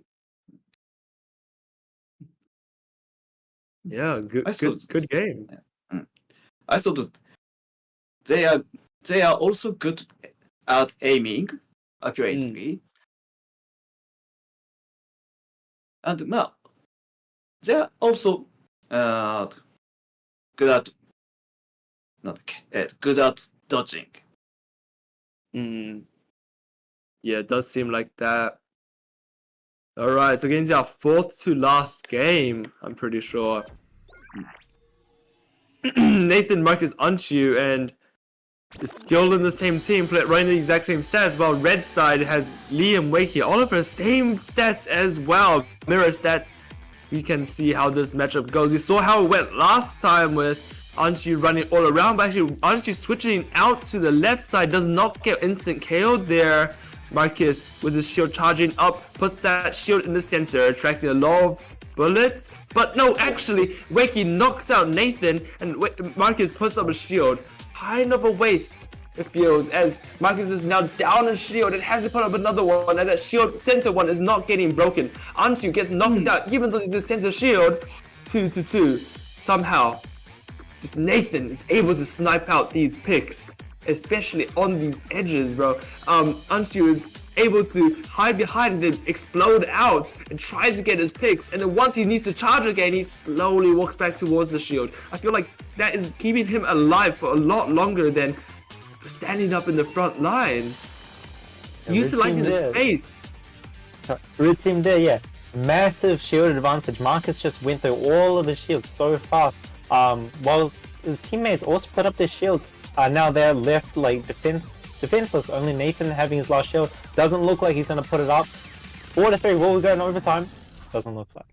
Yeah, good game. I thought they are also good at aiming accurately. And they are also good at dodging. Yeah, it does seem like that. Alright, so getting to our 4th to last game, I'm pretty sure. Nathan, Marcus, Anshu, and is still in the same team, running the exact same stats, while red side has Liam, Wakey, Oliver, same stats as well, mirror stats. We can see how this matchup goes. We saw how it went last time with Anshu running all around, but actually Anshu switching out to the left side does not get instant KO'd there. Marcus with his shield charging up, puts that shield in the center, attracting a lot of bullets. But no, actually, Wakey knocks out Nathan, and Marcus puts up a shield. Kind of a waste, it feels, as Marcus is now down a shield and has to put up another one, and that shield center one is not getting broken. Anshu gets knocked out, even though it's a center shield. 2-2. Somehow, just Nathan is able to snipe out these picks, especially on these edges, bro. Anshu is able to hide behind and then explode out and try to get his picks, and then once he needs to charge again, he slowly walks back towards the shield. I feel like that is keeping him alive for a lot longer than standing up in the front line, utilizing the space. So, red team there, yeah. Massive shield advantage. Marcus just went through all of the shields so fast. While his teammates also put up their shields, now they're left like defenseless. Only Nathan having his last shield. Doesn't look like he's gonna put it up. 4-3. Will we go in overtime? Doesn't look like.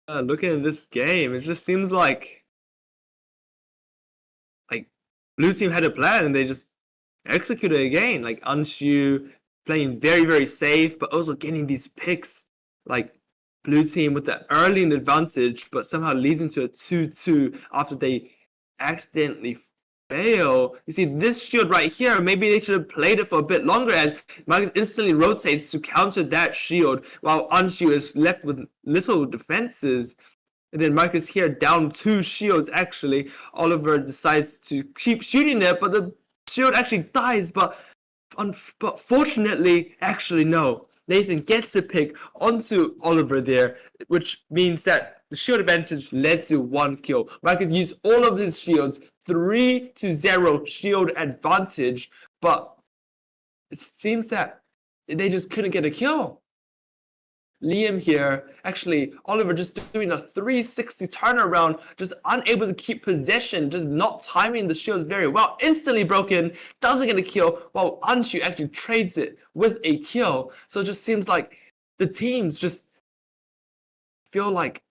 Looking at this game, it just seems like blue team had a plan and they just executed it again. Like Anshu playing very, very safe, but also getting these picks. Like blue team with the early advantage, but somehow leads into a 2-2 after they accidentally fail. You see this shield right here, maybe they should have played it for a bit longer, as Marcus instantly rotates to counter that shield, while Anshu is left with little defenses. And then Marcus here down 2 shields actually. Oliver decides to keep shooting it, but the shield actually dies, but fortunately, actually no. Nathan gets a pick onto Oliver there, which means that the shield advantage led to 1 kill. Marcus used all of his shields, 3-0 shield advantage, but it seems that they just couldn't get a kill. Liam here, actually, Oliver just doing a 360 turnaround, just unable to keep possession, just not timing the shields very well. Instantly broken, doesn't get a kill, while Anshu actually trades it with a kill. So it just seems like the teams just feel like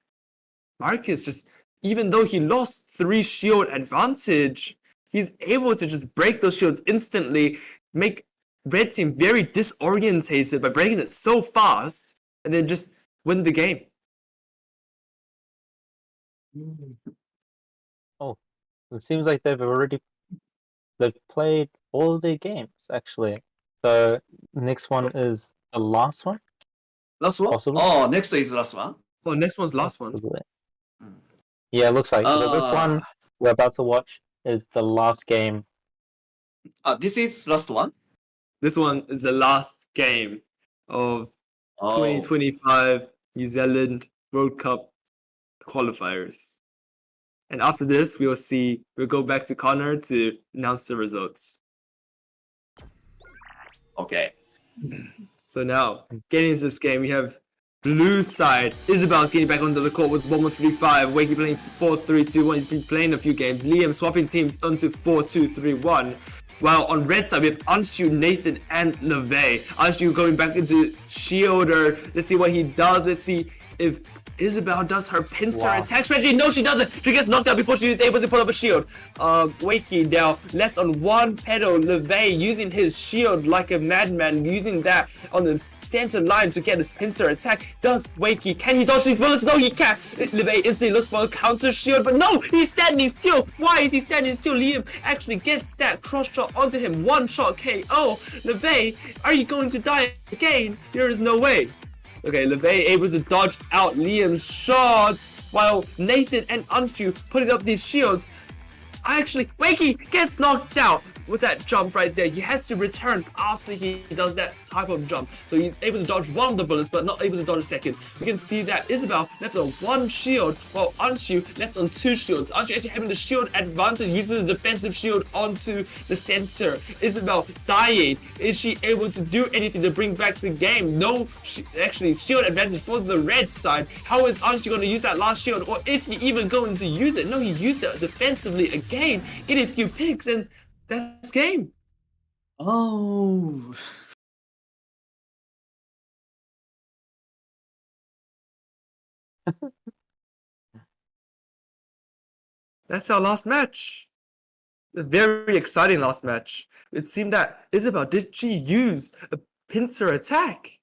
Marcus just, even though he lost 3 shield advantage, he's able to just break those shields instantly, make red team very disorientated by breaking it so fast, and then just win the game. Oh, it seems like they've played all their games actually. So the next one is the last one. Last one? Possibly. Oh, next is last one. Oh, next one's last one. Possibly. Yeah, it looks like. So this one we're about to watch is the last game. This is last one. This one is the last game of 2025 New Zealand World Cup qualifiers. And after this, we'll go back to Connor to announce the results. Okay. So now, getting into this game, we have blue side. Isabel's getting back onto the court with 1-1-3-5. Wakey playing 4-3-2-1. He's been playing a few games. Liam swapping teams onto 4-2-3-1. While on red side, we have Anshu, Nathan, and LeVay. Anshu going back into Shielder. Let's see what he does. Let's see if Isabel does her pincer attack strategy. No, she doesn't. She gets knocked out before she is able to put up a shield. Wakey now left on one pedal. LeVay using his shield like a madman, using that on the center line to get his pincer attack. Does Wakey? Can he dodge these bullets? No, he can't. LeVay instantly looks for a counter shield, but no, he's standing still. Why is he standing still? Liam actually gets that cross shot onto him. One shot KO. LeVay, are you going to die again? There is no way. Okay, LeVay able to dodge out Liam's shots, while Nathan and Anshu putting up these shields. Actually, Wakey gets knocked out. with that jump right there, he has to return after he does that type of jump. So he's able to dodge one of the bullets, but not able to dodge a second. We can see that Isabel left on one shield, while Anshu left on two shields. Anshu actually having the shield advantage, uses the defensive shield onto the center. Isabel dying. Is she able to do anything to bring back the game? No, actually shield advantage for the red side. How is Anshu going to use that last shield, or is he even going to use it? No, he used it defensively again, getting a few picks, and that's game. Oh. That's our last match. A very exciting last match. It seemed that Isabel, did she use a pincer attack?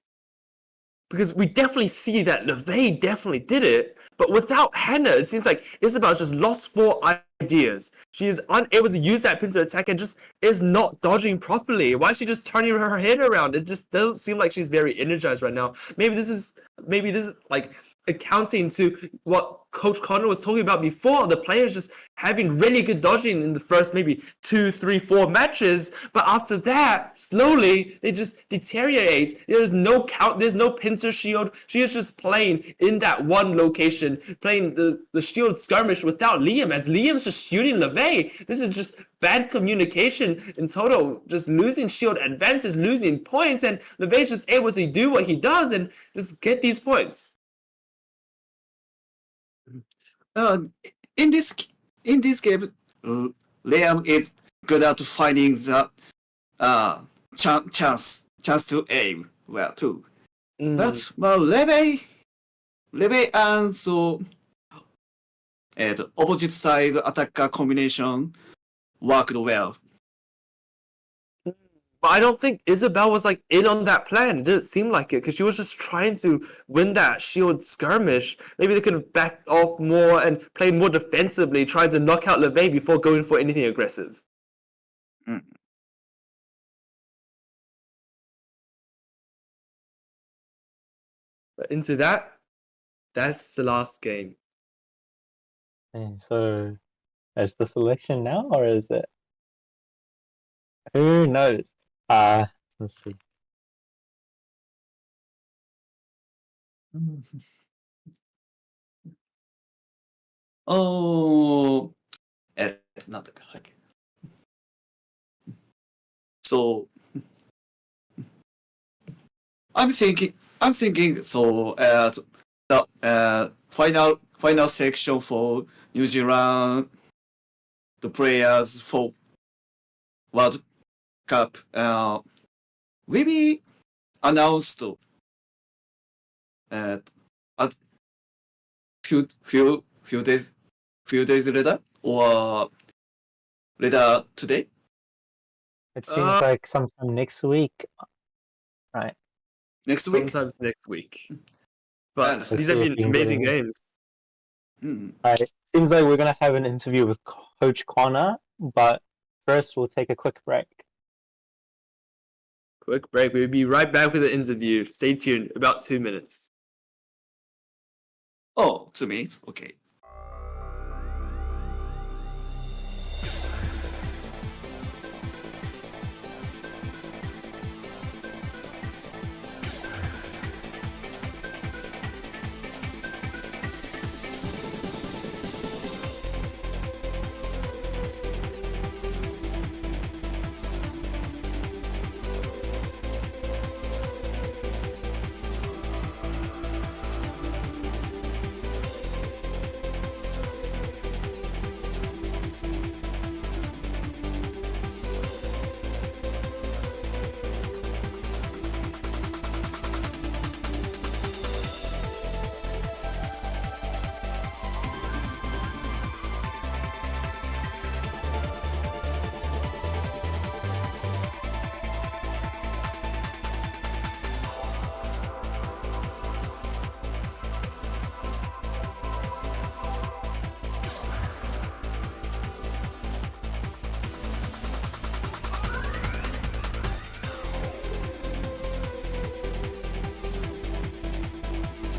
Because we definitely see that LeVay definitely did it, but without Hannah, it seems like Isabel just lost 4 ideas. She is unable to use that pincer attack and just is not dodging properly. Why is she just turning her head around? It just doesn't seem like she's very energized right now. Maybe this is like accounting to what Coach Connor was talking about before, the players just having really good dodging in the first maybe 2, 3, 4 matches, but after that, slowly they just deteriorate. There's no pincer shield. She is just playing in that one location, playing the shield skirmish without Liam, as Liam's just shooting LeVay. This is just bad communication in total, just losing shield advantage, losing points, and LeVay's just able to do what he does and just get these points. In this game, Liam is good at finding the chance to aim well too. But LeVay and so the opposite side attacker combination worked well. But I don't think Isabel was like in on that plan. It didn't seem like it, because she was just trying to win that shield skirmish. Maybe they could have backed off more and played more defensively, trying to knock out LeVay before going for anything aggressive. But into that's the last game. And so, is the selection now, or is it? Who knows? Let's see. Oh, not that. Okay. So I'm thinking. So the final section for New Zealand, the players for World Cup will be announced at few days later, or later today. It seems like sometime next week, right? Next week. Sometimes next week. But Yes. these have been amazing games. Right. Seems like we're gonna have an interview with Coach Connor, but first we'll take a quick break. Quick break. We'll be right back with the interview. Stay tuned. About 2 minutes. Oh, 2 minutes. Okay.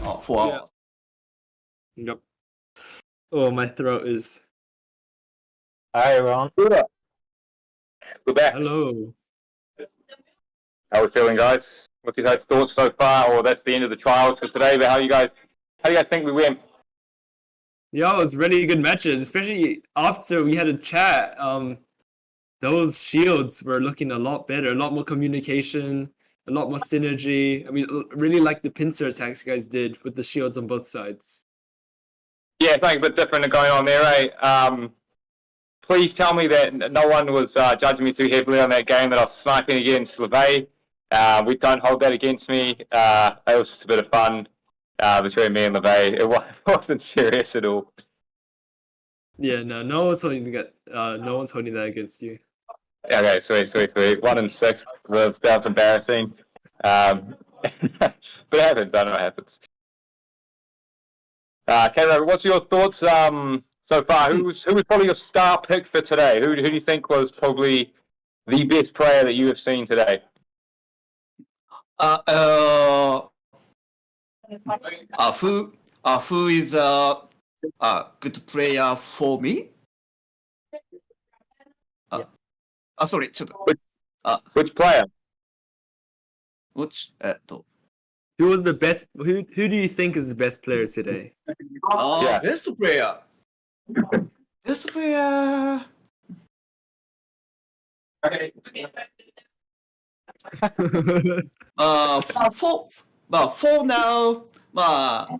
Oh, 4 Yeah. hours. Yep. Oh, my throat is. All right, Ron. We're back. Hello. How are we feeling, guys? What's your guys' thoughts so far? Or that's the end of the trials for today. But how do you guys think we went? Yeah, it was really good matches, especially after we had a chat. Those shields were looking a lot better, a lot more communication, a lot more synergy. I mean, really like the pincer attacks you guys did with the shields on both sides. Yeah, something a bit different going on there, eh? Please tell me that no one was judging me too heavily on that game that I was sniping against LeVay. We don't hold that against me. It was just a bit of fun between me and LeVay. It wasn't serious at all. Yeah, no one's holding that. No one's holding that against you. Okay, sweet. 1-6. That's embarrassing. But it happens. I know it happens. Okay, what's your thoughts so far? Who was probably your star pick for today? Who do you think was probably the best player that you have seen today? Who is a good player for me? Sorry, ちょっと。 Which player? which, Who was the best? Who do you think is the best player today? Yeah. best player. Best player. For now, I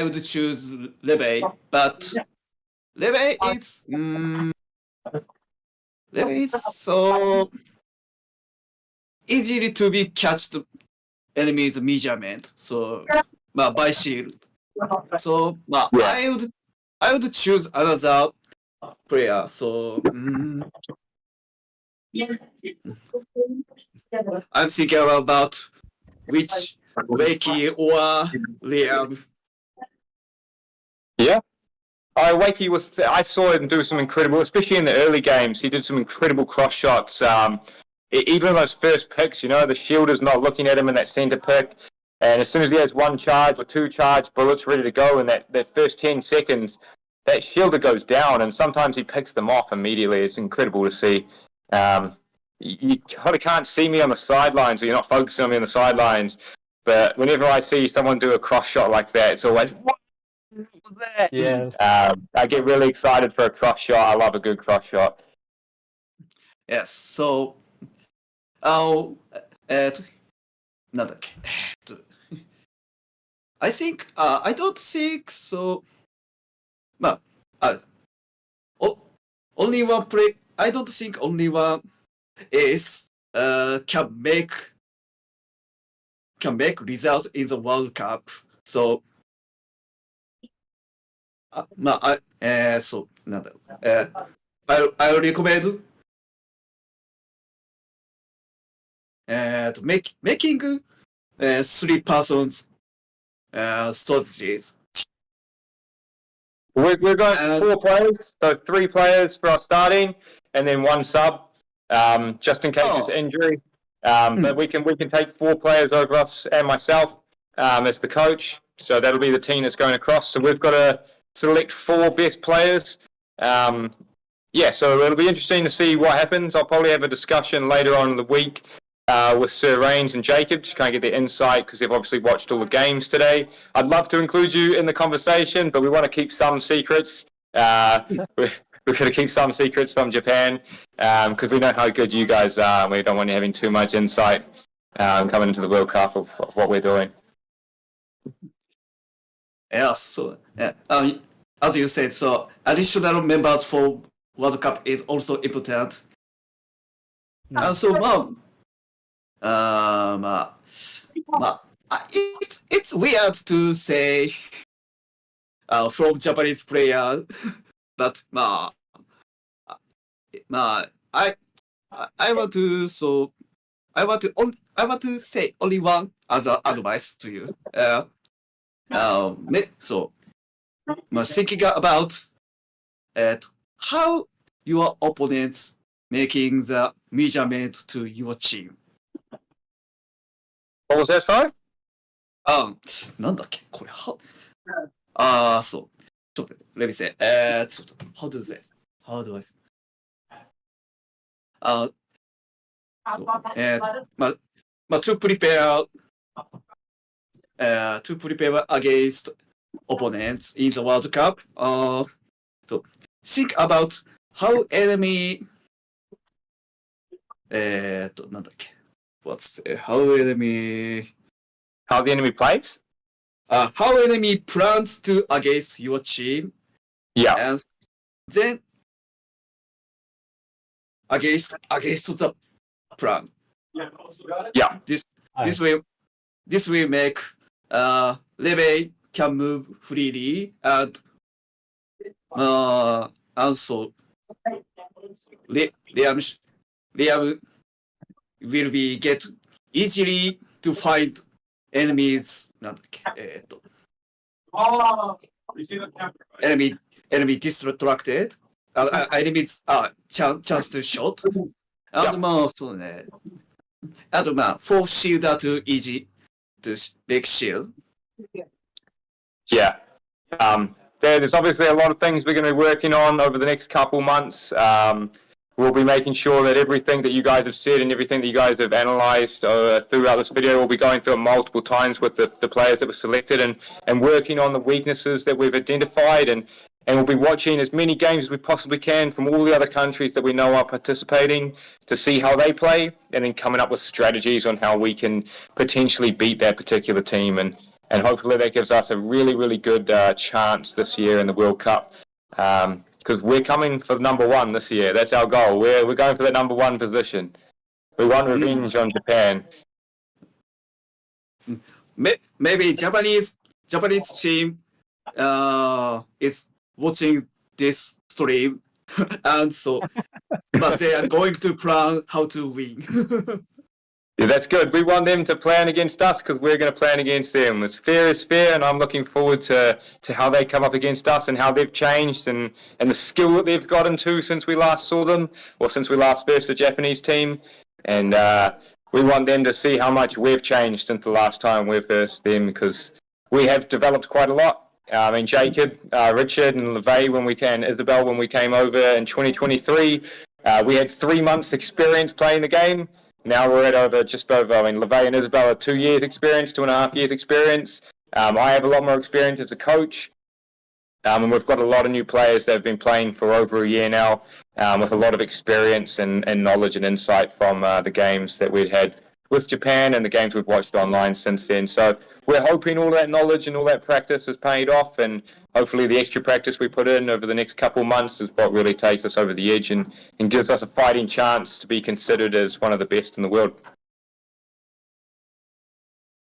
would choose Leve, but Leve is so easily to be catched enemy's measurement. So, by shield. So, I would choose another player. So, I'm thinking about which Wakey or Liam. Yeah. Wakey I saw him do some incredible, especially in the early games. He did some incredible cross shots. Even in those first picks, the shielder's not looking at him in that center pick. And as soon as he has one charge or two charge bullets ready to go in that first 10 seconds, that shielder goes down, and sometimes he picks them off immediately. It's incredible to see. You kind of can't see me on the sidelines, or you're not focusing on me on the sidelines. But whenever I see someone do a cross shot like that, it's always, what was that? Yeah. I get really excited for a cross shot. I love a good cross shot. Yes, so, なんだっけ、I think, I don't think so. Only one play. I don't think only one is can make result in the World Cup. So, そうなんだろう。I'll recommend making 3 persons strategies. We're going 4 players, so 3 players for our starting, and then 1 sub, just in case there's injury. But we can take 4 players over us and myself as the coach. So that'll be the team that's going across. So we've got to select 4 best players. So it'll be interesting to see what happens. I'll probably have a discussion later on in the week with Sir Rains and Jacob to kind of get their insight, because they've obviously watched all the games today. I'd love to include you in the conversation, but we want to keep some secrets. We're going to keep some secrets from Japan, because we know how good you guys are, and we don't want you having too much insight coming into the World Cup of what we're doing. Yeah, so as you said, so additional members for World Cup is also important. So, it's weird to say from Japanese player that I want to say only one other advice to you. So, thinking about how your opponents making the measurement to your team. What was that, sorry? なんだっけこれそう。ちょっと、let me say, how do I say? to prepare against opponents in the World Cup. So think about how enemy なんだっけ What's how enemy How the enemy plays? how enemy plans to against your team Yeah. and then against the plan. Yeah. This will make Levy can move freely and so Liam will be get easily to find enemies なんだっけenemy distracted enemies chance to shot and そうねあとfor shielder to easy to make shield. Yeah. There's obviously a lot of things we're going to be working on over the next couple months. We'll be making sure that everything that you guys have said and everything that you guys have analysed throughout this video, we'll be going through it multiple times with the players that were selected and working on the weaknesses that we've identified. And we'll be watching as many games as we possibly can from all the other countries that we know are participating to see how they play and then coming up with strategies on how we can potentially beat that particular team. And hopefully that gives us a really, really good chance this year in the World Cup. Because we're coming for number one this year. That's our goal. We're going for the number one position. We want revenge on Japan. Maybe Japanese team is watching this stream, and so, but they are going to plan how to win. Yeah, that's good. We want them to plan against us because we're going to plan against them. It's fair is fair, and I'm looking forward to how they come up against us and how they've changed and the skill that they've gotten to since we last saw them or since we last faced a Japanese team. And we want them to see how much we've changed since the last time we faced them because we have developed quite a lot. I mean, Jacob, Richard, and Isabel, when we came over in 2023, we had 3 months' experience playing the game. Now we're at just over, LeVay and Isabel are 2 years experience, 2.5 years experience. I have a lot more experience as a coach. And we've got a lot of new players that have been playing for over a year now with a lot of experience and knowledge and insight from the games that we'd had with Japan and the games we've watched online since then. So we're hoping all that knowledge and all that practice has paid off, and hopefully the extra practice we put in over the next couple months is what really takes us over the edge and gives us a fighting chance to be considered as one of the best in the world.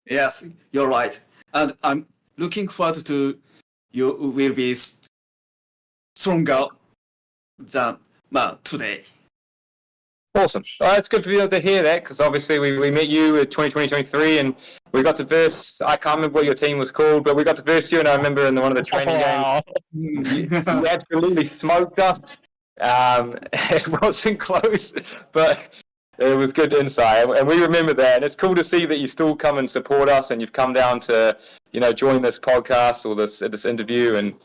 Yes, you're right. And I'm looking forward to you will be stronger than today. Awesome. It's good for you to hear that because obviously we met you at 2023 and we got to verse, I can't remember what your team was called, but we got to verse you and I remember in one of the training games, you absolutely smoked us. It wasn't close, but it was good insight and we remember that. And it's cool to see that you still come and support us and you've come down to, join this podcast or this interview and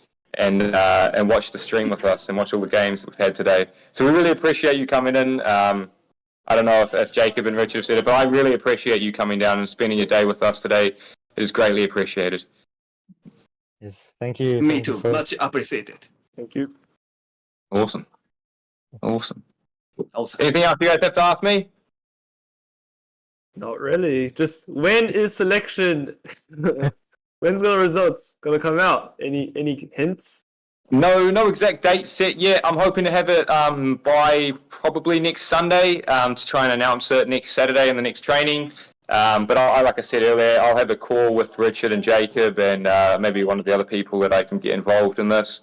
watch the stream with us and watch all the games that we've had today. So we really appreciate you coming in. I don't know if Jacob and Richard have said it, but I really appreciate you coming down and spending your day with us today. It is greatly appreciated. Yes, thank you. Me too. Much appreciated. Thank you. Awesome. Awesome. Anything else you guys have to ask me? Not really. Just when is selection? When's the results gonna come out? Any hints? No exact date set yet. I'm hoping to have it by probably next Sunday to try and announce it next Saturday in the next training. But like I said earlier, I'll have a call with Richard and Jacob and maybe one of the other people that I can get involved in this.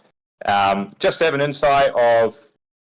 Just to have an insight of,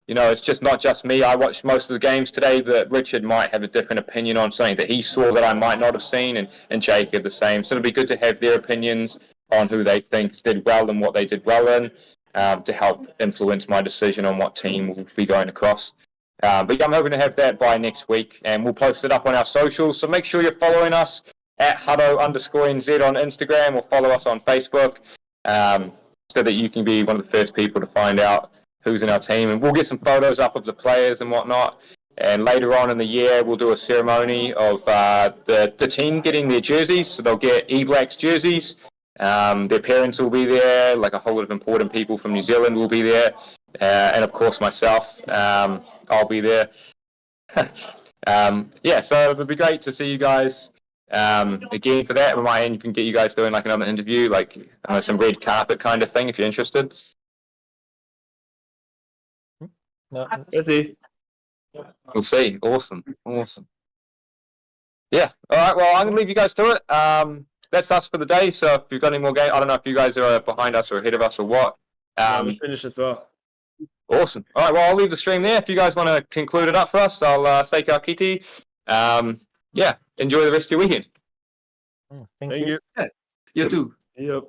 it's just not just me. I watched most of the games today, but Richard might have a different opinion on something that he saw that I might not have seen, and Jacob the same. So it'll be good to have their opinions on who they think did well and what they did well in to help influence my decision on what team will be going across. But yeah, I'm hoping to have that by next week, and we'll post it up on our socials. So make sure you're following us at HADO_NZ on Instagram or follow us on Facebook so that you can be one of the first people to find out who's in our team, and we'll get some photos up of the players and whatnot. And later on in the year, we'll do a ceremony of the team getting their jerseys. So they'll get E-Blacks jerseys. Their parents will be there, like a whole lot of important people from New Zealand will be there. And of course myself, I'll be there. Yeah, so it'd be great to see you guys again for that. We might even get you guys doing like another interview, like some red carpet kind of thing if you're interested. No, Let's see. We'll see. Awesome. Yeah. All right. Well, I'm gonna leave you guys to it. That's us for the day. So if you've got any more games, I don't know if you guys are behind us or ahead of us or what. We finish as well. Awesome. All right. Well, I'll leave the stream there. If you guys want to conclude it up for us, I'll say ka kite. Yeah. Enjoy the rest of your weekend. thank you. You too. Yep.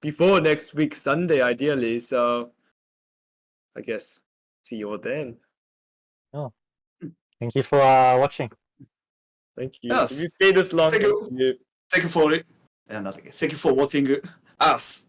Before next week Sunday, ideally. So, I guess see you all then. Thank you for watching. Thank you. Yes. If you stay this long, Thank you. thank you. Thank you for it. Thank you for watching us.